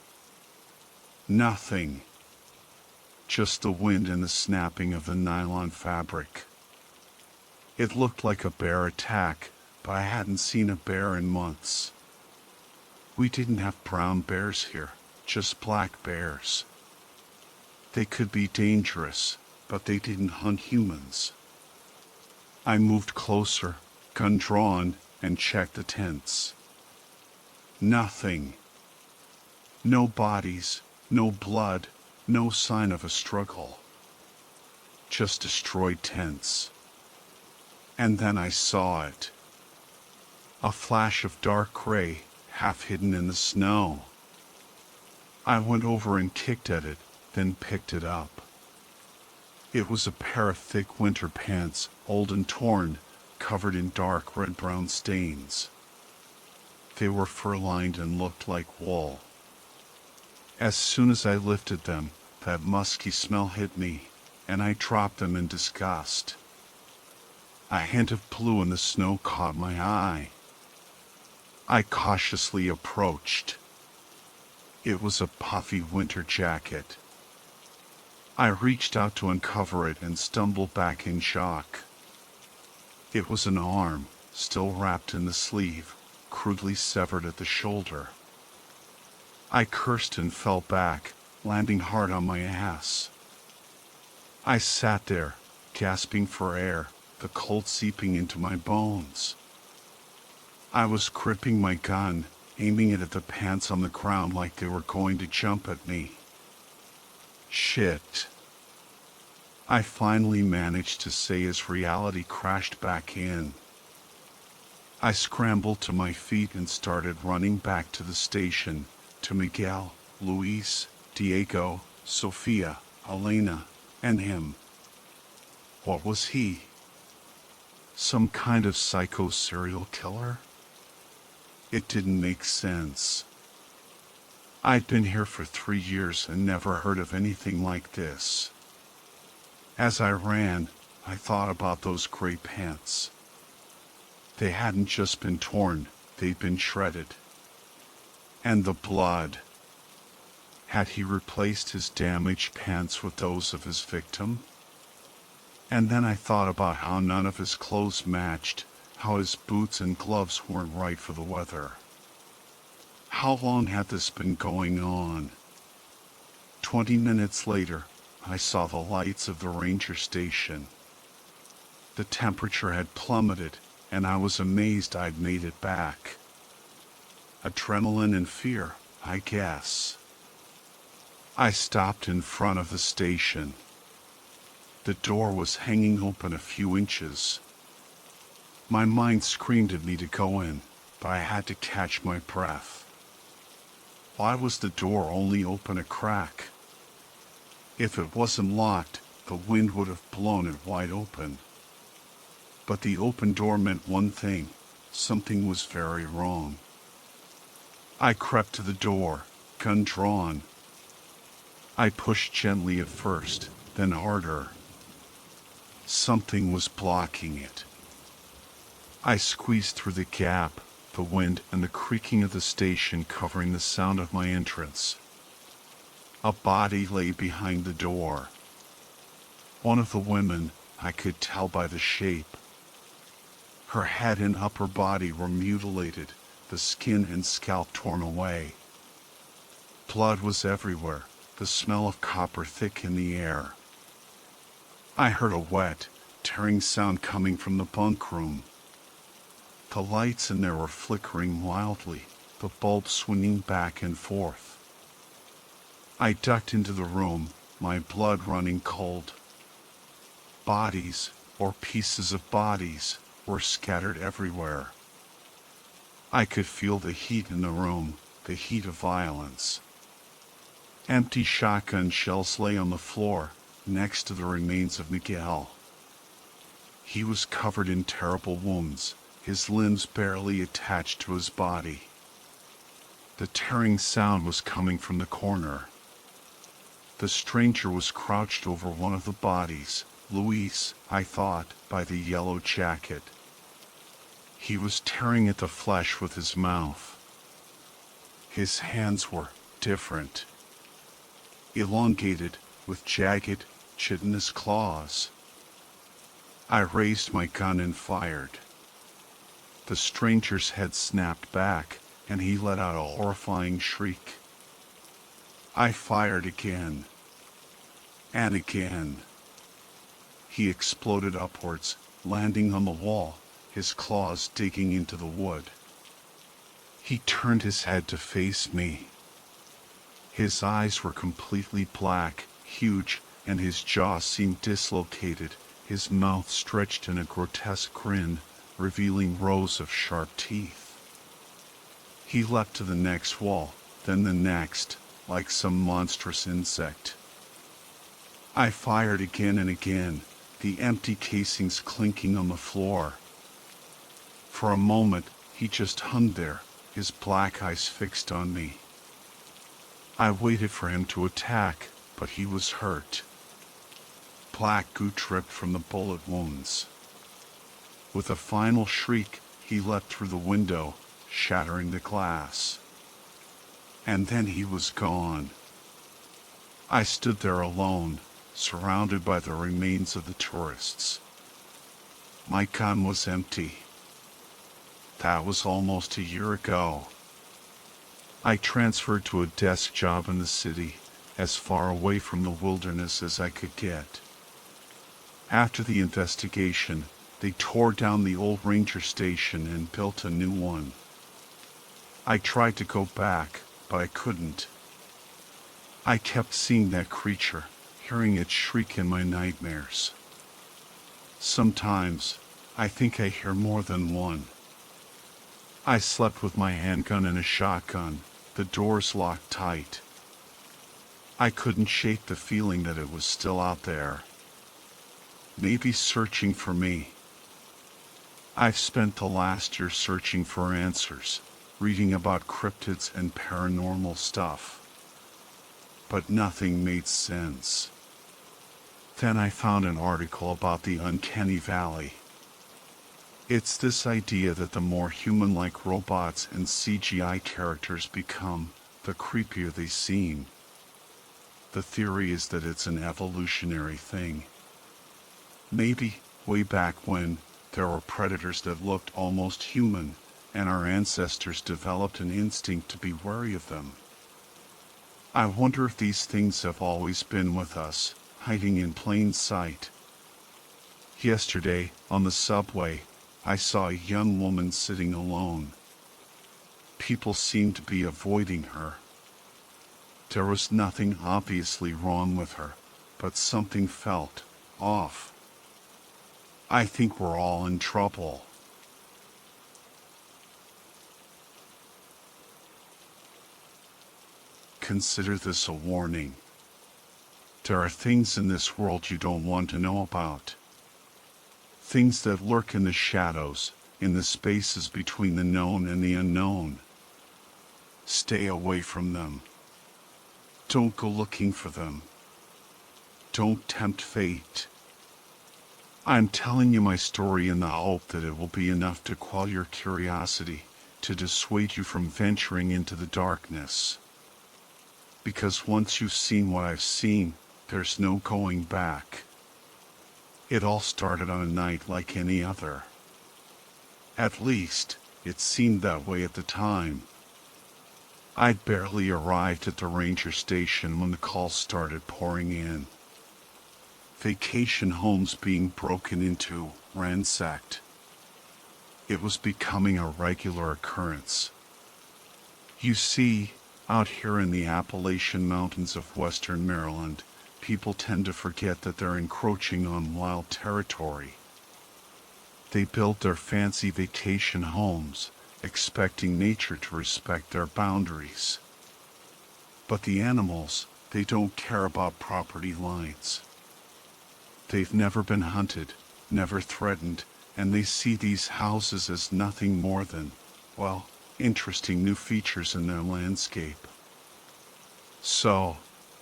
Nothing. Just the wind and the snapping of the nylon fabric. It looked like a bear attack, but I hadn't seen a bear in months. We didn't have brown bears here, just black bears. They could be dangerous, but they didn't hunt humans. I moved closer, gun drawn, and checked the tents. Nothing. No bodies, no blood, no sign of a struggle. Just destroyed tents. And then I saw it. A flash of dark gray, half hidden in the snow. I went over and kicked at it, then picked it up. It was a pair of thick winter pants, old and torn, covered in dark red-brown stains. They were fur-lined and looked like wool. As soon as I lifted them, that musky smell hit me, and I dropped them in disgust. A hint of blue in the snow caught my eye. I cautiously approached. It was a puffy winter jacket. I reached out to uncover it and stumbled back in shock. It was an arm, still wrapped in the sleeve, crudely severed at the shoulder. I cursed and fell back, landing hard on my ass. I sat there, gasping for air, the cold seeping into my bones. I was gripping my gun, aiming it at the pants on the ground like they were going to jump at me. Shit. I finally managed to say as reality crashed back in. I scrambled to my feet and started running back to the station, to Miguel, Luis, Diego, Sofia, Elena, and him. What was he? Some kind of psycho serial killer? It didn't make sense. I'd been here for 3 years and never heard of anything like this. As I ran, I thought about those gray pants. They hadn't just been torn, they'd been shredded. And the blood. Had he replaced his damaged pants with those of his victim? And then I thought about how none of his clothes matched, how his boots and gloves weren't right for the weather. How long had this been going on? 20 minutes later, I saw the lights of the ranger station. The temperature had plummeted, and I was amazed I'd made it back. Adrenaline and fear, I guess. I stopped in front of the station. The door was hanging open a few inches. My mind screamed at me to go in, but I had to catch my breath. Why was the door only open a crack? If it wasn't locked, the wind would have blown it wide open. But the open door meant one thing: something was very wrong. I crept to the door, gun drawn. I pushed gently at first, then harder. Something was blocking it. I squeezed through the gap, the wind and the creaking of the station covering the sound of my entrance. A body lay behind the door. One of the women, I could tell by the shape. Her head and upper body were mutilated, the skin and scalp torn away. Blood was everywhere, the smell of copper thick in the air. I heard a wet, tearing sound coming from the bunk room. The lights in there were flickering wildly, the bulb swinging back and forth. I ducked into the room, my blood running cold. Bodies, or pieces of bodies, were scattered everywhere. I could feel the heat in the room, the heat of violence. Empty shotgun shells lay on the floor, next to the remains of Miguel. He was covered in terrible wounds, his limbs barely attached to his body. The tearing sound was coming from the corner. The stranger was crouched over one of the bodies, Luis, I thought, by the yellow jacket. He was tearing at the flesh with his mouth. His hands were different. Elongated, with jagged, chitinous claws. I raised my gun and fired. The stranger's head snapped back, and he let out a horrifying shriek. I fired again. And again. He exploded upwards, landing on the wall, his claws digging into the wood. He turned his head to face me. His eyes were completely black, huge, and his jaw seemed dislocated, his mouth stretched in a grotesque grin, revealing rows of sharp teeth. He leapt to the next wall, then the next, like some monstrous insect. I fired again and again, the empty casings clinking on the floor. For a moment, he just hung there, his black eyes fixed on me. I waited for him to attack, but he was hurt. Black goo dripped from the bullet wounds. With a final shriek, he leapt through the window, shattering the glass. And then he was gone. I stood there alone, surrounded by the remains of the tourists. My gun was empty. That was almost a year ago. I transferred to a desk job in the city, as far away from the wilderness as I could get. After the investigation, they tore down the old ranger station and built a new one. I tried to go back, but I couldn't. I kept seeing that creature, hearing it shriek in my nightmares. Sometimes, I think I hear more than one. I slept with my handgun and a shotgun, the doors locked tight. I couldn't shake the feeling that it was still out there. Maybe searching for me. I've spent the last year searching for answers, reading about cryptids and paranormal stuff. But nothing made sense. Then I found an article about the uncanny valley. It's this idea that the more human-like robots and CGI characters become, the creepier they seem. The theory is that it's an evolutionary thing. Maybe, way back when, there were predators that looked almost human, and our ancestors developed an instinct to be wary of them. I wonder if these things have always been with us, hiding in plain sight. Yesterday, on the subway, I saw a young woman sitting alone. People seemed to be avoiding her. There was nothing obviously wrong with her, but something felt off. I think we're all in trouble. Consider this a warning. There are things in this world you don't want to know about. Things that lurk in the shadows, in the spaces between the known and the unknown. Stay away from them. Don't go looking for them. Don't tempt fate. I'm telling you my story in the hope that it will be enough to quell your curiosity, to dissuade you from venturing into the darkness. Because once you've seen what I've seen, there's no going back. It all started on a night like any other. At least, it seemed that way at the time. I'd barely arrived at the ranger station when the calls started pouring in. Vacation homes being broken into, ransacked. It was becoming a regular occurrence. You see, out here in the Appalachian Mountains of western Maryland, people tend to forget that they're encroaching on wild territory. They build their fancy vacation homes, expecting nature to respect their boundaries. But the animals, they don't care about property lines. They've never been hunted, never threatened, and they see these houses as nothing more than, well, interesting new features in their landscape. So,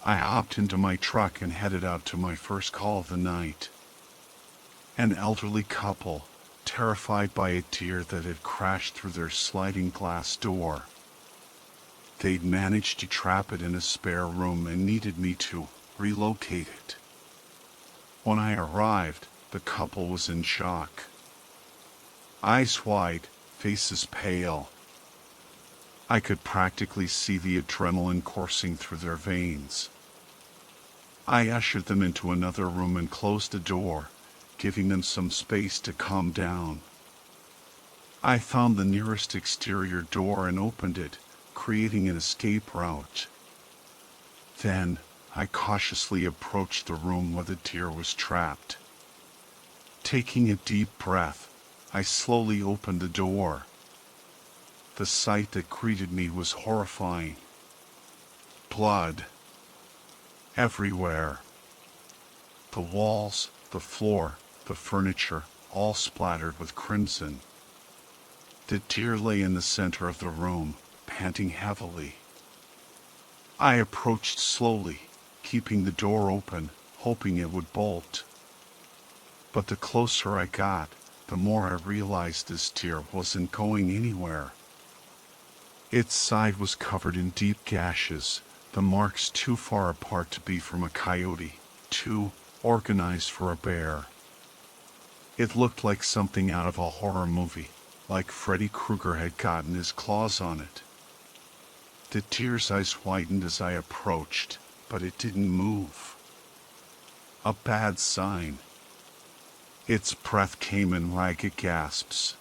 I hopped into my truck and headed out to my first call of the night. An elderly couple, terrified by a deer that had crashed through their sliding glass door. They'd managed to trap it in a spare room and needed me to relocate it. When I arrived, the couple was in shock. Eyes wide, faces pale. I could practically see the adrenaline coursing through their veins. I ushered them into another room and closed the door, giving them some space to calm down. I found the nearest exterior door and opened it, creating an escape route. Then, I cautiously approached the room where the deer was trapped. Taking a deep breath, I slowly opened the door. The sight that greeted me was horrifying. Blood. Everywhere. The walls, the floor, the furniture, all splattered with crimson. The deer lay in the center of the room, panting heavily. I approached slowly, keeping the door open, hoping it would bolt. But the closer I got, the more I realized this deer wasn't going anywhere. Its side was covered in deep gashes, the marks too far apart to be from a coyote, too organized for a bear. It looked like something out of a horror movie, like Freddy Krueger had gotten his claws on it. The deer's eyes widened as I approached, but it didn't move. A bad sign. Its breath came in ragged gasps.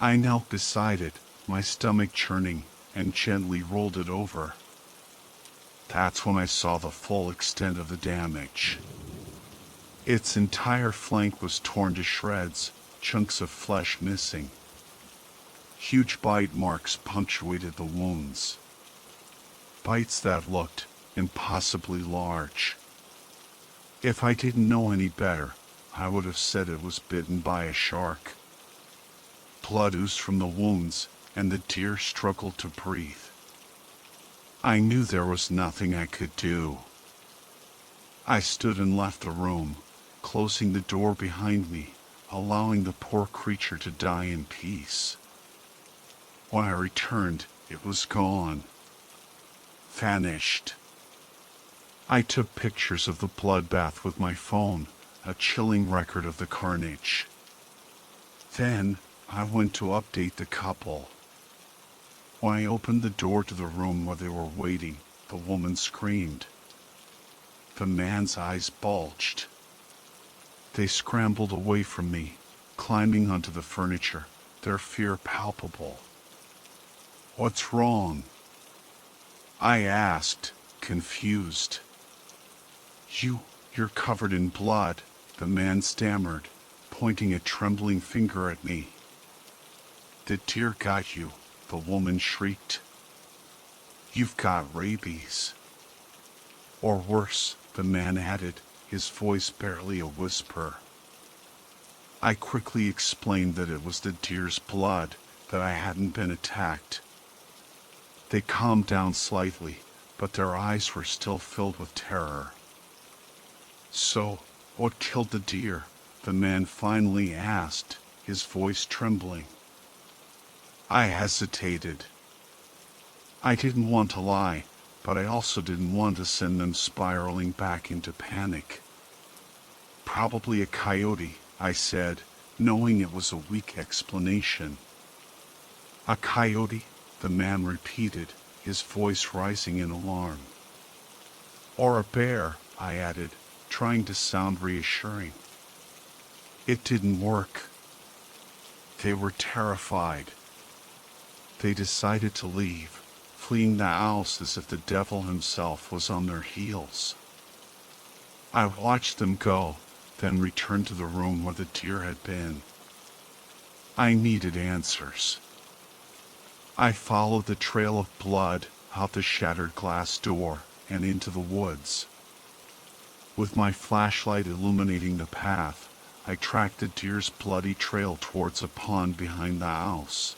I knelt beside it, my stomach churning, and gently rolled it over. That's when I saw the full extent of the damage. Its entire flank was torn to shreds, chunks of flesh missing. Huge bite marks punctuated the wounds. Bites that looked impossibly large. If I didn't know any better, I would have said it was bitten by a shark. Blood oozed from the wounds, and the deer struggled to breathe. I knew there was nothing I could do. I stood and left the room, closing the door behind me, allowing the poor creature to die in peace. When I returned, it was gone. Vanished. I took pictures of the bloodbath with my phone, a chilling record of the carnage. Then, I went to update the couple. When I opened the door to the room where they were waiting, the woman screamed. The man's eyes bulged. They scrambled away from me, climbing onto the furniture, their fear palpable. "What's wrong?" I asked, confused. "You're covered in blood," the man stammered, pointing a trembling finger at me. "The deer got you," the woman shrieked. "You've got rabies." "Or worse," the man added, his voice barely a whisper. I quickly explained that it was the deer's blood, that I hadn't been attacked. They calmed down slightly, but their eyes were still filled with terror. "So, what killed the deer?" the man finally asked, his voice trembling. I hesitated. I didn't want to lie, but I also didn't want to send them spiraling back into panic. "Probably a coyote," I said, knowing it was a weak explanation. "A coyote?" the man repeated, his voice rising in alarm. "Or a bear," I added, trying to sound reassuring. It didn't work. They were terrified. They decided to leave, fleeing the house as if the devil himself was on their heels. I watched them go, then returned to the room where the deer had been. I needed answers. I followed the trail of blood out the shattered glass door and into the woods. With my flashlight illuminating the path, I tracked the deer's bloody trail towards a pond behind the house.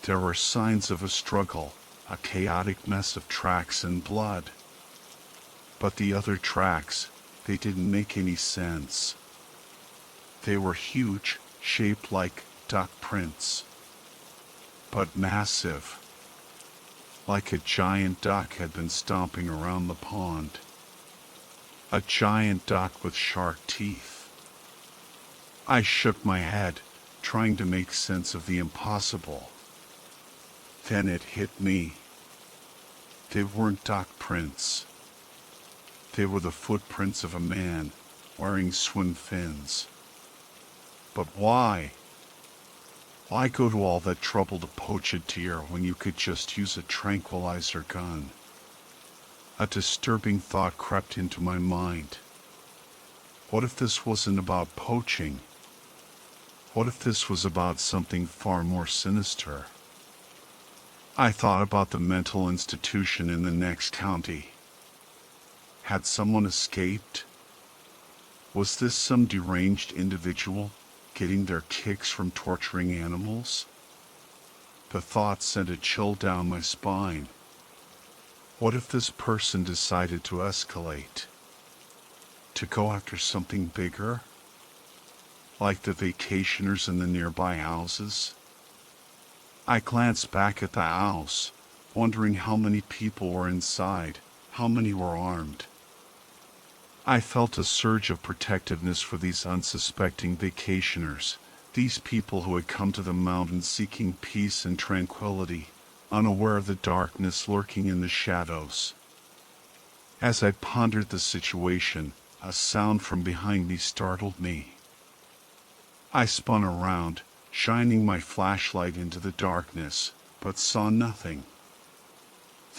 There were signs of a struggle, a chaotic mess of tracks and blood. But the other tracks, they didn't make any sense. They were huge, shaped like duck prints, but massive, like a giant duck had been stomping around the pond. A giant duck with sharp teeth. I shook my head, trying to make sense of the impossible. Then it hit me. They weren't duck prints. They were the footprints of a man, wearing swim fins. But why? Why go to all that trouble to poach a deer when you could just use a tranquilizer gun? A disturbing thought crept into my mind. What if this wasn't about poaching? What if this was about something far more sinister? I thought about the mental institution in the next county. Had someone escaped? Was this some deranged individual getting their kicks from torturing animals? The thought sent a chill down my spine. What if this person decided to escalate? To go after something bigger? Like the vacationers in the nearby houses? I glanced back at the house, wondering how many people were inside, how many were armed. I felt a surge of protectiveness for these unsuspecting vacationers, these people who had come to the mountains seeking peace and tranquility, unaware of the darkness lurking in the shadows. As I pondered the situation, a sound from behind me startled me. I spun around, shining my flashlight into the darkness, but saw nothing.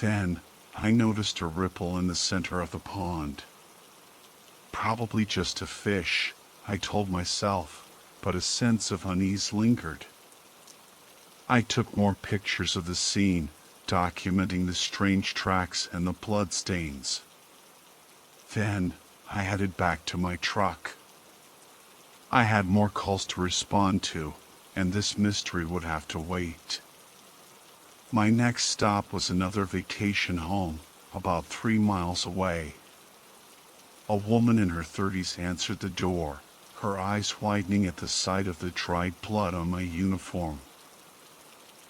Then, I noticed a ripple in the center of the pond. Probably just a fish, I told myself, but a sense of unease lingered. I took more pictures of the scene, documenting the strange tracks and the blood stains. Then, I headed back to my truck. I had more calls to respond to, and this mystery would have to wait. My next stop was another vacation home, about 3 miles away. A woman in her 30s answered the door, her eyes widening at the sight of the dried blood on my uniform.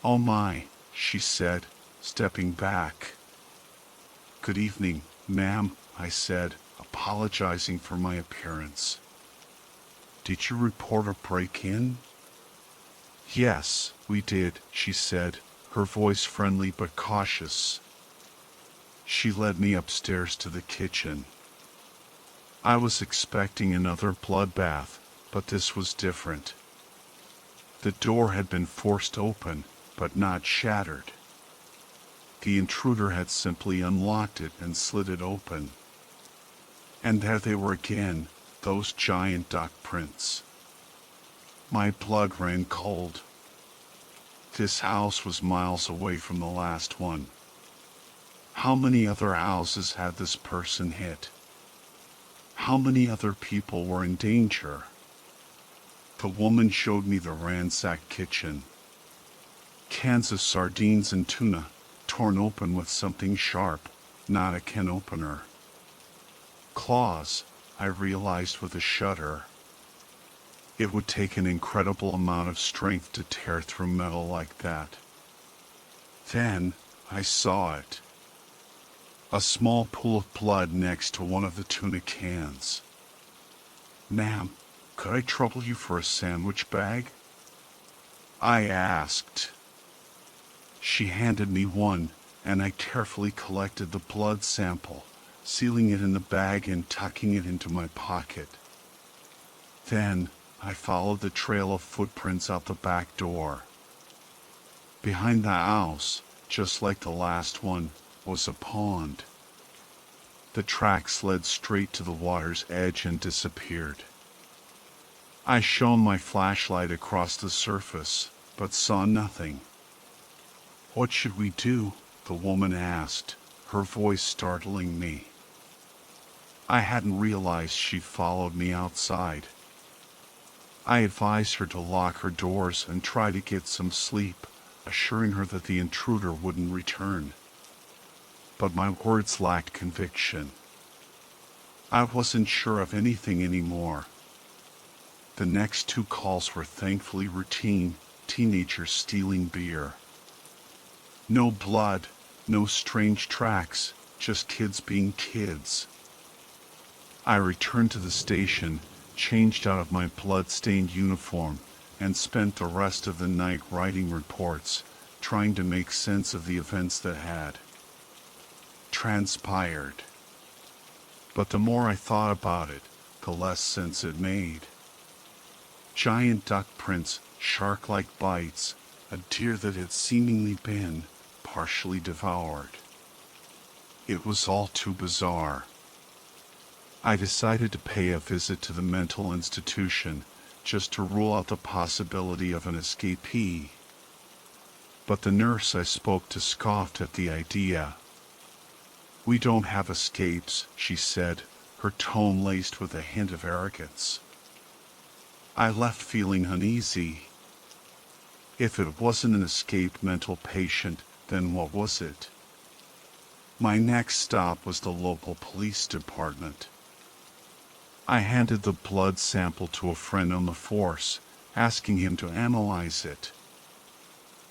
"Oh my," she said, stepping back. "Good evening, ma'am," I said, apologizing for my appearance. "Did you report a break-in?" "Yes, we did," she said, her voice friendly but cautious. She led me upstairs to the kitchen. I was expecting another bloodbath, but this was different. The door had been forced open, but not shattered. The intruder had simply unlocked it and slid it open. And there they were again, those giant duck prints. My blood ran cold. This house was miles away from the last one. How many other houses had this person hit? How many other people were in danger? The woman showed me the ransacked kitchen. Cans of sardines and tuna, torn open with something sharp, not a can opener. Claws, I realized with a shudder. It would take an incredible amount of strength to tear through metal like that. Then, I saw it. A small pool of blood next to one of the tuna cans. "Ma'am, could I trouble you for a sandwich bag?" I asked. She handed me one, and I carefully collected the blood sample, sealing it in the bag and tucking it into my pocket. Then, I followed the trail of footprints out the back door. Behind the house, just like the last one, was a pond. The tracks led straight to the water's edge and disappeared. I shone my flashlight across the surface, but saw nothing. "What should we do?" the woman asked, her voice startling me. I hadn't realized she followed me outside. I advised her to lock her doors and try to get some sleep, assuring her that the intruder wouldn't return. But my words lacked conviction. I wasn't sure of anything anymore. The next 2 calls were thankfully routine, teenagers stealing beer. No blood, no strange tracks, just kids being kids. I returned to the station, changed out of my blood-stained uniform, and spent the rest of the night writing reports, trying to make sense of the events that had transpired. But the more I thought about it, the less sense it made. Giant duck prints, shark-like bites, a deer that had seemingly been partially devoured. It was all too bizarre. I decided to pay a visit to the mental institution, just to rule out the possibility of an escapee. But the nurse I spoke to scoffed at the idea. "We don't have escapes," she said, her tone laced with a hint of arrogance. I left feeling uneasy. If it wasn't an escaped mental patient, then what was it? My next stop was the local police department. I handed the blood sample to a friend on the force, asking him to analyze it.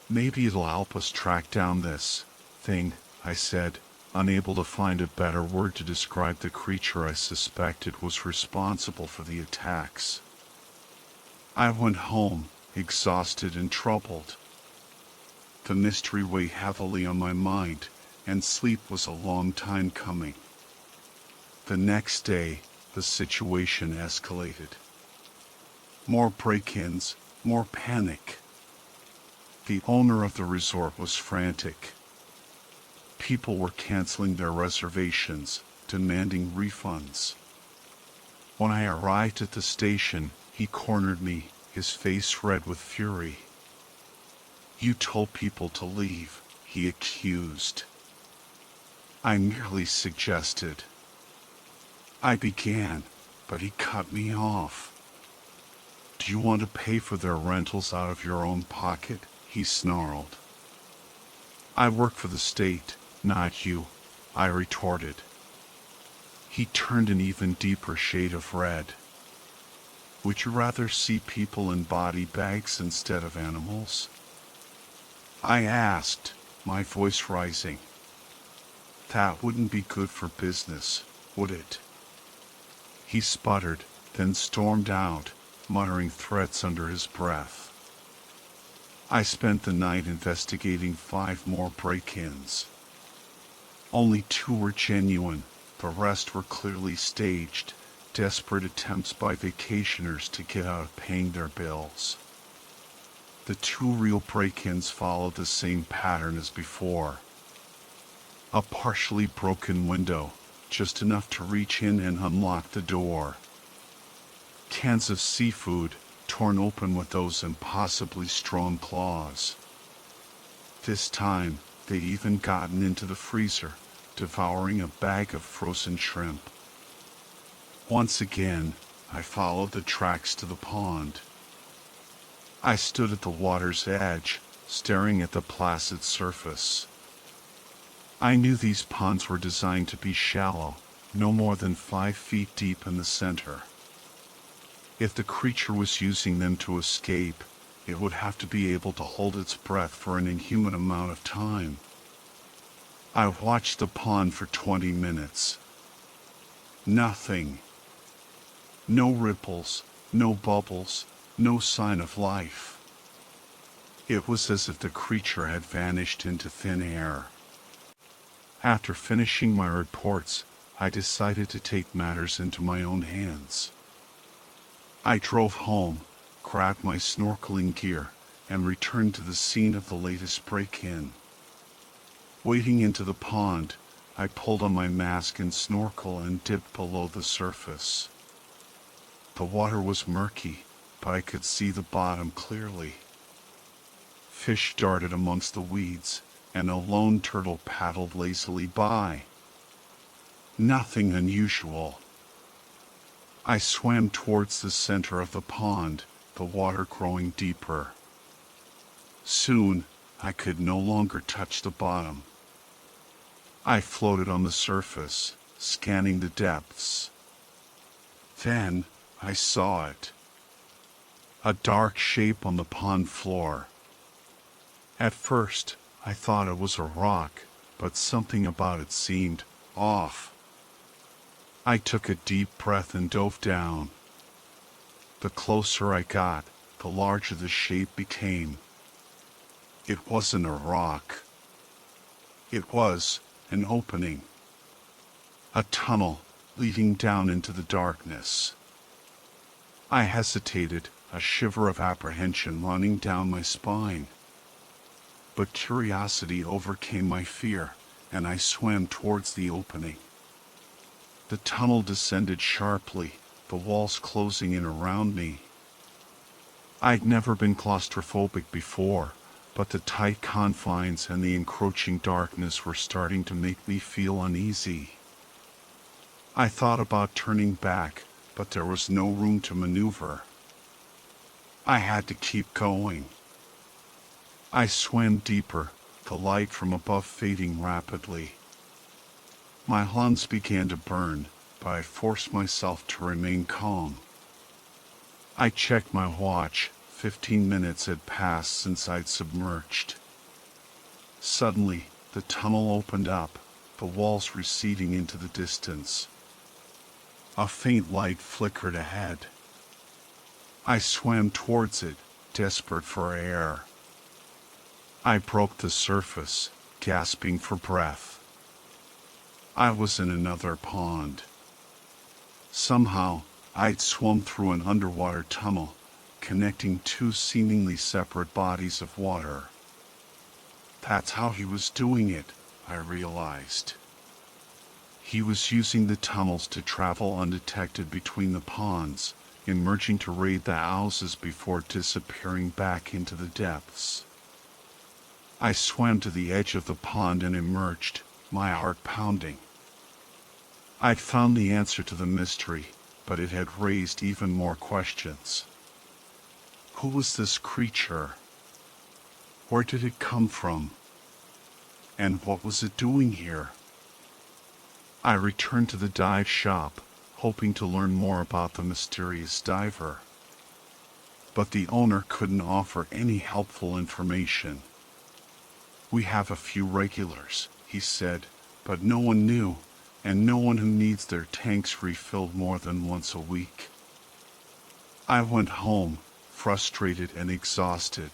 "Maybe it'll help us track down this thing," I said, unable to find a better word to describe the creature I suspected was responsible for the attacks. I went home, exhausted and troubled. The mystery weighed heavily on my mind, and sleep was a long time coming. The next day, the situation escalated. More break-ins, more panic. The owner of the resort was frantic. People were canceling their reservations, demanding refunds. When I arrived at the station, he cornered me, his face red with fury. "You told people to leave," he accused. I merely suggested. I began, but he cut me off. "Do you want to pay for their rentals out of your own pocket?" he snarled. "I work for the state, not you," I retorted. He turned an even deeper shade of red. "Would you rather see people in body bags instead of animals?" I asked, my voice rising. "That wouldn't be good for business, would it?" He sputtered, then stormed out, muttering threats under his breath. I spent the night investigating 5 more break-ins. Only 2 were genuine, the rest were clearly staged, desperate attempts by vacationers to get out of paying their bills. The 2 real break-ins followed the same pattern as before. A partially broken window, just enough to reach in and unlock the door. Cans of seafood, torn open with those impossibly strong claws. This time, they'd even gotten into the freezer, devouring a bag of frozen shrimp. Once again, I followed the tracks to the pond. I stood at the water's edge, staring at the placid surface. I knew these ponds were designed to be shallow, no more than 5 feet deep in the center. If the creature was using them to escape, it would have to be able to hold its breath for an inhuman amount of time. I watched the pond for 20 minutes. Nothing. No ripples, no bubbles, no sign of life. It was as if the creature had vanished into thin air. After finishing my reports, I decided to take matters into my own hands. I drove home, grabbed my snorkeling gear, and returned to the scene of the latest break-in. Wading into the pond, I pulled on my mask and snorkel and dipped below the surface. The water was murky, but I could see the bottom clearly. Fish darted amongst the weeds, and a lone turtle paddled lazily by. Nothing unusual. I swam towards the center of the pond, the water growing deeper. Soon, I could no longer touch the bottom. I floated on the surface, scanning the depths. Then, I saw it. A dark shape on the pond floor. At first, I thought it was a rock, but something about it seemed off. I took a deep breath and dove down. The closer I got, the larger the shape became. It wasn't a rock. It was an opening. A tunnel leading down into the darkness. I hesitated, a shiver of apprehension running down my spine. But curiosity overcame my fear, and I swam towards the opening. The tunnel descended sharply, the walls closing in around me. I'd never been claustrophobic before, but the tight confines and the encroaching darkness were starting to make me feel uneasy. I thought about turning back, but there was no room to maneuver. I had to keep going. I swam deeper, the light from above fading rapidly. My lungs began to burn, but I forced myself to remain calm. I checked my watch. 15 minutes had passed since I'd submerged. Suddenly, the tunnel opened up, the walls receding into the distance. A faint light flickered ahead. I swam towards it, desperate for air. I broke the surface, gasping for breath. I was in another pond. Somehow, I'd swum through an underwater tunnel, connecting two seemingly separate bodies of water. That's how he was doing it, I realized. He was using the tunnels to travel undetected between the ponds, emerging to raid the houses before disappearing back into the depths. I swam to the edge of the pond and emerged, my heart pounding. I'd found the answer to the mystery, but it had raised even more questions. Who was this creature? Where did it come from? And what was it doing here? I returned to the dive shop, hoping to learn more about the mysterious diver. But the owner couldn't offer any helpful information. We have a few regulars, he said, but no one new, and no one who needs their tanks refilled more than once a week. I went home, frustrated and exhausted.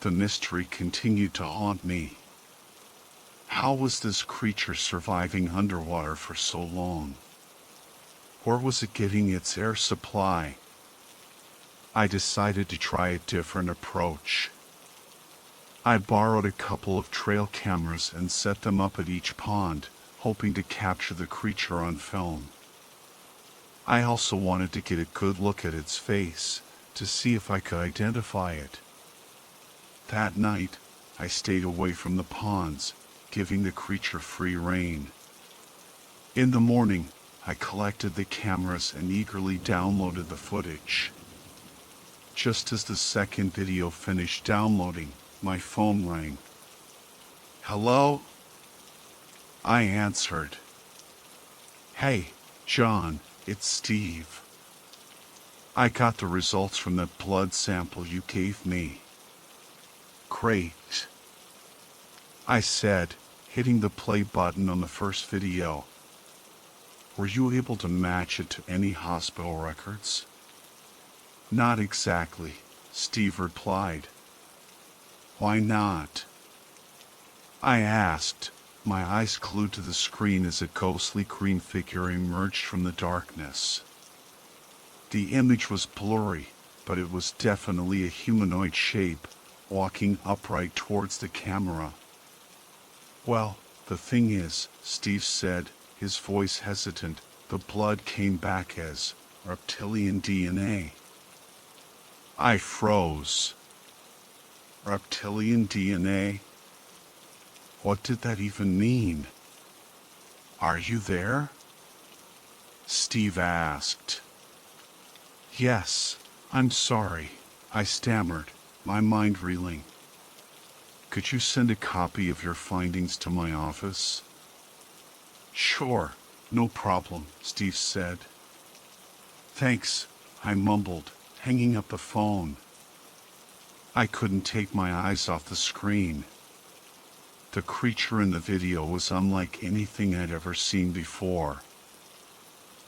The mystery continued to haunt me. How was this creature surviving underwater for so long? Where was it getting its air supply? I decided to try a different approach. I borrowed a couple of trail cameras and set them up at each pond, hoping to capture the creature on film. I also wanted to get a good look at its face, to see if I could identify it. That night, I stayed away from the ponds, giving the creature free rein. In the morning, I collected the cameras and eagerly downloaded the footage. Just as the second video finished downloading, my phone rang. "Hello?" I answered. "Hey, John, it's Steve. I got the results from that blood sample you gave me." "Great," I said, hitting the play button on the first video. "Were you able to match it to any hospital records?" "Not exactly," Steve replied. "Why not?" I asked, my eyes glued to the screen as a ghostly green figure emerged from the darkness. The image was blurry, but it was definitely a humanoid shape, walking upright towards the camera. "Well, the thing is," Steve said, his voice hesitant, "the blood came back as reptilian DNA." I froze. Reptilian DNA? What did that even mean? "Are you there?" Steve asked. "Yes, I'm sorry," I stammered, my mind reeling. "Could you send a copy of your findings to my office?" "Sure, no problem," Steve said. "Thanks," I mumbled, hanging up the phone. I couldn't take my eyes off the screen. The creature in the video was unlike anything I'd ever seen before.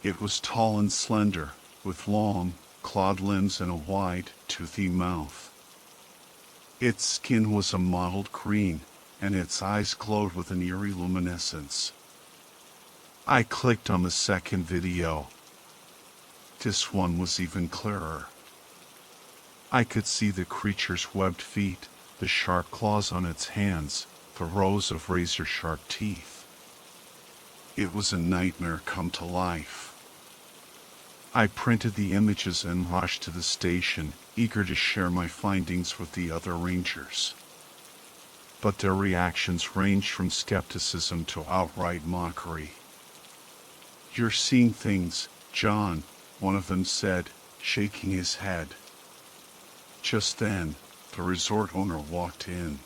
It was tall and slender, with long, clawed limbs and a wide, toothy mouth. Its skin was a mottled green, and its eyes glowed with an eerie luminescence. I clicked on the second video. This one was even clearer. I could see the creature's webbed feet, the sharp claws on its hands, the rows of razor-sharp teeth. It was a nightmare come to life. I printed the images and rushed to the station, eager to share my findings with the other rangers. But their reactions ranged from skepticism to outright mockery. "You're seeing things, John," one of them said, shaking his head. Just then, the resort owner walked in.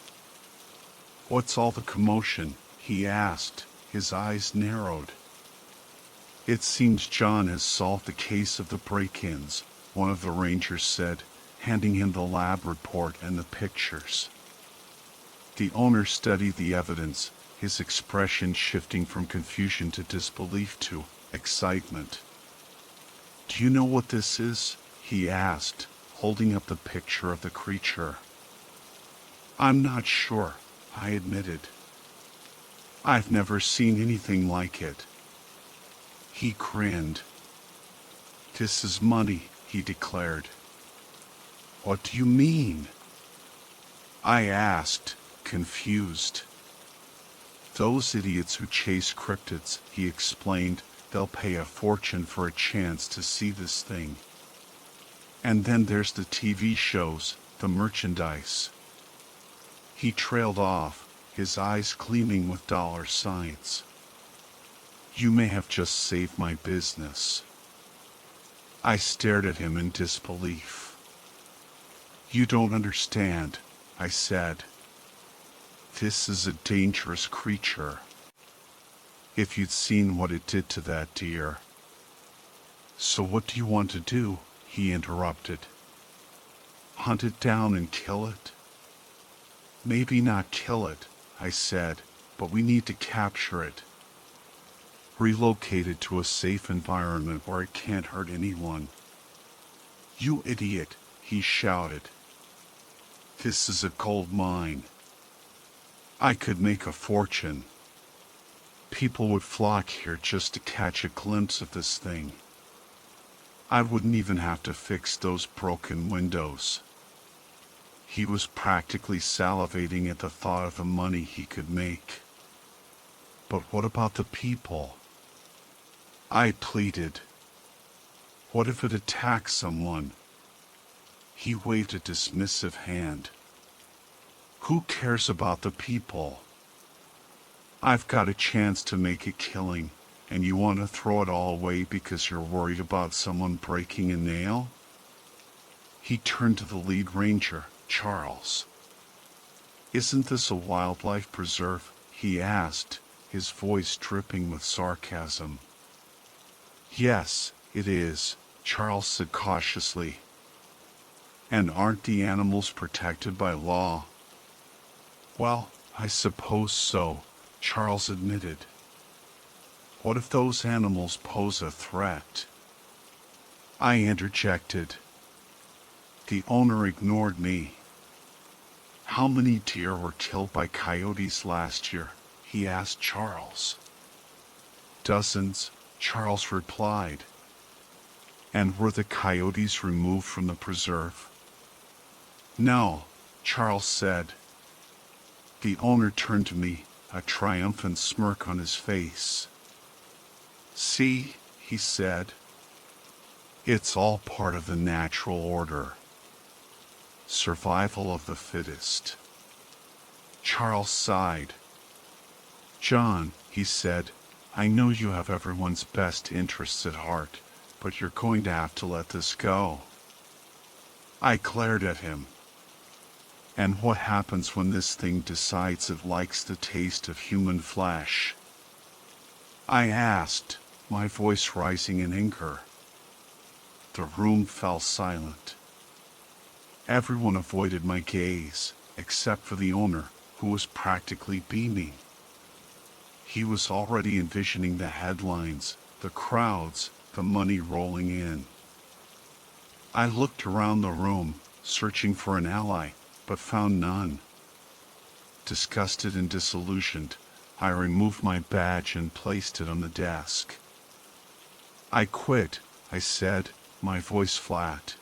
"What's all the commotion?" he asked, his eyes narrowed. "It seems John has solved the case of the break-ins," one of the rangers said, handing him the lab report and the pictures. The owner studied the evidence, his expression shifting from confusion to disbelief to excitement. "Do you know what this is?" he asked, holding up the picture of the creature. "I'm not sure," I admitted. "I've never seen anything like it." He grinned. "This is money," he declared. "What do you mean?" I asked, confused. "Those idiots who chase cryptids," he explained, "they'll pay a fortune for a chance to see this thing. And then there's the TV shows, the merchandise." He trailed off, his eyes gleaming with dollar signs. "You may have just saved my business." I stared at him in disbelief. "You don't understand," I said. "This is a dangerous creature. If you'd seen what it did to that deer." "So what do you want to do?" he interrupted. "Hunt it down and kill it?" "Maybe not kill it," I said, "but we need to capture it. Relocate it to a safe environment where it can't hurt anyone." "You idiot," he shouted. "This is a gold mine. I could make a fortune. People would flock here just to catch a glimpse of this thing. I wouldn't even have to fix those broken windows." He was practically salivating at the thought of the money he could make. But what about the people? I pleaded. What if it attacks someone? He waved a dismissive hand. Who cares about the people? I've got a chance to make a killing, and you want to throw it all away because you're worried about someone breaking a nail? He turned to the lead ranger, Charles. Isn't this a wildlife preserve? He asked, his voice dripping with sarcasm. Yes, it is, Charles said cautiously. And aren't the animals protected by law? Well, I suppose so, Charles admitted. What if those animals pose a threat? I interjected. The owner ignored me. How many deer were killed by coyotes last year? He asked Charles. Dozens, Charles replied. And were the coyotes removed from the preserve? No, Charles said. The owner turned to me, a triumphant smirk on his face. See, he said. It's all part of the natural order. Survival of the fittest. Charles sighed. John, he said, I know you have everyone's best interests at heart, but you're going to have to let this go. I glared at him. And what happens when this thing decides it likes the taste of human flesh? I asked, my voice rising in anger. The room fell silent. Everyone avoided my gaze, except for the owner, who was practically beaming. He was already envisioning the headlines, the crowds, the money rolling in. I looked around the room, searching for an ally, but found none. Disgusted and disillusioned, I removed my badge and placed it on the desk. I quit, I said, my voice flat.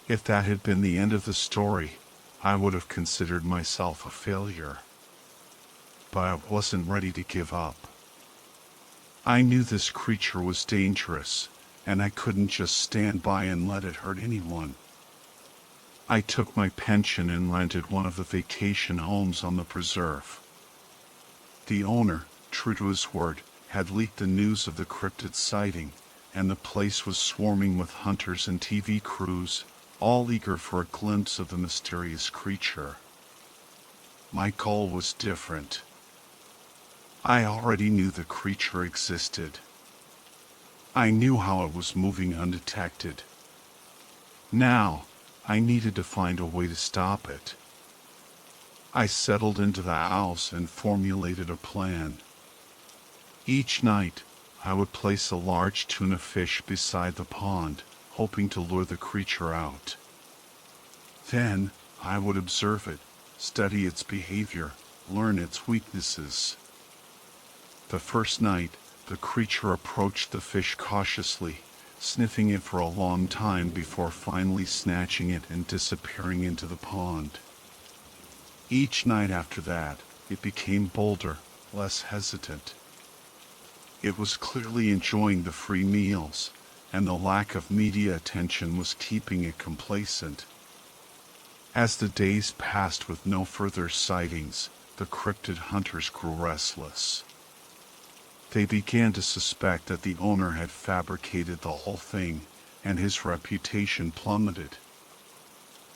If that had been the end of the story, I would have considered myself a failure. But I wasn't ready to give up. I knew this creature was dangerous, and I couldn't just stand by and let it hurt anyone. I took my pension and rented one of the vacation homes on the preserve. The owner, true to his word, had leaked the news of the cryptid sighting, and the place was swarming with hunters and TV crews, all eager for a glimpse of the mysterious creature. My goal was different. I already knew the creature existed. I knew how it was moving undetected. Now, I needed to find a way to stop it. I settled into the house and formulated a plan. Each night, I would place a large tuna fish beside the pond, hoping to lure the creature out. Then, I would observe it, study its behavior, learn its weaknesses. The first night, the creature approached the fish cautiously, sniffing it for a long time before finally snatching it and disappearing into the pond. Each night after that, it became bolder, less hesitant. It was clearly enjoying the free meals, and the lack of media attention was keeping it complacent. As the days passed with no further sightings, the cryptid hunters grew restless. They began to suspect that the owner had fabricated the whole thing, and his reputation plummeted.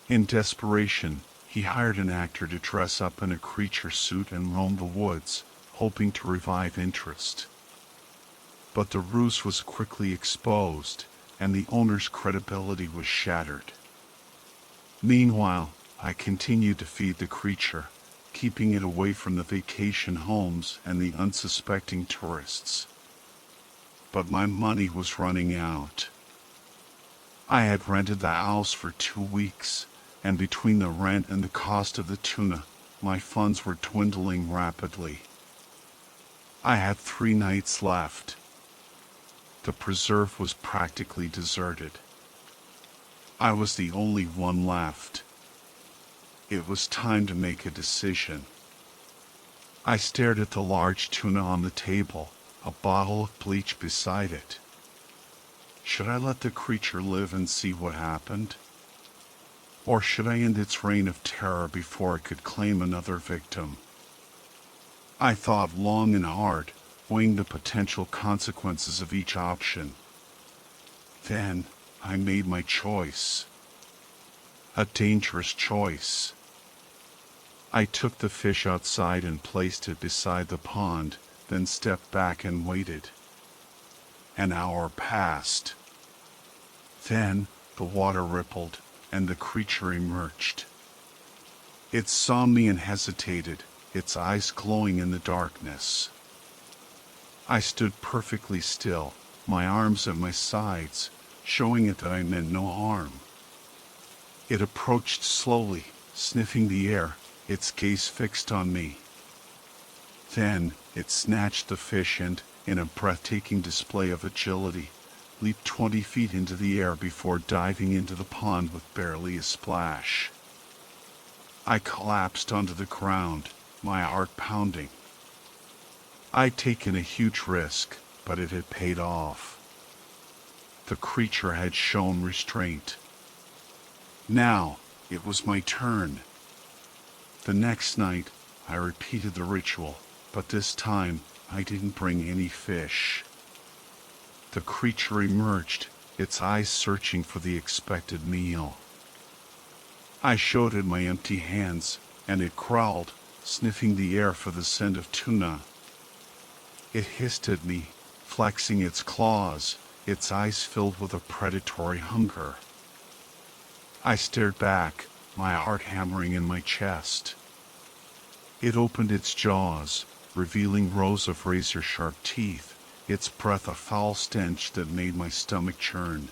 In desperation, he hired an actor to dress up in a creature suit and roam the woods, hoping to revive interest. But the ruse was quickly exposed, and the owner's credibility was shattered. Meanwhile, I continued to feed the creature, keeping it away from the vacation homes and the unsuspecting tourists. But my money was running out. I had rented the house for 2 weeks, and between the rent and the cost of the tuna, my funds were dwindling rapidly. I had 3 nights left. The preserve was practically deserted. I was the only one left. It was time to make a decision. I stared at the large tuna on the table, a bottle of bleach beside it. Should I let the creature live and see what happened? Or should I end its reign of terror before it could claim another victim? I thought long and hard, weighing the potential consequences of each option. Then, I made my choice. A dangerous choice. I took the fish outside and placed it beside the pond, then stepped back and waited. An hour passed. Then, the water rippled, and the creature emerged. It saw me and hesitated, its eyes glowing in the darkness. I stood perfectly still, my arms at my sides, showing it that I meant no harm. It approached slowly, sniffing the air, its gaze fixed on me. Then, it snatched the fish and, in a breathtaking display of agility, leaped 20 feet into the air before diving into the pond with barely a splash. I collapsed onto the ground, my heart pounding. I'd taken a huge risk, but it had paid off. The creature had shown restraint. Now, it was my turn. The next night, I repeated the ritual, but this time, I didn't bring any fish. The creature emerged, its eyes searching for the expected meal. I showed it my empty hands, and it crawled, sniffing the air for the scent of tuna. It hissed at me, flexing its claws, its eyes filled with a predatory hunger. I stared back, my heart hammering in my chest. It opened its jaws, revealing rows of razor-sharp teeth, its breath a foul stench that made my stomach churn.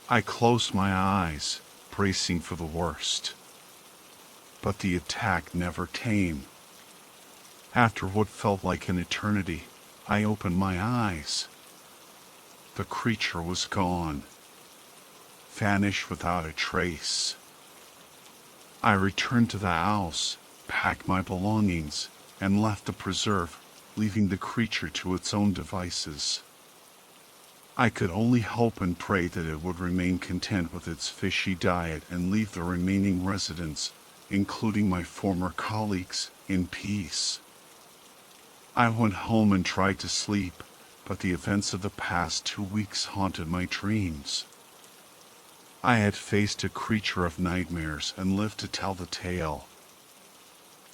I closed my eyes, bracing for the worst. But the attack never came. After what felt like an eternity, I opened my eyes. The creature was gone, vanished without a trace. I returned to the house, packed my belongings, and left the preserve, leaving the creature to its own devices. I could only hope and pray that it would remain content with its fishy diet and leave the remaining residents, including my former colleagues, in peace. I went home and tried to sleep, but the events of the past 2 weeks haunted my dreams. I had faced a creature of nightmares and lived to tell the tale.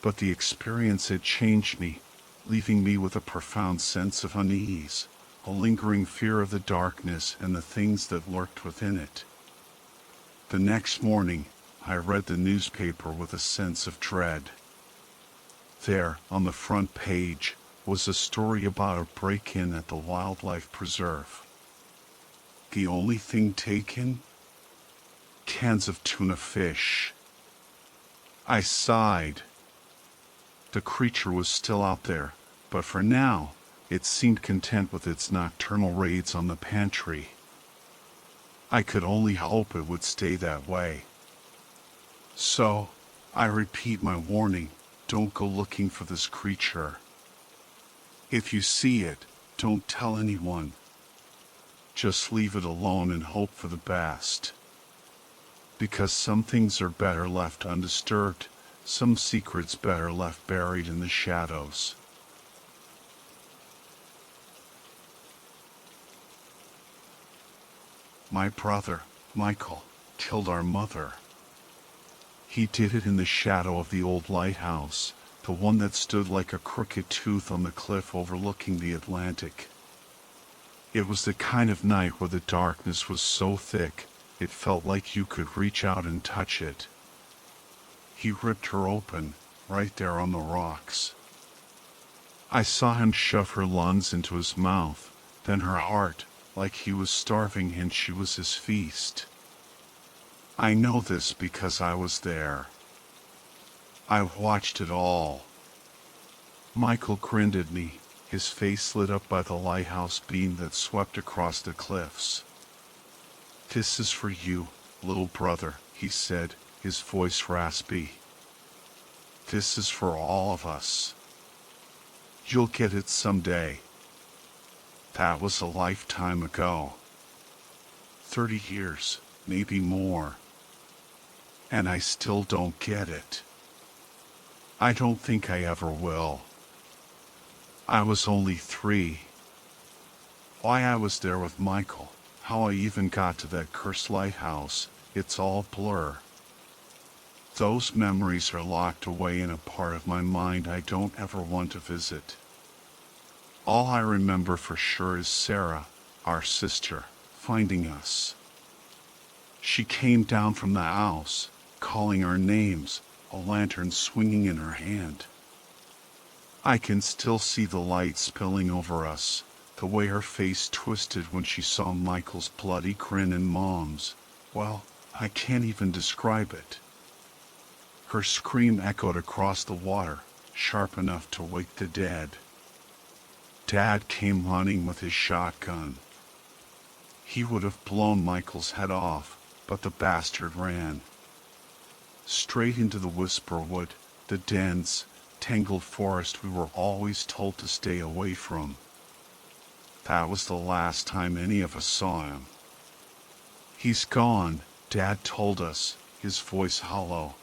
But the experience had changed me, leaving me with a profound sense of unease, a lingering fear of the darkness and the things that lurked within it. The next morning, I read the newspaper with a sense of dread. There, on the front page, was a story about a break-in at the wildlife preserve. The only thing taken? Cans of tuna fish. I sighed. The creature was still out there, but for now, it seemed content with its nocturnal raids on the pantry. I could only hope it would stay that way. So, I repeat my warning, don't go looking for this creature. If you see it, don't tell anyone. Just leave it alone and hope for the best. Because some things are better left undisturbed, some secrets better left buried in the shadows. My brother, Michael, killed our mother. He did it in the shadow of the old lighthouse, the one that stood like a crooked tooth on the cliff overlooking the Atlantic. It was the kind of night where the darkness was so thick, it felt like you could reach out and touch it. He ripped her open, right there on the rocks. I saw him shove her lungs into his mouth, then her heart, like he was starving and she was his feast. I know this because I was there. I watched it all. Michael grinned at me, his face lit up by the lighthouse beam that swept across the cliffs. "This is for you, little brother," he said, his voice raspy. "This is for all of us." You'll get it someday. That was a lifetime ago. 30 years, maybe more. And I still don't get it. I don't think I ever will. I was only 3. Why I was there with Michael, how I even got to that cursed lighthouse, it's all blur. Those memories are locked away in a part of my mind I don't ever want to visit. All I remember for sure is Sarah, our sister, finding us. She came down from the house, calling our names, a lantern swinging in her hand. I can still see the light spilling over us, the way her face twisted when she saw Michael's bloody grin and Mom's. Well, I can't even describe it. Her scream echoed across the water, sharp enough to wake the dead. Dad came running with his shotgun. He would have blown Michael's head off, but the bastard ran. Straight into the whisper wood, the dense, tangled forest we were always told to stay away from. That was the last time any of us saw him. He's gone, Dad told us, his voice hollow.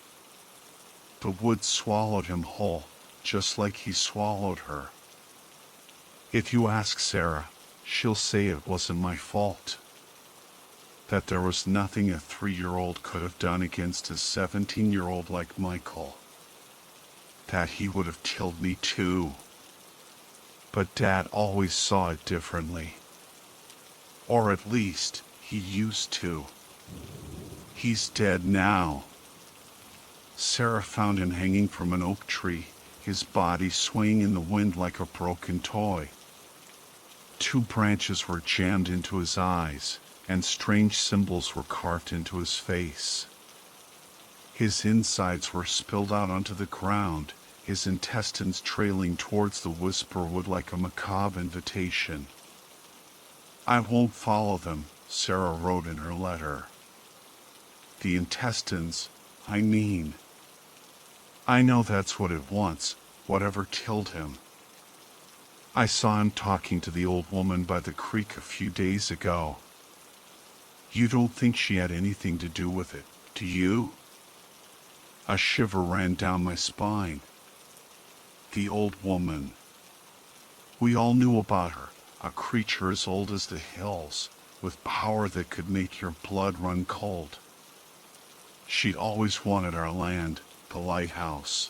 The woods swallowed him whole, just like he swallowed her. If you ask Sarah, she'll say it wasn't my fault. That there was nothing a 3-year-old could have done against a 17-year-old like Michael. That he would have killed me too. But Dad always saw it differently. Or at least, he used to. He's dead now. Sarah found him hanging from an oak tree, his body swaying in the wind like a broken toy. 2 branches were jammed into his eyes, and strange symbols were carved into his face. His insides were spilled out onto the ground, his intestines trailing towards the whisper wood like a macabre invitation. I won't follow them, Sarah wrote in her letter. The intestines, I mean. I know that's what it wants, whatever killed him. I saw him talking to the old woman by the creek a few days ago. You don't think she had anything to do with it, do you? A shiver ran down my spine. The old woman. We all knew about her, a creature as old as the hills, with power that could make your blood run cold. She'd always wanted our land, the lighthouse.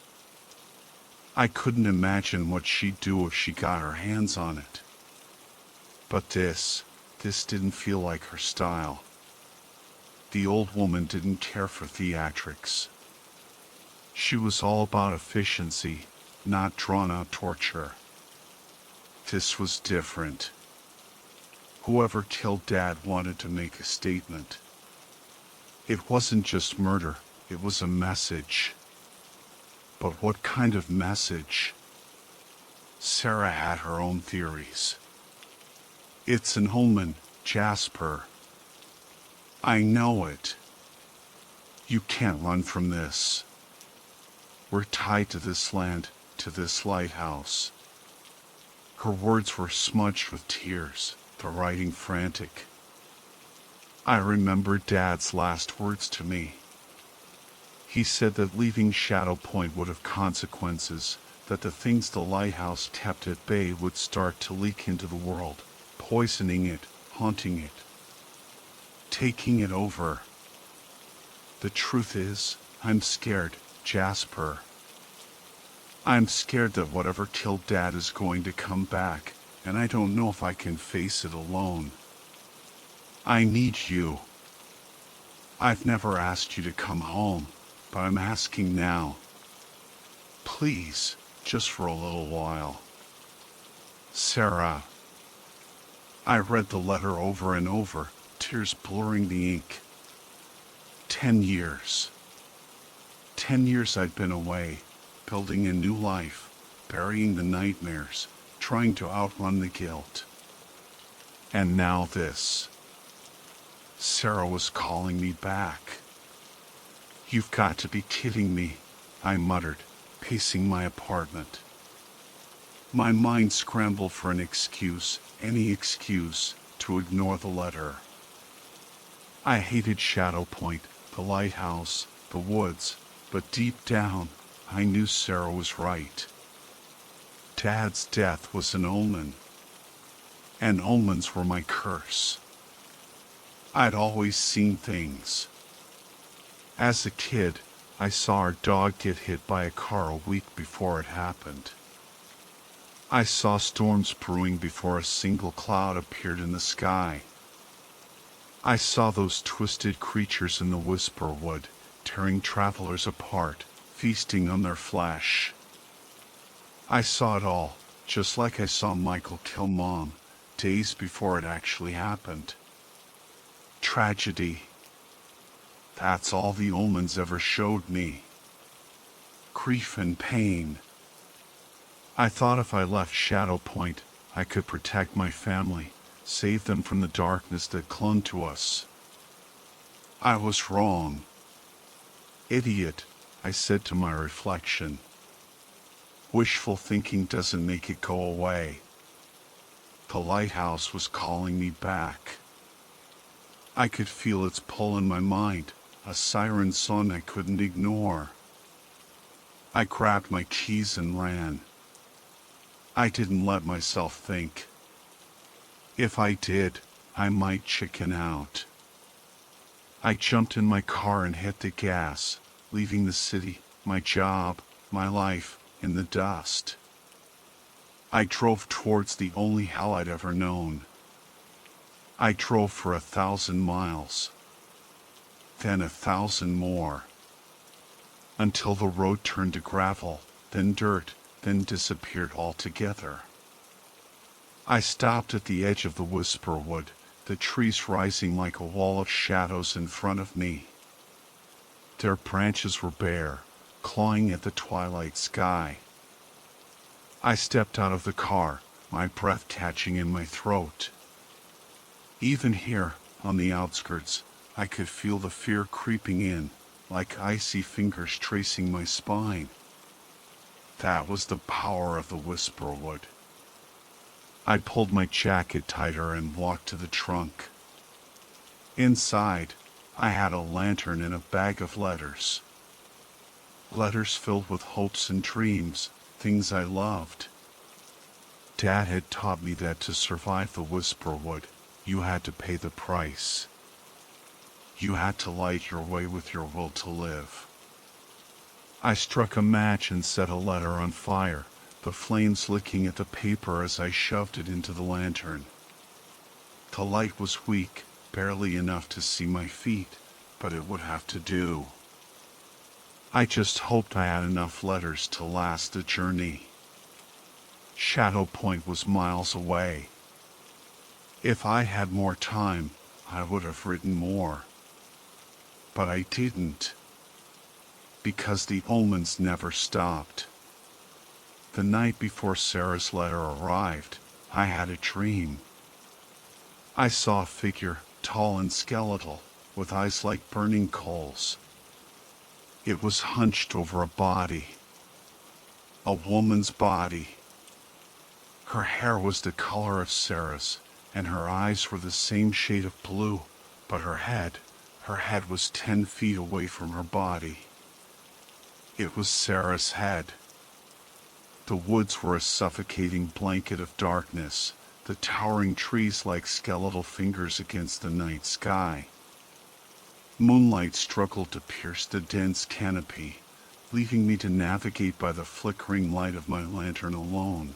I couldn't imagine what she'd do if she got her hands on it. But this didn't feel like her style. The old woman didn't care for theatrics. She was all about efficiency, not drawn-out torture. This was different. Whoever killed Dad wanted to make a statement. It wasn't just murder, it was a message. But what kind of message? Sarah had her own theories. It's an omen, Jasper. I know it. You can't run from this. We're tied to this land, to this lighthouse. Her words were smudged with tears, the writing frantic. I remember Dad's last words to me. He said that leaving Shadow Point would have consequences, that the things the lighthouse kept at bay would start to leak into the world, poisoning it, haunting it, taking it over. The truth is, I'm scared, Jasper. I'm scared that whatever killed Dad is going to come back, and I don't know if I can face it alone. I need you. I've never asked you to come home, but I'm asking now. Please, just for a little while. Sarah. I read the letter over and over, tears blurring the ink. 10 years. 10 years I'd been away, building a new life, burying the nightmares, trying to outrun the guilt. And now this. Sarah was calling me back. You've got to be kidding me, I muttered, pacing my apartment. My mind scrambled for an excuse, any excuse, to ignore the letter. I hated Shadow Point, the lighthouse, the woods, but deep down, I knew Sarah was right. Dad's death was an omen, and omens were my curse. I'd always seen things. As a kid, I saw our dog get hit by a car a week before it happened. I saw storms brewing before a single cloud appeared in the sky. I saw those twisted creatures in the whisper wood, tearing travelers apart, feasting on their flesh. I saw it all, just like I saw Michael kill Mom, days before it actually happened. Tragedy. That's all the omens ever showed me. Grief and pain. I thought if I left Shadow Point, I could protect my family, save them from the darkness that clung to us. I was wrong. Idiot, I said to my reflection. Wishful thinking doesn't make it go away. The lighthouse was calling me back. I could feel its pull in my mind, a siren song I couldn't ignore. I grabbed my keys and ran. I didn't let myself think. If I did, I might chicken out. I jumped in my car and hit the gas, leaving the city, my job, my life, in the dust. I drove towards the only hell I'd ever known. I drove for 1,000 miles. Then 1,000 more. Until the road turned to gravel, then dirt, then disappeared altogether. I stopped at the edge of the whisper wood, the trees rising like a wall of shadows in front of me. Their branches were bare, clawing at the twilight sky. I stepped out of the car, my breath catching in my throat. Even here, on the outskirts, I could feel the fear creeping in, like icy fingers tracing my spine. That was the power of the whisper wood. I pulled my jacket tighter and walked to the trunk. Inside, I had a lantern and a bag of letters. Letters filled with hopes and dreams, things I loved. Dad had taught me that to survive the whisper wood, you had to pay the price. You had to light your way with your will to live. I struck a match and set a letter on fire, the flames licking at the paper as I shoved it into the lantern. The light was weak, barely enough to see my feet, but it would have to do. I just hoped I had enough letters to last the journey. Shadow Point was miles away. If I had more time, I would have written more. But I didn't. Because the omens never stopped. The night before Sarah's letter arrived, I had a dream. I saw a figure, tall and skeletal, with eyes like burning coals. It was hunched over a body. A woman's body. Her hair was the color of Sarah's, and her eyes were the same shade of blue, but her head was 10 feet away from her body. It was Sarah's head. The woods were a suffocating blanket of darkness, the towering trees like skeletal fingers against the night sky. Moonlight struggled to pierce the dense canopy, leaving me to navigate by the flickering light of my lantern alone.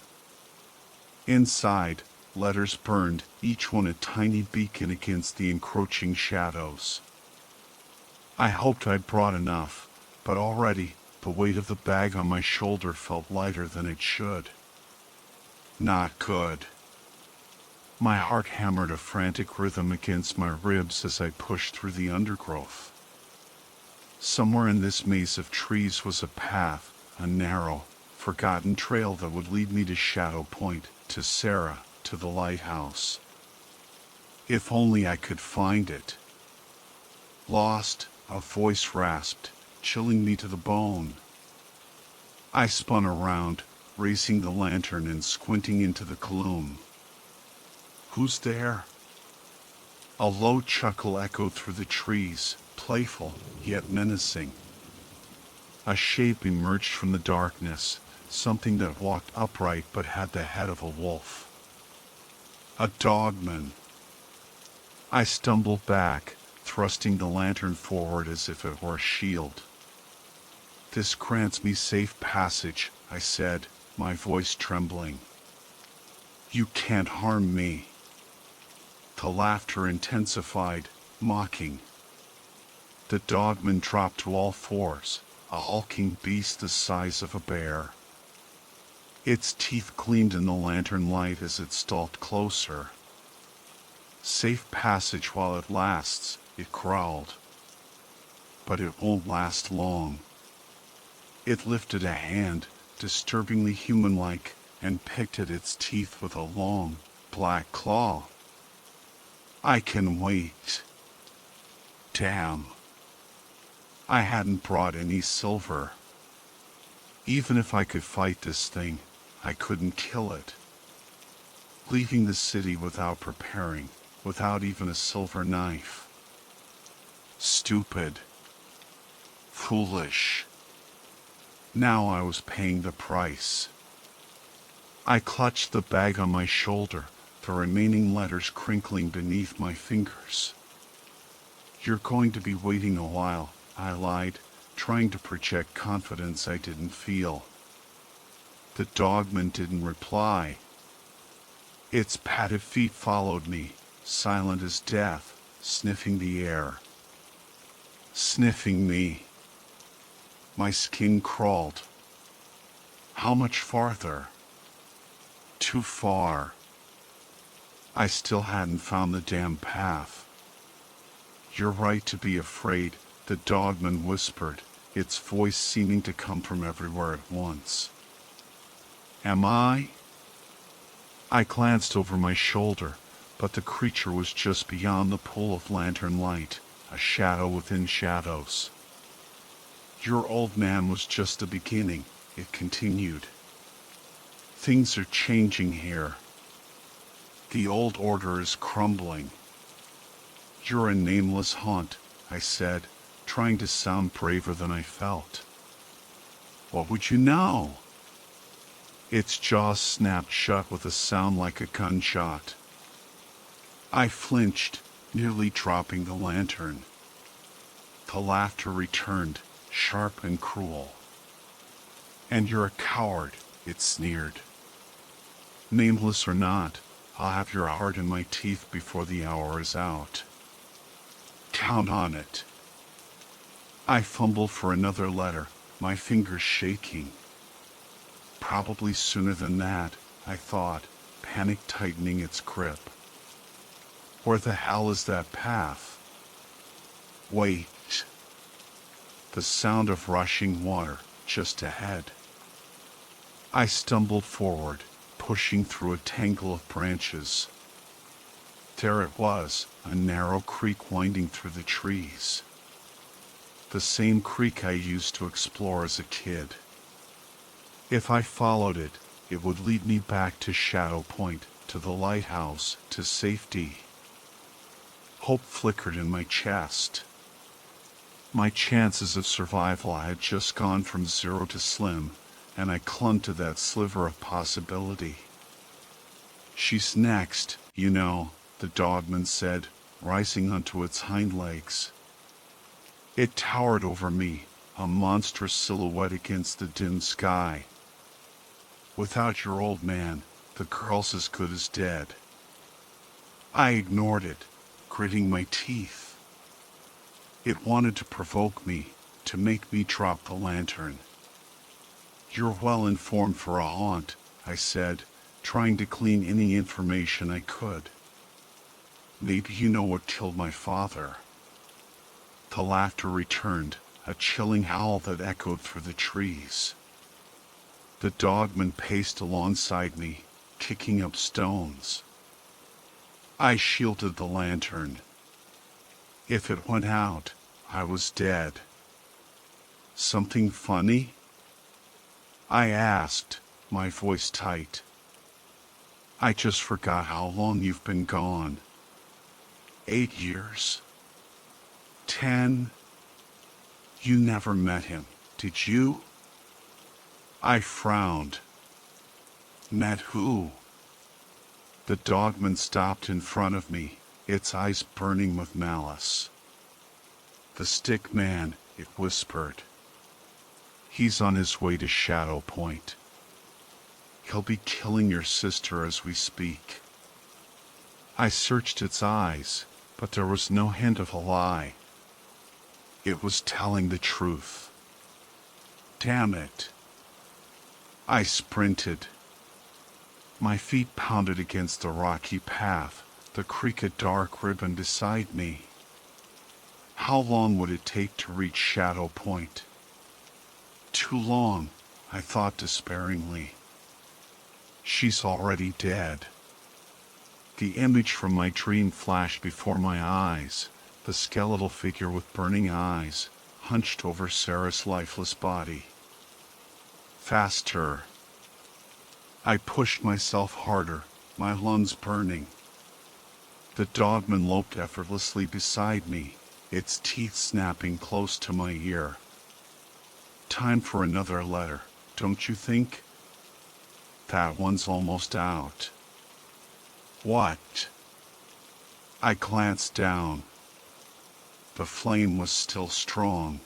Inside, letters burned, each one a tiny beacon against the encroaching shadows. I hoped I'd brought enough, but already, the weight of the bag on my shoulder felt lighter than it should. Not good. My heart hammered a frantic rhythm against my ribs as I pushed through the undergrowth. Somewhere in this maze of trees was a path, a narrow, forgotten trail that would lead me to Shadow Point, to Sarah, to the lighthouse. If only I could find it. Lost, a voice rasped, chilling me to the bone. I spun around, raising the lantern and squinting into the gloom. "Who's there?" A low chuckle echoed through the trees, playful yet menacing. A shape emerged from the darkness, something that walked upright but had the head of a wolf. A dogman. I stumbled back, thrusting the lantern forward as if it were a shield. "This grants me safe passage," I said, my voice trembling. "You can't harm me." The laughter intensified, mocking. The dogman dropped to all fours, a hulking beast the size of a bear. Its teeth gleamed in the lantern light as it stalked closer. "Safe passage while it lasts," it growled. "But it won't last long." It lifted a hand, disturbingly human-like, and picked at its teeth with a long, black claw. "I can wait." Damn. I hadn't brought any silver. Even if I could fight this thing, I couldn't kill it. Leaving the city without preparing, without even a silver knife. Stupid. Foolish. Now I was paying the price. I clutched the bag on my shoulder, the remaining letters crinkling beneath my fingers. "You're going to be waiting a while," I lied, trying to project confidence I didn't feel. The dogman didn't reply. Its padded feet followed me, silent as death, sniffing the air. Sniffing me. My skin crawled. How much farther? Too far. I still hadn't found the damn path. "You're right to be afraid," the dogman whispered, its voice seeming to come from everywhere at once. "Am I?" I glanced over my shoulder, but the creature was just beyond the pool of lantern light, a shadow within shadows. "Your old man was just the beginning," it continued. "Things are changing here. The old order is crumbling." "You're a nameless haunt," I said, trying to sound braver than I felt. "What would you know?" Its jaws snapped shut with a sound like a gunshot. I flinched, nearly dropping the lantern. The laughter returned, sharp and cruel. "And you're a coward," it sneered. "Nameless or not, I'll have your heart in my teeth before the hour is out. Count on it." I fumbled for another letter, my fingers shaking. Probably sooner than that, I thought, panic tightening its grip. Where the hell is that path? Wait. The sound of rushing water, just ahead. I stumbled forward, pushing through a tangle of branches. There it was, a narrow creek winding through the trees. The same creek I used to explore as a kid. If I followed it, it would lead me back to Shadow Point, to the lighthouse, to safety. Hope flickered in my chest. My chances of survival had just gone from 0 to slim, and I clung to that sliver of possibility. "She's next, you know," the dogman said, rising onto its hind legs. It towered over me, a monstrous silhouette against the dim sky. "Without your old man, the girl's as good as dead." I ignored it, gritting my teeth. It wanted to provoke me, to make me drop the lantern. "You're well informed for a haunt," I said, trying to glean any information I could. "Maybe you know what killed my father." The laughter returned, a chilling howl that echoed through the trees. The dogman paced alongside me, kicking up stones. I shielded the lantern. If it went out, I was dead. "Something funny?" I asked, my voice tight. I just forgot how long you've been gone. 8 years? 10? You never met him, did you? I frowned. Met who? The dogman stopped in front of me, its eyes burning with malice. The stick man, it whispered. He's on his way to Shadow Point. He'll be killing your sister as we speak. I searched its eyes, but there was no hint of a lie. It was telling the truth. Damn it. I sprinted. My feet pounded against the rocky path, the creak a dark ribbon beside me. How long would it take to reach Shadow Point? Too long, I thought despairingly. She's already dead. The image from my dream flashed before my eyes, the skeletal figure with burning eyes, hunched over Sarah's lifeless body. Faster. I pushed myself harder, my lungs burning. The dogman loped effortlessly beside me, its teeth snapping close to my ear. Time for another letter, don't you think? That one's almost out. What? I glanced down. The flame was still strong.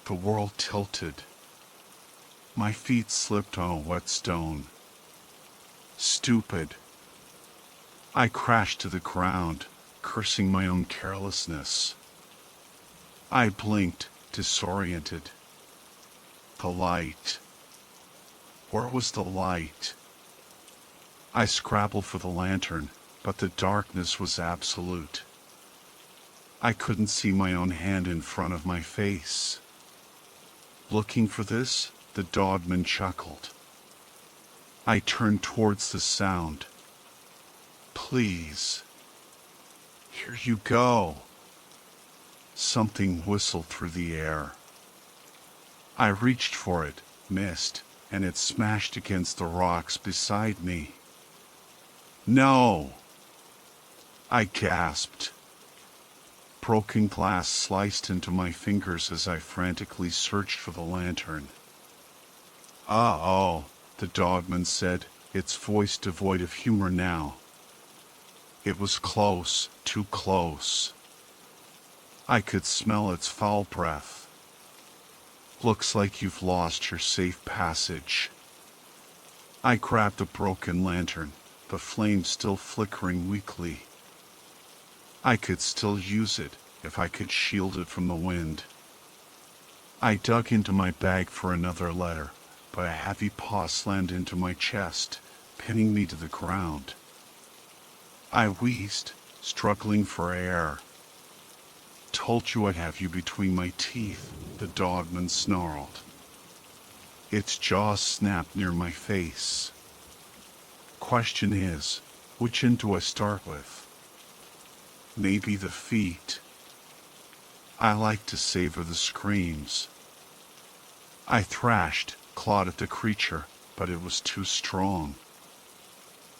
The world tilted. My feet slipped on a wet stone. Stupid. I crashed to the ground, cursing my own carelessness. I blinked, disoriented. The light. Where was the light? I scrabbled for the lantern, but the darkness was absolute. I couldn't see my own hand in front of my face. Looking for this, the dogman chuckled. I turned towards the sound. Please. Here you go. Something whistled through the air. I reached for it, missed, and it smashed against the rocks beside me. No! I gasped. Broken glass sliced into my fingers as I frantically searched for the lantern. Uh-oh, the dogman said, its voice devoid of humor now. It was close, too close. I could smell its foul breath. Looks like you've lost your safe passage. I grabbed a broken lantern, the flame still flickering weakly. I could still use it if I could shield it from the wind. I dug into my bag for another letter, but a heavy paw slammed into my chest, pinning me to the ground. I wheezed, struggling for air. Told you I'd have you between my teeth, the dogman snarled. Its jaws snapped near my face. Question is, which end do I start with? Maybe the feet. I like to savor the screams. I thrashed, clawed at the creature, but it was too strong.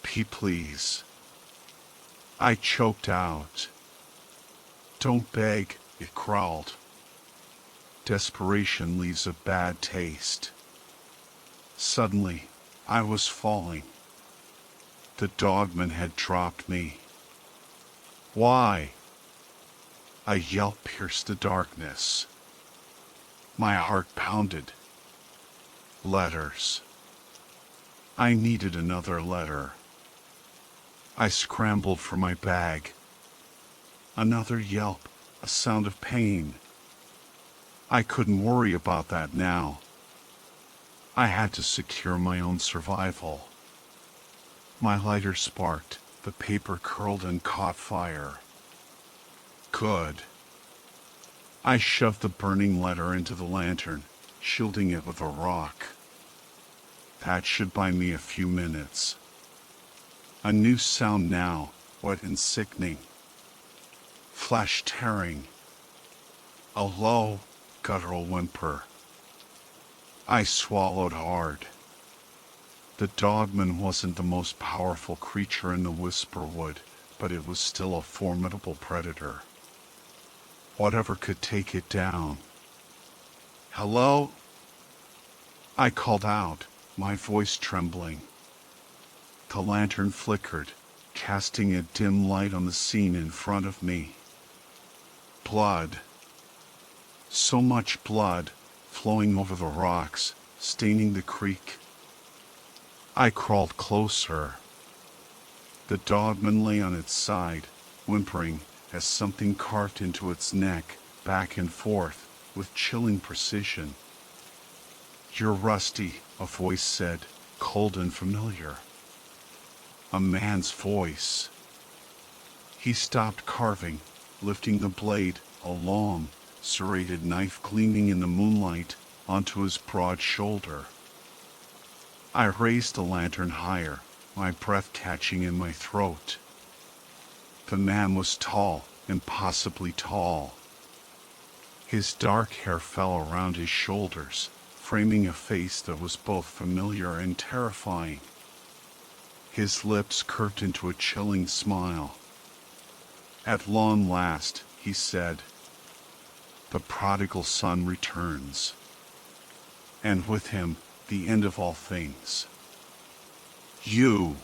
Please. I choked out. Don't beg, it growled. Desperation leaves a bad taste. Suddenly, I was falling. The dogman had dropped me. Why? A yelp pierced the darkness. My heart pounded. Letters. I needed another letter. I scrambled for my bag. Another yelp, a sound of pain. I couldn't worry about that now. I had to secure my own survival. My lighter sparked, the paper curled and caught fire. Good. I shoved the burning letter into the lantern, shielding it with a rock. That should buy me a few minutes. A new sound now, wet and sickening. Flesh tearing. A low, guttural whimper. I swallowed hard. The dogman wasn't the most powerful creature in the Whisperwood, but it was still a formidable predator. Whatever could take it down. "Hello?" I called out, my voice trembling. The lantern flickered, casting a dim light on the scene in front of me. Blood. So much blood, flowing over the rocks, staining the creek. I crawled closer. The dogman lay on its side, whimpering as something carved into its neck, back and forth, with chilling precision. "You're rusty," a voice said, cold and familiar. A man's voice. He stopped carving, lifting the blade, a long, serrated knife gleaming in the moonlight, onto his broad shoulder. I raised the lantern higher, my breath catching in my throat. The man was tall, impossibly tall. His dark hair fell around his shoulders, framing a face that was both familiar and terrifying. His lips curved into a chilling smile. "At long last," he said, "the prodigal son returns. And with him, the end of all things. You!"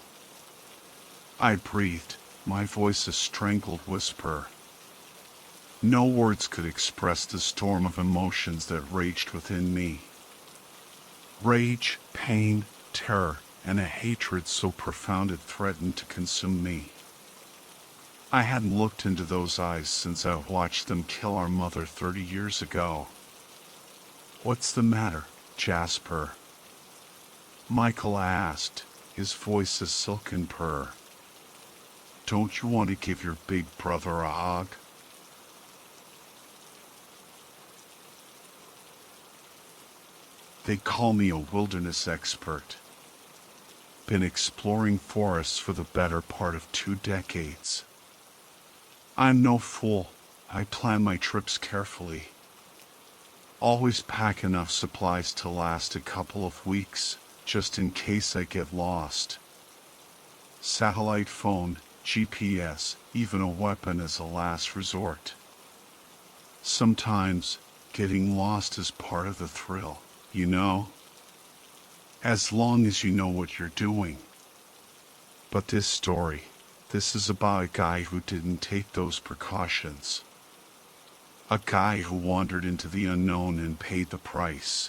I breathed, my voice a strangled whisper. No words could express the storm of emotions that raged within me. Rage, pain, terror, and a hatred so profound it threatened to consume me. I hadn't looked into those eyes since I watched them kill our mother 30 years ago. "What's the matter, Jasper?" Michael asked, his voice a silken purr. "Don't you want to give your big brother a hug?" They call me a wilderness expert. Been exploring forests for the better part of 2 decades. I'm no fool. I plan my trips carefully. Always pack enough supplies to last a couple of weeks, just in case I get lost. Satellite phone, GPS, even a weapon as a last resort. Sometimes, getting lost is part of the thrill, you know? As long as you know what you're doing. But this is about a guy who didn't take those precautions. A guy who wandered into the unknown and paid the price.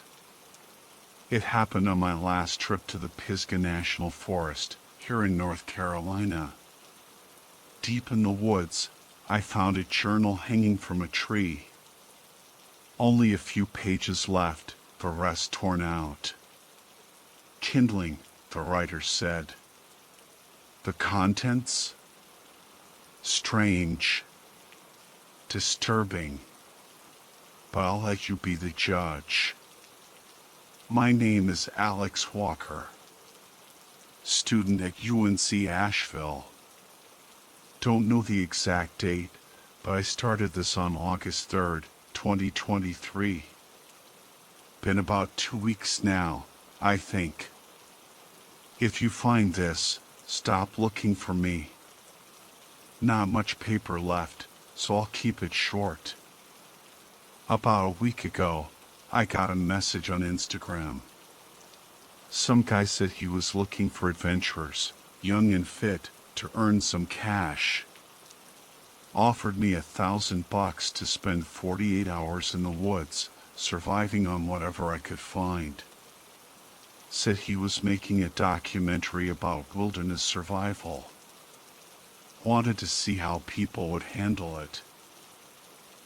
It happened on my last trip to the Pisgah National Forest, here in North Carolina. Deep in the woods, I found a journal hanging from a tree. Only a few pages left, the rest torn out. "Kindling," the writer said. The contents? Strange. Disturbing. But I'll let you be the judge. My name is Alex Walker. Student at UNC Asheville. Don't know the exact date, but I started this on August 3rd, 2023. Been about 2 weeks now, I think. If you find this, stop looking for me. Not much paper left, so I'll keep it short. About a week ago, I got a message on Instagram. Some guy said he was looking for adventurers, young and fit, to earn some cash. Offered me $1,000 to spend 48 hours in the woods, surviving on whatever I could find. Said he was making a documentary about wilderness survival. Wanted to see how people would handle it.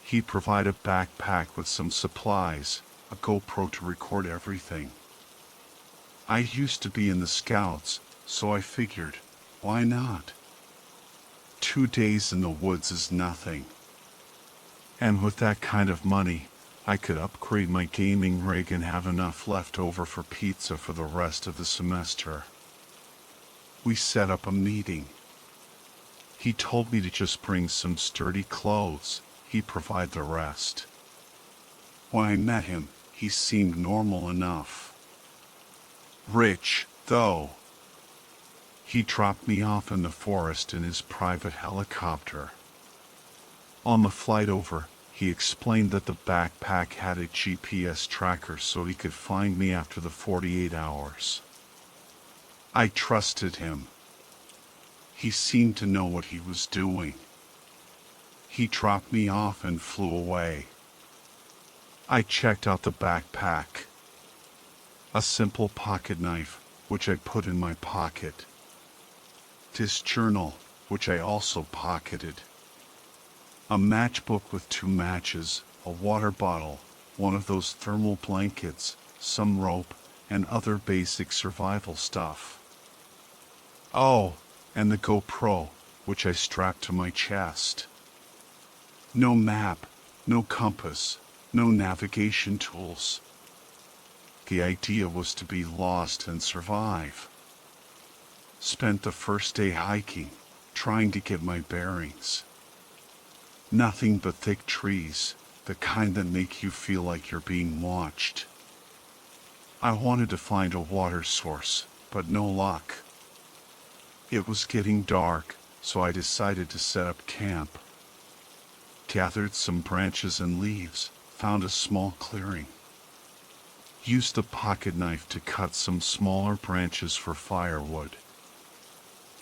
He'd provide a backpack with some supplies, a GoPro to record everything. I used to be in the Scouts, so I figured, why not? 2 days in the woods is nothing. And with that kind of money, I could upgrade my gaming rig and have enough left over for pizza for the rest of the semester. We set up a meeting. He told me to just bring some sturdy clothes, he'd provide the rest. When I met him, he seemed normal enough. Rich, though. He dropped me off in the forest in his private helicopter. On the flight over, he explained that the backpack had a GPS tracker so he could find me after the 48 hours. I trusted him. He seemed to know what he was doing. He dropped me off and flew away. I checked out the backpack. A simple pocket knife, which I put in my pocket. This journal, which I also pocketed. A matchbook with 2 matches, a water bottle, one of those thermal blankets, some rope, and other basic survival stuff. Oh, and the GoPro, which I strapped to my chest. No map, no compass, no navigation tools. The idea was to be lost and survive. Spent the first day hiking, trying to get my bearings. Nothing but thick trees, the kind that make you feel like you're being watched. I wanted to find a water source, but no luck. It was getting dark, so I decided to set up camp. Gathered some branches and leaves, found a small clearing. Used the pocket knife to cut some smaller branches for firewood.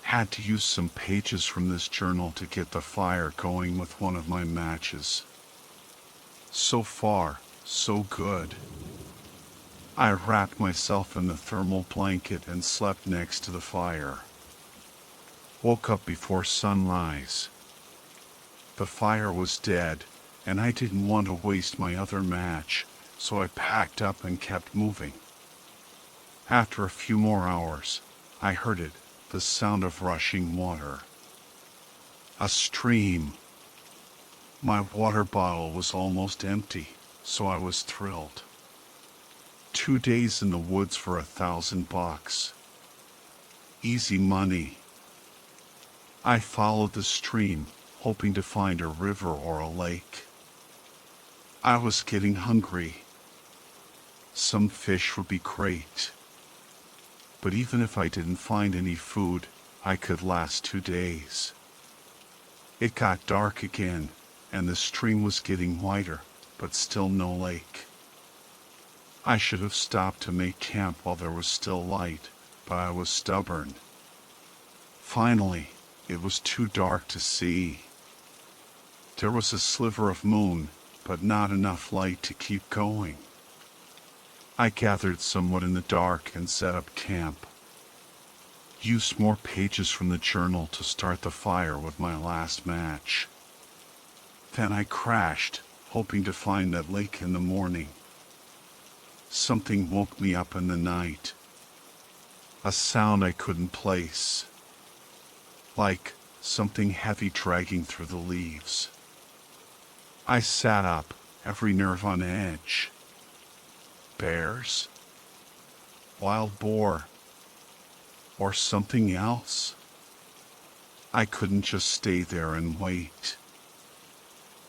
Had to use some pages from this journal to get the fire going with one of my matches. So far, so good. I wrapped myself in the thermal blanket and slept next to the fire. Woke up before sunrise. The fire was dead, and I didn't want to waste my other match, so I packed up and kept moving. After a few more hours, I heard it, the sound of rushing water. A stream. My water bottle was almost empty, so I was thrilled. 2 days in the woods for $1,000. Easy money. I followed the stream, hoping to find a river or a lake. I was getting hungry. Some fish would be great. But even if I didn't find any food, I could last 2 days. It got dark again, and the stream was getting wider, but still no lake. I should have stopped to make camp while there was still light, but I was stubborn. Finally, it was too dark to see. There was a sliver of moon, but not enough light to keep going. I gathered some wood in the dark and set up camp. Used more pages from the journal to start the fire with my last match. Then I crashed, hoping to find that lake in the morning. Something woke me up in the night. A sound I couldn't place. Like something heavy dragging through the leaves. I sat up, every nerve on edge. Bears? Wild boar? Or something else? I couldn't just stay there and wait.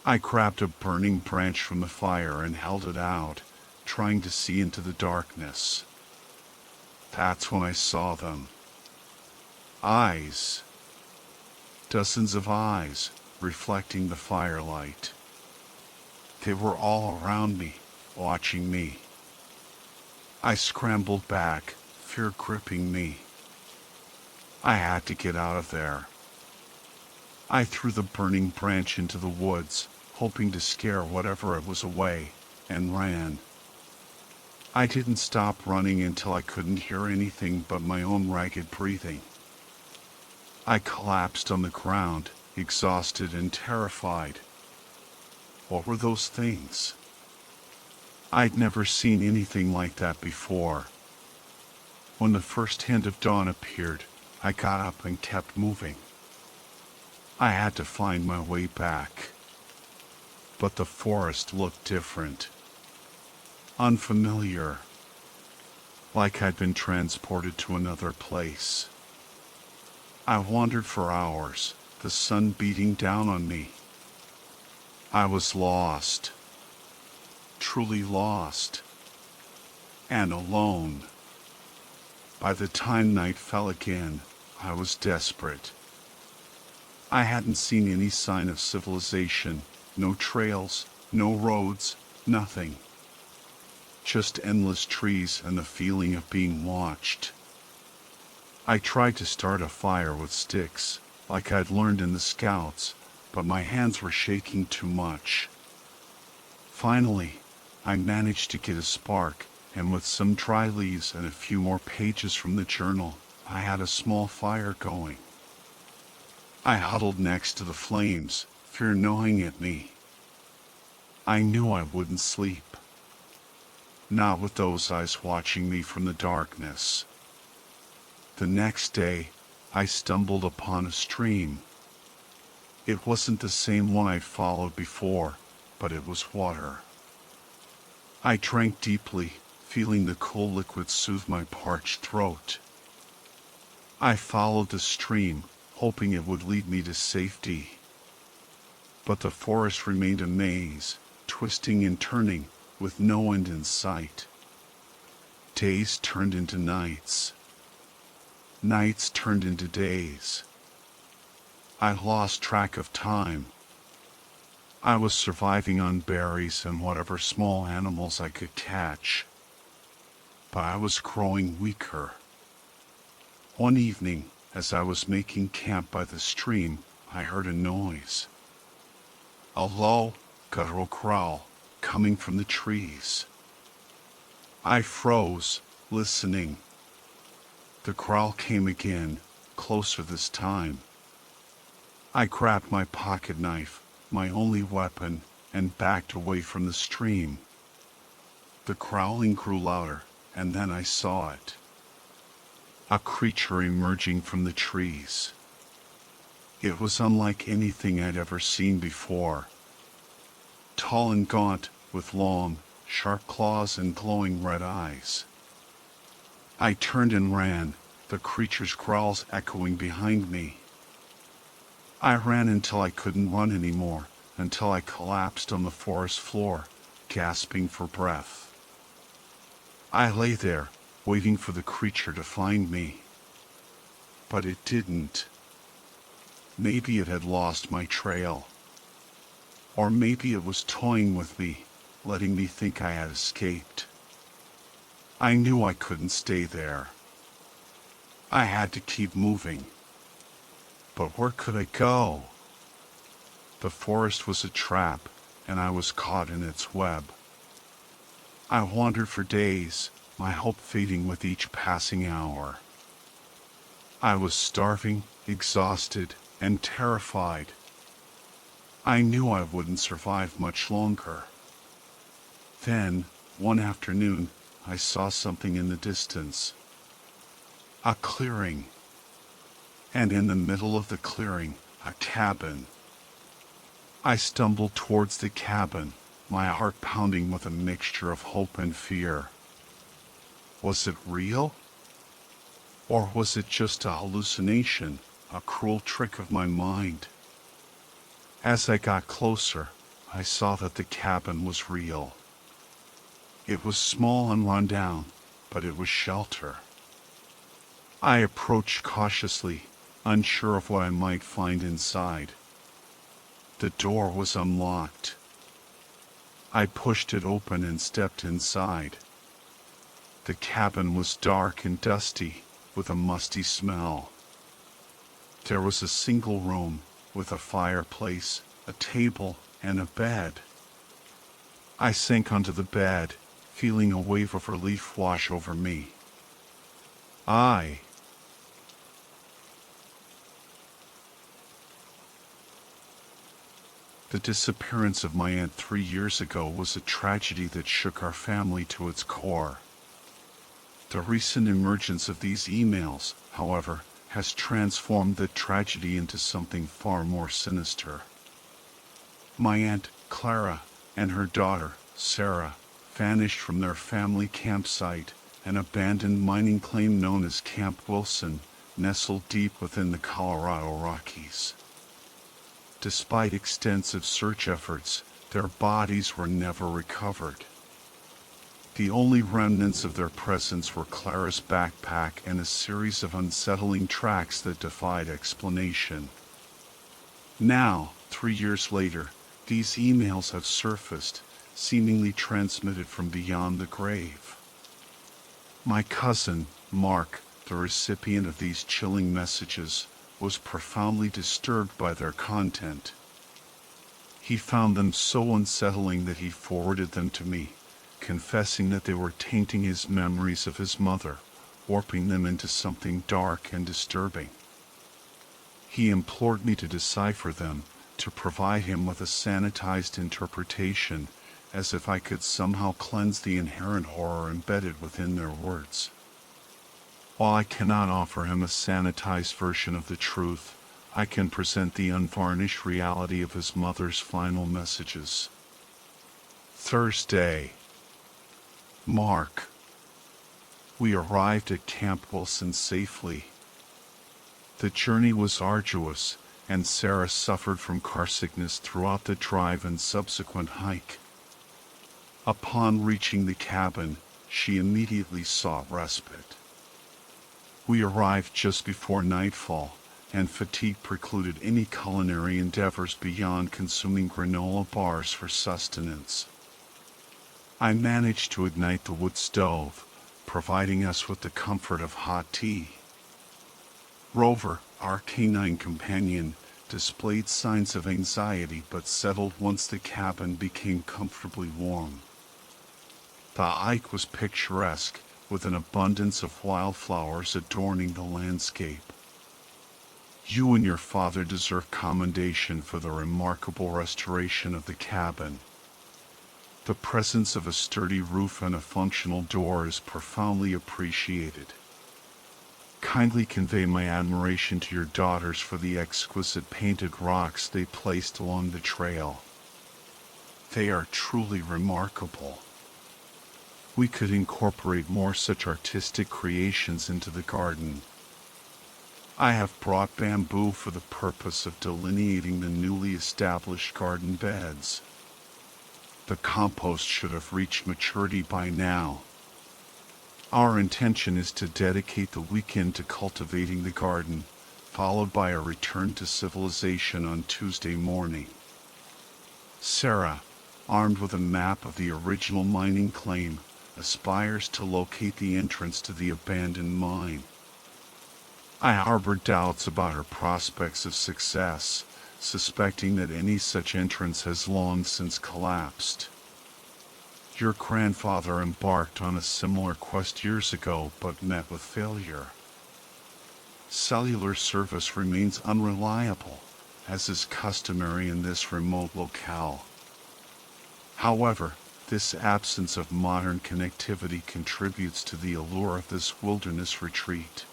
I grabbed a burning branch from the fire and held it out, trying to see into the darkness. That's when I saw them. Eyes. Dozens of eyes, reflecting the firelight. They were all around me, watching me. I scrambled back, fear gripping me. I had to get out of there. I threw the burning branch into the woods, hoping to scare whatever it was away, and ran. I didn't stop running until I couldn't hear anything but my own ragged breathing. I collapsed on the ground, exhausted and terrified. What were those things? I'd never seen anything like that before. When the first hint of dawn appeared, I got up and kept moving. I had to find my way back. But the forest looked different. Unfamiliar. Like I'd been transported to another place. I wandered for hours, the sun beating down on me. I was lost. Truly lost. And alone. By the time night fell again, I was desperate. I hadn't seen any sign of civilization, no trails, no roads, nothing. Just endless trees and the feeling of being watched. I tried to start a fire with sticks, like I'd learned in the Scouts, but my hands were shaking too much. Finally, I managed to get a spark, and with some dry leaves and a few more pages from the journal, I had a small fire going. I huddled next to the flames, fear gnawing at me. I knew I wouldn't sleep. Not with those eyes watching me from the darkness. The next day, I stumbled upon a stream. It wasn't the same one I'd followed before, but it was water. I drank deeply, feeling the cool liquid soothe my parched throat. I followed the stream, hoping it would lead me to safety. But the forest remained a maze, twisting and turning, with no end in sight. Days turned into nights. Nights turned into days. I lost track of time. I was surviving on berries and whatever small animals I could catch. But I was growing weaker. One evening, as I was making camp by the stream, I heard a noise. A low, guttural growl coming from the trees. I froze, listening. The growl came again, closer this time. I grabbed my pocket knife, my only weapon, and backed away from the stream. The growling grew louder, and then I saw it. A creature emerging from the trees. It was unlike anything I'd ever seen before. Tall and gaunt, with long, sharp claws and glowing red eyes. I turned and ran, the creature's growls echoing behind me. I ran until I couldn't run anymore, until I collapsed on the forest floor, gasping for breath. I lay there, waiting for the creature to find me. But it didn't. Maybe it had lost my trail. Or maybe it was toying with me, letting me think I had escaped. I knew I couldn't stay there. I had to keep moving. But where could I go? The forest was a trap, and I was caught in its web. I wandered for days, my hope fading with each passing hour. I was starving, exhausted, and terrified. I knew I wouldn't survive much longer. Then, one afternoon, I saw something in the distance. A clearing. And in the middle of the clearing, a cabin. I stumbled towards the cabin, my heart pounding with a mixture of hope and fear. Was it real? Or was it just a hallucination, a cruel trick of my mind? As I got closer, I saw that the cabin was real. It was small and run down, but it was shelter. I approached cautiously, unsure of what I might find inside. The door was unlocked. I pushed it open and stepped inside. The cabin was dark and dusty, with a musty smell. There was a single room, with a fireplace, a table, and a bed. I sank onto the bed, feeling a wave of relief wash over me. The disappearance of my aunt 3 years ago was a tragedy that shook our family to its core. The recent emergence of these emails, however, has transformed the tragedy into something far more sinister. My aunt, Clara, and her daughter, Sarah, vanished from their family campsite, an abandoned mining claim known as Camp Wilson, nestled deep within the Colorado Rockies. Despite extensive search efforts, their bodies were never recovered. The only remnants of their presence were Clara's backpack and a series of unsettling tracks that defied explanation. Now, 3 years later, these emails have surfaced, seemingly transmitted from beyond the grave. My cousin, Mark, the recipient of these chilling messages, was profoundly disturbed by their content. He found them so unsettling that he forwarded them to me, confessing that they were tainting his memories of his mother, warping them into something dark and disturbing. He implored me to decipher them, to provide him with a sanitized interpretation, as if I could somehow cleanse the inherent horror embedded within their words. While I cannot offer him a sanitized version of the truth, I can present the unvarnished reality of his mother's final messages. Thursday. Mark. We arrived at Camp Wilson safely. The journey was arduous, and Sarah suffered from car sickness throughout the drive and subsequent hike. Upon reaching the cabin, she immediately sought respite. We arrived just before nightfall, and fatigue precluded any culinary endeavors beyond consuming granola bars for sustenance. I managed to ignite the wood stove, providing us with the comfort of hot tea. Rover, our canine companion, displayed signs of anxiety but settled once the cabin became comfortably warm. The hike was picturesque, with an abundance of wildflowers adorning the landscape. You and your father deserve commendation for the remarkable restoration of the cabin. The presence of a sturdy roof and a functional door is profoundly appreciated. Kindly convey my admiration to your daughters for the exquisite painted rocks they placed along the trail. They are truly remarkable. We could incorporate more such artistic creations into the garden. I have brought bamboo for the purpose of delineating the newly established garden beds. The compost should have reached maturity by now. Our intention is to dedicate the weekend to cultivating the garden, followed by a return to civilization on Tuesday morning. Sarah, armed with a map of the original mining claim, aspires to locate the entrance to the abandoned mine. I harbor doubts about her prospects of success, suspecting that any such entrance has long since collapsed. Your grandfather embarked on a similar quest years ago but met with failure. Cellular service remains unreliable, as is customary in this remote locale. However, this absence of modern connectivity contributes to the allure of this wilderness retreat.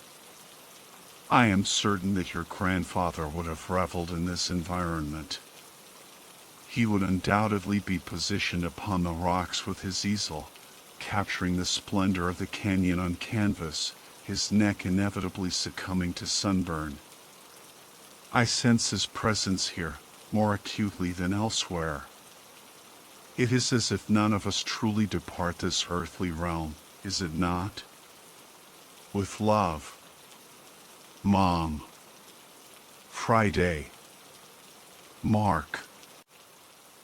I am certain that your grandfather would have reveled in this environment. He would undoubtedly be positioned upon the rocks with his easel, capturing the splendor of the canyon on canvas, his neck inevitably succumbing to sunburn. I sense his presence here, more acutely than elsewhere. It is as if none of us truly depart this earthly realm, is it not? With love, Mom. Friday. Mark.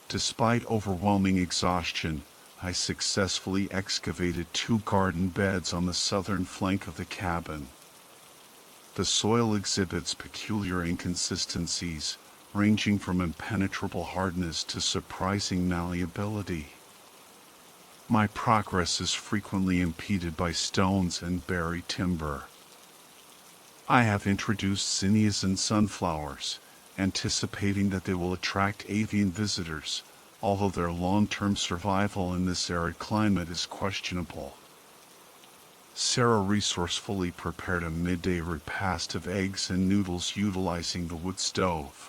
Despite overwhelming exhaustion, I successfully excavated 2 garden beds on the southern flank of the cabin. The soil exhibits peculiar inconsistencies, ranging from impenetrable hardness to surprising malleability. My progress is frequently impeded by stones and buried timber. I have introduced zinnias and sunflowers, anticipating that they will attract avian visitors, although their long-term survival in this arid climate is questionable. Sarah resourcefully prepared a midday repast of eggs and noodles utilizing the wood stove.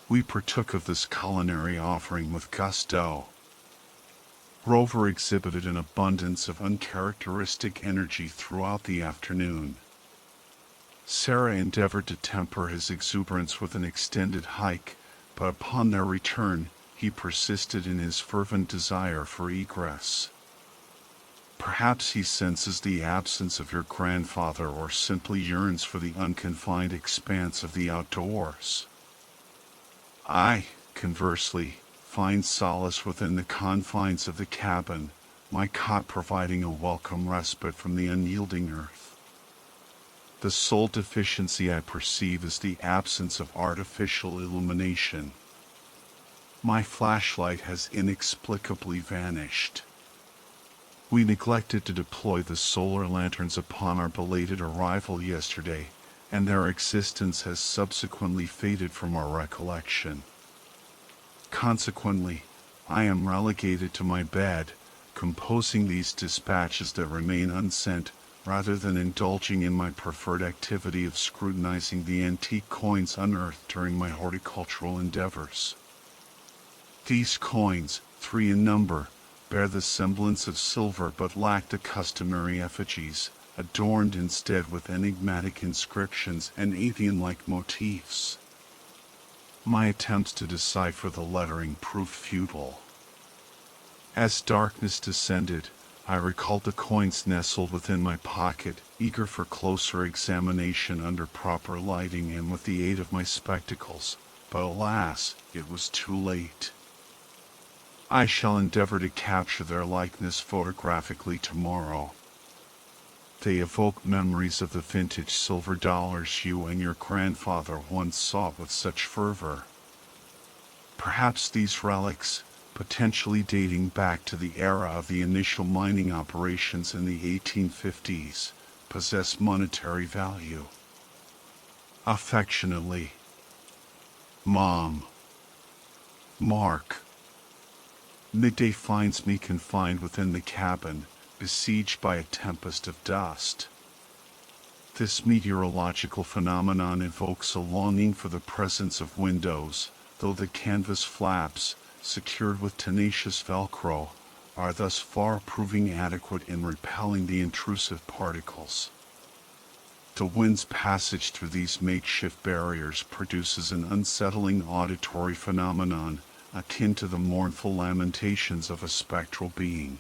We partook of this culinary offering with gusto. Rover exhibited an abundance of uncharacteristic energy throughout the afternoon. Sarah endeavored to temper his exuberance with an extended hike, but upon their return, he persisted in his fervent desire for egress. Perhaps he senses the absence of your grandfather or simply yearns for the unconfined expanse of the outdoors. I, conversely, find solace within the confines of the cabin, my cot providing a welcome respite from the unyielding earth. The sole deficiency I perceive is the absence of artificial illumination. My flashlight has inexplicably vanished. We neglected to deploy the solar lanterns upon our belated arrival yesterday, and their existence has subsequently faded from our recollection. Consequently, I am relegated to my bed, composing these dispatches that remain unsent, rather than indulging in my preferred activity of scrutinizing the antique coins unearthed during my horticultural endeavors. These coins, 3 in number, bear the semblance of silver but lack the customary effigies, adorned instead with enigmatic inscriptions and avian-like motifs. My attempts to decipher the lettering proved futile. As darkness descended, I recalled the coins nestled within my pocket, eager for closer examination under proper lighting and with the aid of my spectacles, but alas, it was too late. I shall endeavor to capture their likeness photographically tomorrow. They evoke memories of the vintage silver dollars you and your grandfather once sought with such fervor. Perhaps these relics, potentially dating back to the era of the initial mining operations in the 1850s, possess monetary value. Affectionately, Mom. Mark. Midday finds me confined within the cabin, besieged by a tempest of dust. This meteorological phenomenon evokes a longing for the presence of windows, though the canvas flaps, secured with tenacious velcro, are thus far proving adequate in repelling the intrusive particles. The wind's passage through these makeshift barriers produces an unsettling auditory phenomenon, akin to the mournful lamentations of a spectral being.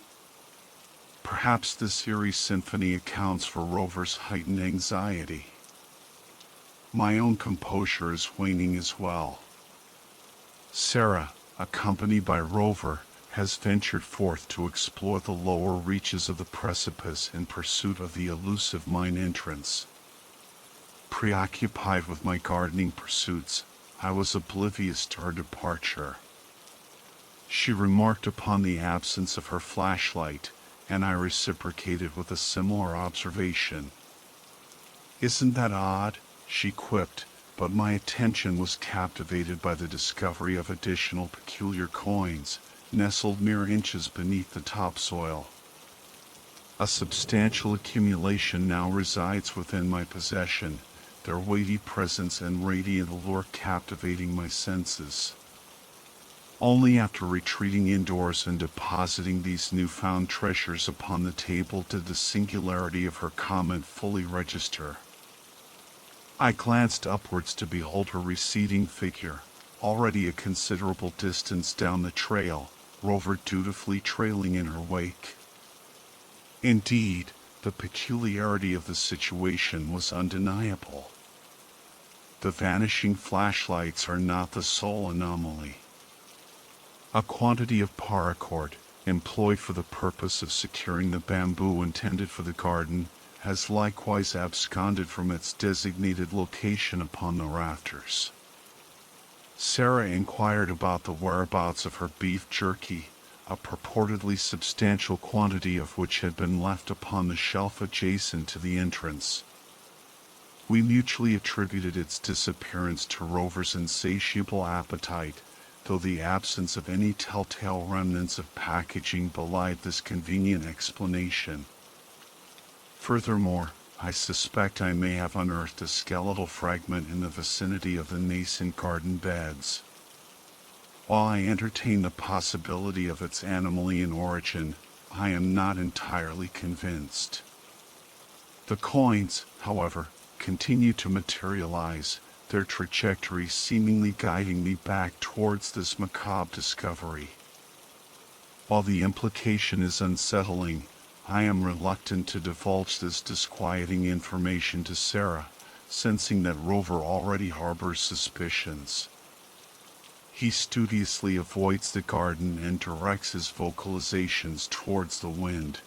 Perhaps this eerie symphony accounts for Rover's heightened anxiety. My own composure is waning as well. Sarah, accompanied by Rover, has ventured forth to explore the lower reaches of the precipice in pursuit of the elusive mine entrance. Preoccupied with my gardening pursuits, I was oblivious to her departure. She remarked upon the absence of her flashlight, and I reciprocated with a similar observation. "Isn't that odd?" she quipped, but my attention was captivated by the discovery of additional peculiar coins, nestled mere inches beneath the topsoil. A substantial accumulation now resides within my possession, their weighty presence and radiant allure captivating my senses. Only after retreating indoors and depositing these newfound treasures upon the table did the singularity of her comment fully register. I glanced upwards to behold her receding figure, already a considerable distance down the trail, Rover dutifully trailing in her wake. Indeed, the peculiarity of the situation was undeniable. The vanishing flashlights are not the sole anomaly. A quantity of paracord, employed for the purpose of securing the bamboo intended for the garden, has likewise absconded from its designated location upon the rafters. Sarah inquired about the whereabouts of her beef jerky, a purportedly substantial quantity of which had been left upon the shelf adjacent to the entrance. We mutually attributed its disappearance to Rover's insatiable appetite, though the absence of any telltale remnants of packaging belied this convenient explanation. Furthermore, I suspect I may have unearthed a skeletal fragment in the vicinity of the nascent garden beds. While I entertain the possibility of its animalian origin, I am not entirely convinced. The coins, however, continue to materialize, their trajectory seemingly guiding me back towards this macabre discovery. While the implication is unsettling, I am reluctant to divulge this disquieting information to Sarah, sensing that Rover already harbors suspicions. He studiously avoids the garden and directs his vocalizations towards the wind.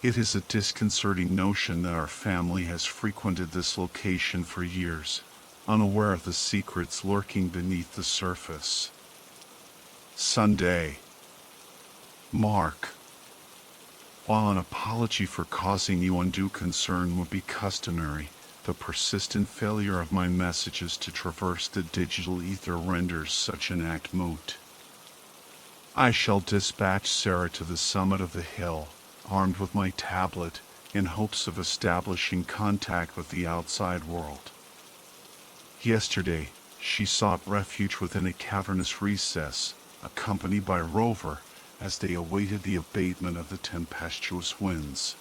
It is a disconcerting notion that our family has frequented this location for years, unaware of the secrets lurking beneath the surface. Sunday. Mark. While an apology for causing you undue concern would be customary, the persistent failure of my messages to traverse the digital ether renders such an act moot. I shall dispatch Sarah to the summit of the hill, armed with my tablet, in hopes of establishing contact with the outside world. Yesterday, she sought refuge within a cavernous recess, accompanied by Rover, as they awaited the abatement of the tempestuous winds.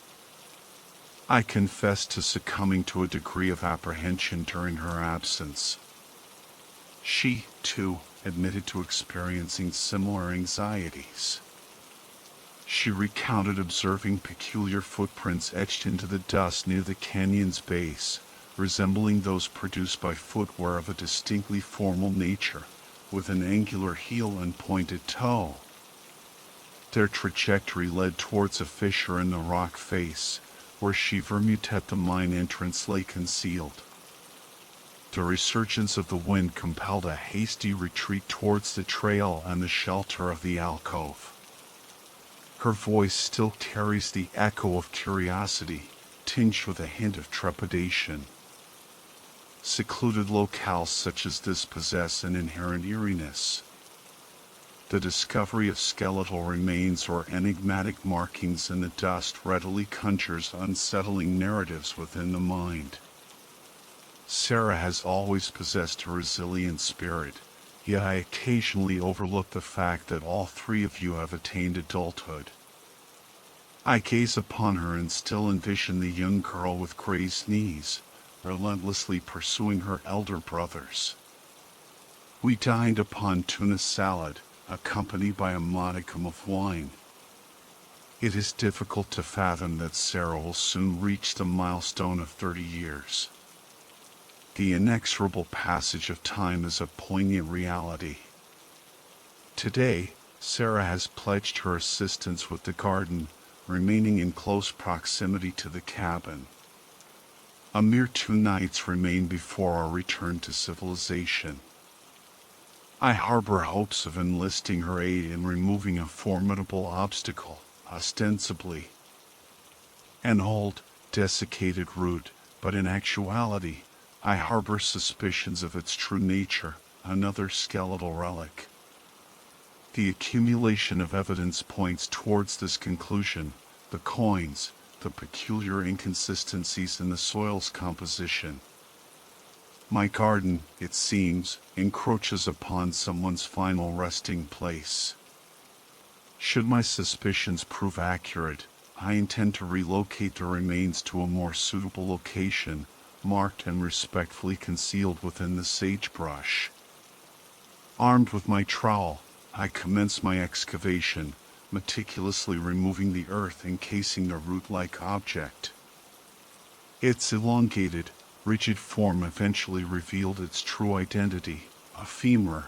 I confessed to succumbing to a degree of apprehension during her absence. She, too, admitted to experiencing similar anxieties. She recounted observing peculiar footprints etched into the dust near the canyon's base, resembling those produced by footwear of a distinctly formal nature, with an angular heel and pointed toe. Their trajectory led towards a fissure in the rock face, where Shivermutet the mine entrance lay concealed. The resurgence of the wind compelled a hasty retreat towards the trail and the shelter of the alcove. Her voice still carries the echo of curiosity, tinged with a hint of trepidation. Secluded locales such as this possess an inherent eeriness. The discovery of skeletal remains or enigmatic markings in the dust readily conjures unsettling narratives within the mind. Sarah has always possessed a resilient spirit, yet I occasionally overlook the fact that all three of you have attained adulthood. I gaze upon her and still envision the young girl with grazed knees, relentlessly pursuing her elder brothers. We dined upon tuna salad, accompanied by a modicum of wine. It is difficult to fathom that Sarah will soon reach the milestone of 30 years. The inexorable passage of time is a poignant reality. Today, Sarah has pledged her assistance with the garden, remaining in close proximity to the cabin. A mere 2 nights remain before our return to civilization. I harbor hopes of enlisting her aid in removing a formidable obstacle, ostensibly an old, desiccated root, but in actuality, I harbor suspicions of its true nature, another skeletal relic. The accumulation of evidence points towards this conclusion: the coins, the peculiar inconsistencies in the soil's composition. My garden, it seems, encroaches upon someone's final resting place. Should my suspicions prove accurate, I intend to relocate the remains to a more suitable location, marked and respectfully concealed within the sagebrush. Armed with my trowel, I commence my excavation, meticulously removing the earth encasing the root-like object. Its elongated, rigid form eventually revealed its true identity, a femur.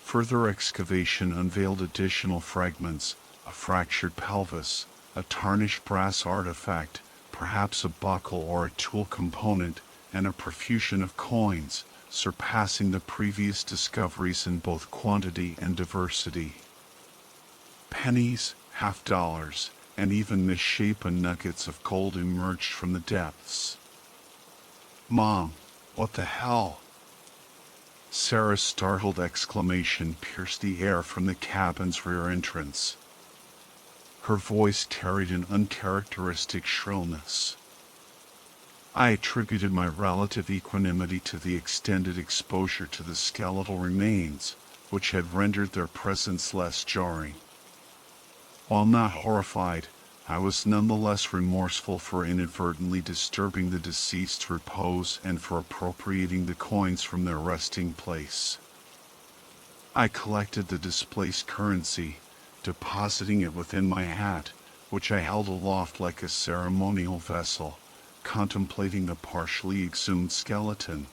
Further excavation unveiled additional fragments, a fractured pelvis, a tarnished brass artifact, perhaps a buckle or a tool component, and a profusion of coins, surpassing the previous discoveries in both quantity and diversity. Pennies, half-dollars, and even misshapen nuggets of gold emerged from the depths. "Mom, what the hell?" Sarah's startled exclamation pierced the air from the cabin's rear entrance. Her voice carried an uncharacteristic shrillness. I attributed my relative equanimity to the extended exposure to the skeletal remains, which had rendered their presence less jarring. While not horrified, I was nonetheless remorseful for inadvertently disturbing the deceased's repose and for appropriating the coins from their resting place. I collected the displaced currency, depositing it within my hat, which I held aloft like a ceremonial vessel, contemplating the partially exhumed skeleton.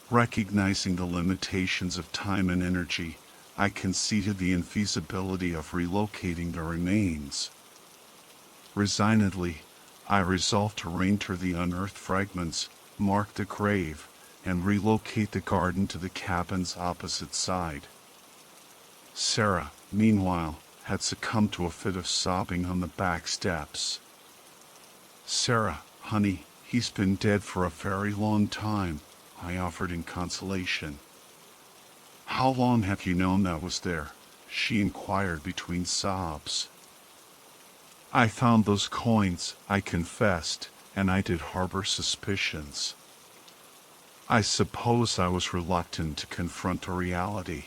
Recognizing the limitations of time and energy, I conceded the infeasibility of relocating the remains. Resignedly, I resolved to reinter the unearthed fragments, mark the grave, and relocate the garden to the cabin's opposite side. Sarah, meanwhile, had succumbed to a fit of sobbing on the back steps. "Sarah, honey, he's been dead for a very long time," I offered in consolation. "How long have you known that was there?" she inquired between sobs. "I found those coins," I confessed, "and I did harbor suspicions. I suppose I was reluctant to confront the reality."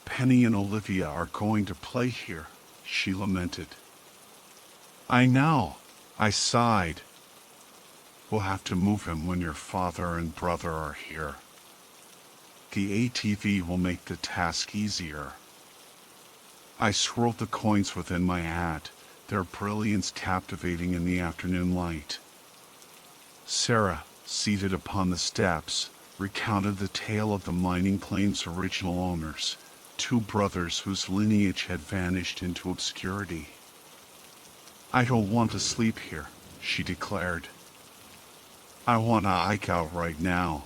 "Penny and Olivia are going to play here," she lamented. "I know," I sighed. "We'll have to move him when your father and brother are here. The ATV will make the task easier." I swirled the coins within my hat, their brilliance captivating in the afternoon light. Sarah, seated upon the steps, recounted the tale of the mining claim's original owners, two brothers whose lineage had vanished into obscurity. "I don't want to sleep here," she declared. "I want to hike out right now."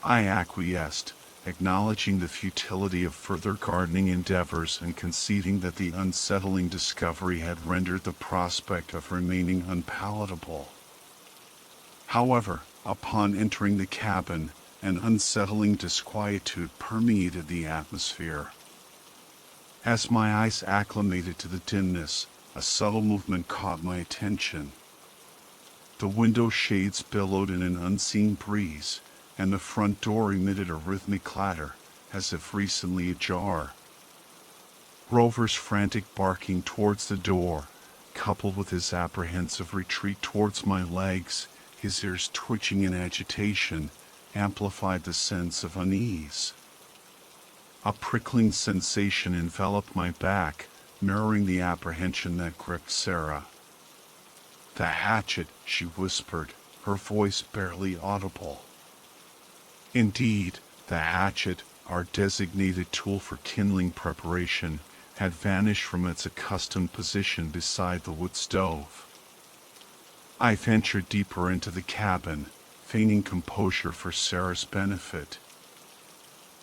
I acquiesced, acknowledging the futility of further gardening endeavors and conceding that the unsettling discovery had rendered the prospect of remaining unpalatable. However, upon entering the cabin, an unsettling disquietude permeated the atmosphere. As my eyes acclimated to the dimness, a subtle movement caught my attention. The window shades billowed in an unseen breeze, and the front door emitted a rhythmic clatter, as if recently ajar. Rover's frantic barking towards the door, coupled with his apprehensive retreat towards my legs, his ears twitching in agitation, amplified the sense of unease. A prickling sensation enveloped my back, mirroring the apprehension that gripped Sarah. "The hatchet," she whispered, her voice barely audible. Indeed, the hatchet, our designated tool for kindling preparation, had vanished from its accustomed position beside the wood stove. I ventured deeper into the cabin, feigning composure for Sarah's benefit.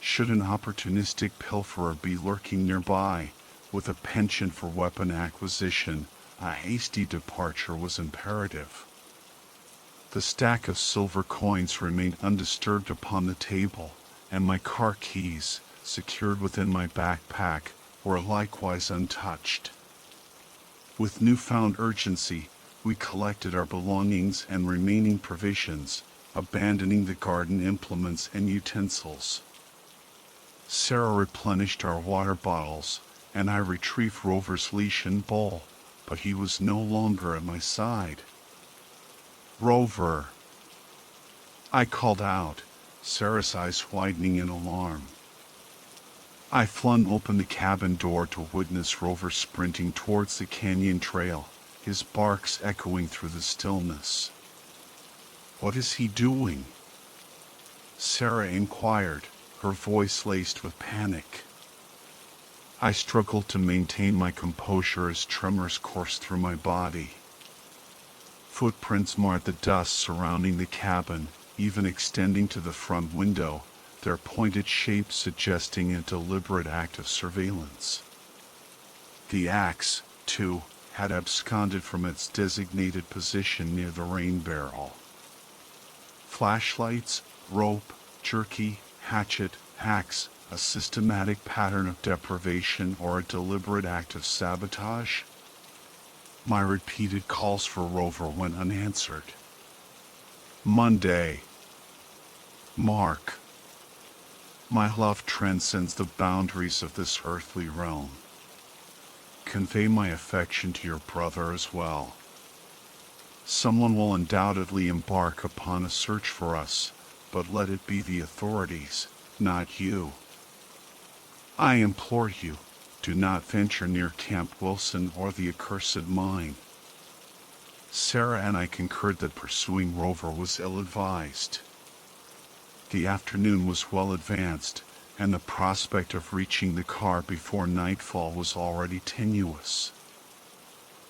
Should an opportunistic pilferer be lurking nearby, with a penchant for weapon acquisition, a hasty departure was imperative. The stack of silver coins remained undisturbed upon the table, and my car keys, secured within my backpack, were likewise untouched. With newfound urgency, we collected our belongings and remaining provisions, abandoning the garden implements and utensils. Sarah replenished our water bottles, and I retrieved Rover's leash and bowl, but he was no longer at my side. "Rover!" I called out, Sarah's eyes widening in alarm. I flung open the cabin door to witness Rover sprinting towards the canyon trail, his barks echoing through the stillness. "What is he doing?" Sarah inquired, her voice laced with panic. I struggled to maintain my composure as tremors coursed through my body. Footprints marred the dust surrounding the cabin, even extending to the front window, their pointed shapes suggesting a deliberate act of surveillance. The axe, too, had absconded from its designated position near the rain barrel. Flashlights, rope, jerky, hatchet, axe, a systematic pattern of deprivation or a deliberate act of sabotage? My repeated calls for Rover went unanswered. Monday. Mark. My love transcends the boundaries of this earthly realm. Convey my affection to your brother as well. Someone will undoubtedly embark upon a search for us, but let it be the authorities, not you. I implore you, Do not venture near Camp Wilson or the accursed mine. Sarah and I concurred that pursuing Rover was ill-advised. The afternoon was well advanced, and the prospect of reaching the car before nightfall was already tenuous.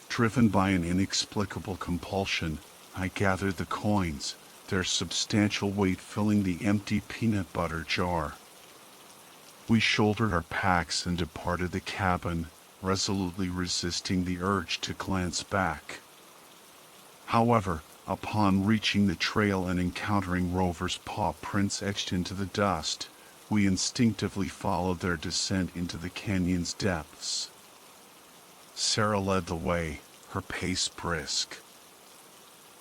Driven by an inexplicable compulsion, I gathered the coins, their substantial weight filling the empty peanut butter jar. We shouldered our packs and departed the cabin, resolutely resisting the urge to glance back. However, upon reaching the trail and encountering Rover's paw prints etched into the dust, we instinctively followed their descent into the canyon's depths. Sarah led the way, her pace brisk.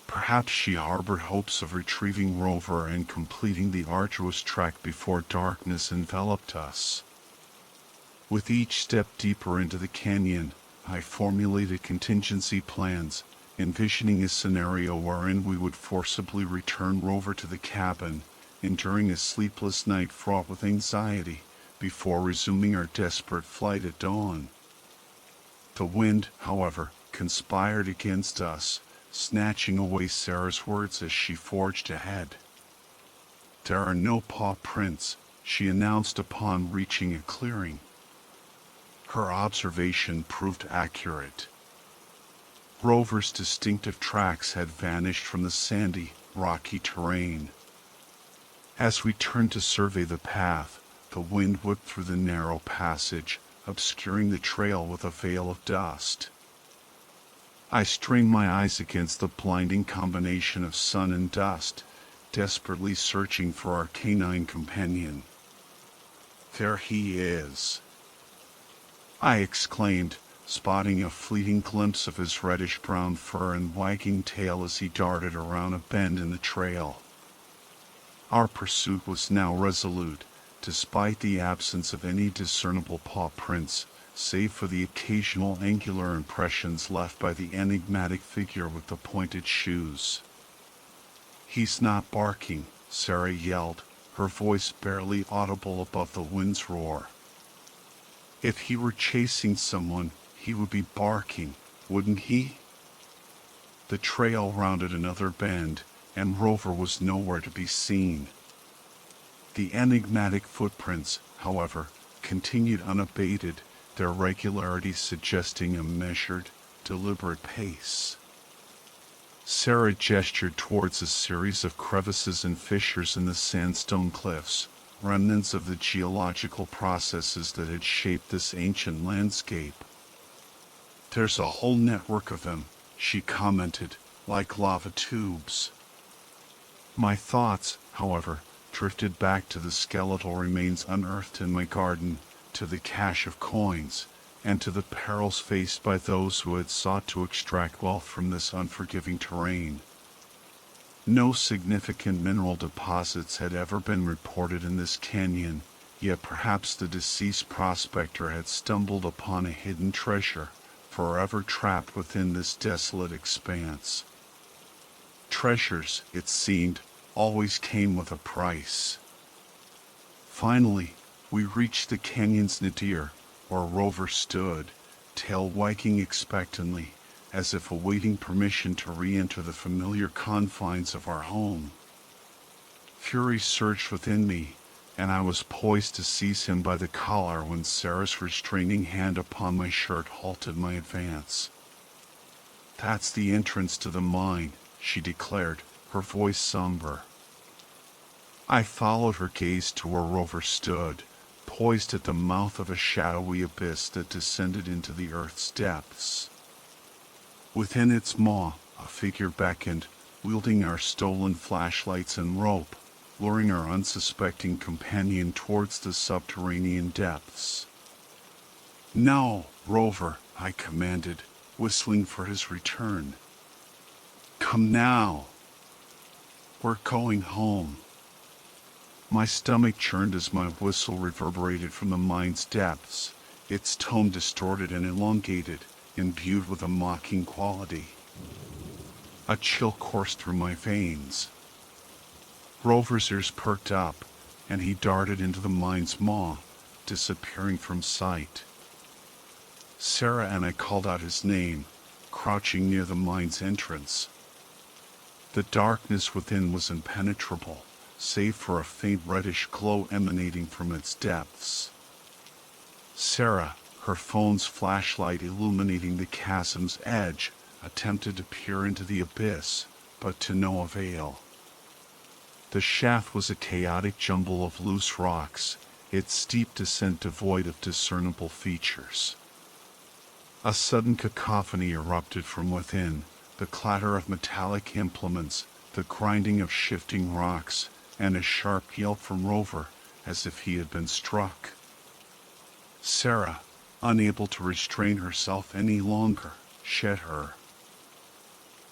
Perhaps she harbored hopes of retrieving Rover and completing the arduous trek before darkness enveloped us. With each step deeper into the canyon, I formulated contingency plans, envisioning a scenario wherein we would forcibly return Rover to the cabin, enduring a sleepless night fraught with anxiety, before resuming our desperate flight at dawn. The wind, however, conspired against us, snatching away Sarah's words as she forged ahead. "There are no paw prints," she announced upon reaching a clearing. Her observation proved accurate. Rover's distinctive tracks had vanished from the sandy, rocky terrain. As we turned to survey the path, the wind whipped through the narrow passage, obscuring the trail with a veil of dust. I strained my eyes against the blinding combination of sun and dust, desperately searching for our canine companion. "There he is," I exclaimed, spotting a fleeting glimpse of his reddish-brown fur and wagging tail as he darted around a bend in the trail. Our pursuit was now resolute, despite the absence of any discernible paw prints, save for the occasional angular impressions left by the enigmatic figure with the pointed shoes. "He's not barking," Sarah yelled, her voice barely audible above the wind's roar. "If he were chasing someone, he would be barking, wouldn't he?" The trail rounded another bend, and Rover was nowhere to be seen. The enigmatic footprints, however, continued unabated, their regularity suggesting a measured, deliberate pace. Sarah gestured towards a series of crevices and fissures in the sandstone cliffs, remnants of the geological processes that had shaped this ancient landscape. "There's a whole network of them," she commented, "like lava tubes." My thoughts, however, drifted back to the skeletal remains unearthed in my garden, to the cache of coins, and to the perils faced by those who had sought to extract wealth from this unforgiving terrain. No significant mineral deposits had ever been reported in this canyon, yet perhaps the deceased prospector had stumbled upon a hidden treasure, forever trapped within this desolate expanse. Treasures, it seemed, always came with a price. Finally, we reached the canyon's nadir, where Rover stood, tail wagging expectantly, as if awaiting permission to re-enter the familiar confines of our home. Fury surged within me, and I was poised to seize him by the collar when Sarah's restraining hand upon my shirt halted my advance. "That's the entrance to the mine," she declared, her voice somber. I followed her gaze to where Rover stood, poised at the mouth of a shadowy abyss that descended into the earth's depths. Within its maw, a figure beckoned, wielding our stolen flashlights and rope, luring our unsuspecting companion towards the subterranean depths. "No, Rover," I commanded, whistling for his return. "Come now. We're going home." My stomach churned as my whistle reverberated from the mine's depths, its tone distorted and elongated, imbued with a mocking quality. A chill coursed through my veins. Rover's ears perked up, and he darted into the mine's maw, disappearing from sight. Sarah, and I called out his name, crouching near the mine's entrance. The darkness within was impenetrable, save for a faint reddish glow emanating from its depths. Sarah, her phone's flashlight illuminating the chasm's edge, attempted to peer into the abyss, but to no avail. The shaft was a chaotic jumble of loose rocks, its steep descent devoid of discernible features. A sudden cacophony erupted from within, the clatter of metallic implements, the grinding of shifting rocks, and a sharp yelp from Rover, as if he had been struck. Sarah, unable to restrain herself any longer, shed her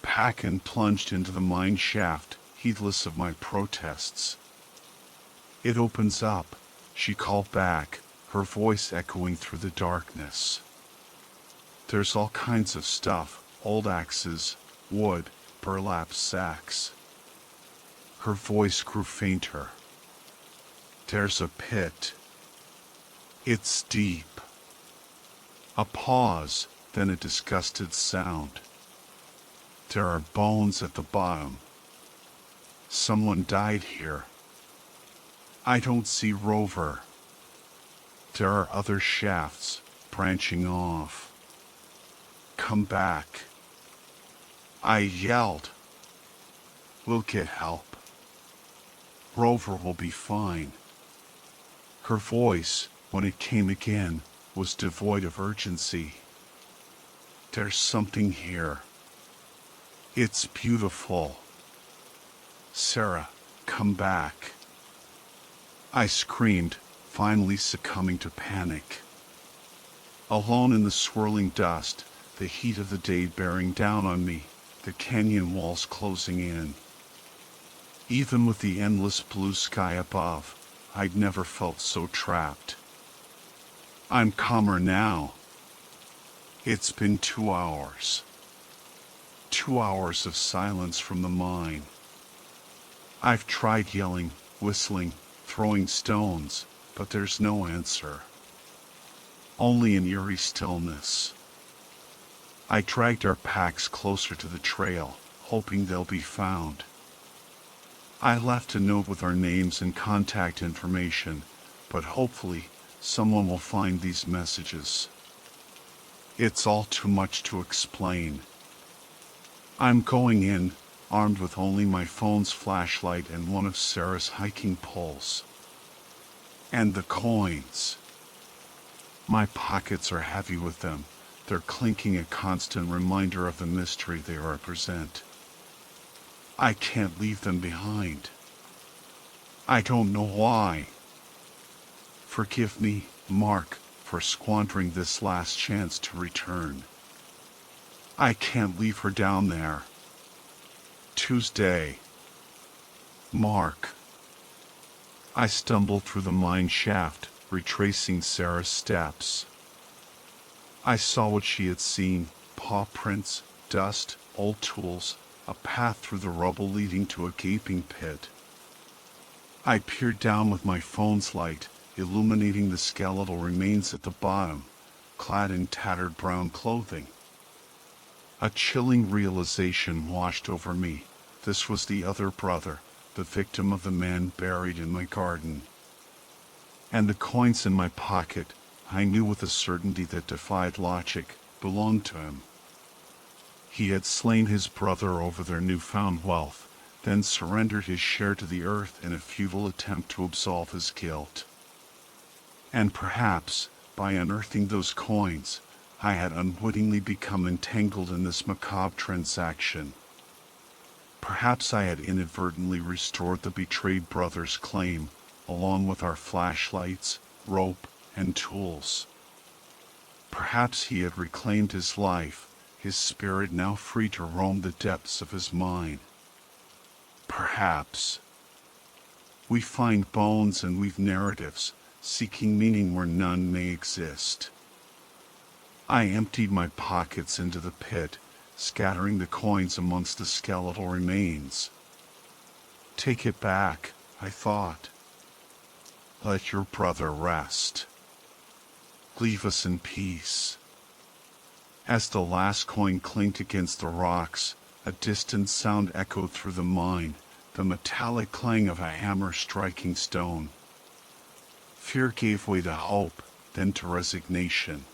pack and plunged into the mine shaft, heedless of my protests. "It opens up," she called back, her voice echoing through the darkness. "There's all kinds of stuff, old axes, wood, burlap sacks." Her voice grew fainter. "There's a pit. It's deep." A pause, then a disgusted sound. "There are bones at the bottom. Someone died here. I don't see Rover. There are other shafts, branching off. Come back." I yelled. "We'll get help. Rover will be fine." Her voice, when it came again, was devoid of urgency. "There's something here. It's beautiful. Sarah, come back." I screamed, finally succumbing to panic. Alone in the swirling dust, the heat of the day bearing down on me, the canyon walls closing in. Even with the endless blue sky above, I'd never felt so trapped. I'm calmer now. It's been 2 hours. 2 hours of silence from the mine. I've tried yelling, whistling, throwing stones, but there's no answer. Only an eerie stillness. I dragged our packs closer to the trail, hoping they'll be found. I left a note with our names and contact information, but hopefully someone will find these messages. It's all too much to explain. I'm going in, armed with only my phone's flashlight and one of Sarah's hiking poles. And the coins. My pockets are heavy with them, their clinking a constant reminder of the mystery they represent. I can't leave them behind. I don't know why. Forgive me, Mark, for squandering this last chance to return. I can't leave her down there. Tuesday. Mark. I stumbled through the mine shaft, retracing Sarah's steps. I saw what she had seen: paw prints, dust, old tools, a path through the rubble leading to a gaping pit. I peered down with my phone's light, illuminating the skeletal remains at the bottom, clad in tattered brown clothing. A chilling realization washed over me. This was the other brother, the victim of the man buried in my garden. And the coins in my pocket, I knew with a certainty that defied logic, belonged to him. He had slain his brother over their newfound wealth, then surrendered his share to the earth in a futile attempt to absolve his guilt. And perhaps, by unearthing those coins, I had unwittingly become entangled in this macabre transaction. Perhaps I had inadvertently restored the betrayed brother's claim, along with our flashlights, rope, and tools. Perhaps he had reclaimed his life, his spirit now free to roam the depths of his mine. Perhaps. We find bones and weave narratives, seeking meaning where none may exist. I emptied my pockets into the pit, scattering the coins amongst the skeletal remains. Take it back, I thought. Let your brother rest. Leave us in peace. As the last coin clinked against the rocks, a distant sound echoed through the mine, the metallic clang of a hammer striking stone. Fear gave way to hope, then to resignation.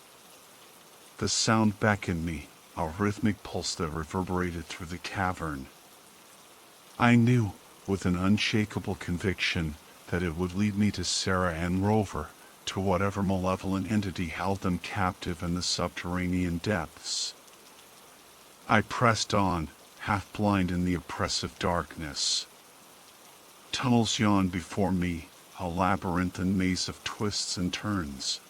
The sound beckoned me, a rhythmic pulse that reverberated through the cavern. I knew, with an unshakable conviction, that it would lead me to Sarah and Rover, to whatever malevolent entity held them captive in the subterranean depths. I pressed on, half blind in the oppressive darkness. Tunnels yawned before me, a labyrinthine maze of twists and turns.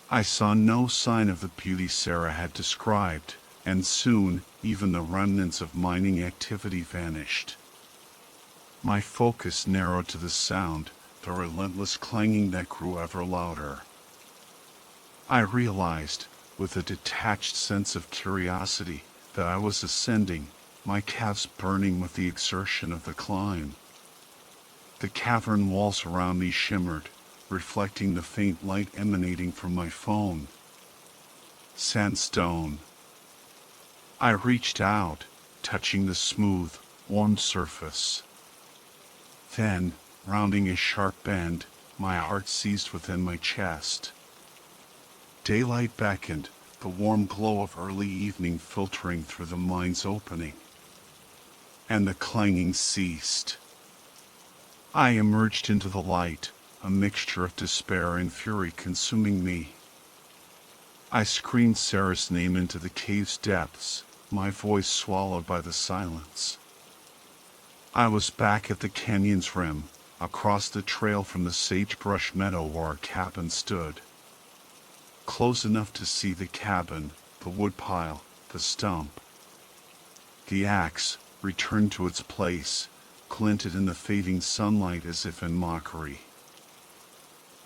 I saw no sign of the beauty Sarah had described, and soon even the remnants of mining activity vanished. My focus narrowed to the sound, the relentless clanging that grew ever louder. I realized, with a detached sense of curiosity, that I was ascending, my calves burning with the exertion of the climb. The cavern walls around me shimmered, reflecting the faint light emanating from my phone. Sandstone. I reached out, touching the smooth, warm surface. Then, rounding a sharp bend, my heart seized within my chest. Daylight beckoned, the warm glow of early evening filtering through the mine's opening. And the clanging ceased. I emerged into the light, a mixture of despair and fury consuming me. I screamed Sarah's name into the cave's depths, my voice swallowed by the silence. I was back at the canyon's rim, across the trail from the sagebrush meadow where our cabin stood. Close enough to see the cabin, the woodpile, the stump. The axe, returned to its place, glinted in the fading sunlight as if in mockery.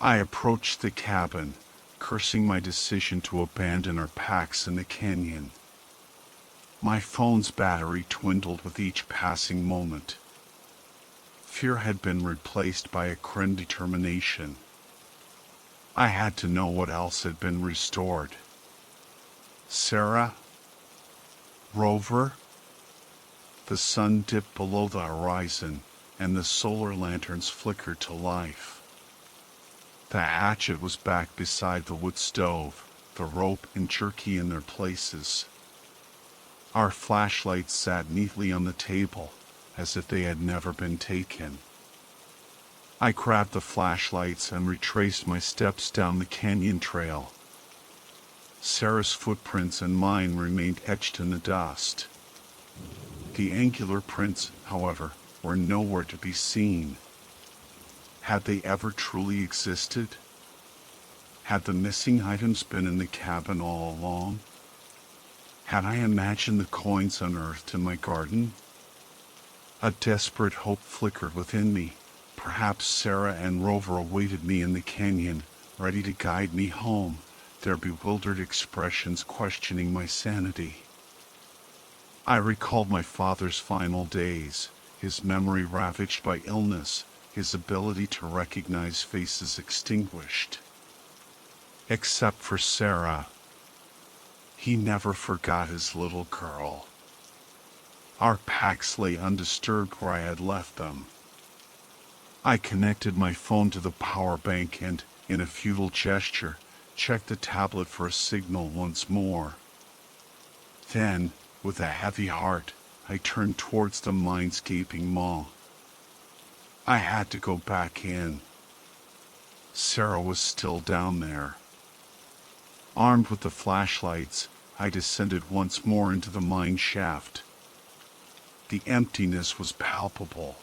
I approached the cabin, cursing my decision to abandon our packs in the canyon. My phone's battery dwindled with each passing moment. Fear had been replaced by a grim determination. I had to know what else had been restored. Sarah? Rover? The sun dipped below the horizon, and the solar lanterns flickered to life. The hatchet was back beside the wood stove, the rope and jerky in their places. Our flashlights sat neatly on the table, as if they had never been taken. I grabbed the flashlights and retraced my steps down the canyon trail. Sarah's footprints and mine remained etched in the dust. The angular prints, however, were nowhere to be seen. Had they ever truly existed? Had the missing items been in the cabin all along? Had I imagined the coins unearthed in my garden? A desperate hope flickered within me. Perhaps Sarah and Rover awaited me in the canyon, ready to guide me home, their bewildered expressions questioning my sanity. I recalled my father's final days, his memory ravaged by illness, his ability to recognize faces extinguished. Except for Sarah. He never forgot his little girl. Our packs lay undisturbed where I had left them. I connected my phone to the power bank and, in a futile gesture, checked the tablet for a signal once more. Then, with a heavy heart, I turned towards the mine's gaping maw. I had to go back in. Sarah was still down there. Armed with the flashlights, I descended once more into the mine shaft. The emptiness was palpable.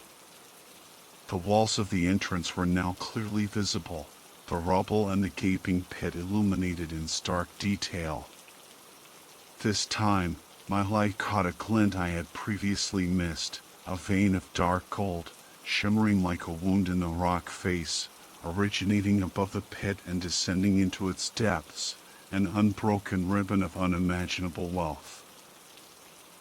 The walls of the entrance were now clearly visible, the rubble and the gaping pit illuminated in stark detail. This time, my light caught a glint I had previously missed, a vein of dark gold, shimmering like a wound in the rock face, originating above the pit and descending into its depths, an unbroken ribbon of unimaginable wealth.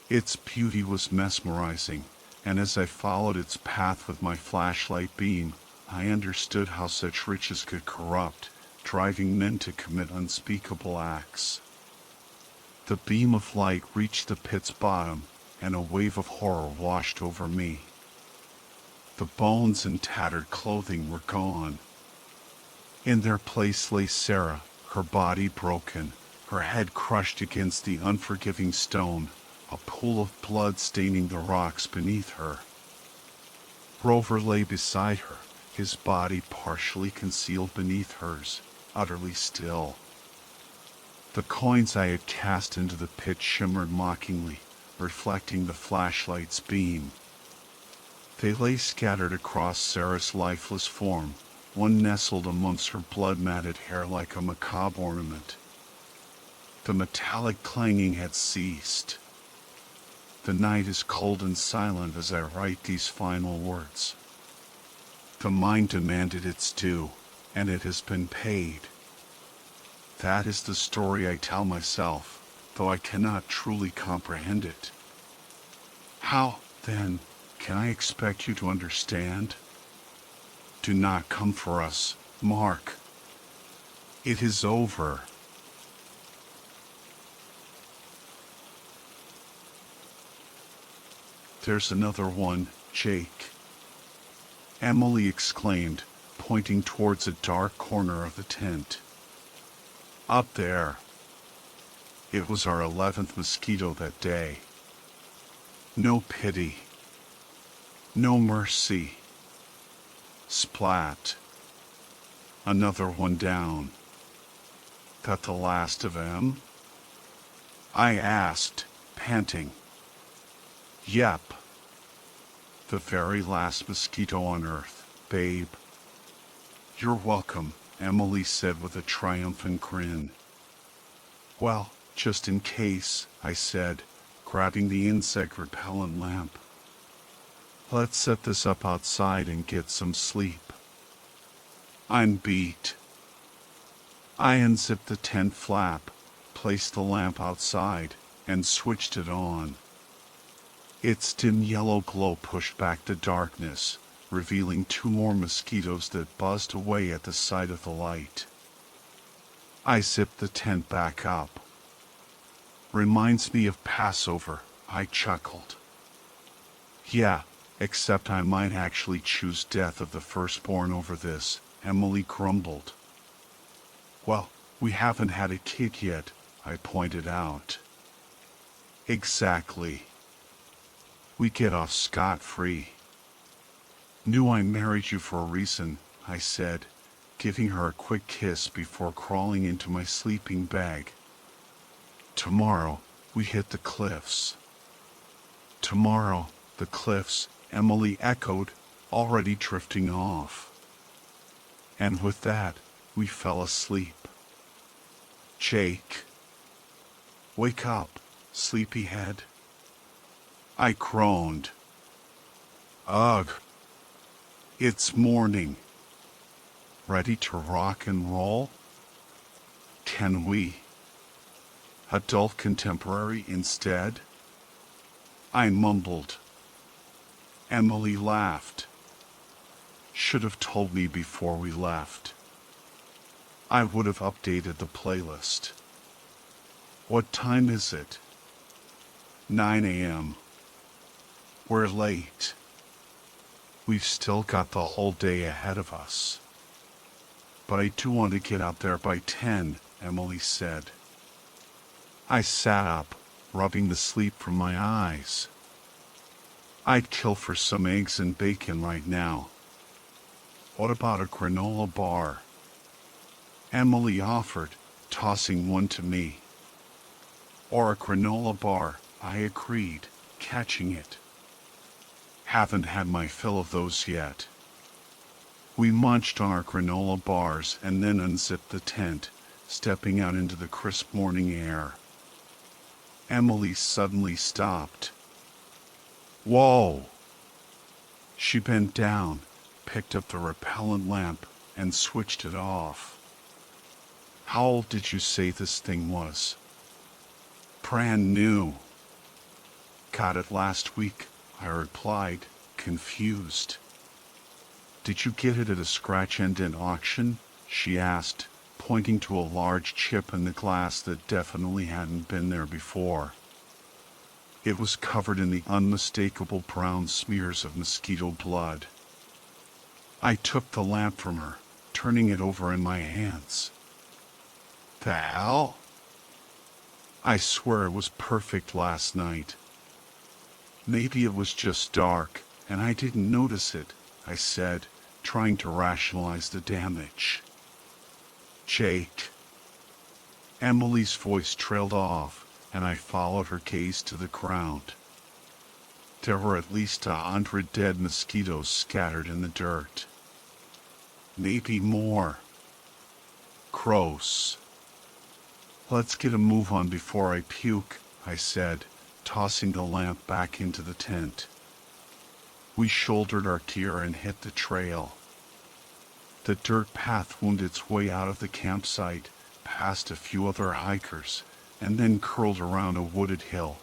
Its beauty was mesmerizing, and as I followed its path with my flashlight beam, I understood how such riches could corrupt, driving men to commit unspeakable acts. The beam of light reached the pit's bottom, and a wave of horror washed over me. The bones and tattered clothing were gone. In their place lay Sarah, her body broken, her head crushed against the unforgiving stone, a pool of blood staining the rocks beneath her. Rover lay beside her, his body partially concealed beneath hers, utterly still. The coins I had cast into the pit shimmered mockingly, reflecting the flashlight's beam. They lay scattered across Sarah's lifeless form, one nestled amongst her blood-matted hair like a macabre ornament. The metallic clanging had ceased. The night is cold and silent as I write these final words. The mind demanded its due, and it has been paid. That is the story I tell myself, though I cannot truly comprehend it. How, then, can I expect you to understand? Do not come for us, Mark. It is over. There's another one, Jake. Emily exclaimed, pointing towards a dark corner of the tent. Up there. It was our 11th mosquito that day. No pity. No mercy. Splat. Another one down. That the last of them? I asked, panting. Yep. The very last mosquito on Earth, babe. You're welcome, Emily said with a triumphant grin. Well, just in case, I said, grabbing the insect repellent lamp. Let's set this up outside and get some sleep. I'm beat. I unzipped the tent flap, placed the lamp outside, and switched it on. Its dim yellow glow pushed back the darkness, revealing 2 more mosquitoes that buzzed away at the sight of the light. I zipped the tent back up. Reminds me of Passover, I chuckled. Yeah, except I might actually choose death of the firstborn over this, Emily grumbled. Well, we haven't had a kid yet, I pointed out. Exactly. We get off scot-free. Knew I married you for a reason, I said, giving her a quick kiss before crawling into my sleeping bag. Tomorrow, we hit the cliffs. Tomorrow, the cliffs, Emily echoed, already drifting off. And with that, we fell asleep. Jake. Wake up, sleepyhead. I groaned. Ugh. It's morning. Ready to rock and roll? Can we? Adult contemporary instead? I mumbled. Emily laughed. Should have told me before we left. I would have updated the playlist. What time is it? 9 a.m. We're late. We've still got the whole day ahead of us. But I do want to get out there by 10, Emily said. I sat up, rubbing the sleep from my eyes. I'd kill for some eggs and bacon right now. What about a granola bar? Emily offered, tossing one to me. Or a granola bar, I agreed, catching it. Haven't had my fill of those yet. We munched on our granola bars and then unzipped the tent, stepping out into the crisp morning air. Emily suddenly stopped. Whoa! She bent down, picked up the repellent lamp, and switched it off. How old did you say this thing was? Brand new. Got it last week, I replied, confused. Did you get it at a scratch and dent auction? She asked, pointing to a large chip in the glass that definitely hadn't been there before. It was covered in the unmistakable brown smears of mosquito blood. I took the lamp from her, turning it over in my hands. The hell? I swear it was perfect last night. Maybe it was just dark, and I didn't notice it, I said, trying to rationalize the damage. Jake. Emily's voice trailed off, and I followed her gaze to the ground. There were at least 100 dead mosquitoes scattered in the dirt. Maybe more. Gross. Let's get a move on before I puke, I said, tossing the lamp back into the tent. We shouldered our gear and hit the trail. The dirt path wound its way out of the campsite, past a few other hikers, and then curled around a wooded hill,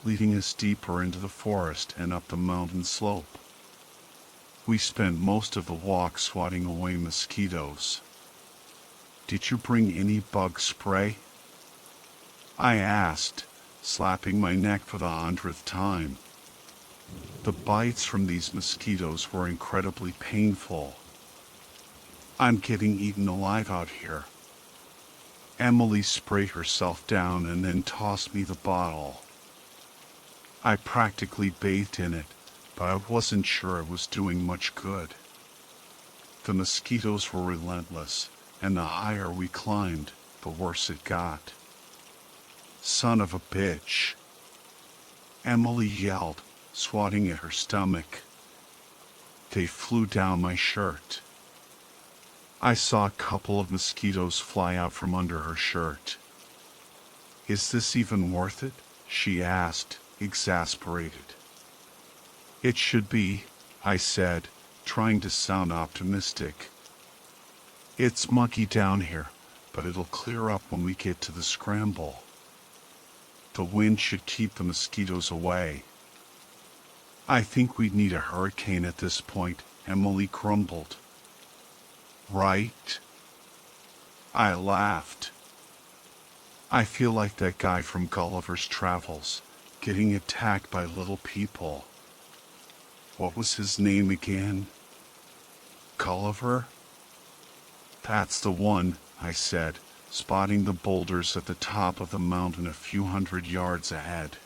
leading us deeper into the forest and up the mountain slope. We spent most of the walk swatting away mosquitoes. Did you bring any bug spray? I asked, slapping my neck for the 100th time. The bites from these mosquitoes were incredibly painful. I'm getting eaten alive out here. Emily sprayed herself down and then tossed me the bottle. I practically bathed in it, but I wasn't sure it was doing much good. The mosquitoes were relentless, and the higher we climbed, the worse it got. Son of a bitch. Emily yelled, swatting at her stomach. They flew down my shirt. I saw a couple of mosquitoes fly out from under her shirt. Is this even worth it? She asked, exasperated. It should be, I said, trying to sound optimistic. It's mucky down here, but it'll clear up when we get to the scramble. The wind should keep the mosquitoes away. I think we'd need a hurricane at this point, Emily grumbled. Right? I laughed. I feel like that guy from Gulliver's Travels, getting attacked by little people. What was his name again? Gulliver? That's the one, I said, spotting the boulders at the top of the mountain a few 100 yards ahead.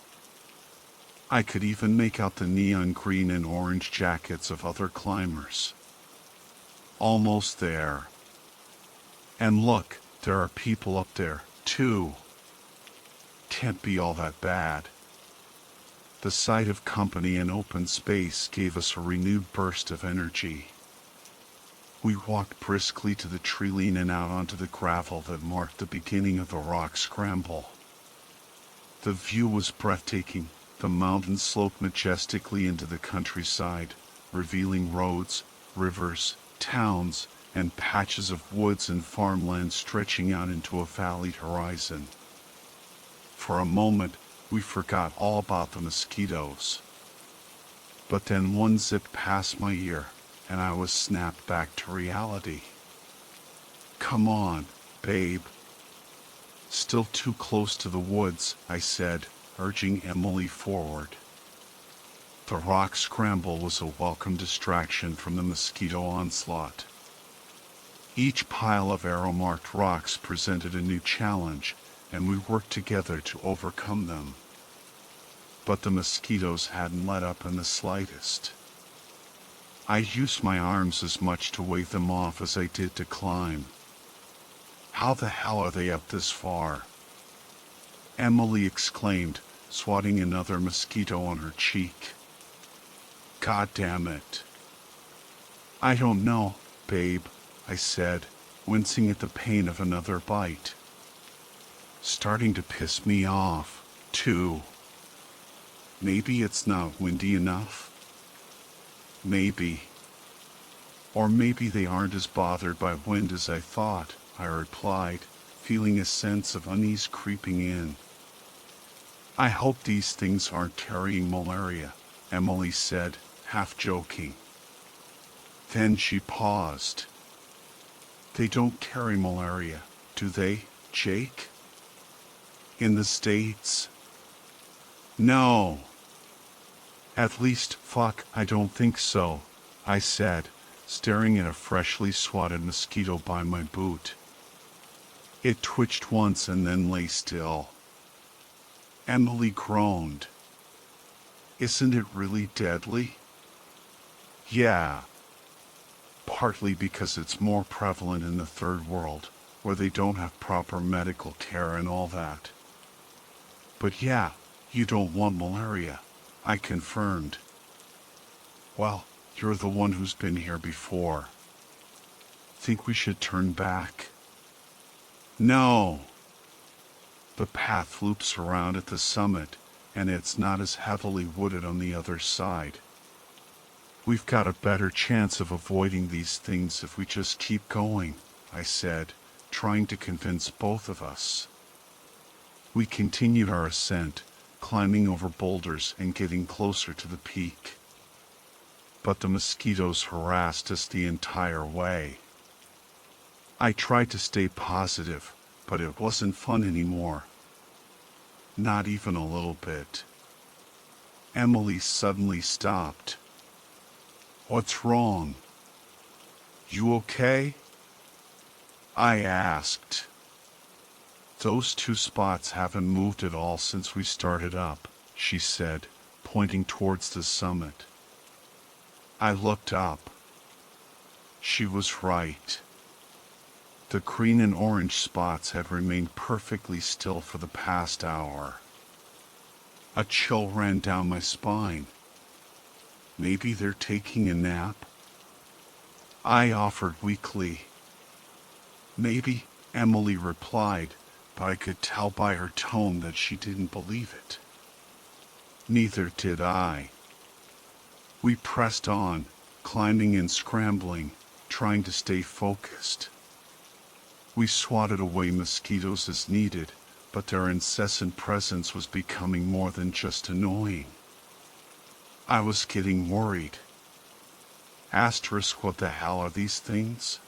I could even make out the neon green and orange jackets of other climbers. Almost there. And look, there are people up there, too. Can't be all that bad. The sight of company and open space gave us a renewed burst of energy. We walked briskly to the tree-line and out onto the gravel that marked the beginning of the rock scramble. The view was breathtaking. The mountain sloped majestically into the countryside, revealing roads, rivers, towns, and patches of woods and farmland stretching out into a valleyed horizon. For a moment, we forgot all about the mosquitoes. But then one zipped past my ear, and I was snapped back to reality. Come on, babe. Still too close to the woods, I said, urging Emily forward. The rock scramble was a welcome distraction from the mosquito onslaught. Each pile of arrow-marked rocks presented a new challenge, and we worked together to overcome them. But the mosquitoes hadn't let up in the slightest. I used my arms as much to wave them off as I did to climb. How the hell are they up this far? Emily exclaimed, swatting another mosquito on her cheek. God damn it. I don't know, babe, I said, wincing at the pain of another bite. Starting to piss me off, too. Maybe it's not windy enough? Maybe. Or maybe they aren't as bothered by wind as I thought, I replied, feeling a sense of unease creeping in. I hope these things aren't carrying malaria, Emily said, half joking. Then she paused. They don't carry malaria, Do they, Jake? In the States? No. At least, fuck, I don't think so, I said, staring at a freshly swatted mosquito by my boot. It twitched once and then lay still. Emily groaned. Isn't it really deadly? Yeah. Partly because it's more prevalent in the third world, where they don't have proper medical care and all that. But yeah, you don't want malaria, I confirmed. Well, you're the one who's been here before. Think we should turn back? No. The path loops around at the summit, and it's not as heavily wooded on the other side. We've got a better chance of avoiding these things if we just keep going, I said, trying to convince both of us. We continued our ascent, climbing over boulders and getting closer to the peak. But the mosquitoes harassed us the entire way. I tried to stay positive, but it wasn't fun anymore. Not even a little bit. Emily suddenly stopped. What's wrong? You okay? I asked. Those two spots haven't moved at all since we started up, she said, pointing towards the summit. I looked up. She was right. The green and orange spots had remained perfectly still for the past hour. A chill ran down my spine. Maybe they're taking a nap? I offered weakly. Maybe, Emily replied, but I could tell by her tone that she didn't believe it. Neither did I. We pressed on, climbing and scrambling, trying to stay focused. We swatted away mosquitoes as needed, but their incessant presence was becoming more than just annoying. I was getting worried. Asterisk, what the hell are these things?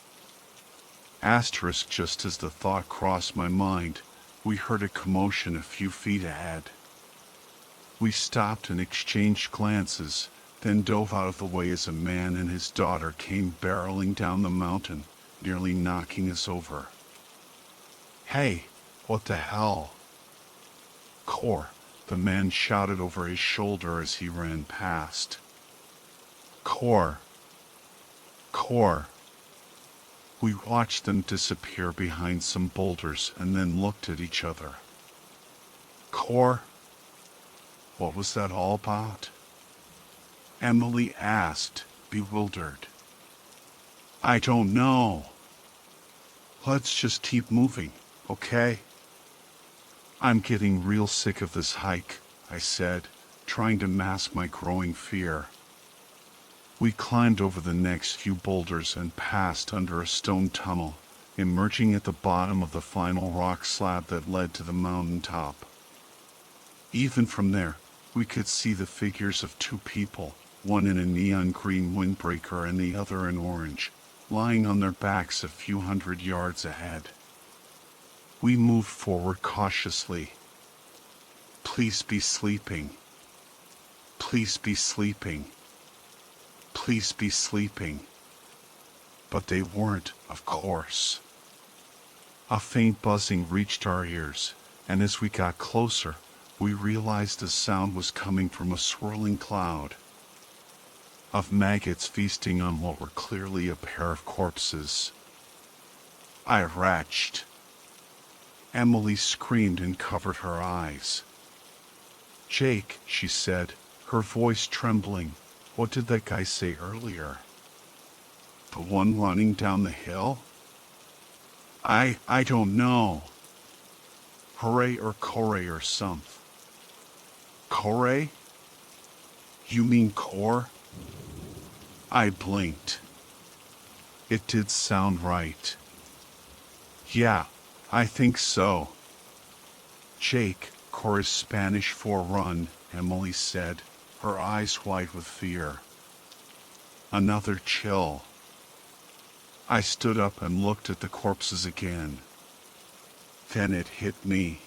Asterisk, just as the thought crossed my mind, we heard a commotion a few feet ahead. We stopped and exchanged glances, then dove out of the way as a man and his daughter came barreling down the mountain, nearly knocking us over. Hey, what the hell? Core, the man shouted over his shoulder as he ran past. Core. Core. We watched them disappear behind some boulders and then looked at each other. Core? What was that all about? Emily asked, bewildered. I don't know. Let's just keep moving, okay? I'm getting real sick of this hike, I said, trying to mask my growing fear. We climbed over the next few boulders and passed under a stone tunnel, emerging at the bottom of the final rock slab that led to the mountain top. Even from there, we could see the figures of two people, one in a neon green windbreaker and the other in orange, lying on their backs a few hundred yards ahead. We moved forward cautiously. Please be sleeping. Please be sleeping. Please be sleeping. But they weren't, of course. A faint buzzing reached our ears, and as we got closer, we realized the sound was coming from a swirling cloud of maggots feasting on what were clearly a pair of corpses. I retched. Emily screamed and covered her eyes. Jake, she said, her voice trembling, what did that guy say earlier? The one running down the hill? I don't know. Hooray or Corey or something. Corey? You mean Core? I blinked. It did sound right. Yeah, I think so. Jake, Core's Spanish for run, Emily said, her eyes wide with fear. Another chill. I stood up and looked at the corpses again. Then it hit me.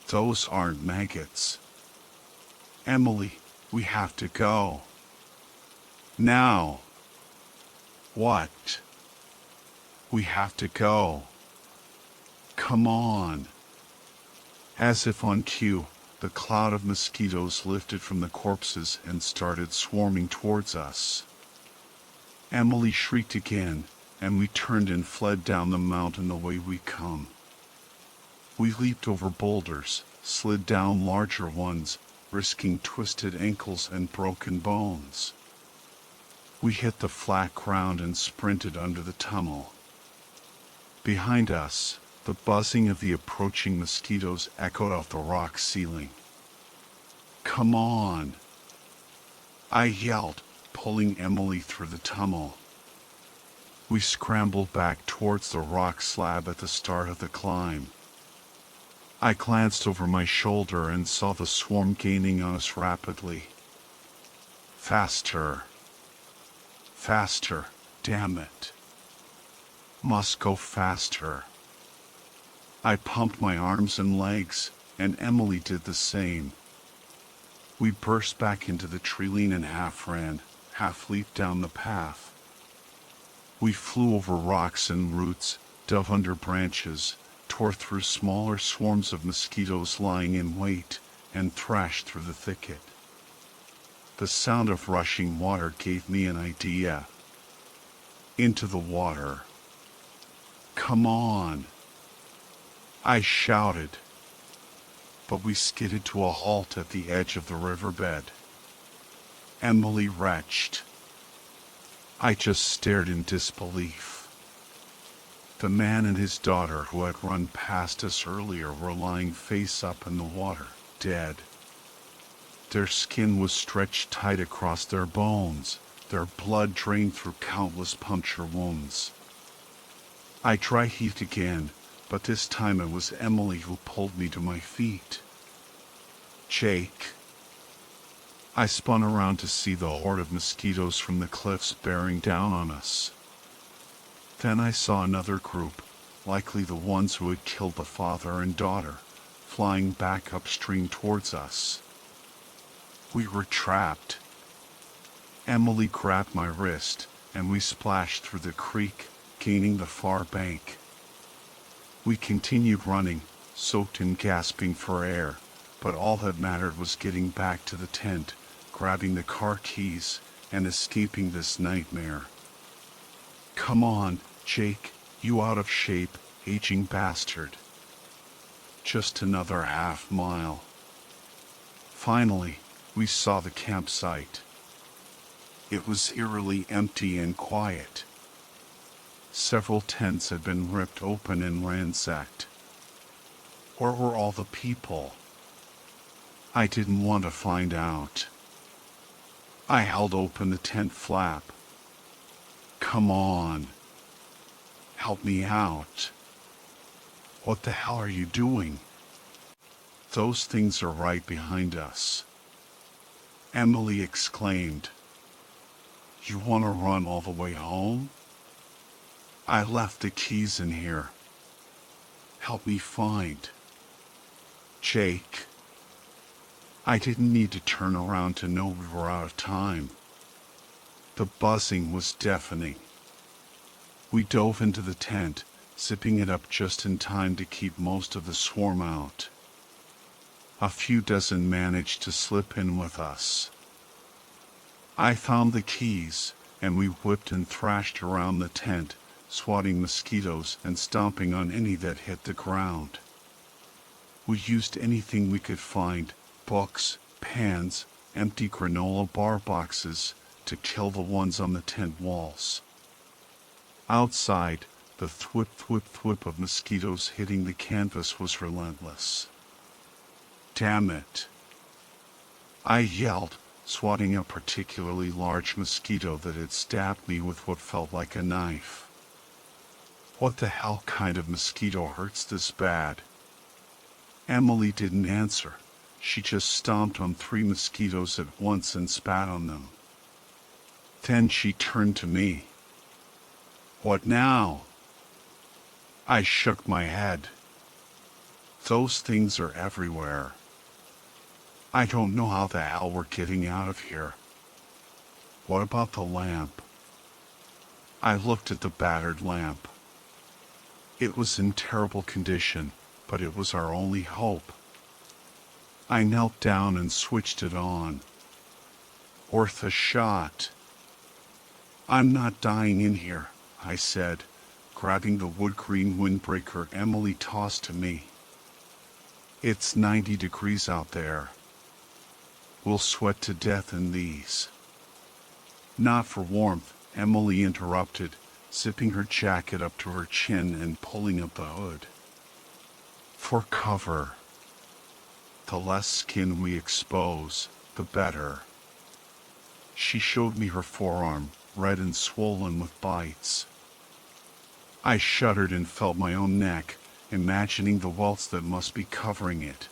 Those aren't maggots. Emily, we have to go. Now. What? We have to go. Come on. As if on cue, the cloud of mosquitoes lifted from the corpses and started swarming towards us. Emily shrieked again, and we turned and fled down the mountain the way we come. We leaped over boulders, slid down larger ones, risking twisted ankles and broken bones. We hit the flat ground and sprinted under the tunnel. Behind us, the buzzing of the approaching mosquitoes echoed off the rock ceiling. Come on! I yelled, pulling Emily through the tunnel. We scrambled back towards the rock slab at the start of the climb. I glanced over my shoulder and saw the swarm gaining on us rapidly. Faster. Faster, damn it. Must go faster. I pumped my arms and legs, and Emily did the same. We burst back into the treeline and half ran, half leaped down the path. We flew over rocks and roots, dove under branches, tore through smaller swarms of mosquitoes lying in wait, and thrashed through the thicket. The sound of rushing water gave me an idea. Into the water. Come on! I shouted. But we skidded to a halt at the edge of the riverbed. Emily retched. I just stared in disbelief. The man and his daughter who had run past us earlier were lying face up in the water, dead. Their skin was stretched tight across their bones, their blood drained through countless puncture wounds. I dry heaved again, but this time it was Emily who pulled me to my feet. Jake. I spun around to see the horde of mosquitoes from the cliffs bearing down on us. Then I saw another group, likely the ones who had killed the father and daughter, flying back upstream towards us. We were trapped. Emily grabbed my wrist, and we splashed through the creek, gaining the far bank. We continued running, soaked and gasping for air, but all that mattered was getting back to the tent, grabbing the car keys, and escaping this nightmare. Come on, Jake, you out of shape, aging bastard. Just another half mile. Finally, we saw the campsite. It was eerily empty and quiet. Several tents had been ripped open and ransacked. Where were all the people? I didn't want to find out. I held open the tent flap. Come on. Help me out. What the hell are you doing? Those things are right behind us. Emily exclaimed. You want to run all the way home? I left the keys in here. Help me find. Jake. I didn't need to turn around to know we were out of time. The buzzing was deafening. We dove into the tent, zipping it up just in time to keep most of the swarm out. A few dozen managed to slip in with us. I found the keys, and we whipped and thrashed around the tent, swatting mosquitoes and stomping on any that hit the ground. We used anything we could find, books, pans, empty granola bar boxes, to kill the ones on the tent walls. Outside, the thwip thwip thwip of mosquitoes hitting the canvas was relentless. Damn it! I yelled, swatting a particularly large mosquito that had stabbed me with what felt like a knife. What the hell kind of mosquito hurts this bad? Emily didn't answer. She just stomped on 3 mosquitoes at once and spat on them. Then she turned to me. What now? I shook my head. Those things are everywhere. I don't know how the hell we're getting out of here. What about the lamp? I looked at the battered lamp. It was in terrible condition, but it was our only hope. I knelt down and switched it on. Worth a shot. I'm not dying in here, I said, grabbing the wood-green windbreaker Emily tossed to me. It's 90 degrees out there. We'll sweat to death in these. Not for warmth, Emily interrupted, zipping her jacket up to her chin and pulling up the hood. For cover. The less skin we expose, the better. She showed me her forearm, red and swollen with bites. I shuddered and felt my own neck, imagining the welts that must be covering it.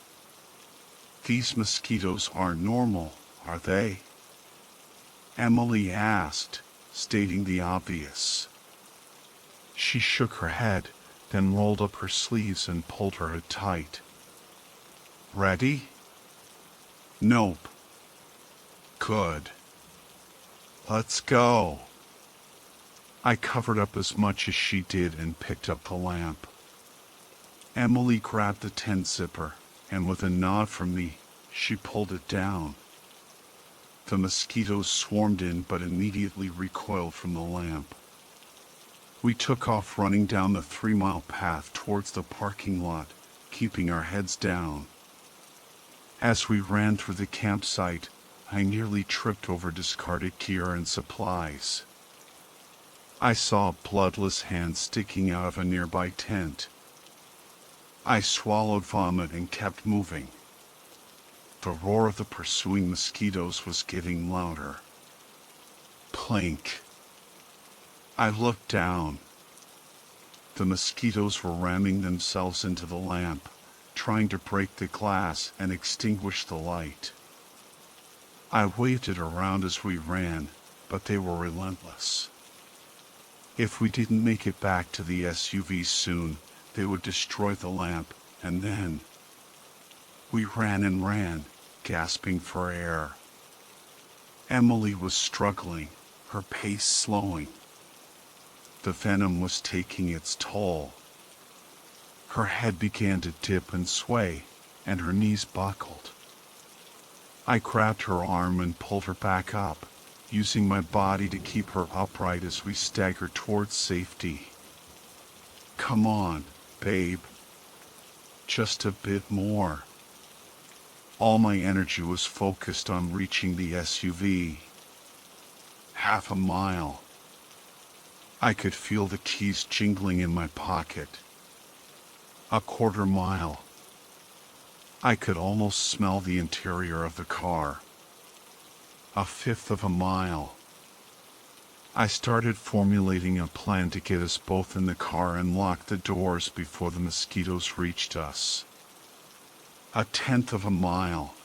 These mosquitoes aren't normal, are they? Emily asked, stating the obvious. She shook her head, then rolled up her sleeves and pulled her hood tight. Ready? Nope. Good. Let's go. I covered up as much as she did and picked up the lamp. Emily grabbed the tent zipper, and with a nod from me, she pulled it down. The mosquitoes swarmed in but immediately recoiled from the lamp. We took off running down the 3-mile path towards the parking lot, keeping our heads down. As we ran through the campsite, I nearly tripped over discarded gear and supplies. I saw a bloodless hand sticking out of a nearby tent. I swallowed vomit and kept moving. The roar of the pursuing mosquitoes was getting louder. Plink. I looked down. The mosquitoes were ramming themselves into the lamp, trying to break the glass and extinguish the light. I waved it around as we ran, but they were relentless. If we didn't make it back to the SUV soon, they would destroy the lamp, and then... We ran and ran, gasping for air. Emily was struggling, her pace slowing. The venom was taking its toll. Her head began to dip and sway, and her knees buckled. I grabbed her arm and pulled her back up, using my body to keep her upright as we staggered towards safety. Come on, babe. Just a bit more. All my energy was focused on reaching the SUV. Half a mile. I could feel the keys jingling in my pocket. A quarter mile. I could almost smell the interior of the car. A fifth of a mile. I started formulating a plan to get us both in the car and lock the doors before the mosquitoes reached us. A tenth of a mile.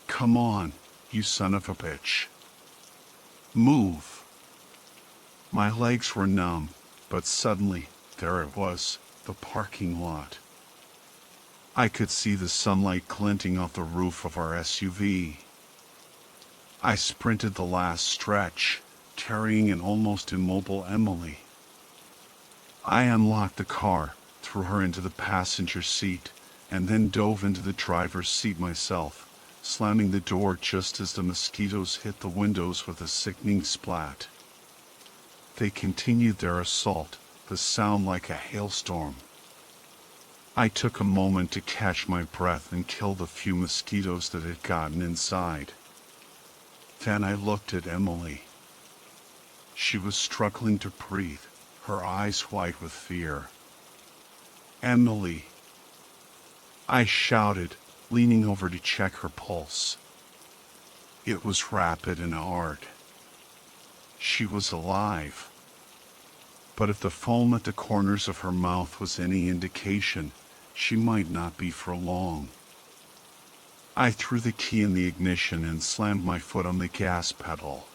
Come on, you son of a bitch. Move. My legs were numb, but suddenly, there it was, the parking lot. I could see the sunlight glinting off the roof of our SUV. I sprinted the last stretch, carrying an almost immobile Emily. I unlocked the car, threw her into the passenger seat, and then dove into the driver's seat myself, slamming the door just as the mosquitoes hit the windows with a sickening splat. They continued their assault, the sound like a hailstorm. I took a moment to catch my breath and kill the few mosquitoes that had gotten inside. Then I looked at Emily. She was struggling to breathe, her eyes white with fear. Emily! I shouted, leaning over to check her pulse. It was rapid and hard. She was alive. But if the foam at the corners of her mouth was any indication, she might not be for long. I threw the key in the ignition and slammed my foot on the gas pedal.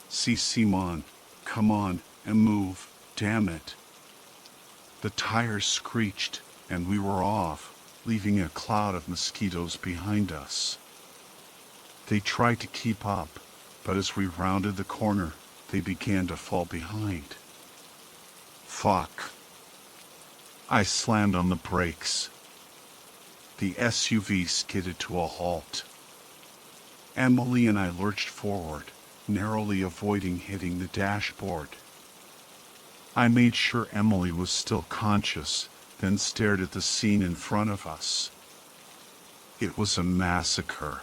See, Simon, come on and move, damn it. The tires screeched, and we were off, leaving a cloud of mosquitoes behind us. They tried to keep up, but as we rounded the corner, they began to fall behind. Fuck. I slammed on the brakes. The SUV skidded to a halt. Emily and I lurched forward, narrowly avoiding hitting the dashboard. I made sure Emily was still conscious, then stared at the scene in front of us. It was a massacre.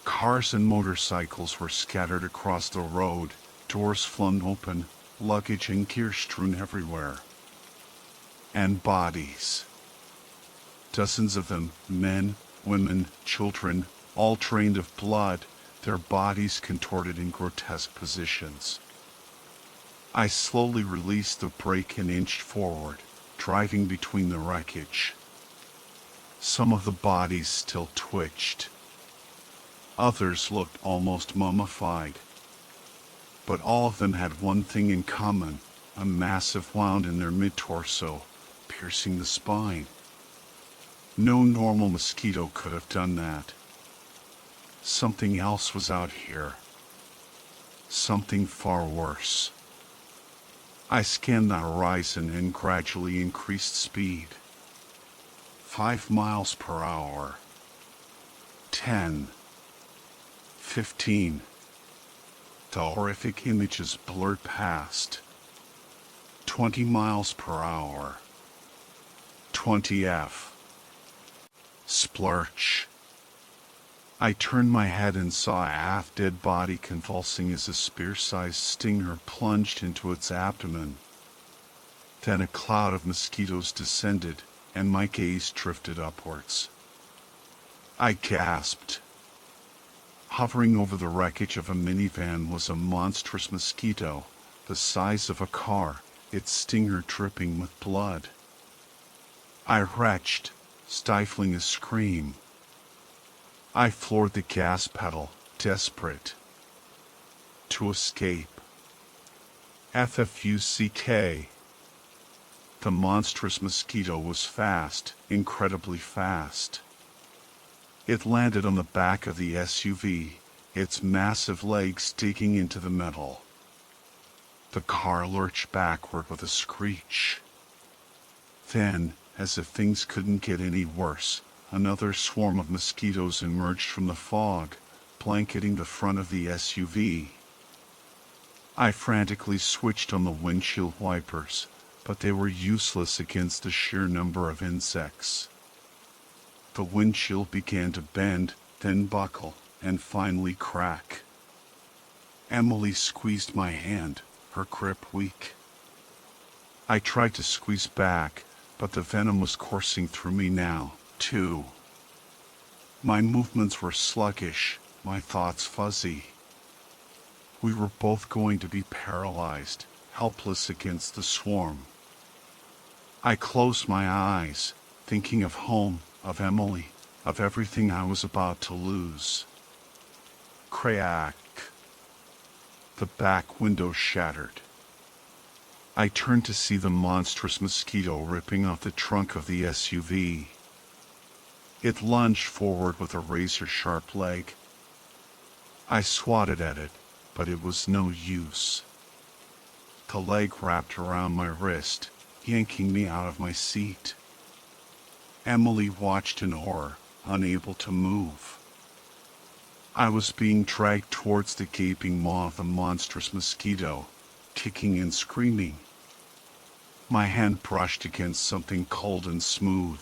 Cars and motorcycles were scattered across the road, doors flung open, luggage and gear strewn everywhere. And bodies. Dozens of them, men, women, children, all drained of blood, their bodies contorted in grotesque positions. I slowly released the brake and inched forward, driving between the wreckage. Some of the bodies still twitched. Others looked almost mummified. But all of them had one thing in common, a massive wound in their mid-torso, piercing the spine. No normal mosquito could have done that. Something else was out here. Something far worse. I scanned the horizon and gradually increased speed. 5 miles per hour. 10. 15. The horrific images blurred past. 20 miles per hour. 20F. Splurch. I turned my head and saw a half-dead body convulsing as a spear-sized stinger plunged into its abdomen. Then a cloud of mosquitoes descended, and my gaze drifted upwards. I gasped. Hovering over the wreckage of a minivan was a monstrous mosquito, the size of a car, its stinger dripping with blood. I retched, stifling a scream. I floored the gas pedal, desperate to escape. FFUCK. The monstrous mosquito was fast, incredibly fast. It landed on the back of the SUV, its massive legs digging into the metal. The car lurched backward with a screech. Then, as if things couldn't get any worse, another swarm of mosquitoes emerged from the fog, blanketing the front of the SUV. I frantically switched on the windshield wipers, but they were useless against the sheer number of insects. The windshield began to bend, then buckle, and finally crack. Emily squeezed my hand, her grip weak. I tried to squeeze back, but the venom was coursing through me now, too. My movements were sluggish, my thoughts fuzzy. We were both going to be paralyzed, helpless against the swarm. I closed my eyes, thinking of home, of Emily, of everything I was about to lose. Crack. The back window shattered. I turned to see the monstrous mosquito ripping off the trunk of the SUV. It lunged forward with a razor-sharp leg. I swatted at it, but it was no use. The leg wrapped around my wrist, yanking me out of my seat. Emily watched in horror, unable to move. I was being dragged towards the gaping maw of the monstrous mosquito, kicking and screaming. My hand brushed against something cold and smooth.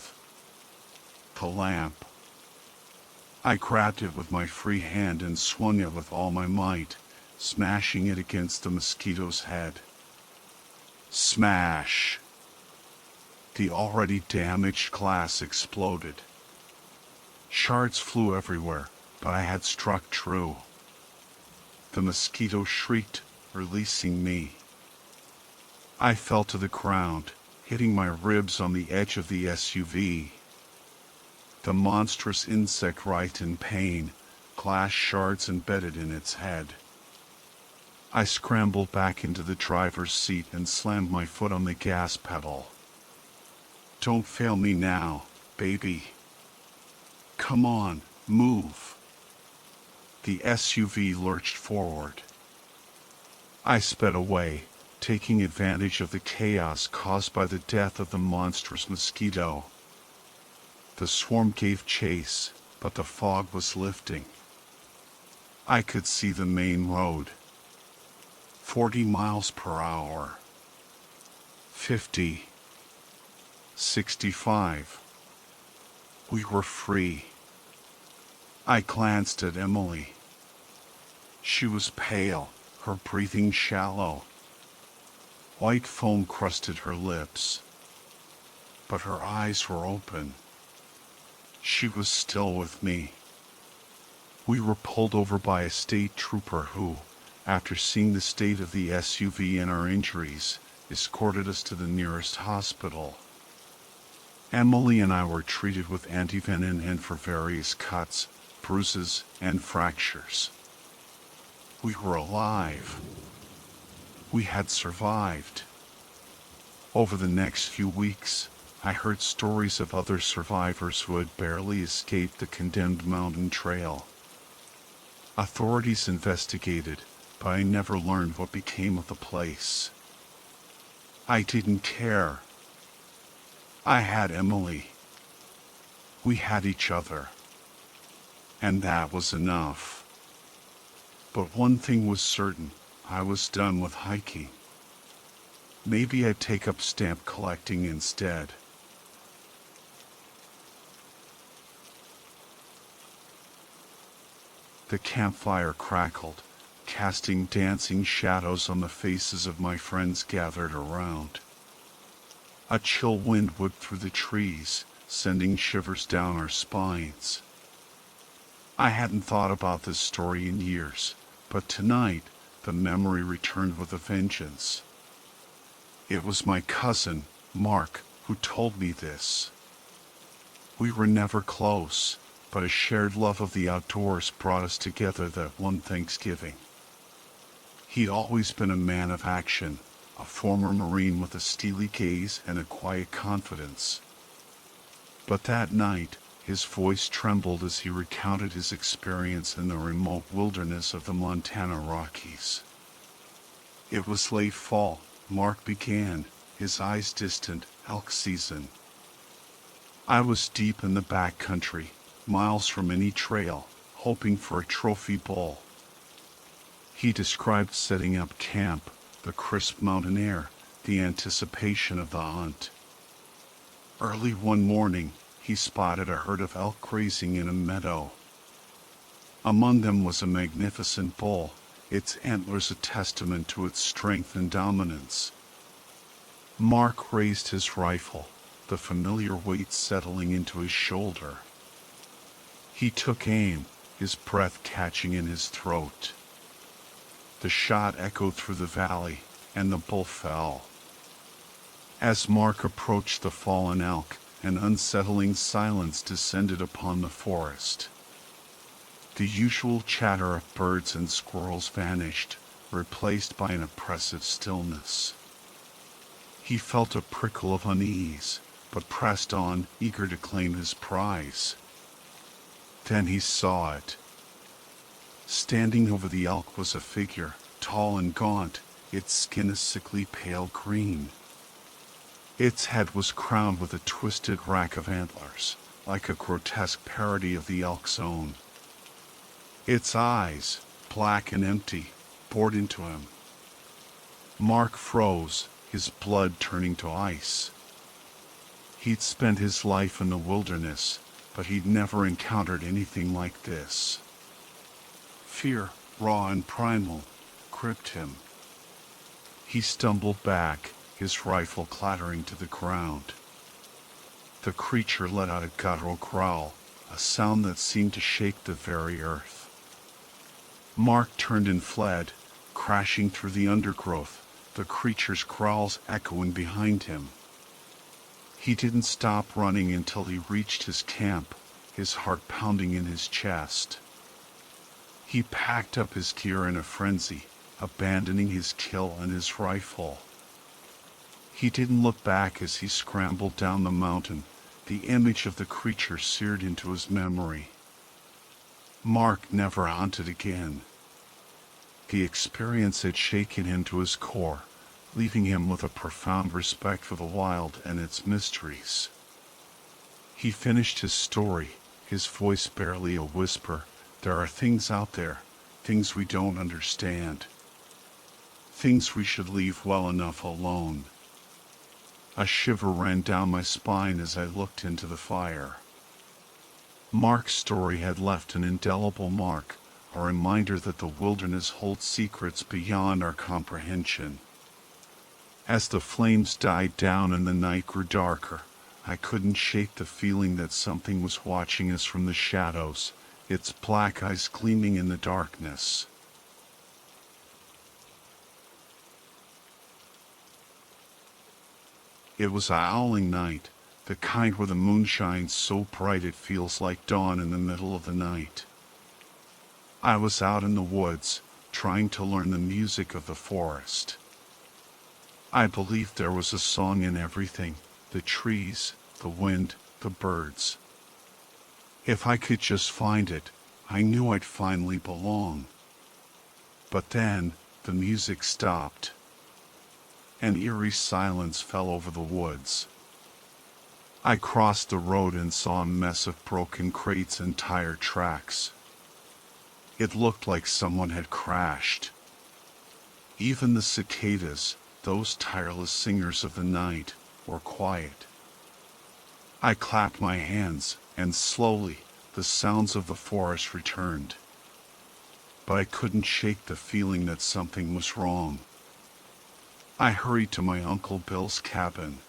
The lamp. I grabbed it with my free hand and swung it with all my might, smashing it against the mosquito's head. Smash! The already damaged glass exploded. Shards flew everywhere, but I had struck true. The mosquito shrieked, releasing me. I fell to the ground, hitting my ribs on the edge of the SUV. The monstrous insect writhed in pain, glass shards embedded in its head. I scrambled back into the driver's seat and slammed my foot on the gas pedal. Don't fail me now, baby. Come on, move. The SUV lurched forward. I sped away, taking advantage of the chaos caused by the death of the monstrous mosquito. The swarm gave chase, but the fog was lifting. I could see the main road. 40 miles per hour. 50. 65. We were free. I glanced at Emily. She was pale, her breathing shallow. White foam crusted her lips, but her eyes were open. She was still with me. We were pulled over by a state trooper who, after seeing the state of the SUV and our injuries, escorted us to the nearest hospital. Emily and I were treated with antivenin and for various cuts, bruises, and fractures. We were alive. We had survived. Over the next few weeks, I heard stories of other survivors who had barely escaped the condemned mountain trail. Authorities investigated, but I never learned what became of the place. I didn't care. I had Emily. We had each other. And that was enough. But one thing was certain, I was done with hiking. Maybe I'd take up stamp collecting instead. The campfire crackled, casting dancing shadows on the faces of my friends gathered around. A chill wind whipped through the trees, sending shivers down our spines. I hadn't thought about this story in years, but tonight the memory returned with a vengeance. It was my cousin, Mark, who told me this. We were never close, but a shared love of the outdoors brought us together that one Thanksgiving. He'd always been a man of action, a former Marine with a steely gaze and a quiet confidence. But that night, his voice trembled as he recounted his experience in the remote wilderness of the Montana Rockies. It was late fall, Mark began, his eyes distant, elk season. I was deep in the back country, miles from any trail, hoping for a trophy bull. He described setting up camp, the crisp mountain air, the anticipation of the hunt. Early one morning, he spotted a herd of elk grazing in a meadow. Among them was a magnificent bull, its antlers a testament to its strength and dominance. Mark raised his rifle, the familiar weight settling into his shoulder. He took aim, his breath catching in his throat. The shot echoed through the valley, and the bull fell. As Mark approached the fallen elk, an unsettling silence descended upon the forest. The usual chatter of birds and squirrels vanished, replaced by an oppressive stillness. He felt a prickle of unease, but pressed on, eager to claim his prize. Then he saw it. Standing over the elk was a figure, tall and gaunt, its skin a sickly pale green. Its head was crowned with a twisted rack of antlers, like a grotesque parody of the elk's own. Its eyes, black and empty, bored into him. Mark froze, his blood turning to ice. He'd spent his life in the wilderness, but he'd never encountered anything like this. Fear, raw and primal, gripped him. He stumbled back, his rifle clattering to the ground. The creature let out a guttural growl, a sound that seemed to shake the very earth. Mark turned and fled, crashing through the undergrowth, the creature's growls echoing behind him. He didn't stop running until he reached his camp, his heart pounding in his chest. He packed up his gear in a frenzy, abandoning his kill and his rifle. He didn't look back as he scrambled down the mountain, the image of the creature seared into his memory. Mark never hunted again. The experience had shaken him to his core, leaving him with a profound respect for the wild and its mysteries. He finished his story, his voice barely a whisper. There are things out there, things we don't understand, things we should leave well enough alone. A shiver ran down my spine as I looked into the fire. Mark's story had left an indelible mark, a reminder that the wilderness holds secrets beyond our comprehension. As the flames died down and the night grew darker, I couldn't shake the feeling that something was watching us from the shadows, its black eyes gleaming in the darkness. It was a howling night, the kind where the moon shines so bright it feels like dawn in the middle of the night. I was out in the woods, trying to learn the music of the forest. I believed there was a song in everything, the trees, the wind, the birds. If I could just find it, I knew I'd finally belong. But then, the music stopped. An eerie silence fell over the woods. I crossed the road and saw a mess of broken crates and tire tracks. It looked like someone had crashed. Even the cicadas, those tireless singers of the night, were quiet. I clapped my hands, and slowly, the sounds of the forest returned. But I couldn't shake the feeling that something was wrong. I hurried to my Uncle Bill's cabin.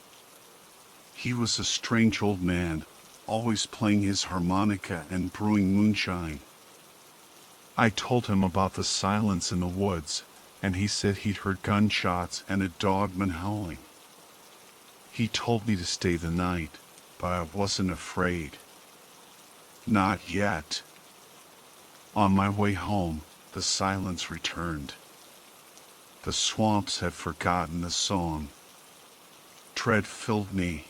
He was a strange old man, always playing his harmonica and brewing moonshine. I told him about the silence in the woods, and he said he'd heard gunshots and a dogman howling. He told me to stay the night, but I wasn't afraid. Not yet. On my way home, the silence returned. The swamps had forgotten the song. Dread filled me.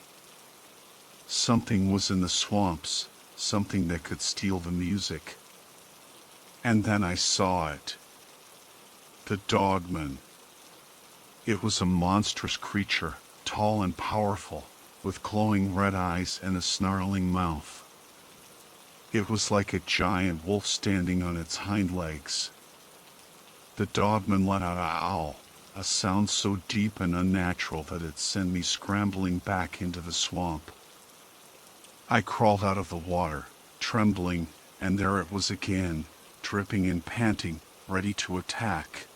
Something was in the swamps, something that could steal the music. And then I saw it. The dogman. It was a monstrous creature, tall and powerful, with glowing red eyes and a snarling mouth. It was like a giant wolf standing on its hind legs. The dogman let out a howl, a sound so deep and unnatural that it sent me scrambling back into the swamp. I crawled out of the water, trembling, and there it was again, dripping and panting, ready to attack.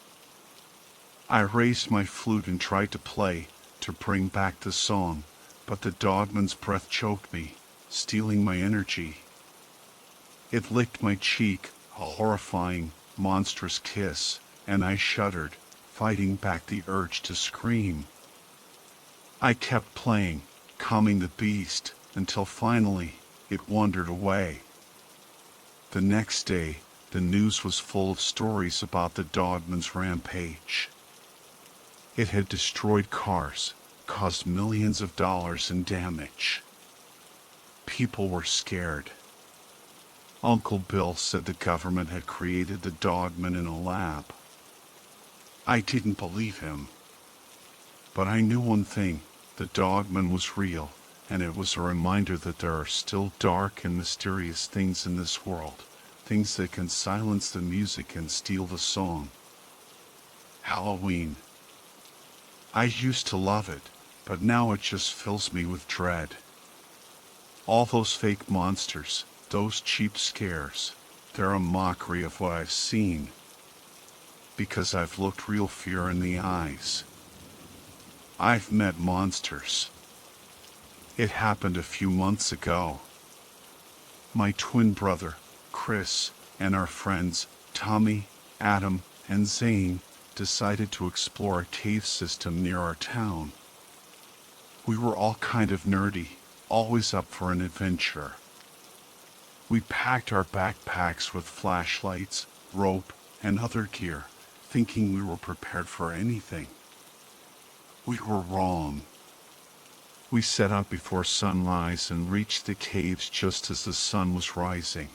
I raised my flute and tried to play, to bring back the song, but the dogman's breath choked me, stealing my energy. It licked my cheek, a horrifying, monstrous kiss, and I shuddered, fighting back the urge to scream. I kept playing, calming the beast, until finally, it wandered away. The next day, the news was full of stories about the dogman's rampage. It had destroyed cars, caused millions of dollars in damage. People were scared. Uncle Bill said the government had created the dogman in a lab. I didn't believe him. But I knew one thing, the dogman was real, and it was a reminder that there are still dark and mysterious things in this world, things that can silence the music and steal the song. Halloween. I used to love it, but now it just fills me with dread. All those fake monsters, those cheap scares, they're a mockery of what I've seen. Because I've looked real fear in the eyes. I've met monsters. It happened a few months ago. My twin brother, Chris, and our friends, Tommy, Adam, and Zane, decided to explore a cave system near our town. We were all kind of nerdy, always up for an adventure. We packed our backpacks with flashlights, rope, and other gear, thinking we were prepared for anything. We were wrong. We set out before sunrise and reached the caves just as the sun was rising.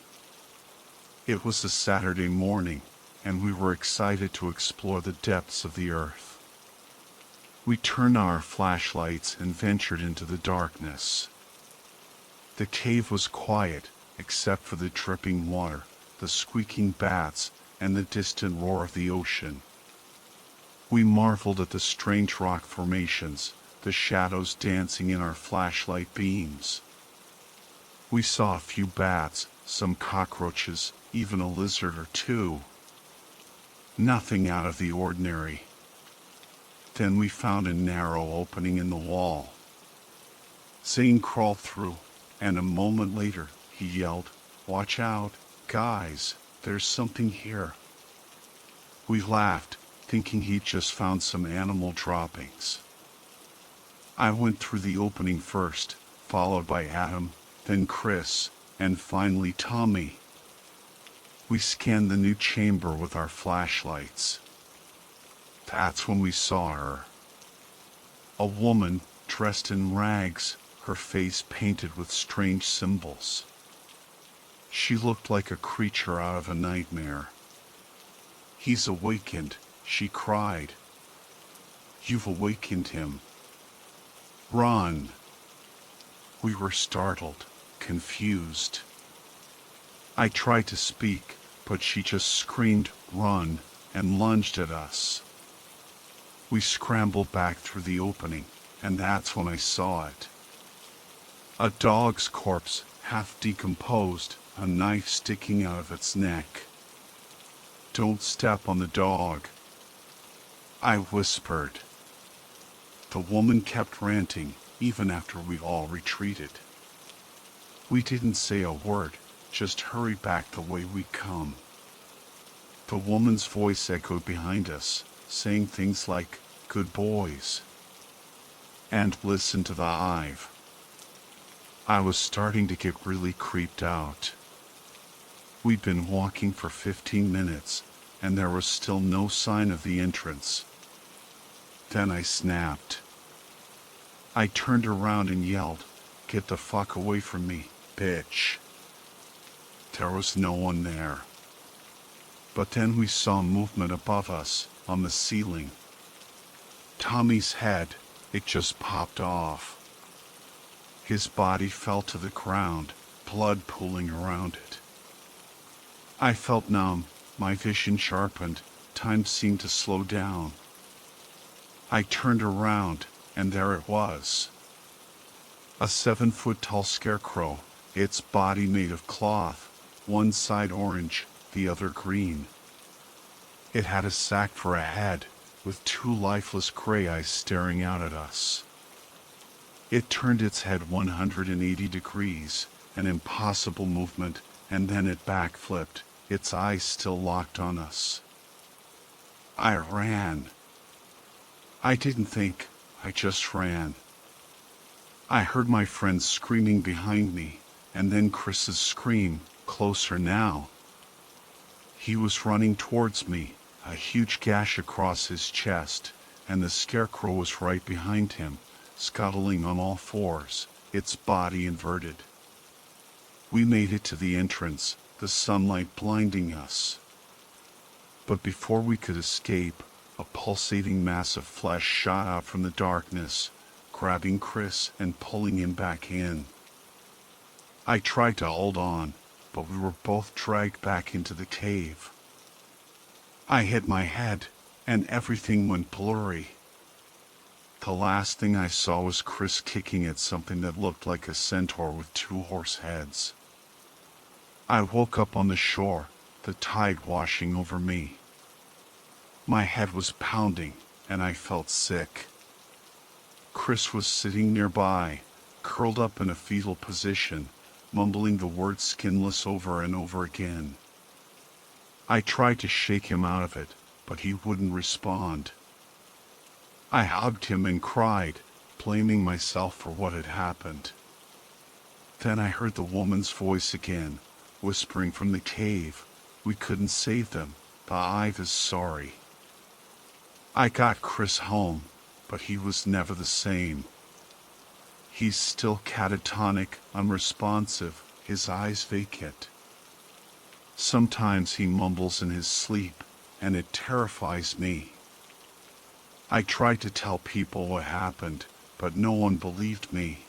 It was a Saturday morning, and we were excited to explore the depths of the earth. We turned on our flashlights and ventured into the darkness. The cave was quiet, except for the dripping water, the squeaking bats, and the distant roar of the ocean. We marveled at the strange rock formations, the shadows dancing in our flashlight beams. We saw a few bats, some cockroaches, even a lizard or two. Nothing out of the ordinary. Then we found a narrow opening in the wall. Zane crawled through, and a moment later, he yelled, "Watch out, guys, there's something here." We laughed, thinking he'd just found some animal droppings. I went through the opening first, followed by Adam, then Chris, and finally Tommy. We scanned the new chamber with our flashlights. That's when we saw her. A woman, dressed in rags, her face painted with strange symbols. She looked like a creature out of a nightmare. "He's awakened," she cried. "You've awakened him. Run." We were startled, confused. I tried to speak, but she just screamed, "Run," and lunged at us. We scrambled back through the opening, and that's when I saw it. A dog's corpse, half decomposed, a knife sticking out of its neck. "Don't step on the dog," I whispered. The woman kept ranting, even after we all retreated. We didn't say a word, just hurried back the way we'd come. The woman's voice echoed behind us, saying things like, "Good boys," and "Listen to the hive." I was starting to get really creeped out. We'd been walking for 15 minutes, and there was still no sign of the entrance. Then I snapped. I turned around and yelled, "Get the fuck away from me, bitch." There was no one there. But then we saw movement above us, on the ceiling. Tommy's head, it just popped off. His body fell to the ground, blood pooling around it. I felt numb, my vision sharpened, time seemed to slow down. I turned around, and there it was. A 7-foot-tall scarecrow, its body made of cloth, one side orange, the other green. It had a sack for a head, with two lifeless gray eyes staring out at us. It turned its head 180 degrees, an impossible movement, and then it backflipped, its eyes still locked on us. I ran. I didn't think, I just ran. I heard my friends screaming behind me, and then Chris's scream, closer now. He was running towards me, a huge gash across his chest, and the scarecrow was right behind him, scuttling on all fours, its body inverted. We made it to the entrance, the sunlight blinding us. But before we could escape, a pulsating mass of flesh shot out from the darkness, grabbing Chris and pulling him back in. I tried to hold on, but we were both dragged back into the cave. I hit my head, and everything went blurry. The last thing I saw was Chris kicking at something that looked like a centaur with two horse heads. I woke up on the shore, the tide washing over me. My head was pounding, and I felt sick. Chris was sitting nearby, curled up in a fetal position, mumbling the word "skinless" over and over again. I tried to shake him out of it, but he wouldn't respond. I hugged him and cried, blaming myself for what had happened. Then I heard the woman's voice again, whispering from the cave, "We couldn't save them. The hive is sorry." I got Chris home, but he was never the same. He's still catatonic, unresponsive, his eyes vacant. Sometimes he mumbles in his sleep, and it terrifies me. I tried to tell people what happened, but no one believed me.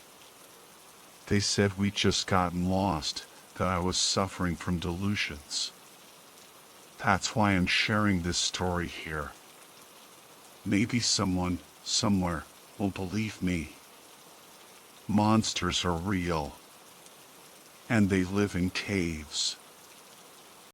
They said we'd just gotten lost, that I was suffering from delusions. That's why I'm sharing this story here. Maybe someone, somewhere, will believe me. Monsters are real, and they live in caves.